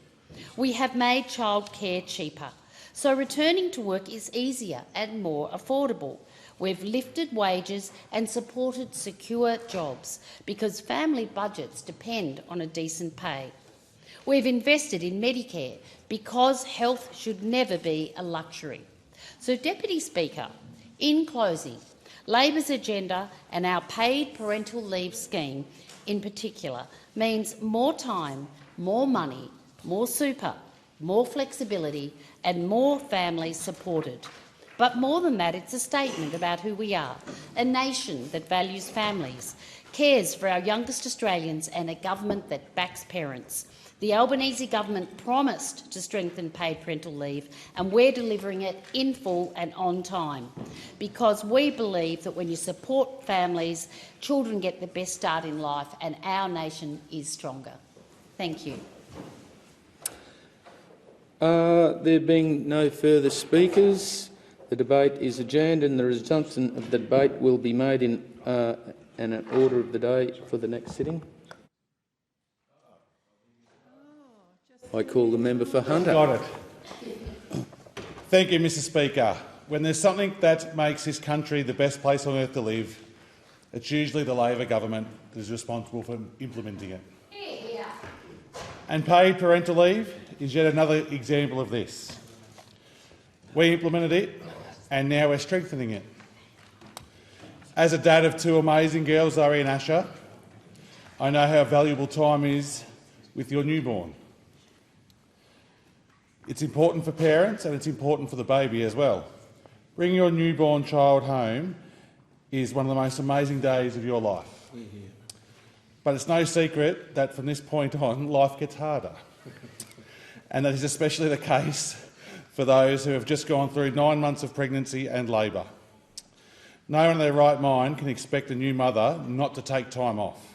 We have made childcare cheaper, so returning to work is easier and more affordable. We've lifted wages and supported secure jobs because family budgets depend on a decent pay. We've invested in Medicare because health should never be a luxury. So, Deputy Speaker, in closing, Labor's agenda and our paid parental leave scheme in particular means more time, more money, more super, more flexibility and more families supported. But more than that, it's a statement about who we are, a nation that values families, cares for our youngest Australians and a government that backs parents. The Albanese government promised to strengthen paid parental leave and we're delivering it in full and on time because we believe that when you support families, children get the best start in life and our nation is stronger. Thank you. There being no further speakers, the debate is adjourned and the resumption of the debate will be made in an order of the day for the next sitting. I call the member for Hunter. Got it. Thank you, Mr Speaker. When there's something that makes this country the best place on earth to live, it's usually the Labor government that is responsible for implementing it. And paid parental leave is yet another example of this. We implemented it and now we're strengthening it. As a dad of two amazing girls, Zoe and Asher, I know how valuable time is with your newborn. It's important for parents and it's important for the baby as well. Bringing your newborn child home is one of the most amazing days of your life. But it's no secret that from this point on, life gets harder. And that is especially the case for those who have just gone through 9 months of pregnancy and labour. No one in their right mind can expect a new mother not to take time off.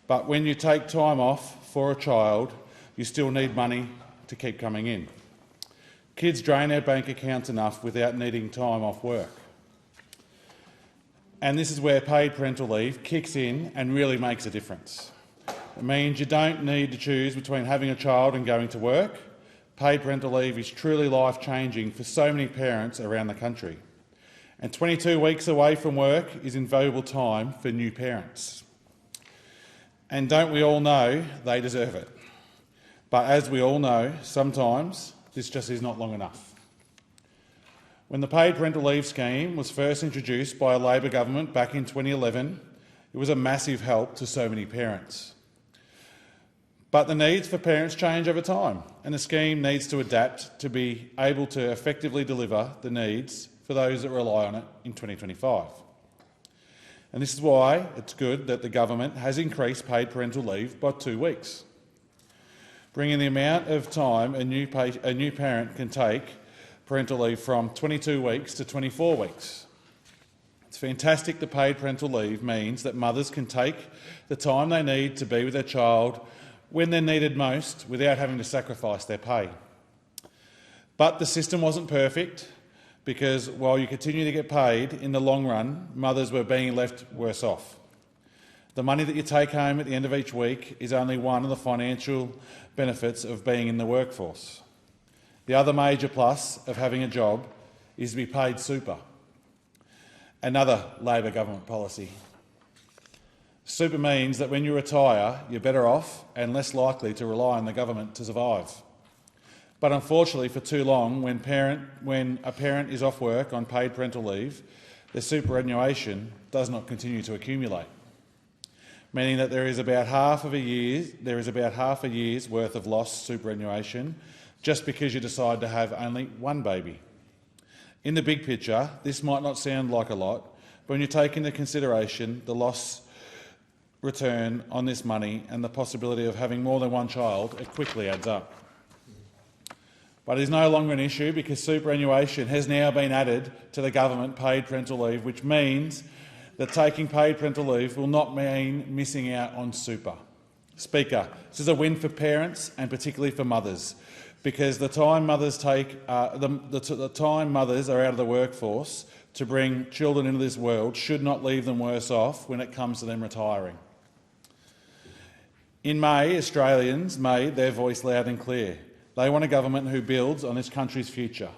But when you take time off for a child, you still need money to keep coming in. Kids drain our bank accounts enough without needing time off work. And this is where paid parental leave kicks in and really makes a difference. It means you don't need to choose between having a child and going to work. Paid parental leave is truly life-changing for so many parents around the country. And 22 weeks away from work is invaluable time for new parents. And don't we all know they deserve it? But as we all know, sometimes this just is not long enough. When the paid parental leave scheme was first introduced by a Labor government back in 2011, it was a massive help to so many parents. But the needs for parents change over time, and the scheme needs to adapt to be able to effectively deliver the needs for those that rely on it in 2025. And this is why it's good that the government has increased paid parental leave by 2 weeks, bringing the amount of time a new parent can take parental leave from 22 weeks to 24 weeks. It's fantastic that paid parental leave means that mothers can take the time they need to be with their child when they're needed most without having to sacrifice their pay. But the system wasn't perfect, because while you continue to get paid, in the long run, mothers were being left worse off. The money that you take home at the end of each week is only one of the financial benefits of being in the workforce. The other major plus of having a job is to be paid super. Another Labor government policy. Super means that when you retire, you're better off and less likely to rely on the government to survive. But unfortunately, for too long, when a parent is off work on paid parental leave, their superannuation does not continue to accumulate, meaning that there is about half a year's worth of lost superannuation just because you decide to have only one baby. In the big picture, this might not sound like a lot, but when you take into consideration the loss return on this money and the possibility of having more than one child, it quickly adds up. But it is no longer an issue because superannuation has now been added to the government paid parental leave, which means that taking paid parental leave will not mean missing out on super. Speaker, this is a win for parents and particularly for mothers, because the time mothers take, the time mothers are out of the workforce to bring children into this world should not leave them worse off when it comes to them retiring. In May, Australians made their voice loud and clear. They want a government who builds on this country's future.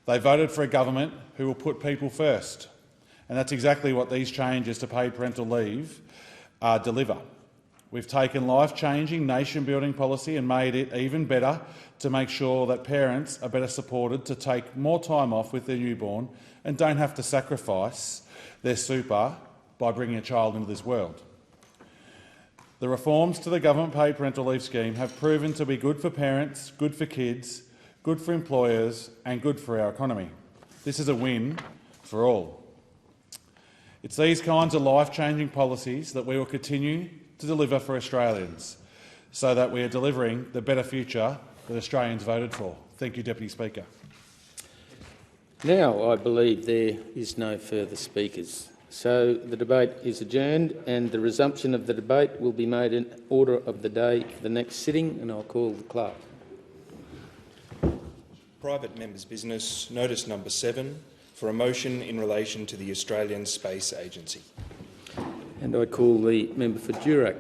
They voted for a government who will put people first, and that's exactly what these changes to paid parental leave deliver. We've taken life-changing, nation-building policy and made it even better to make sure that parents are better supported to take more time off with their newborn and don't have to sacrifice their super by bringing a child into this world. The reforms to the government paid parental leave scheme have proven to be good for parents, good for kids, good for employers and good for our economy. This is a win for all. It's these kinds of life-changing policies that we will continue to deliver for Australians so that we are delivering the better future that Australians voted for. Thank you, Deputy Speaker. Now I believe there is no further speakers. So the debate is adjourned and the resumption of the debate will be made in order of the day for the next sitting, and I'll call the clerk. Private members' business, notice number 7, for a motion in relation to the Australian Space Agency. And I call the member for Durack.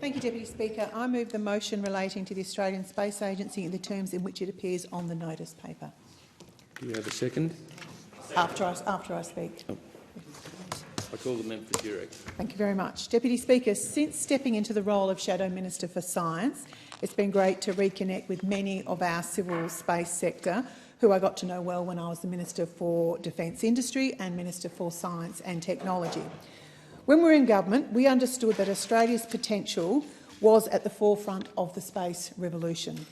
Thank you, Deputy Speaker. I move the motion relating to the Australian Space Agency in the terms in which it appears on the notice paper. Do you have a second? After I speak. Oh. I call the member for Durack. Thank you very much. Deputy Speaker, since stepping into the role of Shadow Minister for Science, it's been great to reconnect with many of our civil space sector who I got to know well when I was the Minister for Defence Industry and Minister for Science and Technology. When we were in government, we understood that Australia's potential was at the forefront of the space revolution.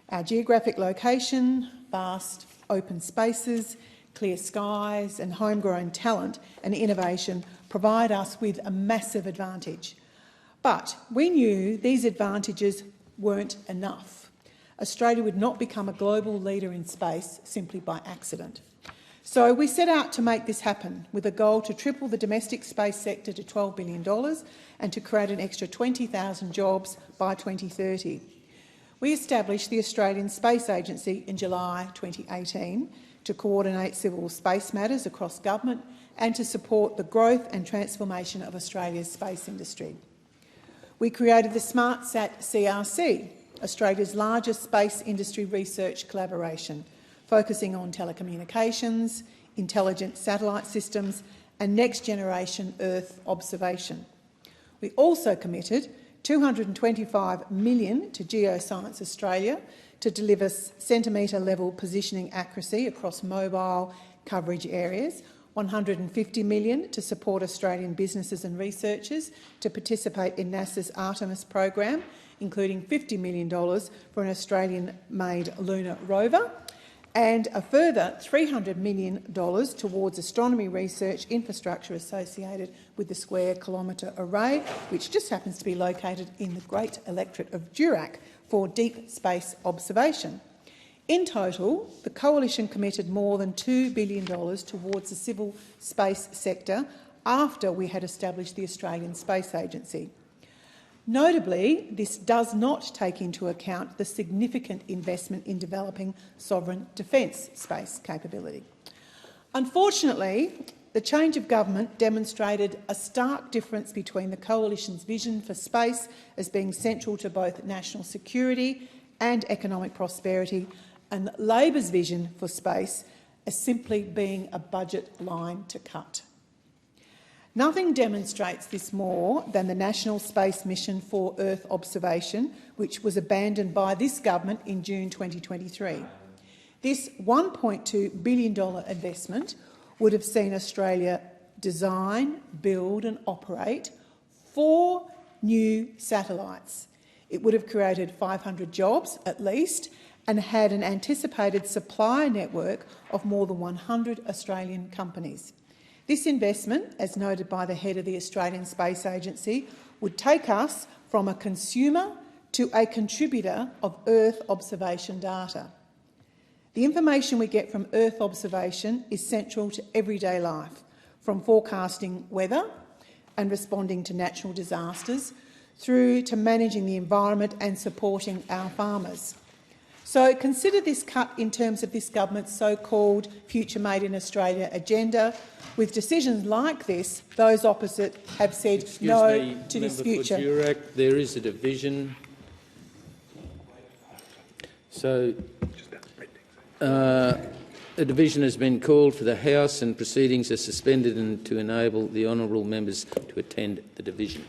Our geographic location, vast open spaces, clear skies and homegrown talent and innovation provide us with a massive advantage. But we knew these advantages weren't enough. Australia would not become a global leader in space simply by accident. So we set out to make this happen with a goal to triple the domestic space sector to $12 billion and to create an extra 20,000 jobs by 2030. We established the Australian Space Agency in July 2018 to coordinate civil space matters across government and to support the growth and transformation of Australia's space industry. We created the SmartSat CRC, Australia's largest space industry research collaboration, focusing on telecommunications, intelligent satellite systems and next-generation Earth observation. We also committed $225 million to Geoscience Australia to deliver centimetre-level positioning accuracy across mobile coverage areas, $150 million to support Australian businesses and researchers to participate in NASA's Artemis program, including $50 million for an Australian-made lunar rover, and a further $300 million towards astronomy research infrastructure associated with the Square Kilometre Array, which just happens to be located in the Great Electorate of Durack for deep space observation. In total, the Coalition committed more than $2 billion towards the civil space sector after we had established the Australian Space Agency. Notably, this does not take into account the significant investment in developing sovereign defence space capability. Unfortunately, the change of government demonstrated a stark difference between the Coalition's vision for space as being central to both national security and economic prosperity, and Labor's vision for space as simply being a budget line to cut. Nothing demonstrates this more than the National Space Mission for Earth Observation, which was abandoned by this government in June 2023. This $1.2 billion investment would have seen Australia design, build and operate 4 new satellites. It would have created 500 jobs at least and had an anticipated supplier network of more than 100 Australian companies. This investment, as noted by the head of the Australian Space Agency, would take us from a consumer to a contributor of Earth observation data. The information we get from Earth observation is central to everyday life, from forecasting weather and responding to natural disasters, through to managing the environment and supporting our farmers. So consider this cut in terms of this government's so-called Future Made in Australia agenda. With decisions like this, those opposite have said no to this future. Durack, there is a division. So a division has been called for the House and proceedings are suspended and to enable the honourable members to attend the division.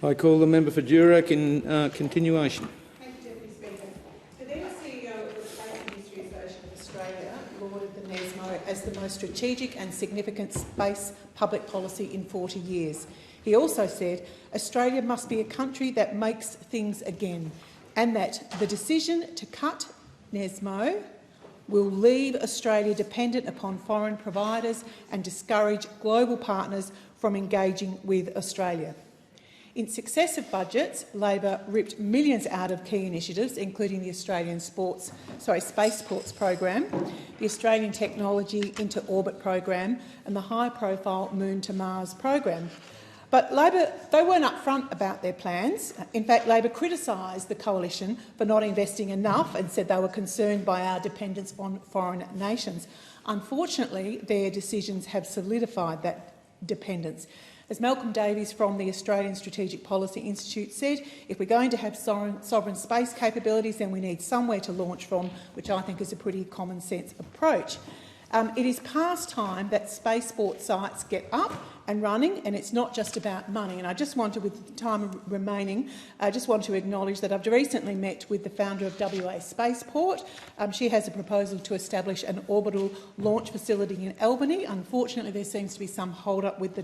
I call the member for Durack in continuation. Thank you, Deputy Speaker. The then CEO of the Space Industry Association of Australia lauded the NESMO as the most strategic and significant space public policy in 40 years. He also said Australia must be a country that makes things again, and that the decision to cut NESMO will leave Australia dependent upon foreign providers and discourage global partners from engaging with Australia. In successive budgets, Labor ripped millions out of key initiatives, including the Australian Space Ports program, the Australian Technology Into Orbit program and the high-profile Moon to Mars program. But Labor, they weren't upfront about their plans. In fact, Labor criticised the Coalition for not investing enough and said they were concerned by our dependence on foreign nations. Unfortunately, their decisions have solidified that dependence. As Malcolm Davies from the Australian Strategic Policy Institute said, if we're going to have sovereign space capabilities, then we need somewhere to launch from, which I think is a pretty common sense approach. It is past time that spaceport sites get up and running, and it's not just about money. And I just want to, with the time remaining, I just want to acknowledge that I've recently met with the founder of WA Spaceport. She has a proposal to establish an orbital launch facility in Albany. Unfortunately, there seems to be some hold-up with the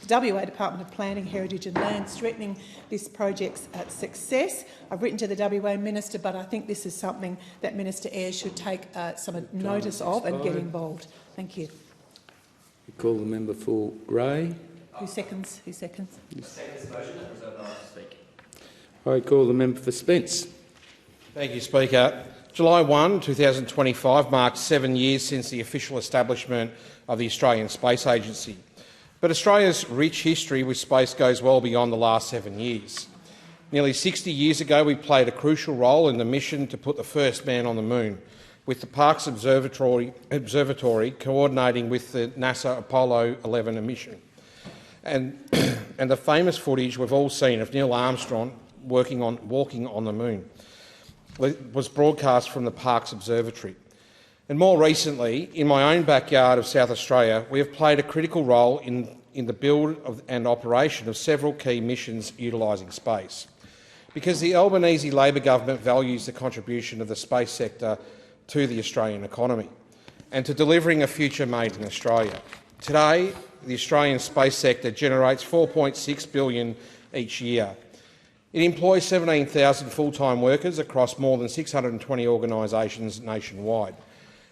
WA Department of Planning, Heritage and Land, threatening this project's success. I've written to the WA Minister, but I think this is something that Minister Ayres should take some notice of and get involved. Thank you. I call the member for Gray. Who seconds? Who seconds? I call the member for Spence. Thank you, Speaker. July 1, 2025 marks 7 years since the official establishment of the Australian Space Agency. But Australia's rich history with space goes well beyond the last 7 years. Nearly 60 years ago, we played a crucial role in the mission to put the first man on the moon, with the Parkes Observatory coordinating with the NASA Apollo 11 mission. And the famous footage we've all seen of Neil Armstrong walking on the moon was broadcast from the Parkes Observatory. And more recently, in my own backyard of South Australia, we have played a critical role in the build and operation of several key missions utilising space. Because the Albanese Labor government values the contribution of the space sector to the Australian economy and to delivering a future made in Australia. Today, the Australian space sector generates $4.6 billion each year. It employs 17,000 full-time workers across more than 620 organisations nationwide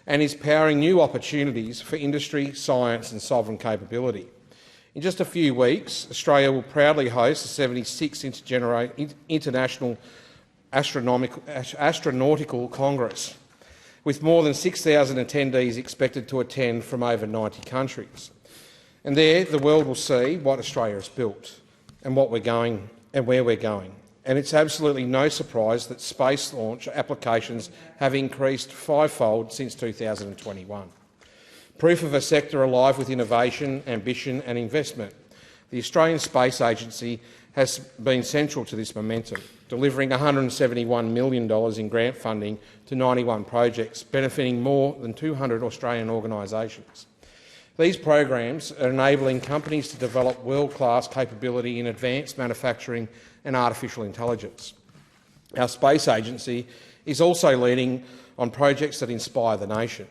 and is powering new opportunities for industry, science and sovereign capability. In just a few weeks, Australia will proudly host the 76th International Astronautical Congress, with more than 6,000 attendees expected to attend from over 90 countries. And there, the world will see what Australia has built and what we're going and where we're going. And it's absolutely no surprise that space launch applications have increased fivefold since 2021. Proof of a sector alive with innovation, ambition and investment. The Australian Space Agency has been central to this momentum, delivering $171 million in grant funding to 91 projects, benefiting more than 200 Australian organisations. These programs are enabling companies to develop world-class capability in advanced manufacturing and artificial intelligence. Our space agency is also leading on projects that inspire the nation.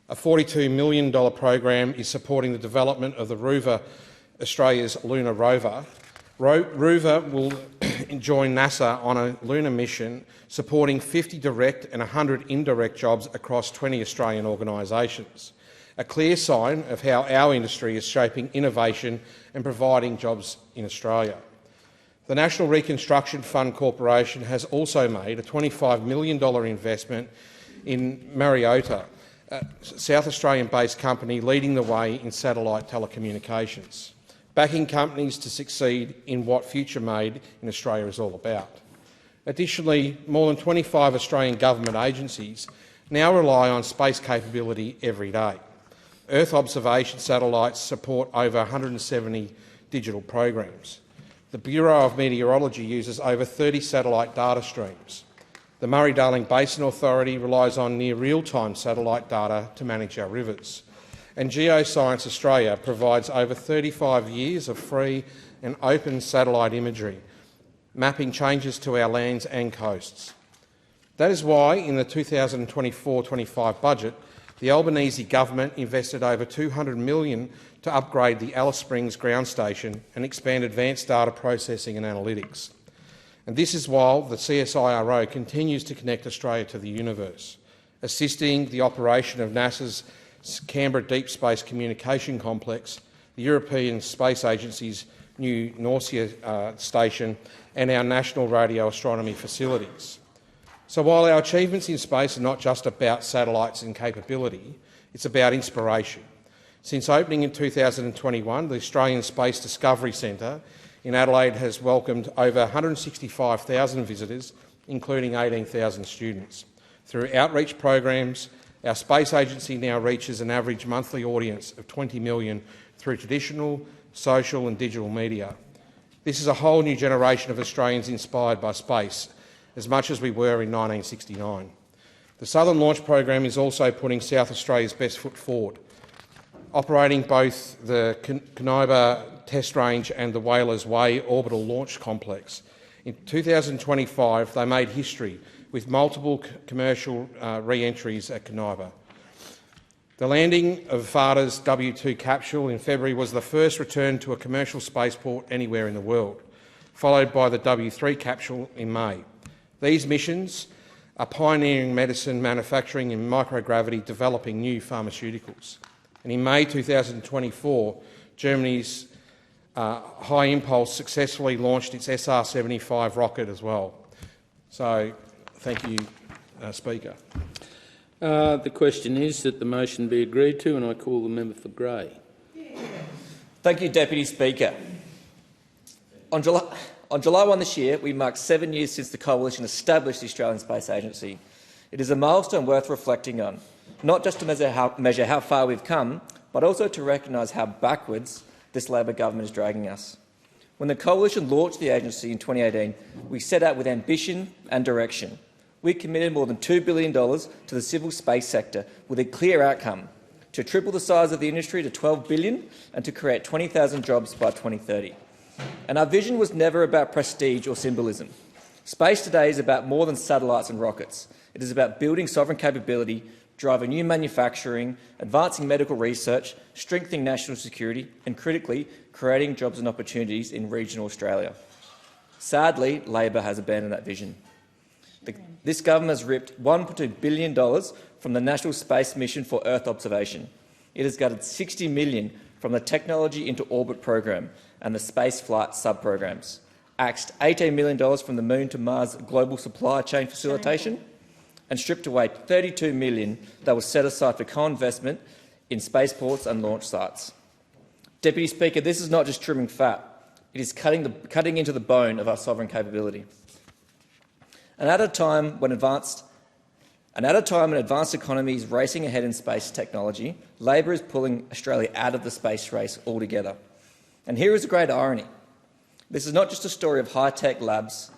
A $42 million program is supporting the development of the RUVA, Australia's lunar rover. RUVA will join NASA on a lunar mission supporting 50 direct and 100 indirect jobs across 20 Australian organisations, a clear sign of how our industry is shaping innovation and providing jobs in Australia. The National Reconstruction Fund Corporation has also made a $25 million investment in Mariota, a South Australian-based company leading the way in satellite telecommunications, backing companies to succeed in what Future Made in Australia is all about. Additionally, more than 25 Australian government agencies now rely on space capability every day. Earth observation satellites support over 170 digital programs. The Bureau of Meteorology uses over 30 satellite data streams. The Murray-Darling Basin Authority relies on near real-time satellite data to manage our rivers. And Geoscience Australia provides over 35 years of free and open satellite imagery, mapping changes to our lands and coasts. That is why, in the 2024-25 budget, the Albanese government invested over $200 million to upgrade the Alice Springs ground station and expand advanced data processing and analytics. And this is while the CSIRO continues to connect Australia to the universe, assisting the operation of NASA's Canberra Deep Space Communication Complex, the European Space Agency's new Norcia station and our national radio astronomy facilities. So while our achievements in space are not just about satellites and capability, it's about inspiration. Since opening in 2021, the Australian Space Discovery Centre in Adelaide has welcomed over 165,000 visitors, including 18,000 students. Through outreach programs, our space agency now reaches an average monthly audience of 20 million through traditional, social and digital media. This is a whole new generation of Australians inspired by space, as much as we were in 1969. The Southern Launch Program is also putting South Australia's best foot forward, operating both the Canoba Test Range and the Whalers Way Orbital Launch Complex. In 2025, they made history with multiple commercial re-entries at Canoba. The landing of Varda's W2 capsule in February was the first return to a commercial spaceport anywhere in the world, followed by the W3 capsule in May. These missions are pioneering medicine, manufacturing and microgravity, developing new pharmaceuticals. And in May 2024, Germany's High Impulse successfully launched its SR-75 rocket as well. So, thank you, Speaker. The question is that the motion be agreed to, and I call the member for Grey. Thank you, Deputy Speaker. On July 1 this year, we marked 7 years since the Coalition established the Australian Space Agency. It is a milestone worth reflecting on, not just to measure how far we've come, but also to recognise how backwards this Labor government is dragging us. When the Coalition launched the agency in 2018, we set out with ambition and direction. We committed more than $2 billion to the civil space sector with a clear outcome: to triple the size of the industry to $12 billion and to create 20,000 jobs by 2030. And our vision was never about prestige or symbolism. Space today is about more than satellites and rockets. It is about building sovereign capability, driving new manufacturing, advancing medical research, strengthening national security and, critically, creating jobs and opportunities in regional Australia. Sadly, Labor has abandoned that vision. This government has ripped $1.2 billion from the National Space Mission for Earth observation. It has gutted $60 million from the Technology into Orbit program and the space flight sub-programs, axed $18 million from the Moon to Mars global supply chain facilitation, and stripped away $32 million that was set aside for co-investment in spaceports and launch sites. Deputy Speaker, this is not just trimming fat, it is cutting into the bone of our sovereign capability. And at a time when advanced economy is racing ahead in space technology, Labor is pulling Australia out of the space race altogether. And here is a great irony. This is not just a story of high-tech labs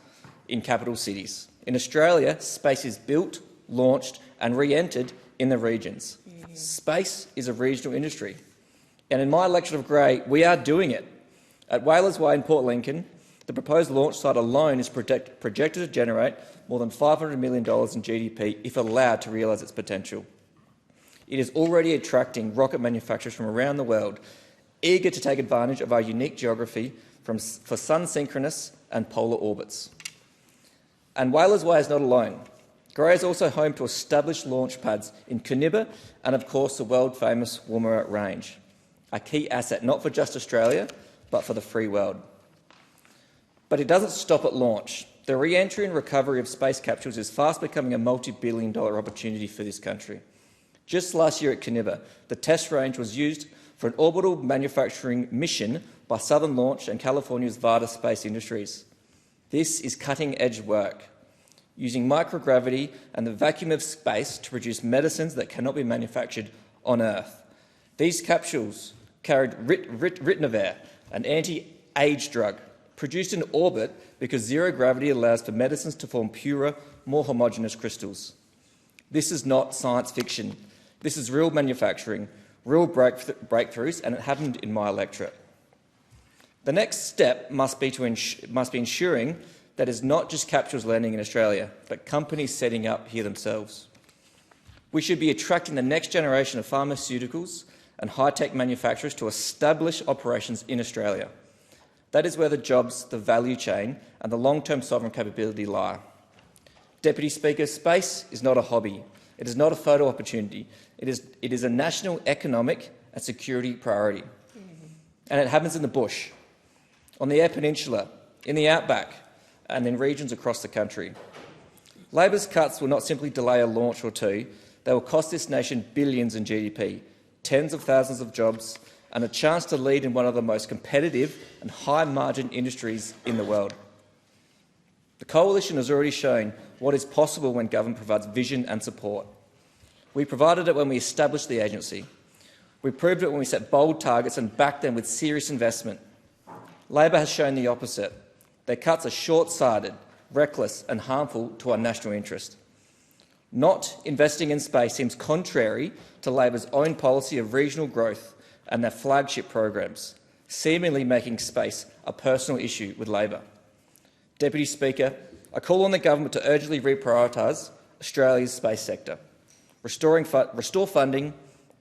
in capital cities. In Australia, space is built, launched and re-entered in the regions. Space is a regional industry. And in my election of Grey, we are doing it. At Whalers Way in Port Lincoln, the proposed launch site alone is projected to generate more than $500 million in GDP if allowed to realise its potential. It is already attracting rocket manufacturers from around the world, eager to take advantage of our unique geography for sun-synchronous and polar orbits. And Whalers Way is not alone. Grey is also home to established launch pads in Coniba and, of course, the world-famous Woomera Range, a key asset not for just Australia, but for the free world. But it doesn't stop at launch. The re-entry and recovery of space capsules is fast becoming a multi-billion-dollar opportunity for this country. Just last year at Coniba, the test range was used for an orbital manufacturing mission by Southern Launch and California's Varda Space Industries. This is cutting-edge work, using microgravity and the vacuum of space to produce medicines that cannot be manufactured on Earth. These capsules carried ritonavir, an anti-age drug, produced in orbit because zero gravity allows for medicines to form purer, more homogeneous crystals. This is not science fiction. This is real manufacturing, real breakthroughs, and it happened in my electorate. The next step must be ensuring that it's not just capsules landing in Australia, but companies setting up here themselves. We should be attracting the next generation of pharmaceuticals and high-tech manufacturers to establish operations in Australia. That is where the jobs, the value chain and the long-term sovereign capability lie. Deputy Speaker, space is not a hobby. It is not a photo opportunity. It is a national economic and security priority. And it happens in the bush, on the Eyre Peninsula, in the outback and in regions across the country. Labor's cuts will not simply delay a launch or two, they will cost this nation billions in GDP, tens of thousands of jobs and a chance to lead in one of the most competitive and high-margin industries in the world. The Coalition has already shown what is possible when government provides vision and support. We provided it when we established the agency. We proved it when we set bold targets and backed them with serious investment. Labor has shown the opposite. Their cuts are short-sighted, reckless and harmful to our national interest. Not investing in space seems contrary to Labor's own policy of regional growth and their flagship programs, seemingly making space a personal issue with Labor. Deputy Speaker, I call on the government to urgently reprioritise Australia's space sector, restore funding,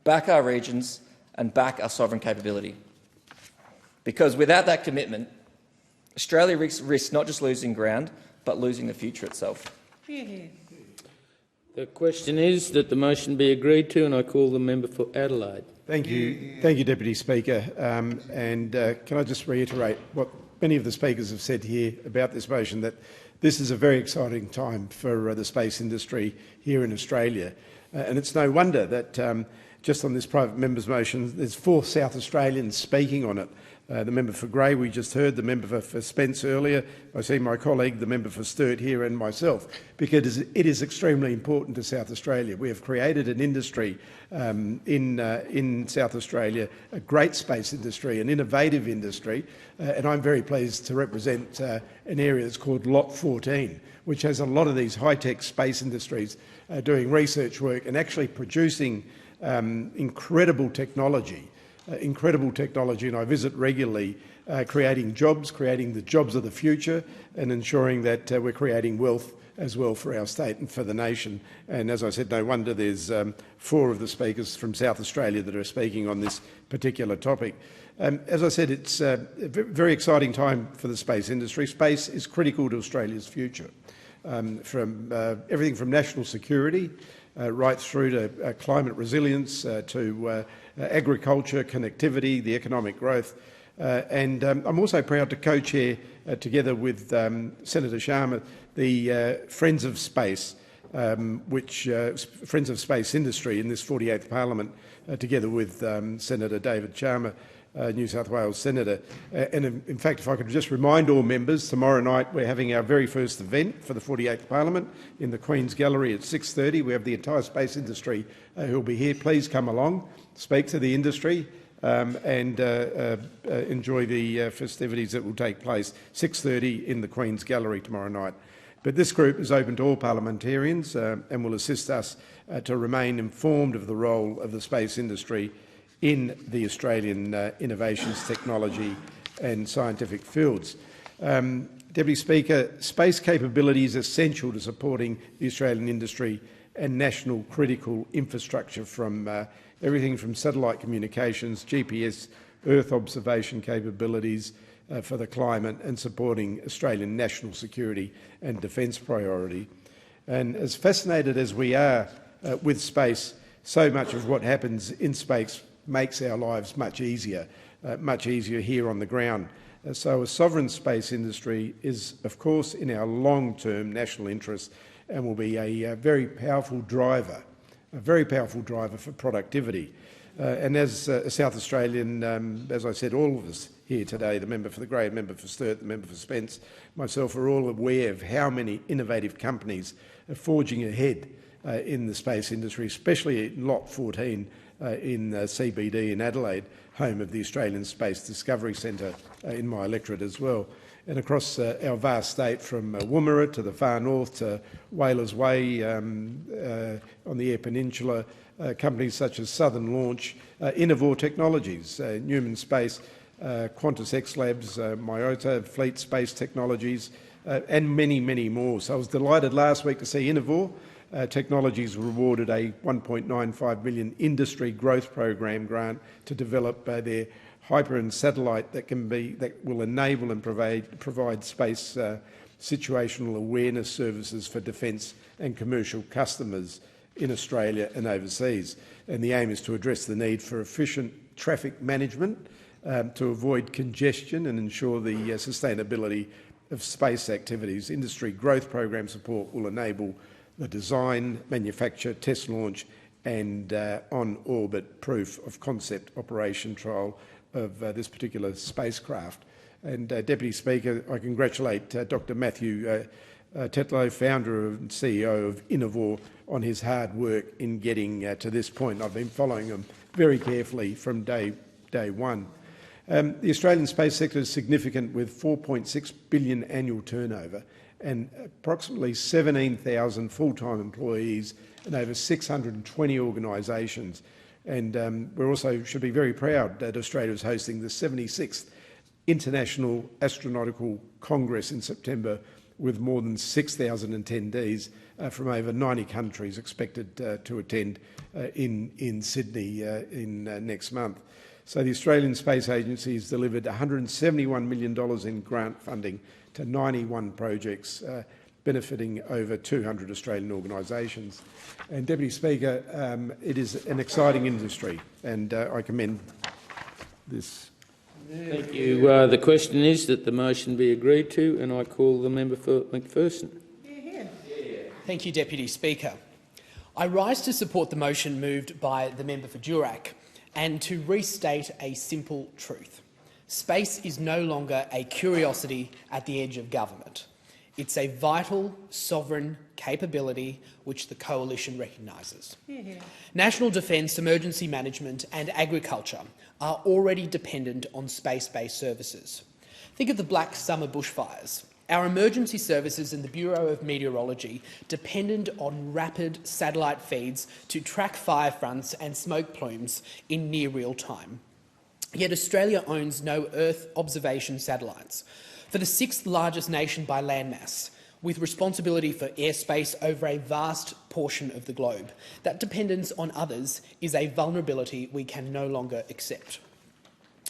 back our regions and back our sovereign capability. Because without that commitment, Australia risks not just losing ground, but losing the future itself. The question is that the motion be agreed to, and I call the member for Adelaide. Thank you, Deputy Speaker. Can I just reiterate what many of the speakers have said here about this motion, that this is a very exciting time for the space industry here in Australia. And it's no wonder that just on this private member's motion, there's 4 South Australians speaking on it. The member for Grey, we just heard, the member for Spence earlier. I see my colleague, the member for Sturt here, and myself, because it is extremely important to South Australia. We have created an industry in South Australia, a great space industry, an innovative industry, and I'm very pleased to represent an area that's called Lot 14, which has a lot of these high-tech space industries doing research work and actually producing incredible technology, and I visit regularly creating jobs, creating the jobs of the future, and ensuring that we're creating wealth as well for our state and for the nation. And as I said, no wonder there's 4 of the speakers from South Australia that are speaking on this particular topic. As I said, it's a very exciting time for the space industry. Space is critical to Australia's future, from everything from national security right through to climate resilience, to agriculture, connectivity, the economic growth. And I'm also proud to co-chair, together with Senator Sharma, the Friends of Space, Friends of Space Industry in this 48th Parliament, together with Senator David Chalmers, New South Wales Senator. And in fact, if I could just remind all members, tomorrow night we're having our very first event for the 48th Parliament in the Queen's Gallery at 6:30. We have the entire space industry who will be here. Please come along, speak to the industry, and enjoy the festivities that will take place 6:30 in the Queen's Gallery tomorrow night. But this group is open to all parliamentarians and will assist us to remain informed of the role of the space industry in the Australian innovations, technology and scientific fields. Deputy Speaker, space capability is essential to supporting the Australian industry and national critical infrastructure, from everything from satellite communications, GPS, Earth observation capabilities for the climate, and supporting Australian national security and defence priority. And as fascinated as we are with space, so much of what happens in space makes our lives much easier here on the ground. So a sovereign space industry is, of course, in our long-term national interest and will be a very powerful driver for productivity. And as a South Australian, as I said, all of us here today, the member for the Grey, the member for Sturt, the member for Spence, myself, are all aware of how many innovative companies are forging ahead in the space industry, especially in Lot 14 in CBD in Adelaide, home of the Australian Space Discovery Centre in my electorate as well. And across our vast state, from Woomera to the far north to Whalers Way on the Eyre Peninsula, companies such as Southern Launch, Innovore Technologies, Newman Space, Qantas X Labs, Myota, Fleet Space Technologies, and many, many more. So I was delighted last week to see Innovore Technologies rewarded a $1.95 million industry growth program grant to develop their Hyperion satellite that will enable and provide space situational awareness services for defence and commercial customers in Australia and overseas. And the aim is to address the need for efficient traffic management to avoid congestion and ensure the sustainability of space activities. Industry growth program support will enable the design, manufacture, test launch and on-orbit proof of concept operation trial of this particular spacecraft. And Deputy Speaker, I congratulate Dr Matthew Tetlow, founder and CEO of Innovore, on his hard work in getting to this point. I've been following him very carefully from day one. The Australian space sector is significant, with $4.6 billion annual turnover and approximately 17,000 full-time employees and over 620 organisations. And we also should be very proud that Australia is hosting the 76th International Astronautical Congress in September, with more than 6,000 attendees from over 90 countries expected to attend in Sydney next month. So the Australian Space Agency has delivered $171 million in grant funding to 91 projects, benefiting over 200 Australian organisations. And Deputy Speaker, it is an exciting industry, and I commend this. Thank you. The question is that the motion be agreed to, and I call the member for McPherson. Thank you, Deputy Speaker. I rise to support the motion moved by the member for Durack and to restate a simple truth. Space is no longer a curiosity at the edge of government. It's a vital, sovereign capability which the Coalition recognises. National defence, emergency management and agriculture are already dependent on space-based services. Think of the Black Summer bushfires. Our emergency services and the Bureau of Meteorology depended on rapid satellite feeds to track fire fronts and smoke plumes in near real time. Yet Australia owns no Earth observation satellites. For the 6th largest nation by landmass, with responsibility for airspace over a vast portion of the globe, that dependence on others is a vulnerability we can no longer accept.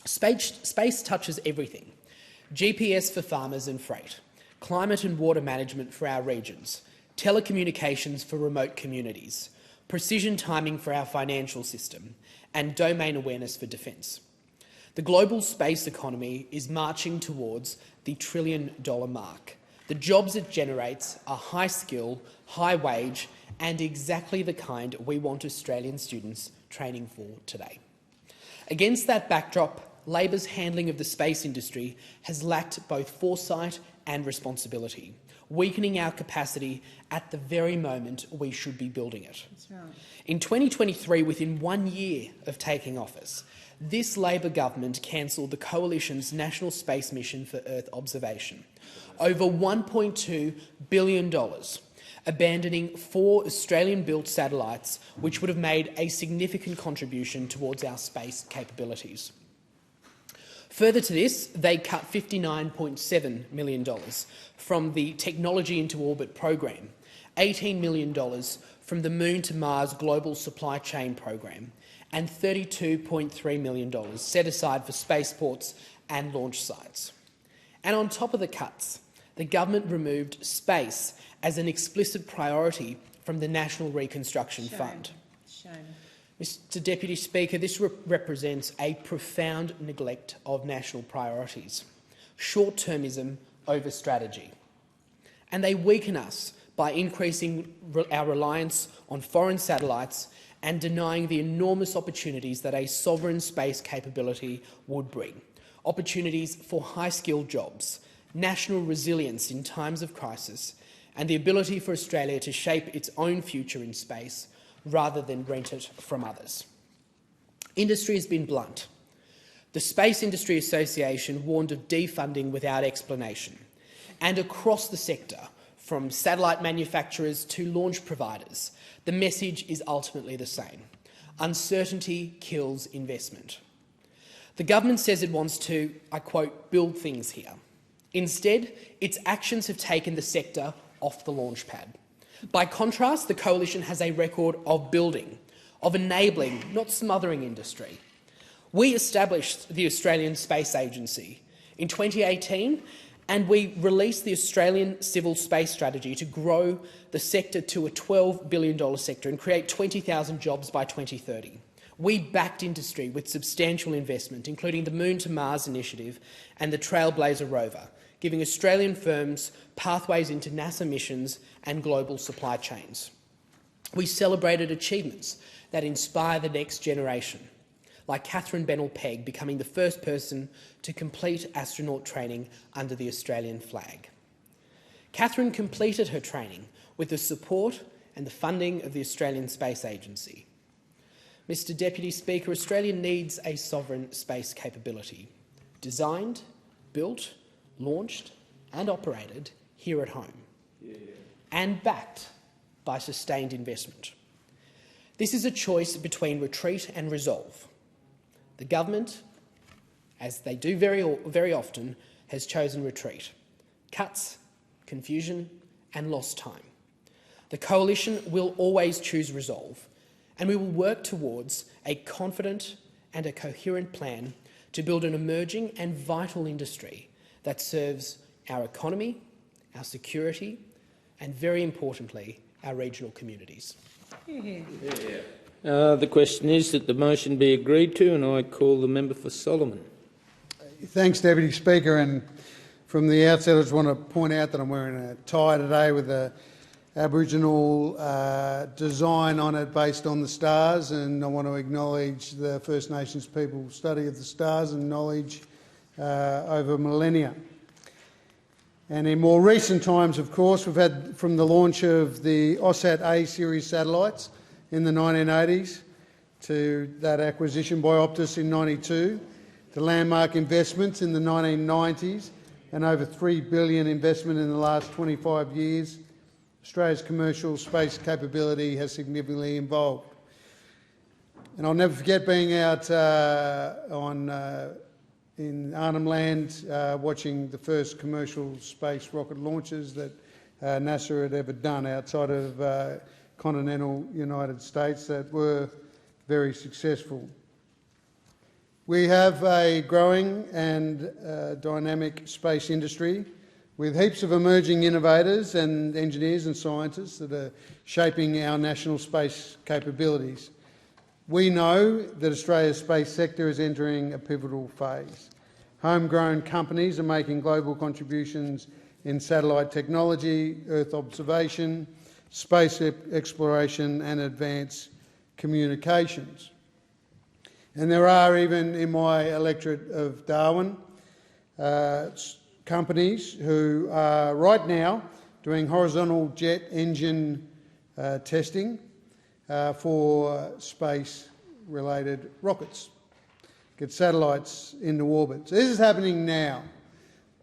Space touches everything. GPS for farmers and freight, climate and water management for our regions, telecommunications for remote communities, precision timing for our financial system, and domain awareness for defence. The global space economy is marching towards the $1 trillion mark. The jobs it generates are high skill, high wage, and exactly the kind we want Australian students training for today. Against that backdrop, Labor's handling of the space industry has lacked both foresight and responsibility, weakening our capacity at the very moment we should be building it. That's right. In 2023, within 1 year of taking office, this Labor government cancelled the Coalition's National Space Mission for Earth Observation, over $1.2 billion, abandoning 4 Australian-built satellites which would have made a significant contribution towards our space capabilities. Further to this, they cut $59.7 million from the Technology into Orbit program, $18 million from the Moon to Mars Global Supply Chain program, and $32.3 million set aside for spaceports and launch sites. And on top of the cuts, the government removed space as an explicit priority from the National Reconstruction Fund. Shame. Mr Deputy Speaker, this represents a profound neglect of national priorities, short-termism over strategy. And they weaken us by increasing our reliance on foreign satellites and denying the enormous opportunities that a sovereign space capability would bring. Opportunities for high-skilled jobs, national resilience in times of crisis, and the ability for Australia to shape its own future in space rather than rent it from others. Industry has been blunt. The Space Industry Association warned of defunding without explanation. And across the sector, from satellite manufacturers to launch providers, the message is ultimately the same. Uncertainty kills investment. The government says it wants to, I quote, build things here. Instead, its actions have taken the sector off the launch pad. By contrast, the Coalition has a record of building, of enabling, not smothering industry. We established the Australian Space Agency in 2018, and we released the Australian Civil Space Strategy to grow the sector to a $12 billion sector and create 20,000 jobs by 2030. We backed industry with substantial investment, including the Moon to Mars initiative and the Trailblazer rover, giving Australian firms pathways into NASA missions and global supply chains. We celebrated achievements that inspire the next generation, like Catherine Bennell-Pegg becoming the first person to complete astronaut training under the Australian flag. Catherine completed her training with the support and the funding of the Australian Space Agency. Mr Deputy Speaker, Australia needs a sovereign space capability, designed, built, launched and operated here at home, and backed by sustained investment. This is a choice between retreat and resolve. The government, as they do very often, has chosen retreat, cuts, confusion and lost time. The Coalition will always choose resolve, and we will work towards a confident and a coherent plan to build an emerging and vital industry that serves our economy, our security, and, very importantly, our regional communities. The question is that the motion be agreed to, and I call the member for Solomon. Thanks, Deputy Speaker. And from the outset, I just want to point out that I'm wearing a tie today with an Aboriginal design on it based on the stars, and I want to acknowledge the First Nations people's study of the stars and knowledge over millennia. And in more recent times, of course, we've had from the launch of the AUSSAT A series satellites in the 1980s to that acquisition by Optus in 92, to landmark investments in the 1990s and over $3 billion investment in the last 25 years, Australia's commercial space capability has significantly evolved. And I'll never forget being out in Arnhem Land watching the first commercial space rocket launches that NASA had ever done outside of continental United States that were very successful. We have a growing and dynamic space industry with heaps of emerging innovators and engineers and scientists that are shaping our national space capabilities. We know that Australia's space sector is entering a pivotal phase. Homegrown companies are making global contributions in satellite technology, Earth observation, space exploration and advanced communications. And there are, even in my electorate of Darwin, companies who are right now doing horizontal jet engine testing for space-related rockets, get satellites into orbit. So this is happening now.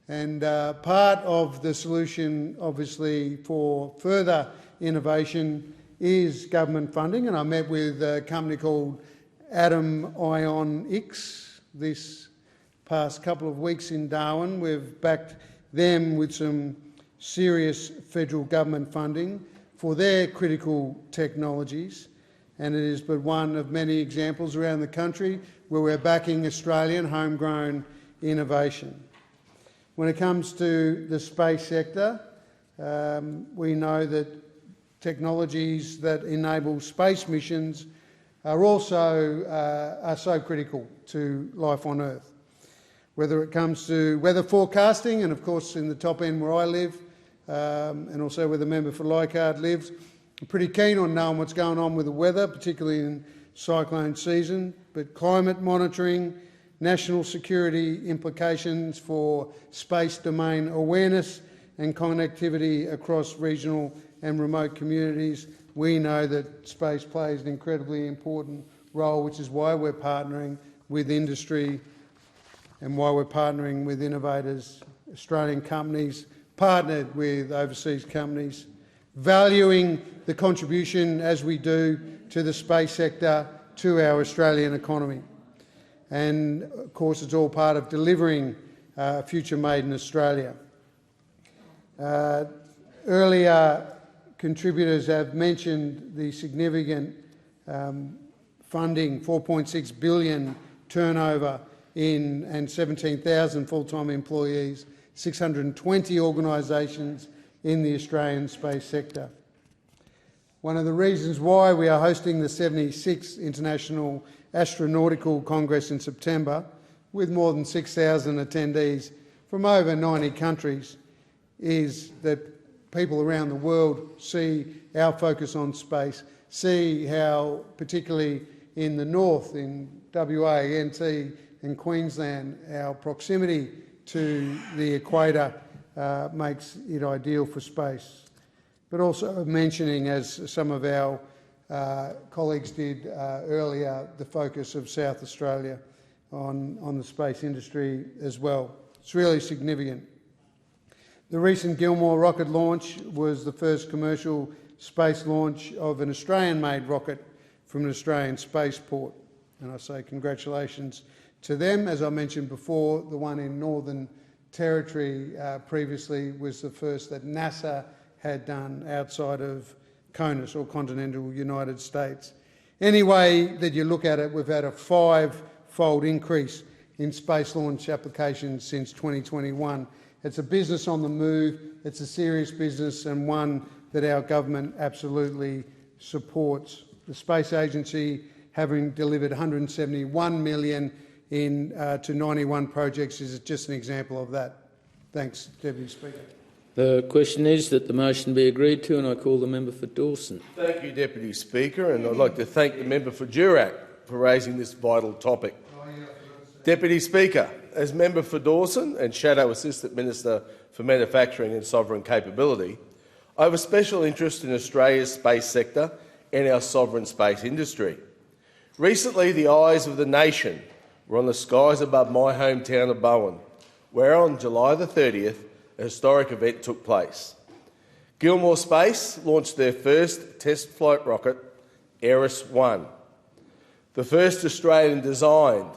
And part of the solution, obviously, for further innovation is government funding. And I met with a company called Atom Ion X this past couple of weeks in Darwin. We've backed them with some serious federal government funding for their critical technologies. And it is but one of many examples around the country where we're backing Australian homegrown innovation. When it comes to the space sector, we know that technologies that enable space missions are also so critical to life on Earth. Whether it comes to weather forecasting, and of course in the top end where I live, and also where the member for Leichhardt lives, I'm pretty keen on knowing what's going on with the weather, particularly in cyclone season, but climate monitoring, national security implications for space domain awareness and connectivity across regional and remote communities. We know that space plays an incredibly important role, which is why we're partnering with industry and why we're partnering with innovators, Australian companies, partnered with overseas companies, valuing the contribution, as we do, to the space sector, to our Australian economy. And, of course, it's all part of delivering a future made in Australia. Earlier contributors have mentioned the significant funding, $4.6 billion turnover and 17,000 full-time employees, 620 organisations in the Australian space sector. One of the reasons why we are hosting the 76th International Astronautical Congress in September, with more than 6,000 attendees from over 90 countries, is that people around the world see our focus on space, see how, particularly in the north, in WA, NT and Queensland, our proximity to the equator makes it ideal for space. But also mentioning, as some of our colleagues did earlier, the focus of South Australia on the space industry as well. It's really significant. The recent Gilmore rocket launch was the first commercial space launch of an Australian-made rocket from an Australian spaceport. And I say congratulations to them. As I mentioned before, the one in Northern Territory previously was the first that NASA had done outside of CONUS, or continental United States. Any way that you look at it, we've had a 5-fold increase in space launch applications since 2021. It's a business on the move, it's a serious business and one that our government absolutely supports. The Space Agency, having delivered $171 million to 91 projects, is just an example of that. Thanks, Deputy Speaker. The question is that the motion be agreed to, and I call the member for Dawson. Thank you, Deputy Speaker, and I'd like to thank the member for Durack for raising this vital topic. Deputy Speaker, as member for Dawson and Shadow Assistant Minister for Manufacturing and Sovereign Capability, I have a special interest in Australia's space sector and our sovereign space industry. Recently, the eyes of the nation were on the skies above my hometown of Bowen, where on July the 30th, a historic event took place. Gilmore Space launched their first test flight rocket, Eris-1. the first Australian designed,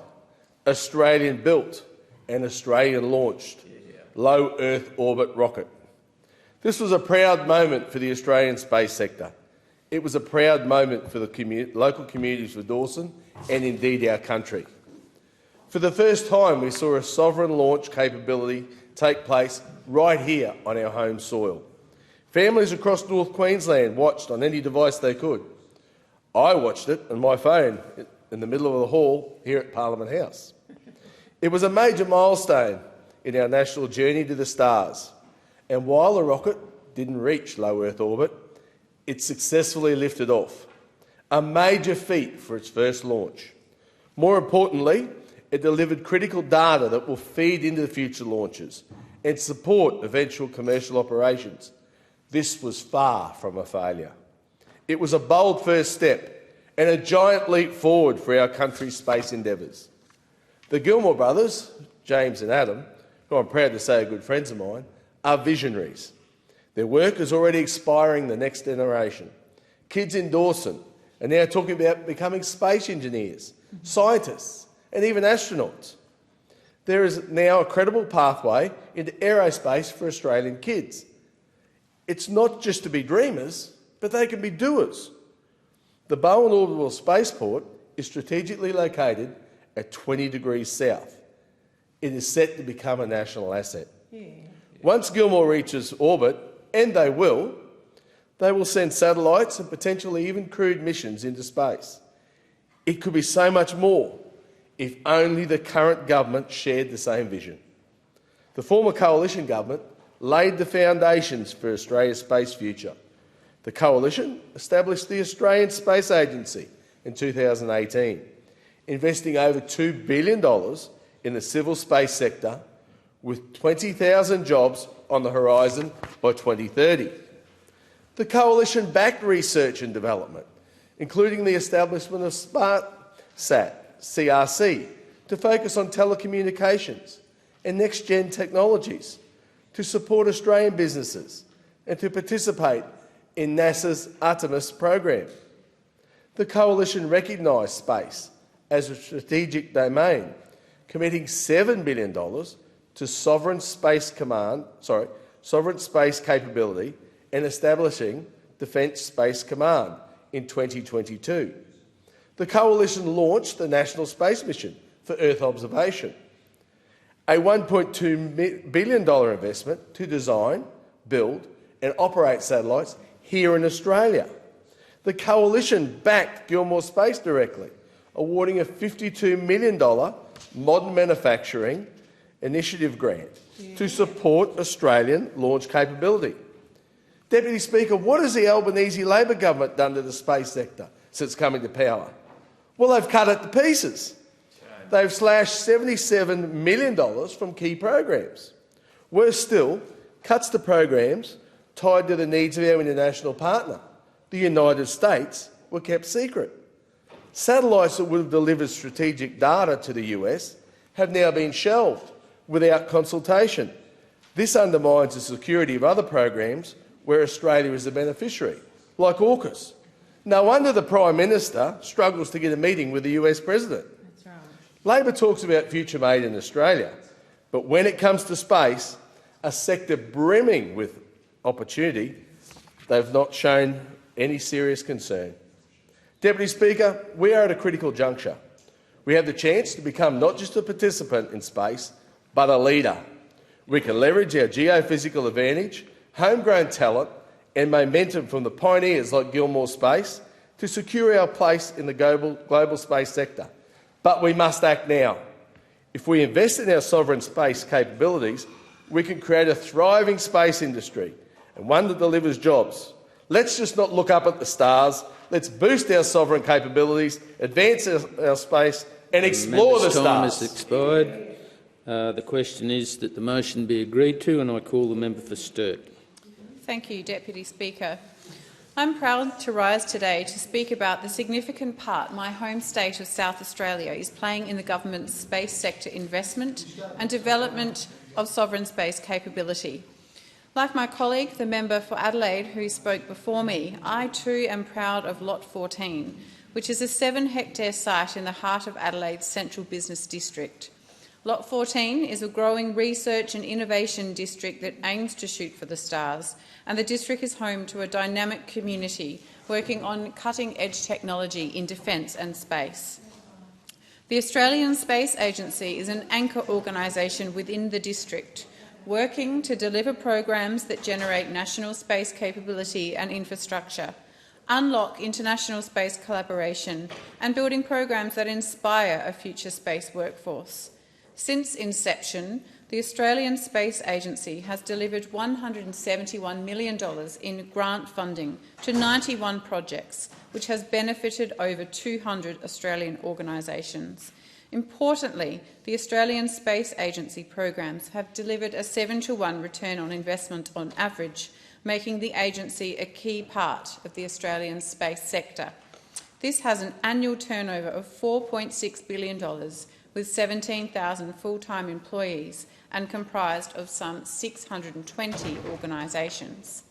Australian built and Australian launched low Earth orbit rocket. This was a proud moment for the Australian space sector. It was a proud moment for the local communities of Dawson and indeed our country. For the first time, we saw a sovereign launch capability take place right here on our home soil. Families across North Queensland watched on any device they could. I watched it on my phone in the middle of the hall here at Parliament House. It was a major milestone in our national journey to the stars, and while the rocket didn't reach low Earth orbit, it successfully lifted off, a major feat for its first launch. More importantly, it delivered critical data that will feed into the future launches and support eventual commercial operations. This was far from a failure. It was a bold first step and a giant leap forward for our country's space endeavours. The Gilmore brothers, James and Adam, who I'm proud to say are good friends of mine, are visionaries. Their work is already inspiring the next generation. Kids in Dawson are now talking about becoming space engineers, scientists, and even astronauts. There is now a credible pathway into aerospace for Australian kids. It's not just to be dreamers, but they can be doers. The Bowen Orbital Spaceport is strategically located at 20 degrees south. It is set to become a national asset. Once Gilmore reaches orbit, and they will send satellites and potentially even crewed missions into space. It could be so much more if only the current government shared the same vision. The former coalition government laid the foundations for Australia's space future. The coalition established the Australian Space Agency in 2018, investing over $2 billion in the civil space sector, with 20,000 jobs on the horizon by 2030. The coalition backed research and development, including the establishment of SmartSat, CRC, to focus on telecommunications and next-gen technologies, to support Australian businesses and to participate in NASA's Artemis program. The coalition recognised space as a strategic domain, committing $7 billion to sovereign space capability and establishing Defence Space Command in 2022. The coalition launched the National Space Mission for Earth observation, a $1.2 billion investment to design, build and operate satellites here in Australia. The coalition backed Gilmore Space directly, awarding a $52 million modern manufacturing initiative grant to support Australian launch capability. Deputy Speaker, what has the Albanese Labor government done to the space sector since coming to power? Well, they've cut it to pieces. They've slashed $77 million from key programs. Worse still, cuts to programs tied to the needs of our international partner, the United States, were kept secret. Satellites that would have delivered strategic data to the US have now been shelved without consultation. This undermines the security of other programs where Australia is a beneficiary, like AUKUS. No wonder the Prime Minister struggles to get a meeting with the US President. That's right. Labor talks about future made in Australia, but when it comes to space, a sector brimming with opportunity, they've not shown any serious concern. Deputy Speaker, we are at a critical juncture. We have the chance to become not just a participant in space, but a leader. We can leverage our geophysical advantage, homegrown talent and momentum from the pioneers like Gilmore Space to secure our place in the global space sector. But we must act now. If we invest in our sovereign space capabilities, we can create a thriving space industry and one that delivers jobs. Let's just not look up at the stars. Let's boost our sovereign capabilities, advance our space and explore the stars. Time has expired. The question is that the motion be agreed to, and I call the member for Sturt. Thank you, Deputy Speaker. I'm proud to rise today to speak about the significant part my home state of South Australia is playing in the government's space sector investment and development of sovereign space capability. Like my colleague, the member for Adelaide, who spoke before me, I too am proud of Lot 14, which is a 7-hectare site in the heart of Adelaide's central business district. Lot 14 is a growing research and innovation district that aims to shoot for the stars, and the district is home to a dynamic community working on cutting-edge technology in defence and space. The Australian Space Agency is an anchor organisation within the district, working to deliver programs that generate national space capability and infrastructure, unlock international space collaboration, and building programs that inspire a future space workforce. Since inception, the Australian Space Agency has delivered $171 million in grant funding to 91 projects, which has benefited over 200 Australian organisations. Importantly, the Australian Space Agency programs have delivered a 7-to-1 return on investment on average, making the agency a key part of the Australian space sector. This has an annual turnover of $4.6 billion, with 17,000 full-time employees and comprised of some 620 organisations.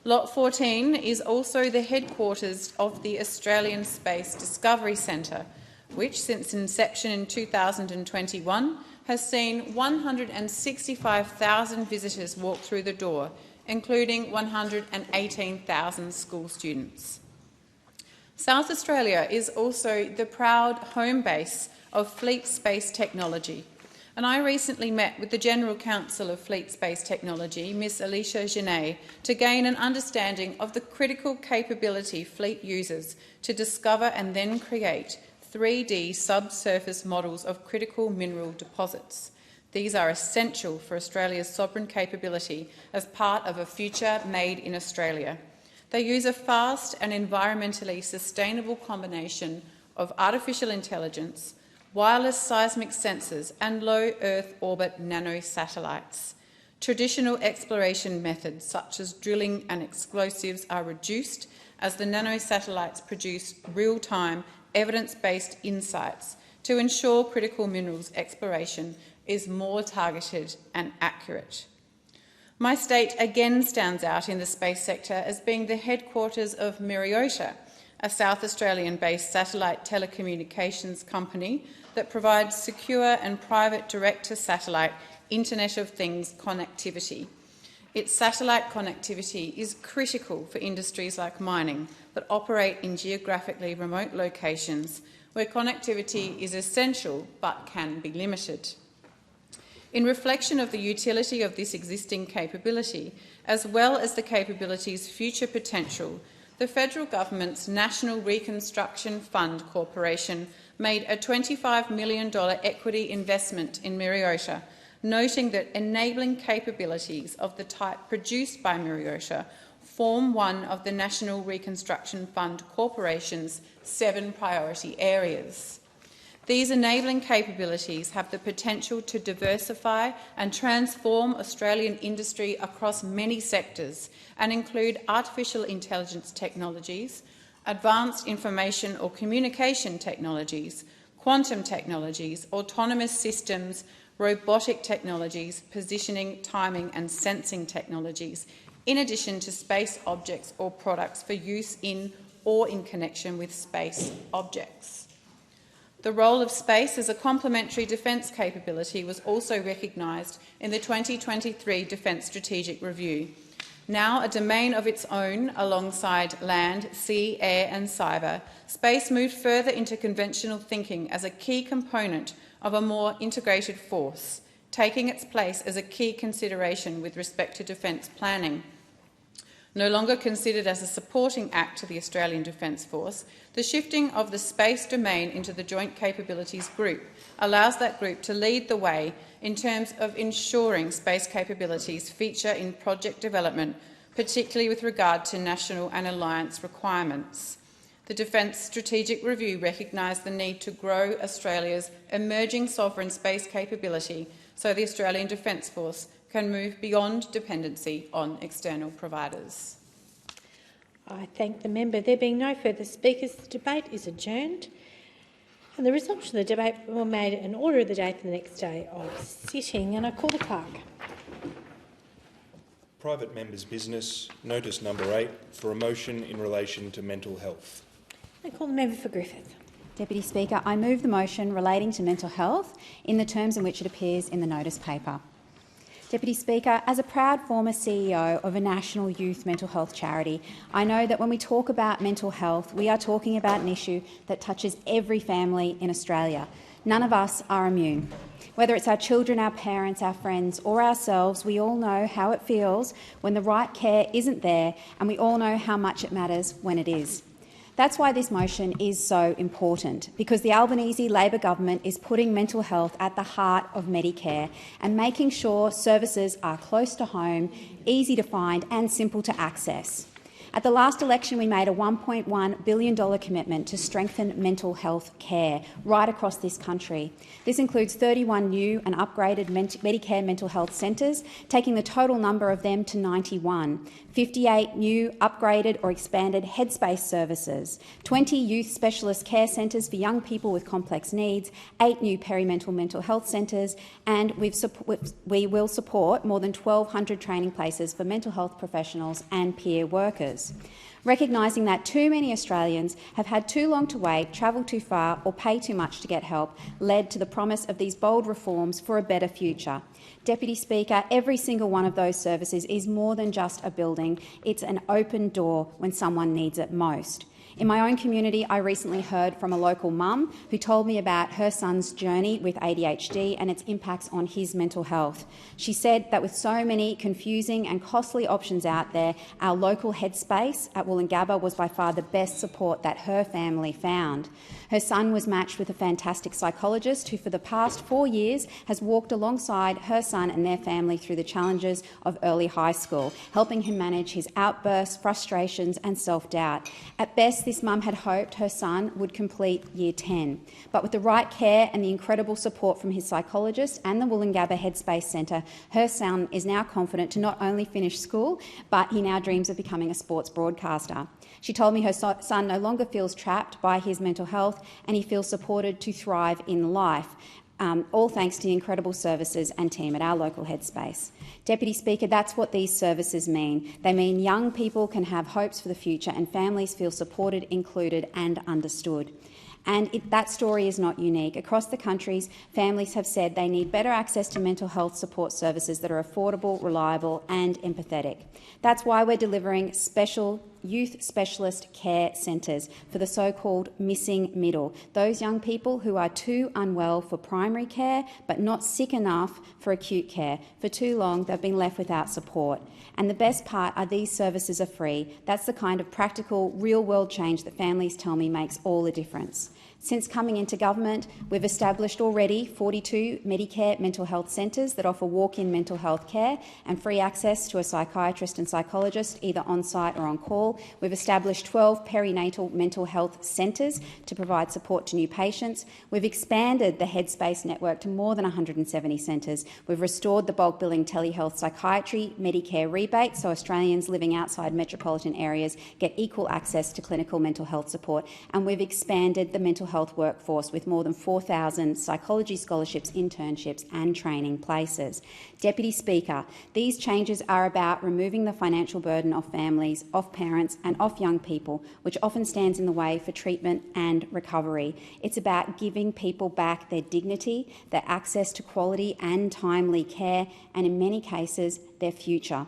Lot 14 is also the headquarters of the Australian Space Discovery Centre, which since inception in 2021 has seen 165,000 visitors walk through the door, including 118,000 school students. South Australia is also the proud home base of Fleet Space Technology, and I recently met with the General Counsel of Fleet Space Technology, Ms Alicia Genet, to gain an understanding of the critical capability Fleet uses to discover and then create 3D subsurface models of critical mineral deposits. These are essential for Australia's sovereign capability as part of a future made in Australia. They use a fast and environmentally sustainable combination of artificial intelligence, wireless seismic sensors and low Earth orbit nanosatellites. Traditional exploration methods such as drilling and explosives are reduced as the nanosatellites produce real-time evidence-based insights to ensure critical minerals exploration is more targeted and accurate. My state again stands out in the space sector as being the headquarters of Myriota, a South Australian-based satellite telecommunications company that provides secure and private direct-to-satellite Internet of Things connectivity. Its satellite connectivity is critical for industries like mining that operate in geographically remote locations where connectivity is essential but can be limited. In reflection of the utility of this existing capability, as well as the capability's future potential, the federal government's National Reconstruction Fund Corporation made a $25 million equity investment in Myriota, noting that enabling capabilities of the type produced by Myriota form one of the National Reconstruction Fund Corporation's 7 priority areas. These enabling capabilities have the potential to diversify and transform Australian industry across many sectors and include artificial intelligence technologies, advanced information or communication technologies, quantum technologies, autonomous systems, robotic technologies, positioning, timing and sensing technologies, in addition to space objects or products for use in or in connection with space objects. The role of space as a complementary defence capability was also recognised in the 2023 Defence Strategic Review. Now a domain of its own alongside land, sea, air and cyber, space moved further into conventional thinking as a key component of a more integrated force, taking its place as a key consideration with respect to defence planning. No longer considered as a supporting act to the Australian Defence Force, the shifting of the space domain into the Joint Capabilities Group allows that group to lead the way in terms of ensuring space capabilities feature in project development, particularly with regard to national and alliance requirements. The Defence Strategic Review recognised the need to grow Australia's emerging sovereign space capability so the Australian Defence Force can move beyond dependency on external providers. I thank the member. There being no further speakers, the debate is adjourned. And the results of the debate will be made in order of the day for the next day of sitting. And I call the clerk. Private members' business, notice number 8, for a motion in relation to mental health. I call the member for Griffith. Deputy Speaker, I move the motion relating to mental health in the terms in which it appears in the notice paper. Deputy Speaker, as a proud former CEO of a national youth mental health charity, I know that when we talk about mental health, we are talking about an issue that touches every family in Australia. None of us are immune. Whether it's our children, our parents, our friends or ourselves, we all know how it feels when the right care isn't there, and we all know how much it matters when it is. That's why this motion is so important, because the Albanese Labor government is putting mental health at the heart of Medicare and making sure services are close to home, easy to find and simple to access. At the last election, we made a $1.1 billion commitment to strengthen mental health care right across this country. This includes 31 new and upgraded Medicare mental health centres, taking the total number of them to 91, 58 new, upgraded or expanded Headspace services, 20 youth specialist care centres for young people with complex needs, 8 new perimental mental health centres, and we will support more than 1,200 training places for mental health professionals and peer workers. Recognising that too many Australians have had too long to wait, travel too far or pay too much to get help led to the promise of these bold reforms for a better future. Deputy Speaker, every single one of those services is more than just a building. It's an open door when someone needs it most. In my own community, I recently heard from a local mum who told me about her son's journey with ADHD and its impacts on his mental health. She said that with so many confusing and costly options out there, our local Headspace at Woolloongabba was by far the best support that her family found. Her son was matched with a fantastic psychologist who for the past 4 years has walked alongside her son and their family through the challenges of early high school, helping him manage his outbursts, frustrations and self-doubt. At best, this mum had hoped her son would complete Year 10, but with the right care and the incredible support from his psychologist and the Woolloongabba Headspace Centre, her son is now confident to not only finish school, but he now dreams of becoming a sports broadcaster. She told me her son no longer feels trapped by his mental health and he feels supported to thrive in life. All thanks to the incredible services and team at our local Headspace. Deputy Speaker, that's what these services mean. They mean young people can have hopes for the future and families feel supported, included and understood. And that story is not unique. Across the country, families have said they need better access to mental health support services that are affordable, reliable and empathetic. That's why we're delivering special youth specialist care centres for the so-called missing middle, those young people who are too unwell for primary care but not sick enough for acute care. For too long, they've been left without support. And the best part are these services are free. That's the kind of practical, real-world change that families tell me makes all the difference. Since coming into government, we've established already 42 Medicare mental health centres that offer walk-in mental health care and free access to a psychiatrist and psychologist, either on-site or on call. We've established 12 perinatal mental health centres to provide support to new patients. We've expanded the Headspace network to more than 170 centres. We've restored the bulk billing telehealth psychiatry Medicare rebate so Australians living outside metropolitan areas get equal access to clinical mental health support. And we've expanded the mental health workforce with more than 4,000 psychology scholarships, internships and training places. Deputy Speaker, these changes are about removing the financial burden of families, of parents and of young people, which often stands in the way for treatment and recovery. It's about giving people back their dignity, their access to quality and timely care and, in many cases, their future.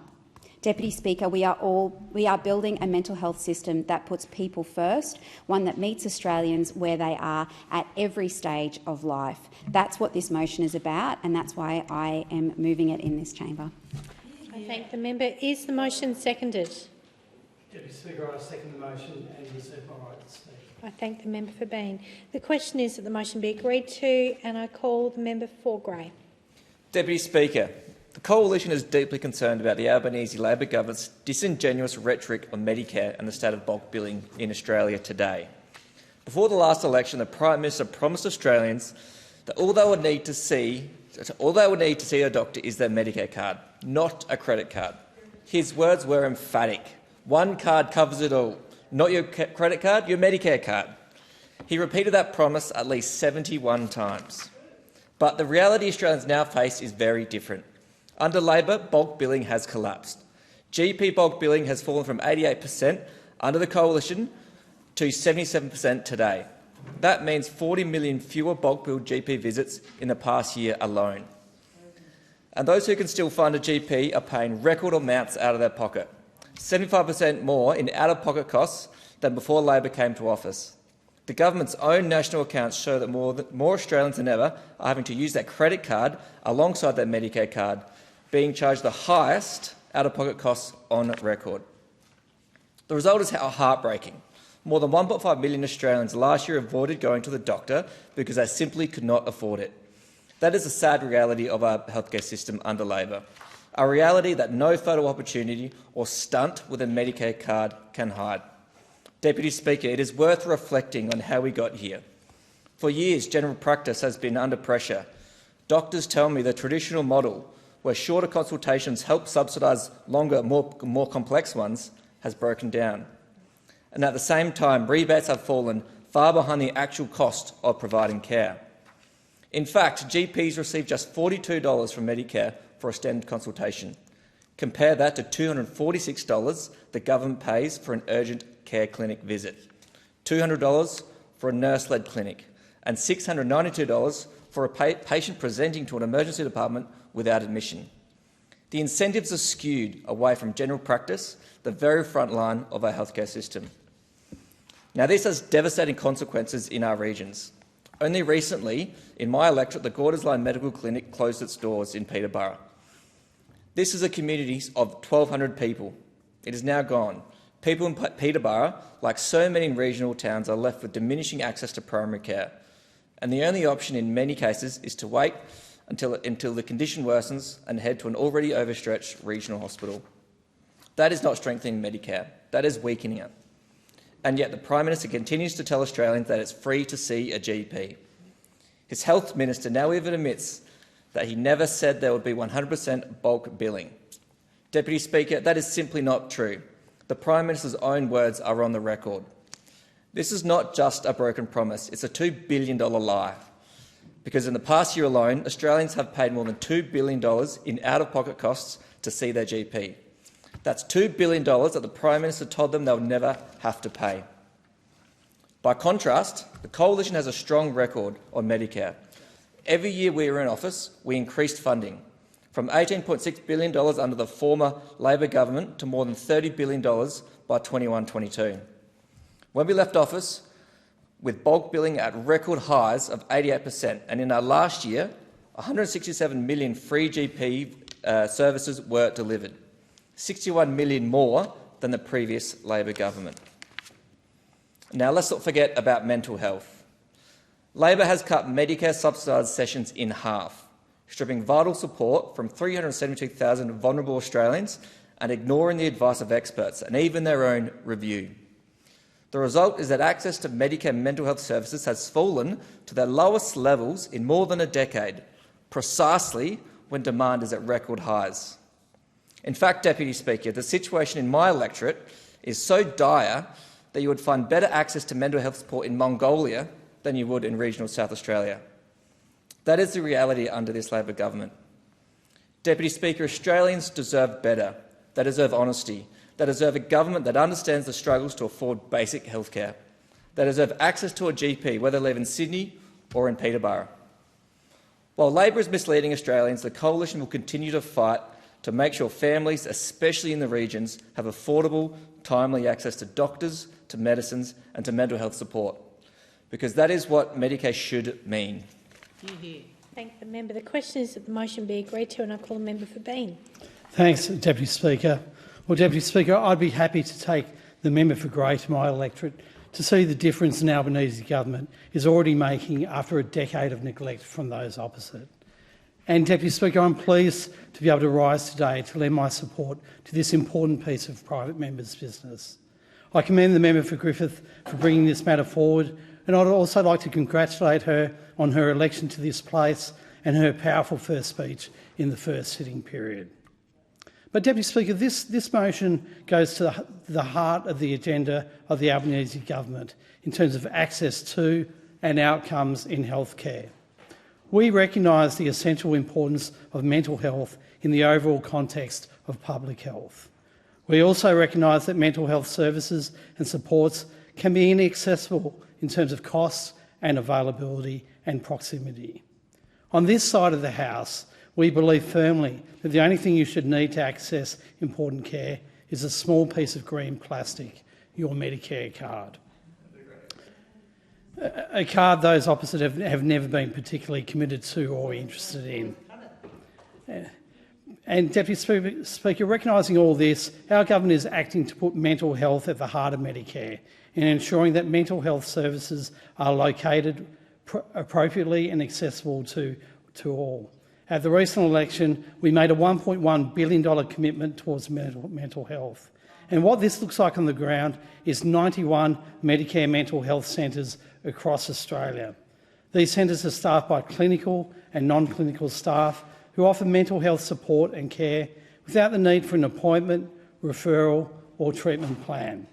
Deputy Speaker, we are building a mental health system that puts people first, one that meets Australians where they are at every stage of life. That's what this motion is about, and that's why I am moving it in this chamber. I thank the member. Is the motion seconded? Deputy Speaker, I second the motion and reserve my right to speak. I thank the member for being. The question is that the motion be agreed to, and I call the member for Grey. Deputy Speaker, the Coalition is deeply concerned about the Albanese Labor government's disingenuous rhetoric on Medicare and the state of bulk billing in Australia today. Before the last election, the Prime Minister promised Australians that all they would need to see a doctor is their Medicare card, not a credit card. His words were emphatic. One card covers it all. Not your credit card, your Medicare card. He repeated that promise at least 71 times. But the reality Australians now face is very different. Under Labor, bulk billing has collapsed. GP bulk billing has fallen from 88% under the Coalition to 77% today. That means 40 million fewer bulk billed GP visits in the past year alone. And those who can still fund a GP are paying record amounts out of their pocket, 75% more in out-of-pocket costs than before Labor came to office. The government's own national accounts show that more Australians than ever are having to use their credit card alongside their Medicare card, being charged the highest out-of-pocket costs on record. The result is heartbreaking. More than 1.5 million Australians last year avoided going to the doctor because they simply could not afford it. That is a sad reality of our healthcare system under Labor, a reality that no photo opportunity or stunt with a Medicare card can hide. Deputy Speaker, it is worth reflecting on how we got here. For years, general practice has been under pressure. Doctors tell me the traditional model, where shorter consultations help subsidise longer, more complex ones, has broken down. And at the same time, rebates have fallen far behind the actual cost of providing care. In fact, GPs receive just $42 from Medicare for a standard consultation. Compare that to $246 the government pays for an urgent care clinic visit, $200 for a nurse-led clinic, and $692 for a patient presenting to an emergency department without admission. The incentives are skewed away from general practice, the very front line of our healthcare system. Now, this has devastating consequences in our regions. Only recently, in my electorate, the Gorders Line Medical Clinic closed its doors in Peterborough. This is a community of 1,200 people. It is now gone. People in Peterborough, like so many regional towns, are left with diminishing access to primary care. And the only option in many cases is to wait until the condition worsens and head to an already overstretched regional hospital. That is not strengthening Medicare. That is weakening it. And yet the Prime Minister continues to tell Australians that it's free to see a GP. His Health Minister now even admits that he never said there would be 100% bulk billing. Deputy Speaker, that is simply not true. The Prime Minister's own words are on the record. This is not just a broken promise, it's a $2 billion lie. Because in the past year alone, Australians have paid more than $2 billion in out-of-pocket costs to see their GP. That's $2 billion that the Prime Minister told them they'll never have to pay. By contrast, the Coalition has a strong record on Medicare. Every year we were in office, we increased funding, from $18.6 billion under the former Labor government to more than $30 billion by 21-22. When we left office, with bulk billing at record highs of 88%, and in our last year, 167 million free GP services were delivered, 61 million more than the previous Labor government. Now, let's not forget about mental health. Labor has cut Medicare subsidised sessions in half, stripping vital support from 372,000 vulnerable Australians and ignoring the advice of experts and even their own review. The result is that access to Medicare mental health services has fallen to their lowest levels in more than a decade, precisely when demand is at record highs. In fact, Deputy Speaker, the situation in my electorate is so dire that you would find better access to mental health support in Mongolia than you would in regional South Australia. That is the reality under this Labor government. Deputy Speaker, Australians deserve better. They deserve honesty. They deserve a government that understands the struggles to afford basic health care. They deserve access to a GP, whether they live in Sydney or in Peterborough. While Labor is misleading Australians, the Coalition will continue to fight to make sure families, especially in the regions, have affordable, timely access to doctors, to medicines and to mental health support, because that is what Medicare should mean. Thank the member. The question is that the motion be agreed to, and I call the member for Bean. Thanks, Deputy Speaker. Well, Deputy Speaker, I'd be happy to take the member for Grey to my electorate to see the difference an Albanese government is already making after a decade of neglect from those opposite. And, Deputy Speaker, I'm pleased to be able to rise today to lend my support to this important piece of private members' business. I commend the member for Griffith for bringing this matter forward, and I'd also like to congratulate her on her election to this place and her powerful first speech in the first sitting period. But, Deputy Speaker, this motion goes to the heart of the agenda of the Albanese government in terms of access to and outcomes in healthcare. We recognise the essential importance of mental health in the overall context of public health. We also recognise that mental health services and supports can be inaccessible in terms of costs and availability and proximity. On this side of the House, we believe firmly that the only thing you should need to access important care is a small piece of green plastic, your Medicare card. A card those opposite have never been particularly committed to or interested in. And Deputy Speaker, recognising all this, our government is acting to put mental health at the heart of Medicare and ensuring that mental health services are located appropriately and accessible to all. At the recent election, we made a $1.1 billion commitment towards mental health. And what this looks like on the ground is 91 Medicare mental health centres across Australia. These centres are staffed by clinical and non-clinical staff who offer mental health support and care without the need for an appointment, referral or treatment plan.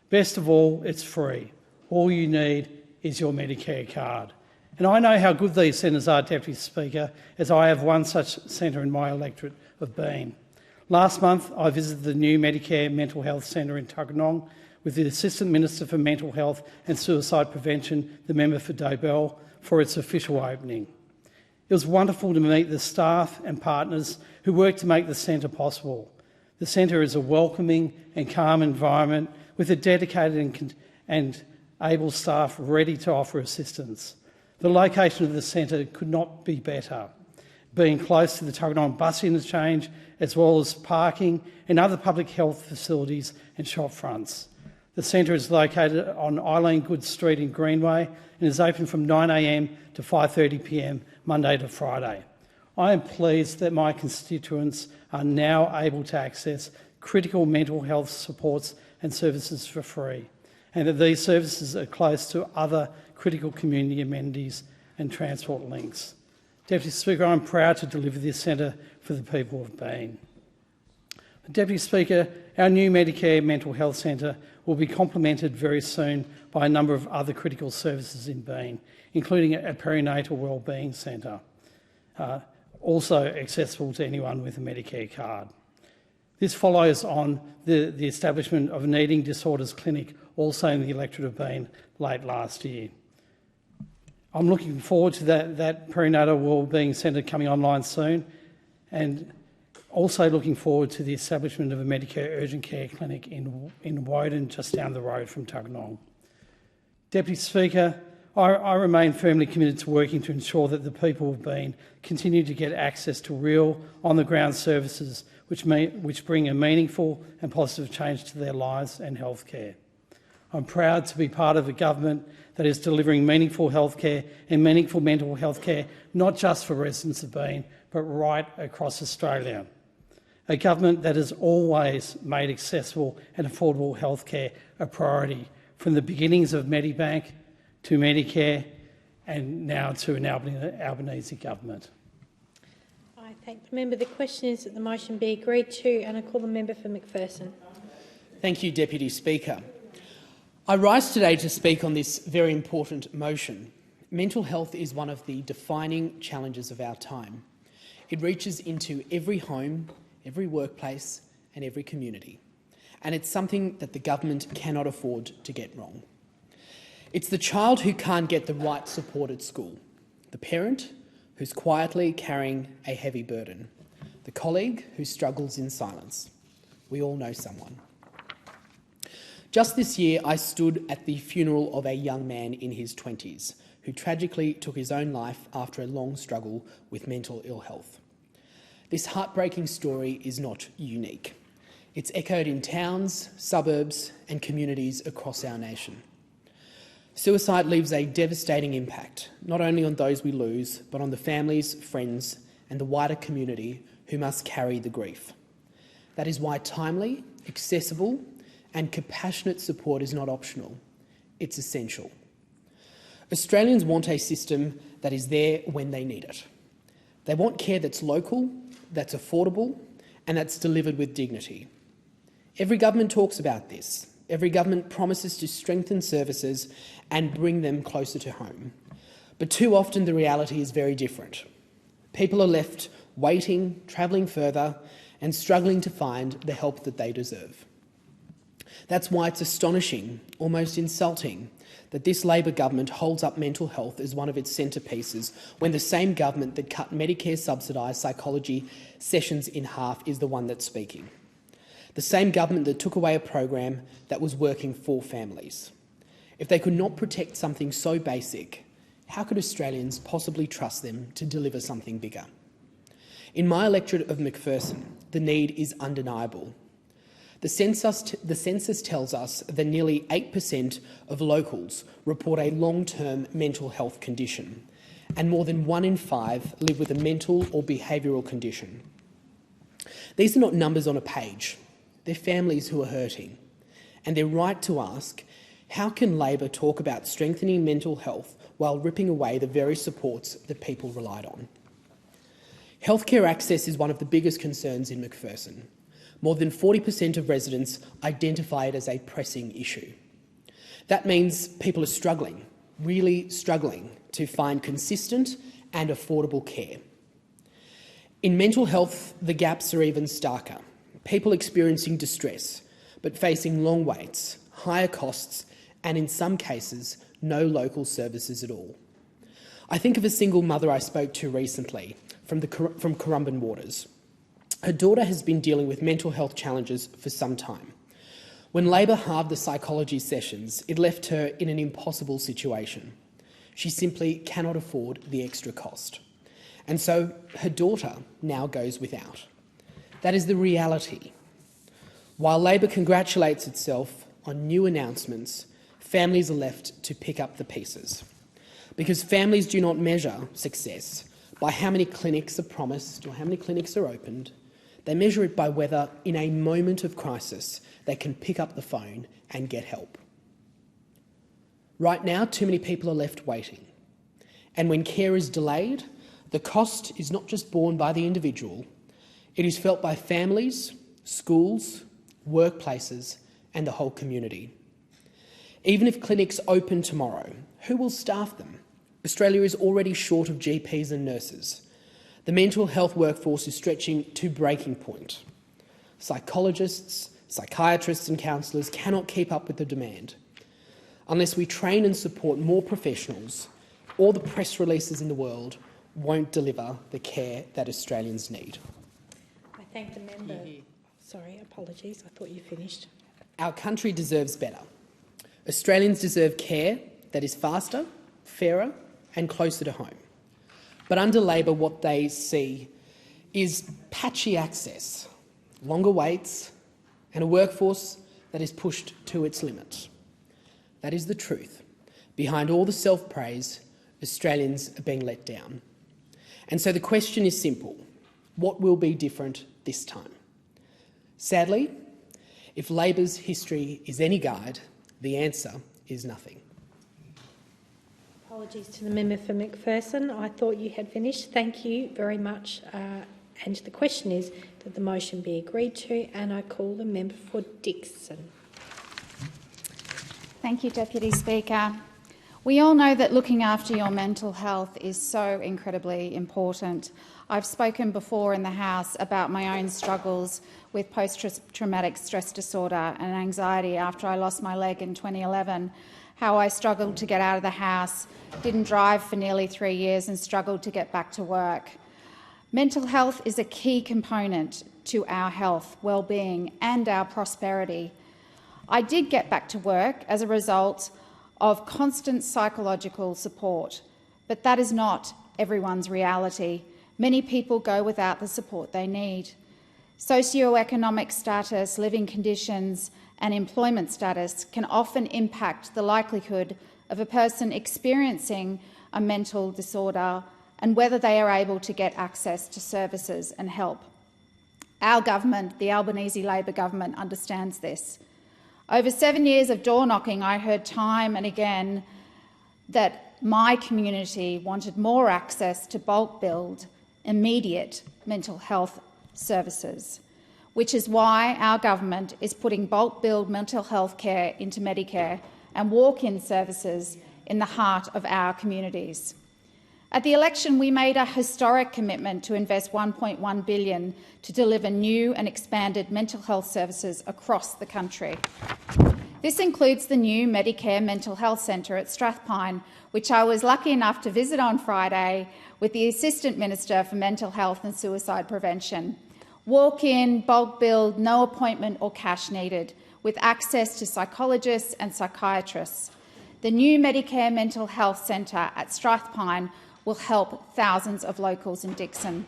Best of all, it's free. All you need is your Medicare card. And I know how good these centres are, Deputy Speaker, as I have one such centre in my electorate of Bean. Last month, I visited the new Medicare Mental Health Centre in Tuggeranong with the Assistant Minister for Mental Health and Suicide Prevention, the member for Dobell, for its official opening. It was wonderful to meet the staff and partners who work to make the centre possible. The centre is a welcoming and calm environment with a dedicated and able staff ready to offer assistance. The location of the centre could not be better, being close to the Tuggeranong bus interchange, as well as parking and other public health facilities and shop fronts. The centre is located on Eileen Good Street in Greenway and is open from 9 a.m. to 5:30 p.m. Monday to Friday. I am pleased that my constituents are now able to access critical mental health supports and services for free, and that these services are close to other critical community amenities and transport links. Deputy Speaker, I'm proud to deliver this centre for the people of Bean. Deputy Speaker, our new Medicare Mental Health Centre will be complemented very soon by a number of other critical services in Bean, including a perinatal wellbeing centre, also accessible to anyone with a Medicare card. This follows on the establishment of an eating disorders clinic also in the electorate of Bean late last year. I'm looking forward to that perinatal wellbeing centre coming online soon, and also looking forward to the establishment of a Medicare urgent care clinic in Woden, just down the road from Tuggeranong. Deputy Speaker, I remain firmly committed to working to ensure that the people of Bean continue to get access to real, on-the-ground services which bring a meaningful and positive change to their lives and healthcare. I'm proud to be part of a government that is delivering meaningful healthcare and meaningful mental health care, not just for residents of Bean, but right across Australia. A government that has always made accessible and affordable healthcare a priority, from the beginnings of Medibank to Medicare and now to an Albanese government. I thank the member. The question is that the motion be agreed to, and I call the member for McPherson. Thank you, Deputy Speaker. I rise today to speak on this very important motion. Mental health is one of the defining challenges of our time. It reaches into every home, every workplace and every community. And it's something that the government cannot afford to get wrong. It's the child who can't get the right support at school, the parent who's quietly carrying a heavy burden, the colleague who struggles in silence. We all know someone. Just this year, I stood at the funeral of a young man in his 20s who tragically took his own life after a long struggle with mental ill health. This heartbreaking story is not unique. It's echoed in towns, suburbs and communities across our nation. Suicide leaves a devastating impact, not only on those we lose, but on the families, friends and the wider community who must carry the grief. That is why timely, accessible and compassionate support is not optional. It's essential. Australians want a system that is there when they need it. They want care that's local, that's affordable and that's delivered with dignity. Every government talks about this. Every government promises to strengthen services and bring them closer to home. But too often the reality is very different. People are left waiting, travelling further, and struggling to find the help that they deserve. That's why it's astonishing, almost insulting, that this Labor government holds up mental health as one of its centrepieces when the same government that cut Medicare subsidised psychology sessions in half is the one that's speaking. The same government that took away a program that was working for families. If they could not protect something so basic, how could Australians possibly trust them to deliver something bigger? In my electorate of McPherson, the need is undeniable. The census tells us that nearly 8% of locals report a long-term mental health condition, and more than 1 in 5 live with a mental or behavioural condition. These are not numbers on a page. They're families who are hurting. And they're right to ask, how can Labor talk about strengthening mental health while ripping away the very supports that people relied on? Healthcare access is one of the biggest concerns in McPherson. More than 40% of residents identify it as a pressing issue. That means people are struggling, really struggling, to find consistent and affordable care. In mental health, the gaps are even starker. People experiencing distress, but facing long waits, higher costs, and in some cases, no local services at all. I think of a single mother I spoke to recently from Currumbin Waters. Her daughter has been dealing with mental health challenges for some time. When Labor halved the psychology sessions, it left her in an impossible situation. She simply cannot afford the extra cost. And so her daughter now goes without. That is the reality. While Labor congratulates itself on new announcements, families are left to pick up the pieces. Because families do not measure success by how many clinics are promised or how many clinics are opened. They measure it by whether, in a moment of crisis, they can pick up the phone and get help. Right now, too many people are left waiting. And when care is delayed, the cost is not just borne by the individual, it is felt by families, schools, workplaces, and the whole community. Even if clinics open tomorrow, who will staff them? Australia is already short of GPs and nurses. The mental health workforce is stretching to breaking point. Psychologists, psychiatrists and counsellors cannot keep up with the demand. Unless we train and support more professionals, all the press releases in the world won't deliver the care that Australians need. I thank the member. Sorry, apologies, I thought you finished. Our country deserves better. Australians deserve care that is faster, fairer and closer to home. But under Labor, what they see is patchy access, longer waits and a workforce that is pushed to its limit. That is the truth. Behind all the self-praise, Australians are being let down. And so the question is simple. What will be different this time? Sadly, if Labor's history is any guide, the answer is nothing. Apologies to the member for McPherson. I thought you had finished. Thank you very much. And the question is that the motion be agreed to, and I call the member for Dickson. Thank you, Deputy Speaker. We all know that looking after your mental health is so incredibly important. I've spoken before in the House about my own struggles with post-traumatic stress disorder and anxiety after I lost my leg in 2011, how I struggled to get out of the house, didn't drive for nearly 3 years and struggled to get back to work. Mental health is a key component to our health, well-being and our prosperity. I did get back to work as a result of constant psychological support, but that is not everyone's reality. Many people go without the support they need. Socioeconomic status, living conditions and employment status can often impact the likelihood of a person experiencing a mental disorder and whether they are able to get access to services and help. Our government, the Albanese Labor government, understands this. Over 7 years of door-knocking, I heard time and again that my community wanted more access to bulk billed, immediate mental health services, which is why our government is putting bulk billed mental health care into Medicare and walk-in services in the heart of our communities. At the election, we made a historic commitment to invest $1.1 billion to deliver new and expanded mental health services across the country. This includes the new Medicare Mental Health Centre at Strathpine, which I was lucky enough to visit on Friday with the Assistant Minister for Mental Health and Suicide Prevention. Walk-in, bulk billed, no appointment or cash needed, with access to psychologists and psychiatrists. The new Medicare Mental Health Centre at Strathpine will help thousands of locals in Dixon.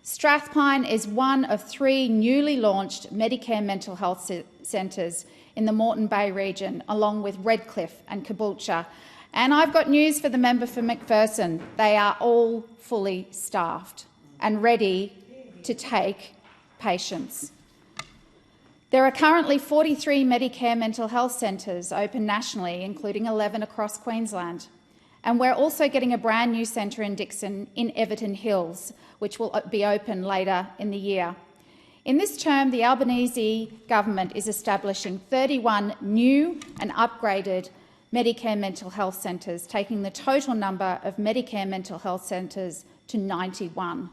Strathpine is one of 3 newly launched Medicare mental health centres in the Moreton Bay region, along with Redcliffe and Caboolture. And I've got news for the member for McPherson. They are all fully staffed and ready to take patients. There are currently 43 Medicare mental health centres open nationally, including 11 across Queensland. And we're also getting a brand new centre in Dixon in Everton Hills, which will be open later in the year. In this term, the Albanese government is establishing 31 new and upgraded Medicare mental health centres, taking the total number of Medicare mental health centres to 91.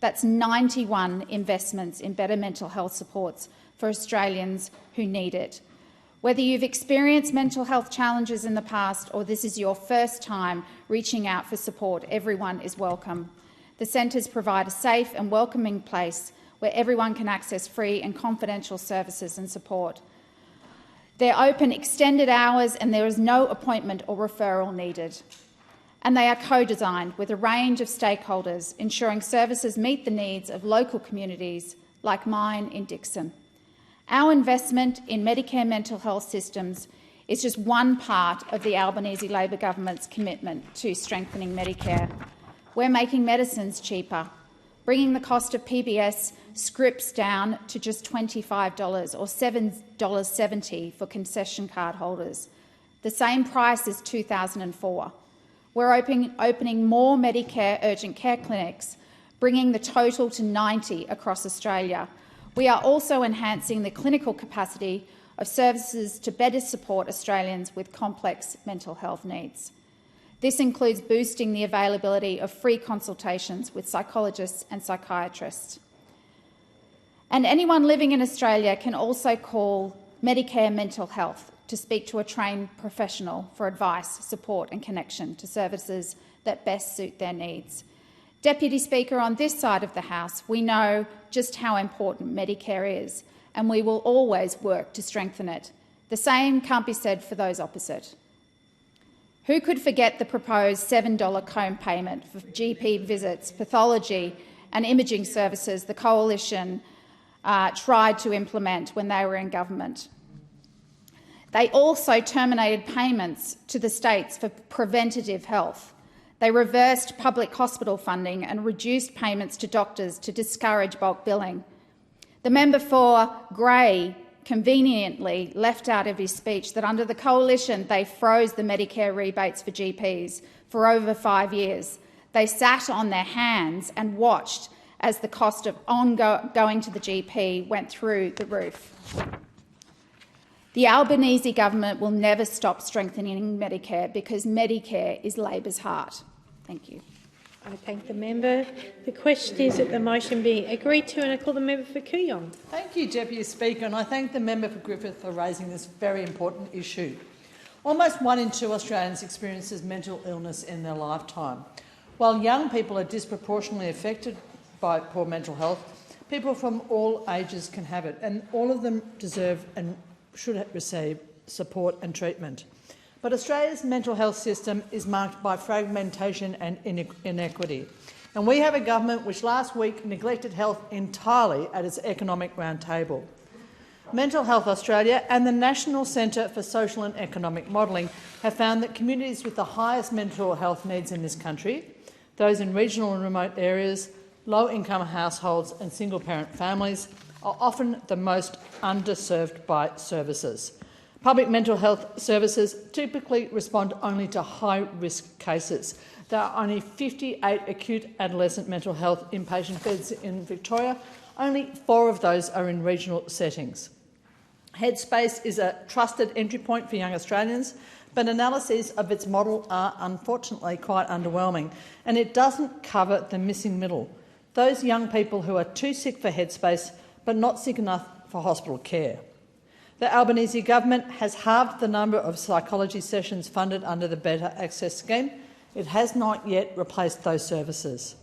That's 91 investments in better mental health supports for Australians who need it. Whether you've experienced mental health challenges in the past or this is your first time reaching out for support, everyone is welcome. The centres provide a safe and welcoming place where everyone can access free and confidential services and support. They're open extended hours and there is no appointment or referral needed. And they are co-designed with a range of stakeholders, ensuring services meet the needs of local communities like mine in Dixon. Our investment in Medicare mental health systems is just one part of the Albanese Labor government's commitment to strengthening Medicare. We're making medicines cheaper, bringing the cost of PBS scripts down to just $25 or $7.70 for concession card holders, the same price as 2004. We're opening more Medicare urgent care clinics, bringing the total to 90 across Australia. We are also enhancing the clinical capacity of services to better support Australians with complex mental health needs. This includes boosting the availability of free consultations with psychologists and psychiatrists. And anyone living in Australia can also call Medicare Mental Health to speak to a trained professional for advice, support and connection to services that best suit their needs. Deputy Speaker, on this side of the House, we know just how important Medicare is, and we will always work to strengthen it. The same can't be said for those opposite. Who could forget the proposed $7 co-payment for GP visits, pathology and imaging services the Coalition tried to implement when they were in government? They also terminated payments to the states for preventative health. They reversed public hospital funding and reduced payments to doctors to discourage bulk billing. The member for Grey conveniently left out of his speech that under the Coalition they froze the Medicare rebates for GPs for over 5 years. They sat on their hands and watched as the cost of going to the GP went through the roof. The Albanese government will never stop strengthening Medicare because Medicare is Labor's heart. Thank you. I thank the member. The question is that the motion be agreed to, and I call the member for Kooyong. Thank you, Deputy Speaker, and I thank the member for Griffith for raising this very important issue. Almost 1 in 2 Australians experiences mental illness in their lifetime. While young people are disproportionately affected by poor mental health, people from all ages can have it, and all of them deserve and should receive support and treatment. But Australia's mental health system is marked by fragmentation and inequity. And we have a government which last week neglected health entirely at its economic roundtable. Mental Health Australia and the National Centre for Social and Economic Modelling have found that communities with the highest mental health needs in this country, those in regional and remote areas, low-income households and single-parent families, are often the most underserved by services. Public mental health services typically respond only to high-risk cases. There are only 58 acute adolescent mental health inpatient beds in Victoria. Only 4 of those are in regional settings. Headspace is a trusted entry point for young Australians but analyses of its model are unfortunately quite underwhelming, and it doesn't cover the missing middle, those young people who are too sick for headspace but not sick enough for hospital care. The Albanese government has halved the number of psychology sessions funded under the Better Access Scheme. It has not yet replaced those services.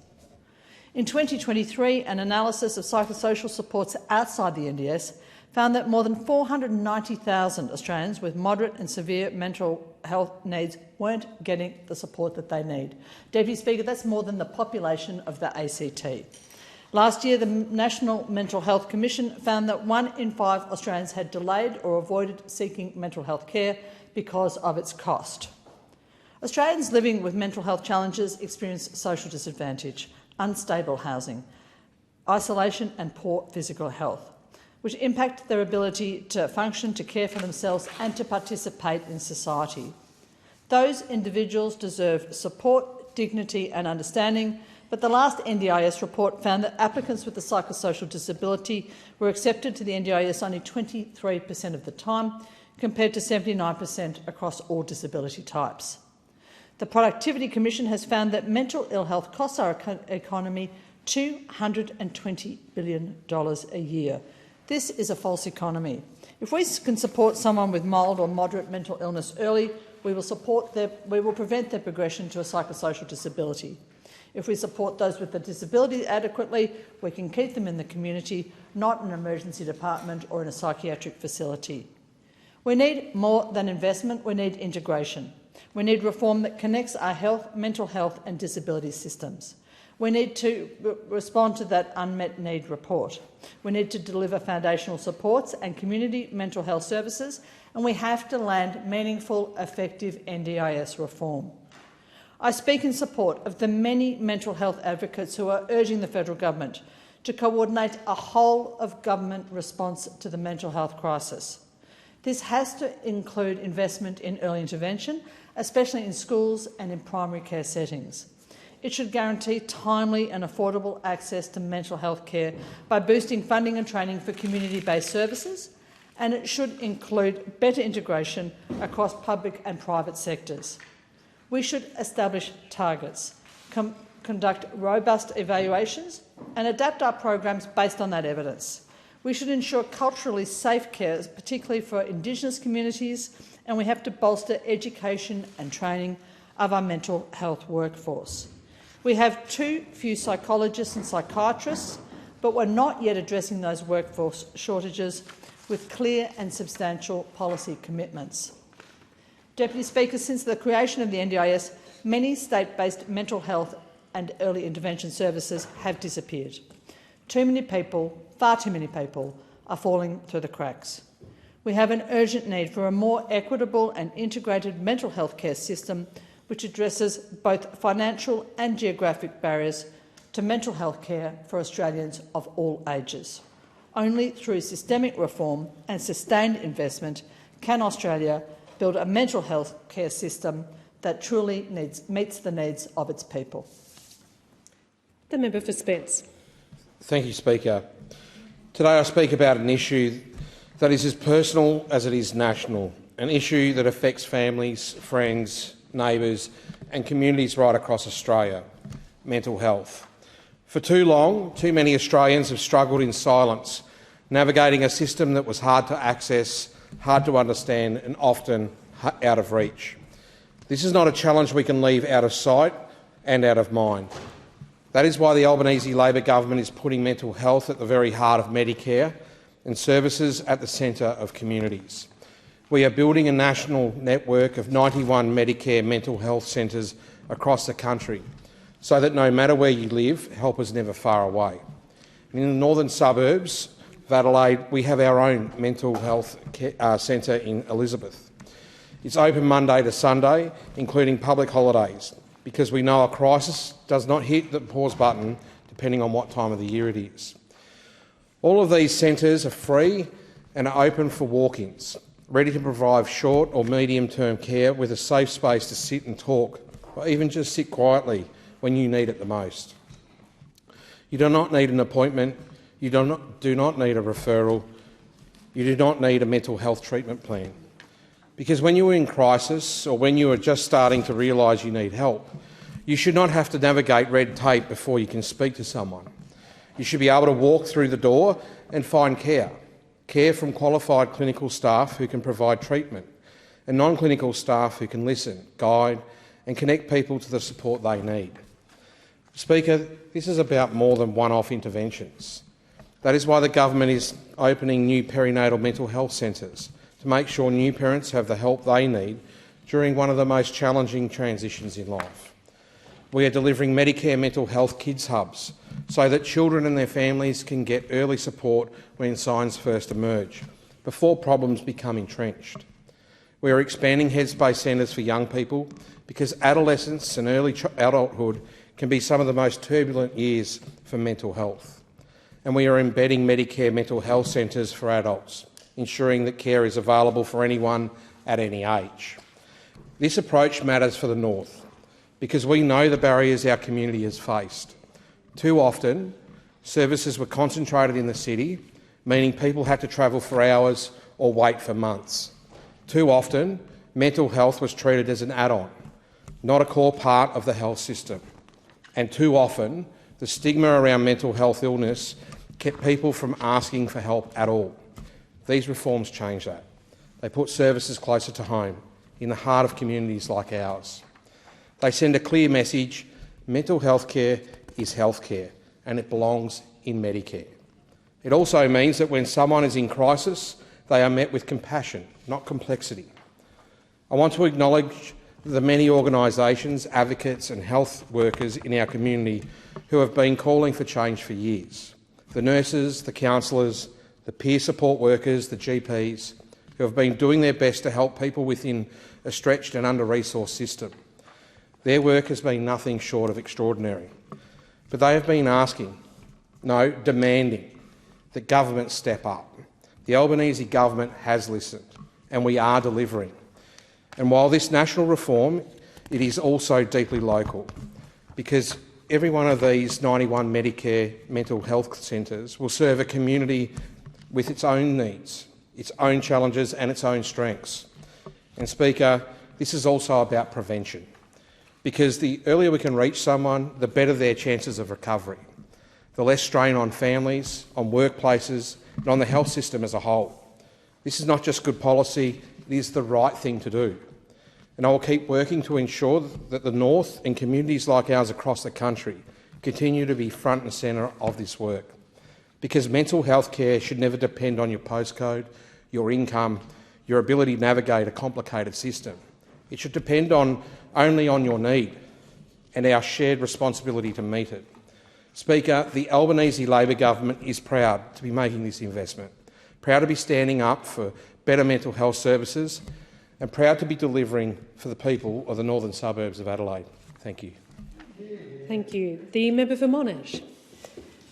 In 2023, an analysis of psychosocial supports outside the NDIS found that more than 490,000 Australians with moderate and severe mental health needs weren't getting the support that they need. Deputy Speaker, that's more than the population of the ACT. Last year, the National Mental Health Commission found that 1 in 5 Australians had delayed or avoided seeking mental health care because of its cost. Australians living with mental health challenges experience social disadvantage, unstable housing, isolation and poor physical health, which impact their ability to function, to care for themselves and to participate in society. Those individuals deserve support, dignity and understanding, but the last NDIS report found that applicants with a psychosocial disability were accepted to the NDIS only 23% of the time, compared to 79% across all disability types. The Productivity Commission has found that mental ill health costs our economy $220 billion a year. This is a false economy. If we can support someone with mild or moderate mental illness early, we will prevent their progression to a psychosocial disability. If we support those with a disability adequately, we can keep them in the community, not in an emergency department or in a psychiatric facility. We need more than investment, we need integration. We need reform that connects our health, mental health and disability systems. We need to respond to that unmet need report. We need to deliver foundational supports and community mental health services, and we have to land meaningful, effective NDIS reform. I speak in support of the many mental health advocates who are urging the federal government to coordinate a whole-of-government response to the mental health crisis. This has to include investment in early intervention, especially in schools and in primary care settings. It should guarantee timely and affordable access to mental health care by boosting funding and training for community-based services, and it should include better integration across public and private sectors. We should establish targets, conduct robust evaluations and adapt our programs based on that evidence. We should ensure culturally safe care, particularly for Indigenous communities, and we have to bolster education and training of our mental health workforce. We have too few psychologists and psychiatrists, but we're not yet addressing those workforce shortages with clear and substantial policy commitments. Deputy Speaker, since the creation of the NDIS, many state-based mental health and early intervention services have disappeared. Too many people, far too many people, are falling through the cracks. We have an urgent need for a more equitable and integrated mental health care system which addresses both financial and geographic barriers to mental health care for Australians of all ages. Only through systemic reform and sustained investment can Australia build a mental health care system that truly meets the needs of its people. The member for Spence. Thank you, Speaker. Today I speak about an issue that is as personal as it is national, an issue that affects families, friends, neighbours and communities right across Australia: mental health. For too long, too many Australians have struggled in silence, navigating a system that was hard to access, hard to understand and often out of reach. This is not a challenge we can leave out of sight and out of mind. That is why the Albanese Labor government is putting mental health at the very heart of Medicare and services at the centre of communities. We are building a national network of 91 Medicare mental health centres across the country so that no matter where you live, help is never far away. And in the northern suburbs of Adelaide, we have our own mental health centre in Elizabeth. It's open Monday to Sunday, including public holidays, because we know a crisis does not hit the pause button depending on what time of the year it is. All of these centres are free and are open for walk-ins, ready to provide short or medium-term care with a safe space to sit and talk, or even just sit quietly when you need it the most. You do not need an appointment, you do not need a referral, you do not need a mental health treatment plan, because when you're in crisis or when you are just starting to realise you need help, you should not have to navigate red tape before you can speak to someone. You should be able to walk through the door and find care from qualified clinical staff who can provide treatment, and non-clinical staff who can listen, guide and connect people to the support they need. Speaker, this is about more than one-off interventions. That is why the government is opening new perinatal mental health centres to make sure new parents have the help they need during one of the most challenging transitions in life. We are delivering Medicare mental health kids hubs so that children and their families can get early support when signs first emerge, before problems become entrenched. We are expanding Headspace centres for young people because adolescence and early adulthood can be some of the most turbulent years for mental health. And we are embedding Medicare mental health centres for adults, ensuring that care is available for anyone at any age. This approach matters for the North because we know the barriers our community has faced. Too often, services were concentrated in the city, meaning people had to travel for hours or wait for months. Too often, mental health was treated as an add-on, not a core part of the health system. And too often, the stigma around mental health illness kept people from asking for help at all. These reforms change that. They put services closer to home, in the heart of communities like ours. They send a clear message: mental health care is health care and it belongs in Medicare. It also means that when someone is in crisis, they are met with compassion, not complexity. I want to acknowledge the many organisations, advocates and health workers in our community who have been calling for change for years. The nurses, the counsellors, the peer support workers, the GPs, who have been doing their best to help people within a stretched and under-resourced system. Their work has been nothing short of extraordinary. But they have been demanding that government step up. The Albanese government has listened, and we are delivering. And while this national reform, it is also deeply local, because every one of these 91 Medicare mental health centres will serve a community with its own needs, its own challenges and its own strengths. And Speaker, this is also about prevention, because the earlier we can reach someone, the better their chances of recovery, the less strain on families, on workplaces and on the health system as a whole. This is not just good policy, it is the right thing to do. And I will keep working to ensure that the North and communities like ours across the country continue to be front and centre of this work, because mental health care should never depend on your postcode, your income, your ability to navigate a complicated system. It should depend only on your need and our shared responsibility to meet it. Speaker, the Albanese Labor government is proud to be making this investment, proud to be standing up for better mental health services and proud to be delivering for the people of the northern suburbs of Adelaide. Thank you. Thank you. The member for Monash.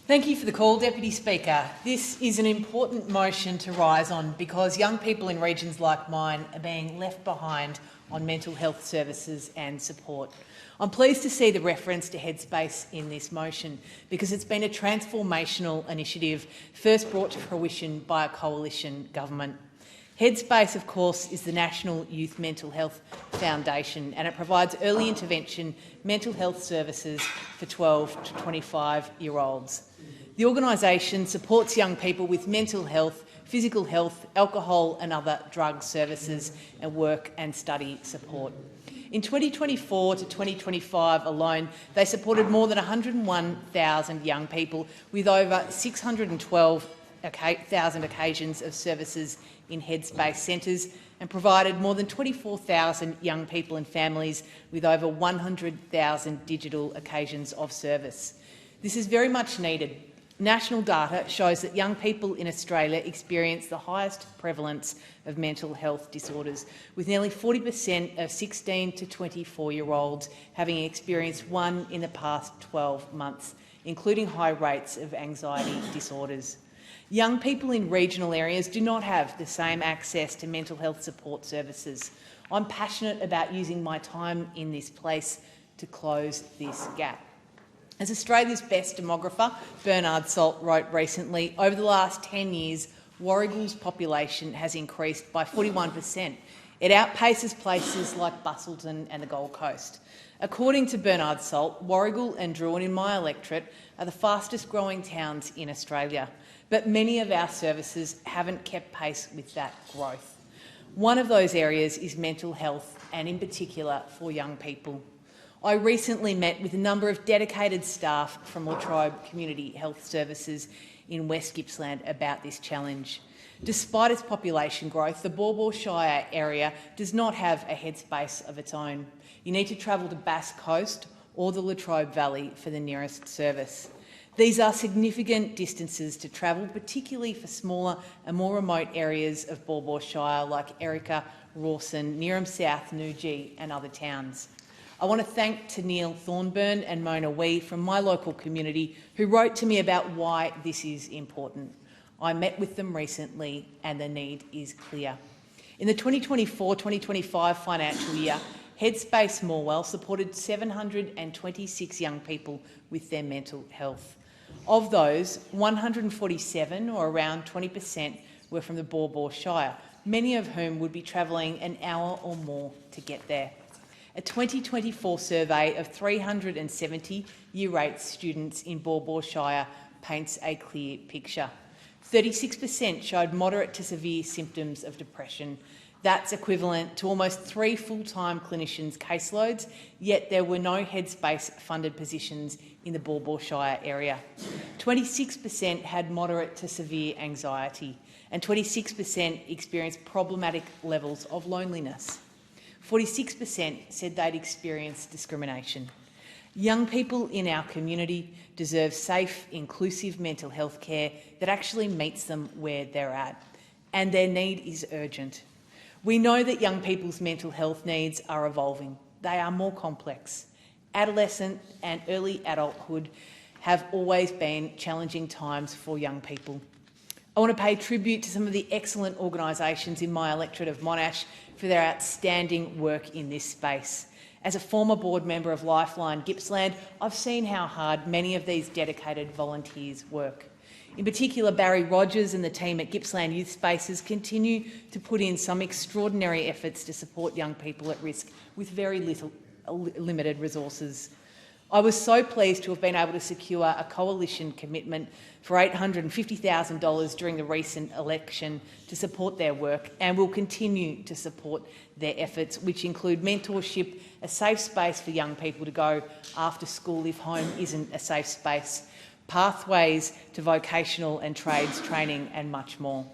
Thank you for the call, Deputy Speaker. This is an important motion to rise on because young people in regions like mine are being left behind on mental health services and support. I'm pleased to see the reference to Headspace in this motion because it's been a transformational initiative first brought to fruition by a coalition government. Headspace, of course, is the National Youth Mental Health Foundation and it provides early intervention mental health services for 12 to 25-year-olds. The organisation supports young people with mental health, physical health, alcohol and other drug services and work and study support. In 2024 to 2025 alone, they supported more than 101,000 young people with over 612,000 occasions of services in Headspace centres and provided more than 24,000 young people and families with over 100,000 digital occasions of service. This is very much needed. National data shows that young people in Australia experience the highest prevalence of mental health disorders, with nearly 40% of 16 to 24-year-olds having experienced one in the past 12 months, including high rates of anxiety disorders. Young people in regional areas do not have the same access to mental health support services. I'm passionate about using my time in this place to close this gap. As Australia's best demographer, Bernard Salt, wrote recently, over the last 10 years, Warragul's population has increased by 41%, It outpaces places like Busselton and the Gold Coast. According to Bernard Salt, Warragul and Druin in my electorate are the fastest growing towns in Australia, but many of our services haven't kept pace with that growth. One of those areas is mental health, and in particular for young people. I recently met with a number of dedicated staff from Latrobe Community Health Services in West Gippsland about this challenge. Despite its population growth, the Baw Baw Shire area does not have a headspace of its own. You need to travel to Bass Coast or the Latrobe Valley for the nearest service. These are significant distances to travel, particularly for smaller and more remote areas of Baw Baw Shire like Erica, Rawson, Neerim South, Noongar and other towns. I want to thank Neil Thornburn and Mona Wee from my local community who wrote to me about why this is important. I met with them recently and the need is clear. In the 2024-2025 financial year, Headspace Morwell supported 726 young people with their mental health. Of those, 147, or around 20%, were from the Baw Baw Shire, many of whom would be travelling an hour or more to get there. A 2024 survey of 370 Year 8 students in Baw Baw Shire paints a clear picture. 36% showed moderate to severe symptoms of depression. That's equivalent to almost 3 full-time clinicians' caseloads, yet there were no Headspace-funded positions in the Baw Baw Shire area. 26% had moderate to severe anxiety, and 26% experienced problematic levels of loneliness. 46% said they'd experienced discrimination. Young people in our community deserve safe, inclusive mental health care that actually meets them where they're at, and their need is urgent. We know that young people's mental health needs are evolving. They are more complex. Adolescent and early adulthood have always been challenging times for young people. I want to pay tribute to some of the excellent organisations in my electorate of Monash for their outstanding work in this space. As a former board member of Lifeline Gippsland, I've seen how hard many of these dedicated volunteers work. In particular, Barry Rogers and the team at Gippsland Youth Spaces continue to put in some extraordinary efforts to support young people at risk with very limited resources. I was so pleased to have been able to secure a coalition commitment for $850,000 during the recent election to support their work, and will continue to support their efforts, which include mentorship, a safe space for young people to go after school if home isn't a safe space, pathways to vocational and trades training, and much more.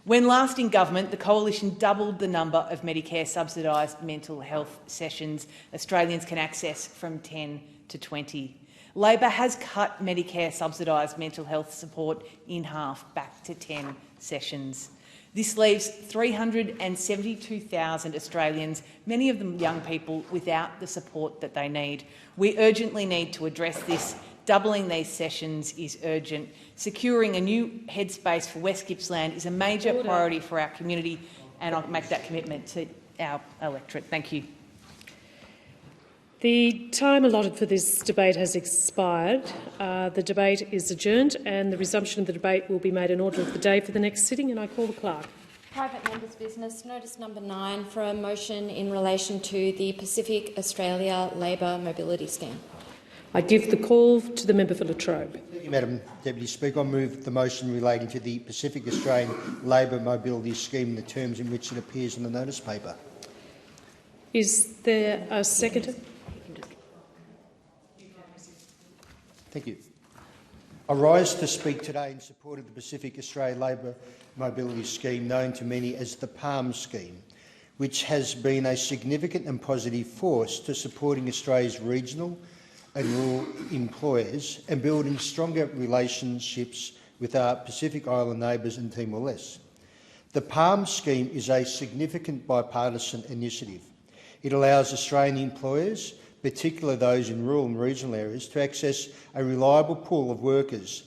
When last in government, the Coalition doubled the number of Medicare subsidised mental health sessions Australians can access from 10 to 20. Labor has cut Medicare subsidised mental health support in half, back to 10 sessions. This leaves 372,000 Australians, many of them young people, without the support that they need. We urgently need to address this. Doubling these sessions is urgent. Securing a new headspace for West Gippsland is a major priority for our community, and I'll make that commitment to our electorate. Thank you. The time allotted for this debate has expired. The debate is adjourned, and the resumption of the debate will be made in order of the day for the next sitting, and I call the clerk. Private members' business, notice number 9 for a motion in relation to the Pacific Australia Labor Mobility Scheme. I give the call to the member for Latrobe. Thank you, Madam Deputy Speaker. I move the motion relating to the Pacific Australian Labor Mobility Scheme in the terms in which it appears in the notice paper. Is there a seconder? Thank you. I rise to speak today in support of the Pacific Australia Labor Mobility Scheme, known to many as the PALM scheme, which has been a significant and positive force to supporting Australia's regional and rural employers and building stronger relationships with our Pacific Island neighbours and Timor-Leste. The PALM scheme is a significant bipartisan initiative. It allows Australian employers, particularly those in rural and regional areas, to access a reliable pool of workers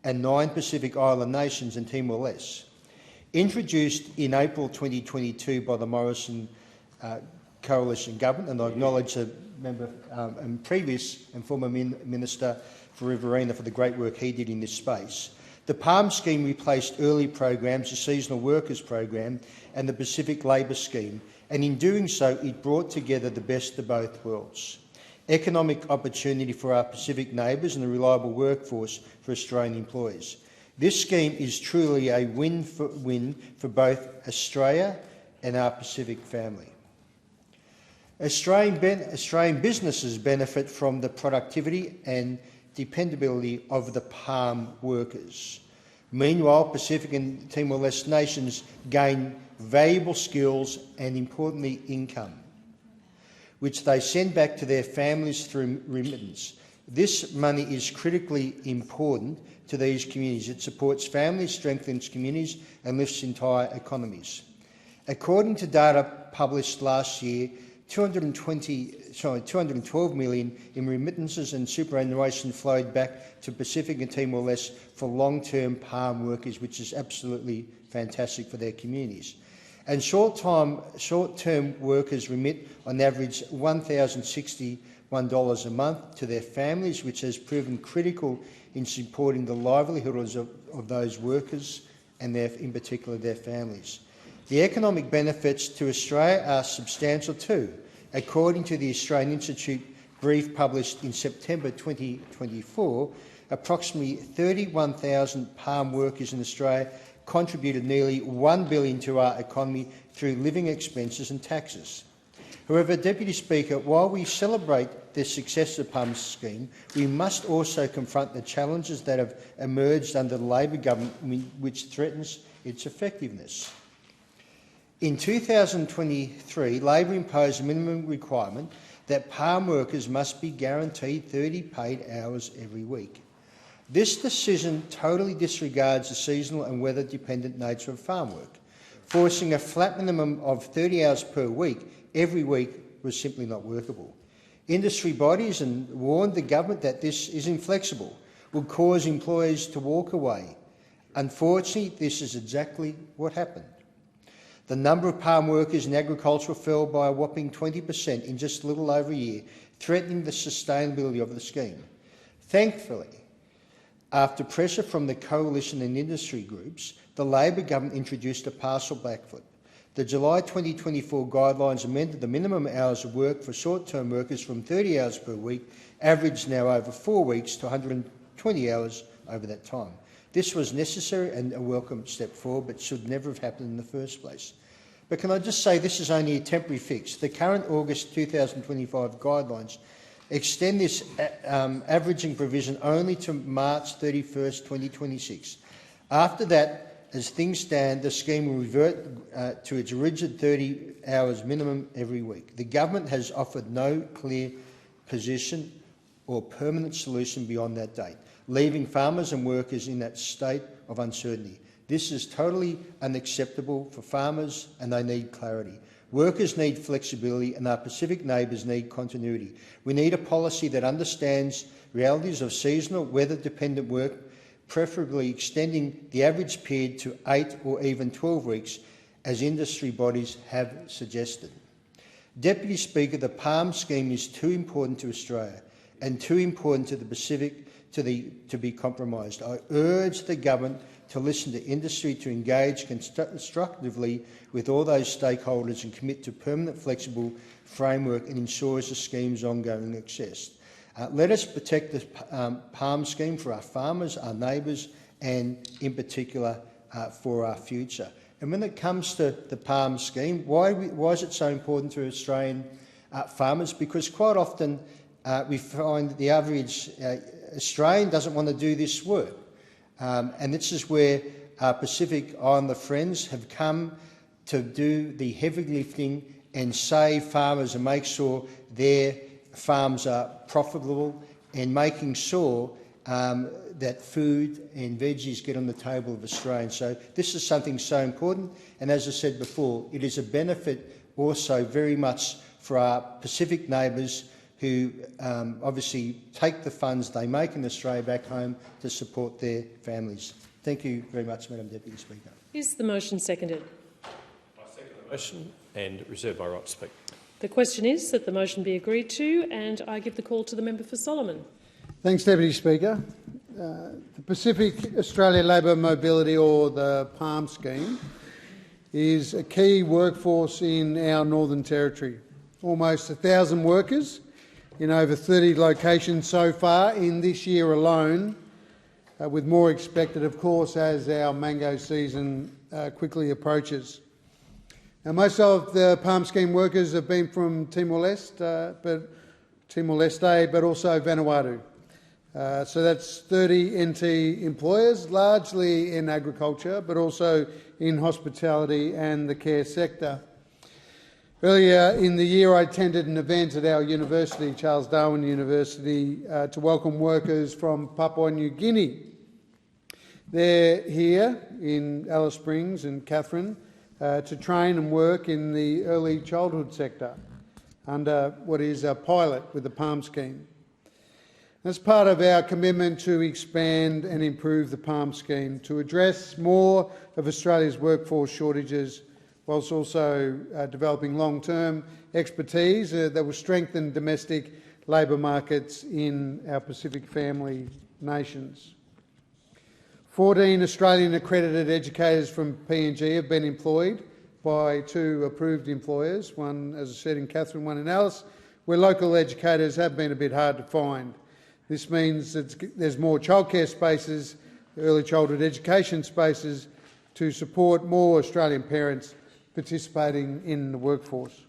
and 9 Pacific Island nations and Timor-Leste. Introduced in April 2022 by the Morrison Coalition Government, and I acknowledge the member and previous and former Minister for Riverina for the great work he did in this space. The PALM scheme replaced early programs, the Seasonal Workers Program and the Pacific Labour Scheme, and in doing so it brought together the best of both worlds. Economic opportunity for our Pacific neighbours and a reliable workforce for Australian employees. This scheme is truly a win-win for both Australia and our Pacific family. Australian businesses benefit from the productivity and dependability of the palm workers. Meanwhile, Pacific and Timor-Leste nations gain valuable skills and, importantly, income, which they send back to their families through remittance. This money is critically important to these communities. It supports families, strengthens communities and lifts entire economies. According to data published last year, $212 million in remittances and superannuation flowed back to Pacific and Timor-Leste for long-term palm workers, which is absolutely fantastic for their communities. And short-term workers remit on average $1,061 a month to their families, which has proven critical in supporting the livelihoods of those workers and, in particular, their families. The economic benefits to Australia are substantial too. According to the Australian Institute brief published in September 2024, approximately 31,000 palm workers in Australia contributed nearly $1 billion to our economy through living expenses and taxes. However, Deputy Speaker, while we celebrate the success of the palm scheme, we must also confront the challenges that have emerged under the Labor government, which threatens its effectiveness. In 2023, Labor imposed a minimum requirement that palm workers must be guaranteed 30 paid hours every week. This decision totally disregards the seasonal and weather-dependent nature of farm work. Forcing a flat minimum of 30 hours per week every week was simply not workable. Industry bodies warned the government that this is inflexible, would cause employers to walk away. Unfortunately, this is exactly what happened. The number of palm workers in agriculture fell by a whopping 20% in just a little over a year, threatening the sustainability of the scheme. Thankfully, after pressure from the coalition and industry groups, the Labor government introduced a partial backfoot. The July 2024 guidelines amended the minimum hours of work for short-term workers from 30 hours per week, averaged now over 4 weeks, to 120 hours over that time. This was necessary and a welcome step forward, but should never have happened in the first place. But can I just say this is only a temporary fix. The current August 2025 guidelines extend this averaging provision only to March 31st, 2026. After that, as things stand, the scheme will revert to its rigid 30 hours minimum every week. The government has offered no clear position or permanent solution beyond that date, leaving farmers and workers in that state of uncertainty. This is totally unacceptable for farmers, and they need clarity. Workers need flexibility, and our Pacific neighbours need continuity. We need a policy that understands realities of seasonal, weather-dependent work, preferably extending the average period to 8 or even 12 weeks, as industry bodies have suggested. Deputy Speaker, the palm scheme is too important to Australia and too important to the Pacific to be compromised. I urge the government to listen to industry, to engage constructively with all those stakeholders and commit to permanent, flexible framework and ensures the scheme's ongoing success. Let us protect the palm scheme for our farmers, our neighbours, and in particular for our future. And when it comes to the palm scheme, why is it so important to Australian farmers? Because quite often we find the average Australian doesn't want to do this work. And this is where our Pacific Islander friends have come to do the heavy lifting and save farmers and make sure their farms are profitable and making sure that food and veggies get on the table of Australians. So this is something so important, and as I said before, it is a benefit also very much for our Pacific neighbours who obviously take the funds they make in Australia back home to support their families. Thank you very much, Madam Deputy Speaker. Is the motion seconded? I second the motion and reserve my right to speak. The question is that the motion be agreed to, and I give the call to the member for Solomon. Thanks, Deputy Speaker. The Pacific Australia Labor Mobility, or the PALM scheme, is a key workforce in our Northern Territory. Almost 1,000 workers in over 30 locations so far in this year alone, with more expected, of course, as our mango season quickly approaches. Now, most of the PALM scheme workers have been from Timor-Leste, but also Vanuatu. So that's 30 NT employers, largely in agriculture, but also in hospitality and the care sector. Earlier in the year, I attended an event at our university, Charles Darwin University, to welcome workers from Papua New Guinea. They're here in Alice Springs and Katherine to train and work in the early childhood sector under what is a pilot with the PALM scheme. That's part of our commitment to expand and improve the PALM scheme to address more of Australia's workforce shortages, whilst also developing long-term expertise that will strengthen domestic labour markets in our Pacific family nations. 14 Australian accredited educators from PNG have been employed by 2 approved employers, one, as I said, in Katherine, one in Alice, where local educators have been a bit hard to find. This means that there's more childcare spaces, early childhood education spaces, to support more Australian parents participating in the workforce.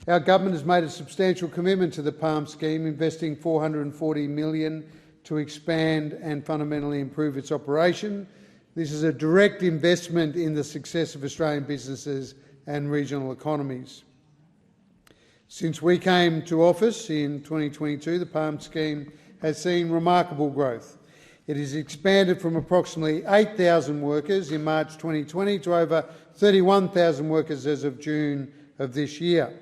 Our government has made a substantial commitment to the PALM scheme, investing $440 million to expand and fundamentally improve its operation. This is a direct investment in the success of Australian businesses and regional economies. Since we came to office in 2022, the PALM scheme has seen remarkable growth. It has expanded from approximately 8,000 workers in March 2020 to over 31,000 workers as of June of this year.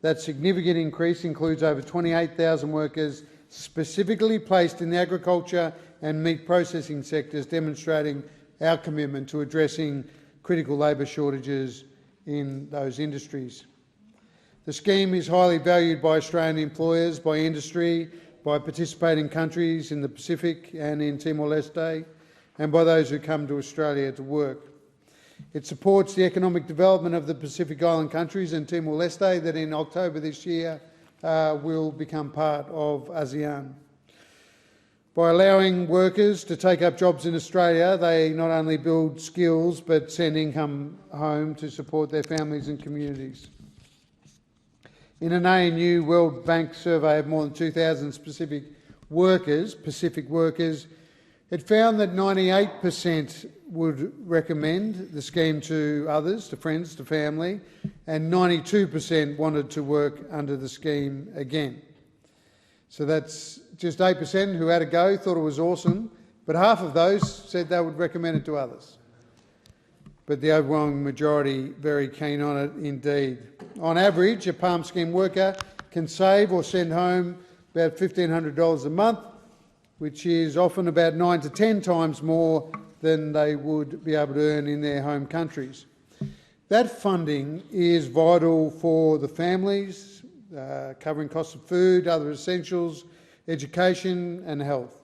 That significant increase includes over 28,000 workers specifically placed in the agriculture and meat processing sectors, demonstrating our commitment to addressing critical labour shortages in those industries. The scheme is highly valued by Australian employers, by industry, by participating countries in the Pacific and in Timor-Leste, and by those who come to Australia to work. It supports the economic development of the Pacific Island countries and Timor-Leste that in October this year will become part of ASEAN. By allowing workers to take up jobs in Australia, they not only build skills but send income home to support their families and communities. In an ANU World Bank survey of more than 2,000 Pacific workers, it found that 98% would recommend the scheme to others, to friends, to family, and 92% wanted to work under the scheme again. So that's just 8% who had a go, thought it was awesome, but half of those said they would recommend it to others. But the overwhelming majority very keen on it indeed. On average, a PALM scheme worker can save or send home about $1,500 a month, which is often about 9 to 10 times more than they would be able to earn in their home countries. That funding is vital for the families, covering costs of food, other essentials, education and health.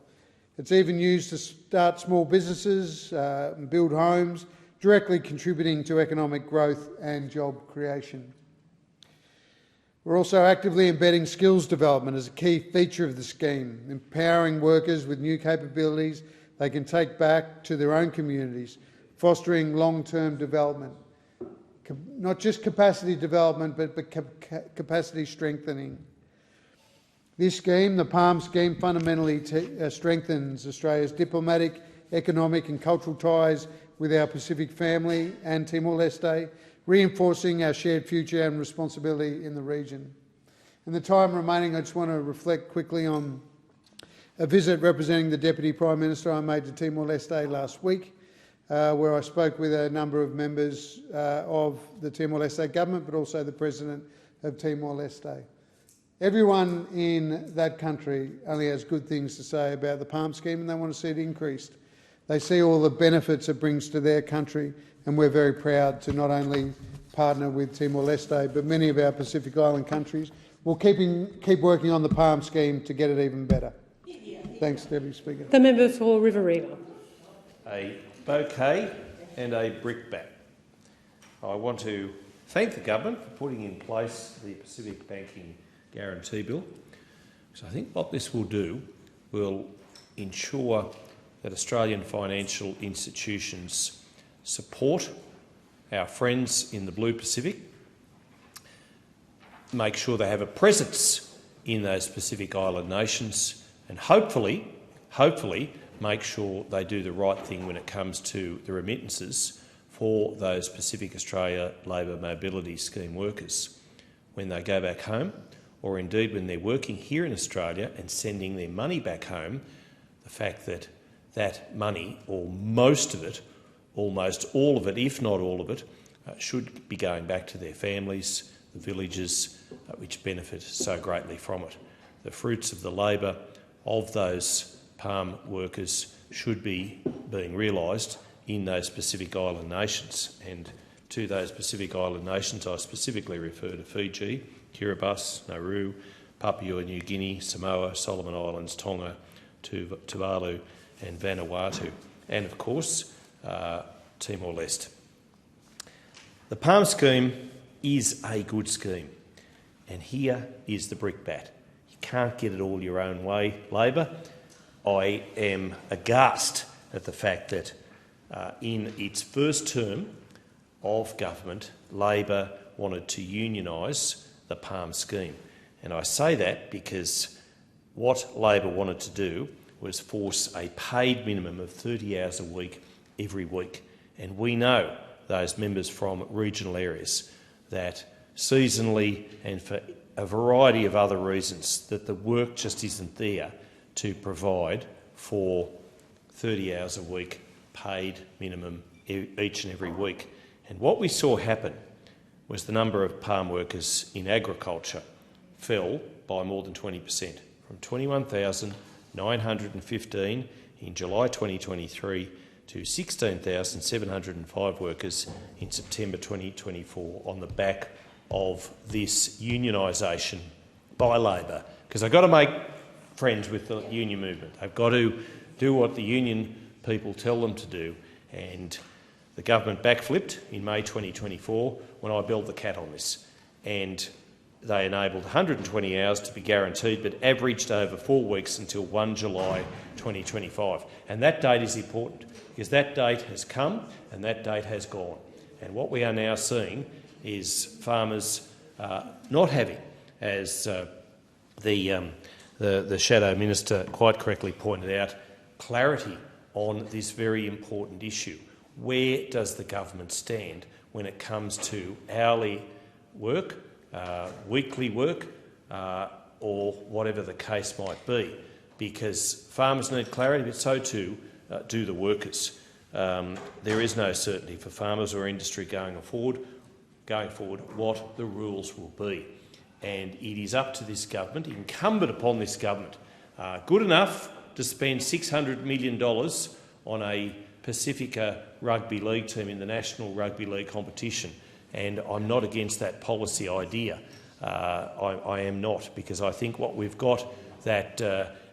It's even used to start small businesses, and build homes, directly contributing to economic growth and job creation. We're also actively embedding skills development as a key feature of the scheme, empowering workers with new capabilities they can take back to their own communities, fostering long-term development. Not just capacity development, but capacity strengthening. This scheme, the PALM scheme, fundamentally strengthens Australia's diplomatic, economic and cultural ties with our Pacific family and Timor-Leste, reinforcing our shared future and responsibility in the region. In the time remaining, I just want to reflect quickly on a visit representing the Deputy Prime Minister I made to Timor-Leste last week, where I spoke with a number of members of the Timor-Leste government, but also the President of Timor-Leste. Everyone in that country only has good things to say about the PALM scheme, and they want to see it increased. They see all the benefits it brings to their country, and we're very proud to not only partner with Timor-Leste, but many of our Pacific Island countries. We'll keep working on the PALM scheme to get it even better. Thanks, Deputy Speaker. The member for Riverina. A bouquet and a brickbat. I want to thank the government for putting in place the Pacific Banking Guarantee Bill. So I think what this will do will ensure that Australian financial institutions support our friends in the Blue Pacific, make sure they have a presence in those Pacific Island nations, and hopefully make sure they do the right thing when it comes to the remittances for those Pacific Australia Labor Mobility Scheme workers when they go back home, or indeed when they're working here in Australia and sending their money back home. The fact that that money, or most of it, almost all of it, if not all of it, should be going back to their families, the villages which benefit so greatly from it. The fruits of the labour of those palm workers should be being realised in those Pacific Island nations. And to those Pacific Island nations, I specifically refer to Fiji, Kiribati, Nauru, Papua New Guinea, Samoa, Solomon Islands, Tonga, Tuvalu and Vanuatu, and of course Timor-Leste. The PALM scheme is a good scheme, and here is the brickbat. You can't get it all your own way, Labor. I am aghast at the fact that in its first term of government, Labor wanted to unionise the PALM scheme. And I say that because what Labor wanted to do was force a paid minimum of 30 hours a week every week. And we know, those members from regional areas, that seasonally and for a variety of other reasons, that the work just isn't there to provide for 30 hours a week paid minimum each and every week. And what we saw happen was the number of palm workers in agriculture fell by more than 20%, from 21,915 in July 2023 to 16,705 workers in September 2024 on the back of this unionisation by Labor. Because they've got to make friends with the union movement. They've got to do what the union people tell them to do. And the government backflipped in May 2024 when I belled the cat on this. And they enabled 120 hours to be guaranteed, but averaged over 4 weeks until 1 July 2025. And that date is important, because that date has come and that date has gone. And what we are now seeing is farmers not having, as the Shadow Minister quite correctly pointed out, clarity on this very important issue. Where does the government stand when it comes to hourly work, weekly work, or whatever the case might be? Because farmers need clarity, but so too do the workers. There is no certainty for farmers or industry going forward what the rules will be. And it is up to this government, incumbent upon this government, good enough to spend $600 million on a Pacifica rugby league team in the National Rugby League competition. And I'm not against that policy idea. I am not, because I think what we've got that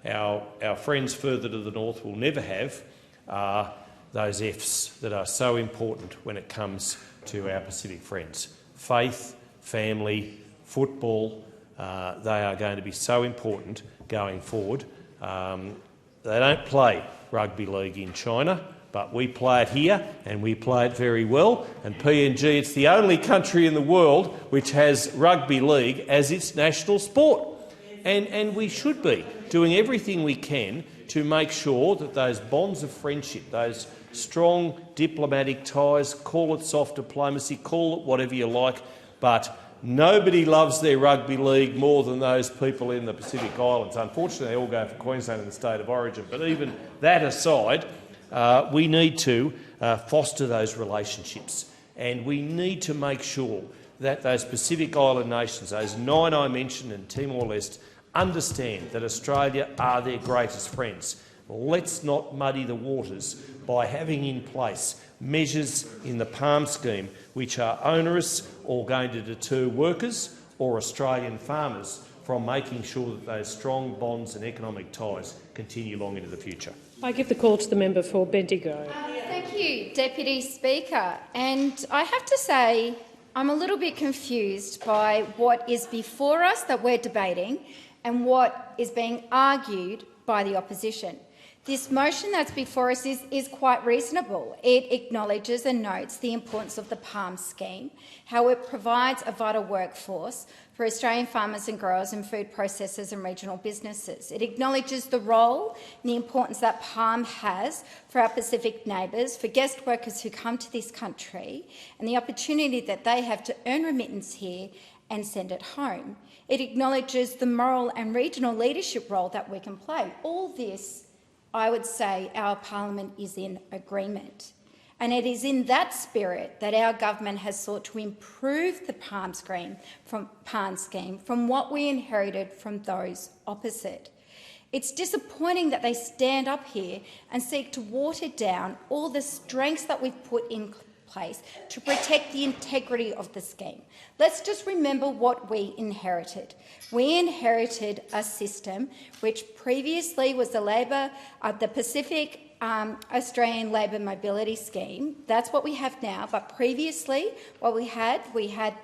our friends further to the north will never have are those Fs that are so important when it comes to our Pacific friends. Faith, family, football, they are going to be so important going forward. They don't play rugby league in China, but we play it here, and we play it very well. And PNG, it's the only country in the world which has rugby league as its national sport. And we should be doing everything we can to make sure that those bonds of friendship, those strong diplomatic ties, call it soft diplomacy, call it whatever you like, but nobody loves their rugby league more than those people in the Pacific Islands. Unfortunately, they all go for Queensland and the state of origin. But even that aside, we need to foster those relationships, and we need to make sure that those Pacific Island nations, those 9 I mentioned and Timor-Leste, understand that Australia are their greatest friends. Let's not muddy the waters by having in place measures in the PALM scheme which are onerous or going to deter workers or Australian farmers from making sure that those strong bonds and economic ties continue long into the future. I give the call to the member for Bendigo. Thank you, Deputy Speaker. And I have to say I'm a little bit confused by what is before us that we're debating and what is being argued by the opposition. This motion that's before us is quite reasonable. It acknowledges and notes the importance of the PALM scheme, how it provides a vital workforce for Australian farmers and growers and food processors and regional businesses. It acknowledges the role and the importance that PALM has for our Pacific neighbours, for guest workers who come to this country, and the opportunity that they have to earn remittance here and send it home. It acknowledges the moral and regional leadership role that we can play. All this, I would say, our parliament is in agreement. And it is in that spirit that our government has sought to improve the PALM scheme from what we inherited from those opposite. It's disappointing that they stand up here and seek to water down all the strengths that we've put in place to protect the integrity of the scheme. Let's just remember what we inherited. We inherited a system which previously was the Pacific Australian Labour Mobility Scheme. That's what we have now. But previously, what we had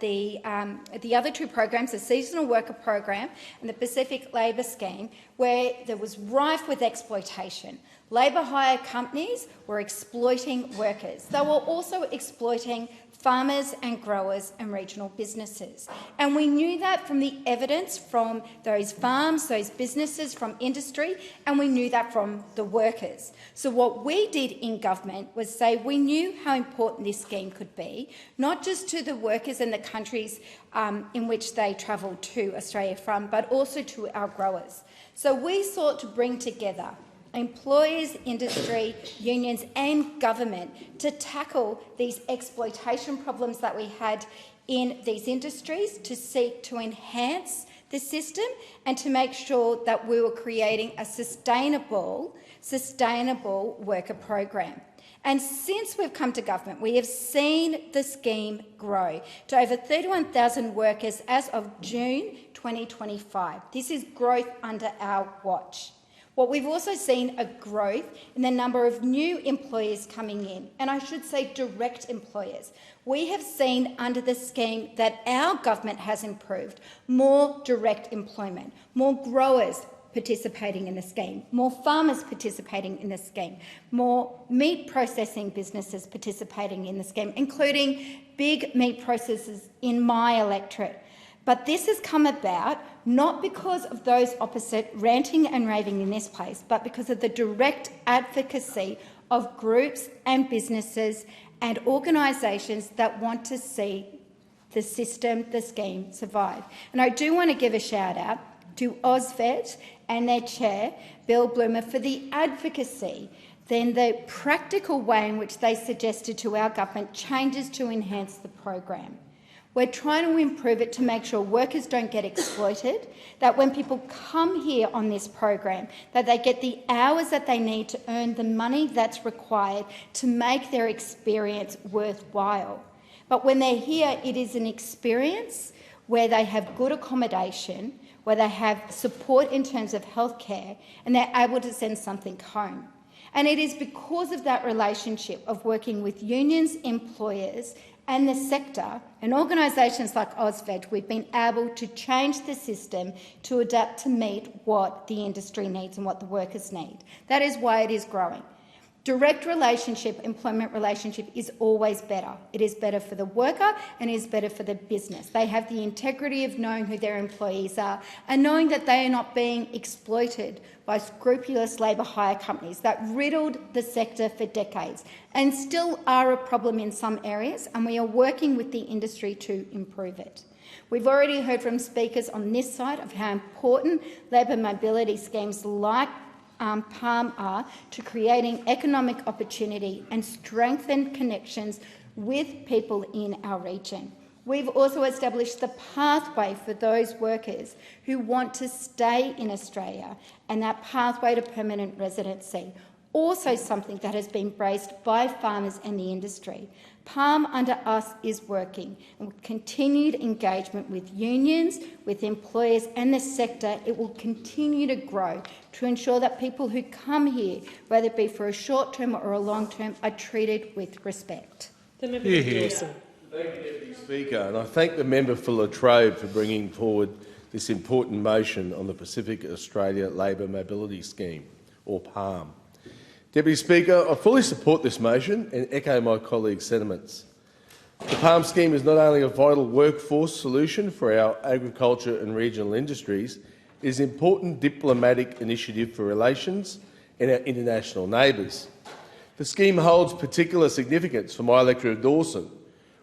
the other two programs, the Seasonal Worker Program and the Pacific Labour Scheme, where there was rife with exploitation. Labour hire companies were exploiting workers. They were also exploiting farmers and growers and regional businesses. And we knew that from the evidence from those farms, those businesses, from industry, and we knew that from the workers. So what we did in government was say we knew how important this scheme could be, not just to the workers and the countries in which they travelled to Australia from, but also to our growers. So we sought to bring together employers, industry, unions and government to tackle these exploitation problems that we had in these industries, to seek to enhance the system and to make sure that we were creating a sustainable worker program. And since we've come to government, we have seen the scheme grow to over 31,000 workers as of June 2025. This is growth under our watch. What we've also seen a growth in the number of new employers coming in, and I should say direct employers. We have seen under the scheme that our government has improved more direct employment, more growers participating in the scheme, more farmers participating in the scheme, more meat processing businesses participating in the scheme, including big meat processors in my electorate. But this has come about not because of those opposite ranting and raving in this place, but because of the direct advocacy of groups and businesses and organisations that want to see the system, the scheme, survive. And I do want to give a shout out to AusVet and their chair, Bill Bloomer, for the advocacy, then the practical way in which they suggested to our government changes to enhance the program. We're trying to improve it to make sure workers don't get exploited, that when people come here on this program, that they get the hours that they need to earn the money that's required to make their experience worthwhile. But when they're here, it is an experience where they have good accommodation, where they have support in terms of healthcare, and they're able to send something home. And it is because of that relationship of working with unions, employers and the sector and organisations like AusVet, we've been able to change the system to adapt to meet what the industry needs and what the workers need. That is why it is growing. Direct relationship, employment relationship is always better. It is better for the worker and it is better for the business. They have the integrity of knowing who their employees are and knowing that they are not being exploited by scrupulous labour hire companies that riddled the sector for decades and still are a problem in some areas, and we are working with the industry to improve it. We've already heard from speakers on this side of how important labour mobility schemes like PALM are to creating economic opportunity and strengthen connections with people in our region. We've also established the pathway for those workers who want to stay in Australia and that pathway to permanent residency. also something that has been embraced by farmers and the industry. PALM under us is working, and with continued engagement with unions, with employers and the sector, it will continue to grow to ensure that people who come here, whether it be for a short term or a long term, are treated with respect. The member Hear, for hear. Dawson. Thank you, Deputy Speaker, and I thank the member for Latrobe for bringing forward this important motion on the Pacific Australia Labour Mobility Scheme, or PALM. Deputy Speaker, I fully support this motion and echo my colleagues' sentiments. The PALM scheme is not only a vital workforce solution for our agriculture and regional industries, it is an important diplomatic initiative for relations and our international neighbours. The scheme holds particular significance for my electorate of Dawson,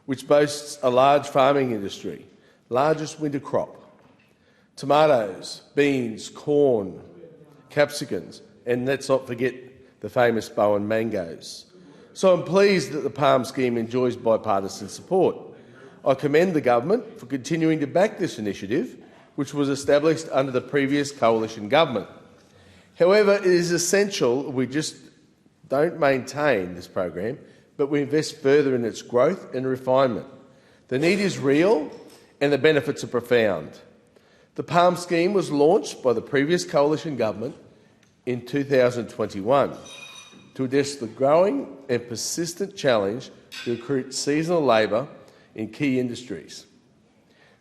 which boasts a large farming industry, largest winter crop, tomatoes, beans, corn, capsicums, and let's not forget the famous Bowen mangoes. So I'm pleased that the PALM scheme enjoys bipartisan support. I commend the government for continuing to back this initiative, which was established under the previous coalition government. However, it is essential we just don't maintain this program, but we invest further in its growth and refinement. The need is real and the benefits are profound. The PALM scheme was launched by the previous coalition government in 2021 to address the growing and persistent challenge to recruit seasonal labour in key industries.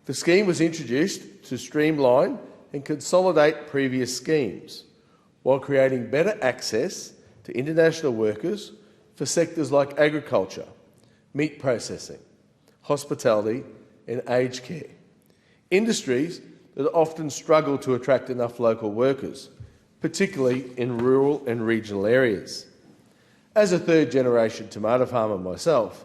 The scheme was introduced to streamline and consolidate previous schemes while creating better access to international workers for sectors like agriculture, meat processing, hospitality and aged care, industries that often struggle to attract enough local workers, particularly in rural and regional areas. As a third-generation tomato farmer myself,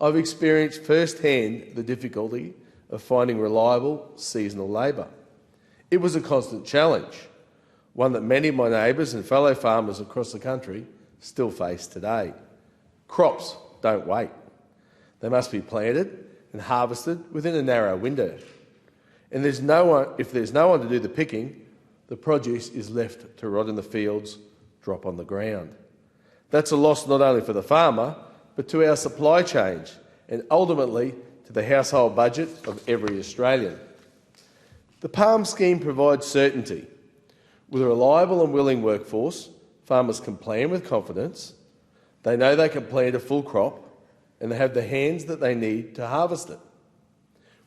I've experienced firsthand the difficulty of finding reliable seasonal labour. It was a constant challenge, one that many of my neighbours and fellow farmers across the country still face today. Crops don't wait. They must be planted and harvested within a narrow window. And if there's no one to do the picking, the produce is left to rot in the fields, drop on the ground. That's a loss not only for the farmer, but to our supply chain and ultimately to the household budget of every Australian. The PALM scheme provides certainty. With a reliable and willing workforce, farmers can plan with confidence, they know they can plant a full crop, and they have the hands that they need to harvest it.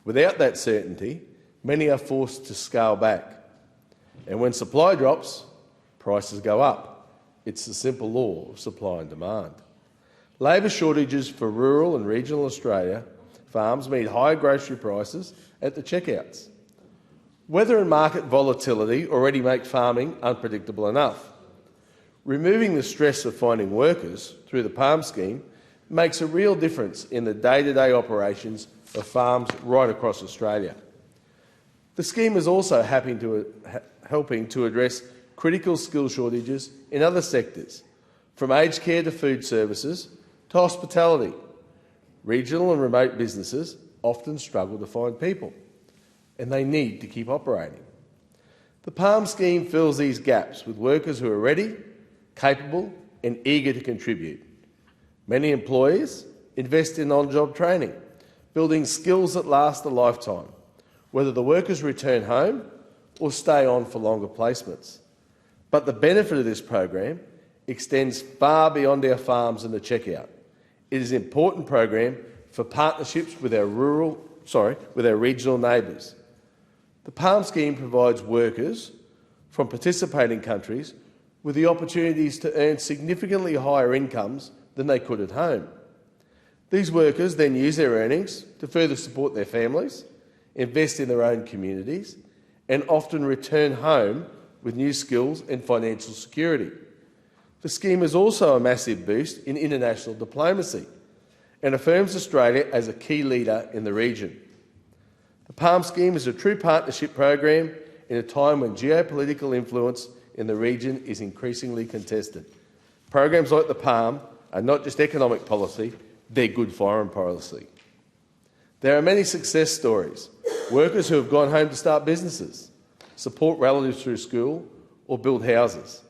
Without that certainty, many are forced to scale back. And when supply drops, prices go up. It's the simple law of supply and demand. Labour shortages for rural and regional Australia farms mean higher grocery prices at the checkouts. Weather and market volatility already make farming unpredictable enough. Removing the stress of finding workers through the PALM scheme makes a real difference in the day-to-day operations of farms right across Australia. The scheme is also helping to address critical skill shortages in other sectors, from aged care to food services to hospitality. Regional and remote businesses often struggle to find people, and they need to keep operating. The PALM scheme fills these gaps with workers who are ready, capable and eager to contribute. Many employers invest in on-job training, building skills that last a lifetime, whether the workers return home or stay on for longer placements. But the benefit of this program extends far beyond our farms and the checkout. It is an important program for partnerships with our regional neighbours. The PALM scheme provides workers from participating countries with the opportunities to earn significantly higher incomes than they could at home. These workers then use their earnings to further support their families, invest in their own communities, and often return home with new skills and financial security. The scheme is also a massive boost in international diplomacy and affirms Australia as a key leader in the region. The PALM scheme is a true partnership program in a time when geopolitical influence in the region is increasingly contested. Programs like the PALM are not just economic policy, they're good foreign policy. There are many success stories, workers who have gone home to start businesses, support relatives through school or build houses.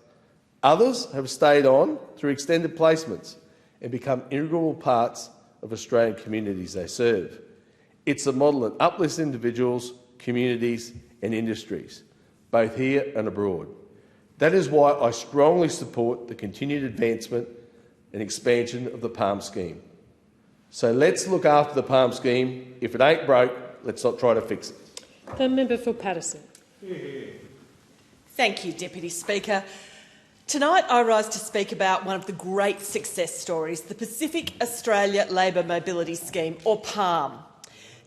Others have stayed on through extended placements and become integral parts of Australian communities they serve. It's a model that uplifts individuals, communities and industries, both here and abroad. That is why I strongly support the continued advancement and expansion of the PALM scheme. So let's look after the PALM scheme. If it ain't broke, let's not try to fix it. The member for Paterson. Thank you, Deputy Speaker. Tonight I rise to speak about one of the great success stories, the Pacific Australia Labour Mobility Scheme, or PALM.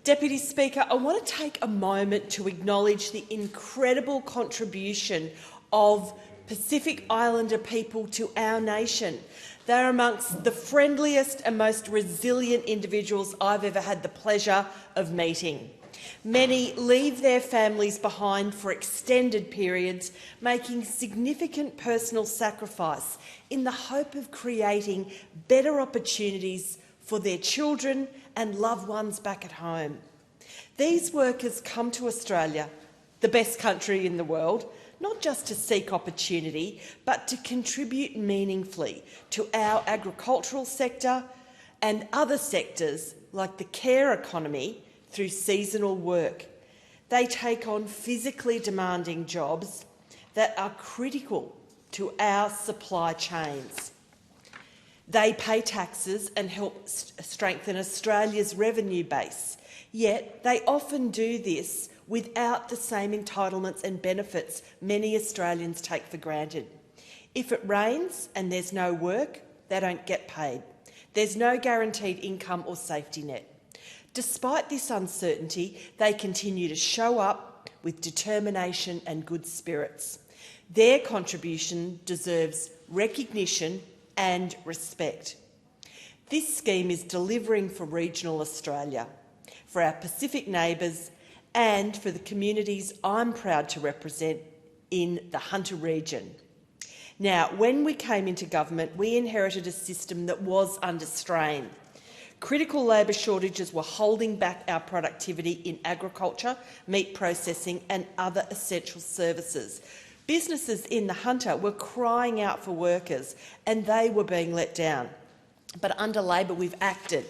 Deputy Speaker, I want to take a moment to acknowledge the incredible contribution of Pacific Islander people to our nation. They're amongst the friendliest and most resilient individuals I've ever had the pleasure of meeting. Many leave their families behind for extended periods, making significant personal sacrifice in the hope of creating better opportunities for their children and loved ones back at home. These workers come to Australia, the best country in the world, not just to seek opportunity, but to contribute meaningfully to our agricultural sector and other sectors like the care economy through seasonal work. They take on physically demanding jobs that are critical to our supply chains. They pay taxes and help strengthen Australia's revenue base, yet they often do this without the same entitlements and benefits many Australians take for granted. If it rains and there's no work, they don't get paid. There's no guaranteed income or safety net. Despite this uncertainty, they continue to show up with determination and good spirits. Their contribution deserves recognition and respect. This scheme is delivering for regional Australia, for our Pacific neighbours and for the communities I'm proud to represent in the Hunter region. Now, when we came into government, we inherited a system that was under strain. Critical labour shortages were holding back our productivity in agriculture, meat processing and other essential services. Businesses in the Hunter were crying out for workers and they were being let down. But under Labor, we've acted.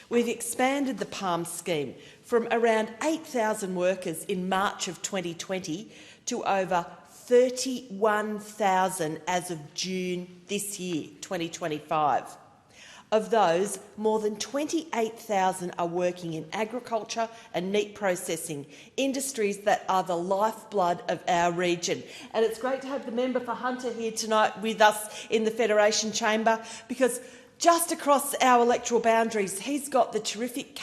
We've expanded the PALM scheme from around 8,000 workers in March of 2020 to over 31,000 as of June this year, 2025. Of those, more than 28,000 are working in agriculture and meat processing, industries that are the lifeblood of our region. And it's great to have the member for Hunter here tonight with us in the Federation Chamber, because just across our electoral boundaries, he's got the terrific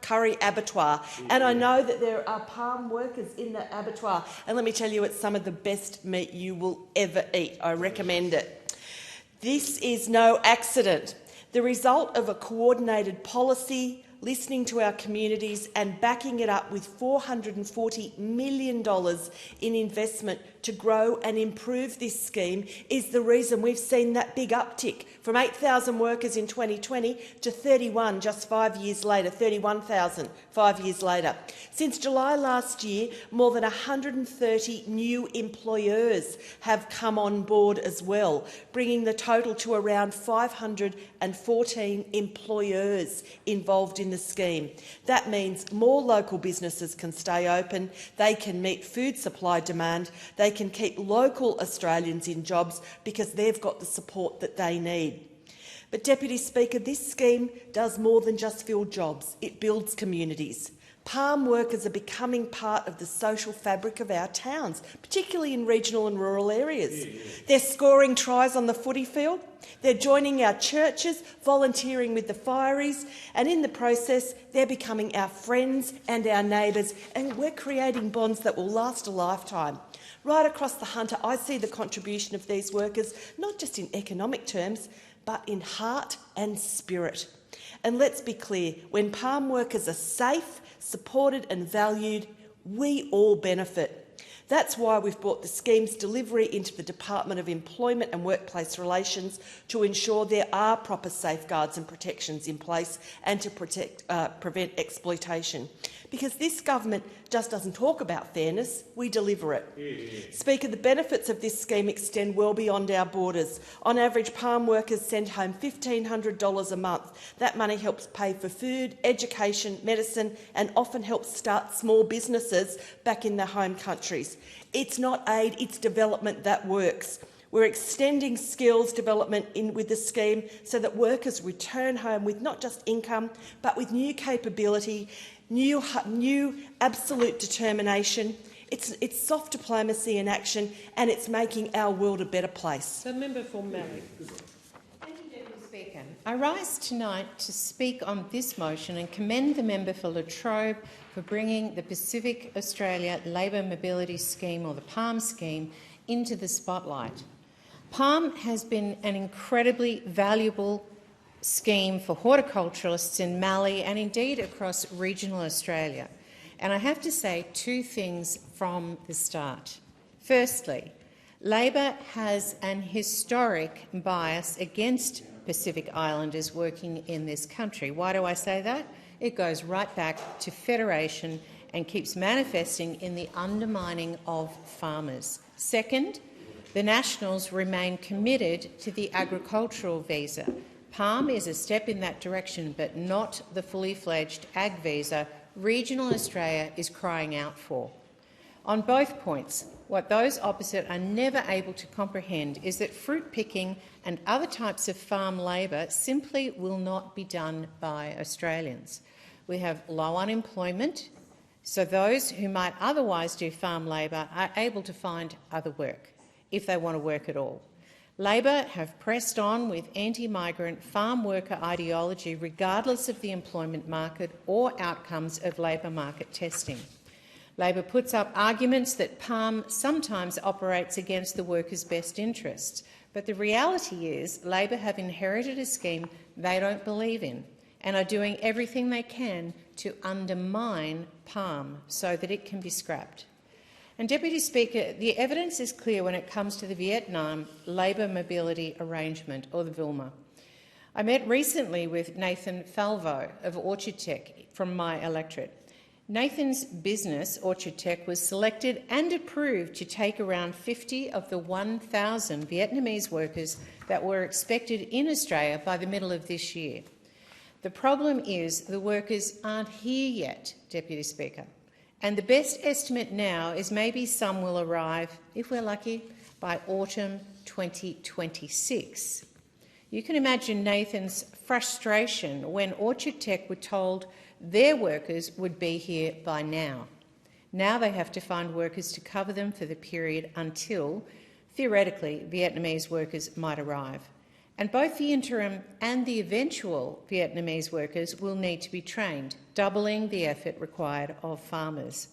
Curry Abattoir. And I know that there are PALM workers in that abattoir. And let me tell you, it's some of the best meat you will ever eat. I recommend it. This is no accident. The result of a coordinated policy, listening to our communities and backing it up with $440 million in investment to grow and improve this scheme is the reason we've seen that big uptick from 8,000 workers in 2020 to 31 just 5 years later, 31,000 5 years later. Since July last year, more than 130 new employers have come on board as well, bringing the total to around 514 employers involved in the scheme. That means more local businesses can stay open, they can meet food supply demand, they can keep local Australians in jobs because they've got the support that they need. But, Deputy Speaker, this scheme does more than just fill jobs, it builds communities. PALM workers are becoming part of the social fabric of our towns, particularly in regional and rural areas. They're scoring tries on the footy field, they're joining our churches, volunteering with the fireys, and in the process they're becoming our friends and our neighbours, and we're creating bonds that will last a lifetime. Right across the Hunter, I see the contribution of these workers, not just in economic terms, but in heart and spirit. And let's be clear, when PALM workers are safe, supported and valued, we all benefit. That's why we've brought the scheme's delivery into the Department of Employment and Workplace Relations to ensure there are proper safeguards and protections in place and to prevent exploitation. Because this government just doesn't talk about fairness, we deliver it. Yeah. Speaker, the benefits of this scheme extend well beyond our borders. On average, palm workers send home $1,500 a month. That money helps pay for food, education, medicine, and often helps start small businesses back in their home countries. It's not aid, it's development that works. We're extending skills development with the scheme so that workers return home with not just income, but with new capability, new absolute determination. It's soft diplomacy in action, and it's making our world a better place. The member for Mallee. Thank you, Deputy Speaker. I rise tonight to speak on this motion and commend the member for Latrobe for bringing the Pacific Australia Labour Mobility Scheme, or the PALM scheme, into the spotlight. PALM has been an incredibly valuable scheme for horticulturalists in Mallee and indeed across regional Australia. And I have to say two things from the start. Firstly, Labor has an historic bias against Pacific Islanders working in this country. Why do I say that? It goes right back to Federation and keeps manifesting in the undermining of farmers. Second, the Nationals remain committed to the agricultural visa. PALM is a step in that direction, but not the fully-fledged ag visa regional Australia is crying out for. On both points, what those opposite are never able to comprehend is that fruit picking and other types of farm labour simply will not be done by Australians. We have low unemployment, so those who might otherwise do farm labour are able to find other work, if they want to work at all. Labor have pressed on with anti-migrant farm worker ideology regardless of the employment market or outcomes of labour market testing. Labor puts up arguments that PALM sometimes operates against the workers' best interests, but the reality is Labor have inherited a scheme they don't believe in and are doing everything they can to undermine PALM so that it can be scrapped. And, Deputy Speaker, the evidence is clear when it comes to the Vietnam Labour Mobility Arrangement, or the VILMA. I met recently with Nathan Falvo of Orchard Tech from my electorate. Nathan's business, Orchard Tech, was selected and approved to take around 50 of the 1,000 Vietnamese workers that were expected in Australia by the middle of this year. The problem is the workers aren't here yet, Deputy Speaker. And the best estimate now is maybe some will arrive, if we're lucky, by autumn 2026. You can imagine Nathan's frustration when Orchard Tech were told their workers would be here by now. Now they have to find workers to cover them for the period until, theoretically, Vietnamese workers might arrive. And both the interim and the eventual Vietnamese workers will need to be trained, doubling the effort required of farmers.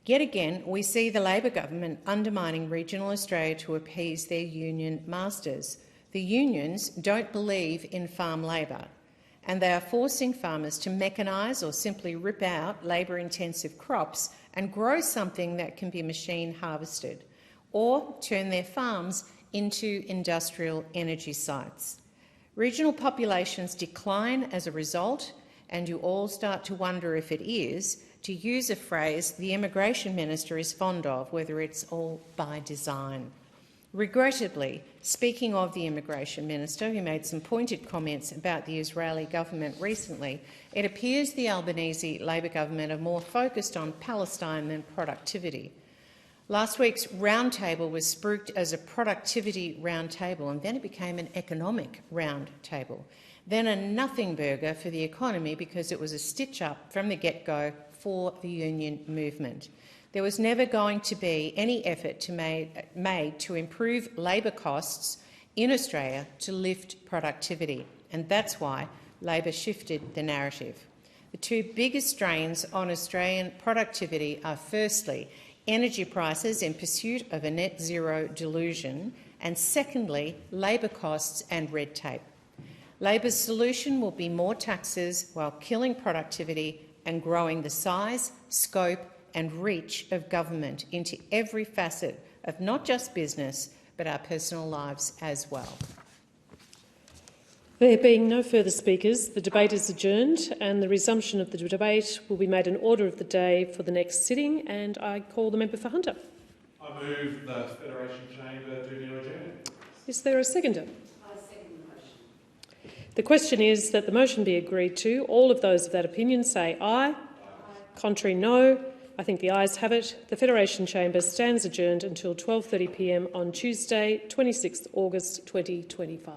Yet again, we see the Labor government undermining regional Australia to appease their union masters. The unions don't believe in farm labour, and they are forcing farmers to mechanise or simply rip out labour-intensive crops and grow something that can be machine harvested, or turn their farms into industrial energy sites. Regional populations decline as a result, and you all start to wonder if it is, to use a phrase the Immigration Minister is fond of, whether it's all by design. Regrettably, speaking of the Immigration Minister, who made some pointed comments about the Israeli government recently, it appears the Albanese Labor government are more focused on Palestine than productivity. Last week's roundtable was spruiked as a productivity roundtable, and then it became an economic roundtable, then a nothing burger for the economy because it was a stitch-up from the get-go for the union movement. There was never going to be any effort made to improve labour costs in Australia to lift productivity, and that's why Labor shifted the narrative. The two biggest strains on Australian productivity are, firstly, energy prices in pursuit of a net zero delusion, and secondly, labour costs and red tape. Labor's solution will be more taxes while killing productivity and growing the size, scope and reach of government into every facet of not just business but our personal lives as well. There being no further speakers, the debate is adjourned and the resumption of the debate will be made an order of the day for the next sitting, and I call the member for Hunter. I move the Federation Chamber do now adjourn. Is there a seconder? I second the motion. The question is that the motion be agreed to. All of those of that opinion say aye. Aye. Contrary, no. I think the ayes have it. The Federation Chamber stands adjourned until 12:30 p.m. on Tuesday, 26 August 2025.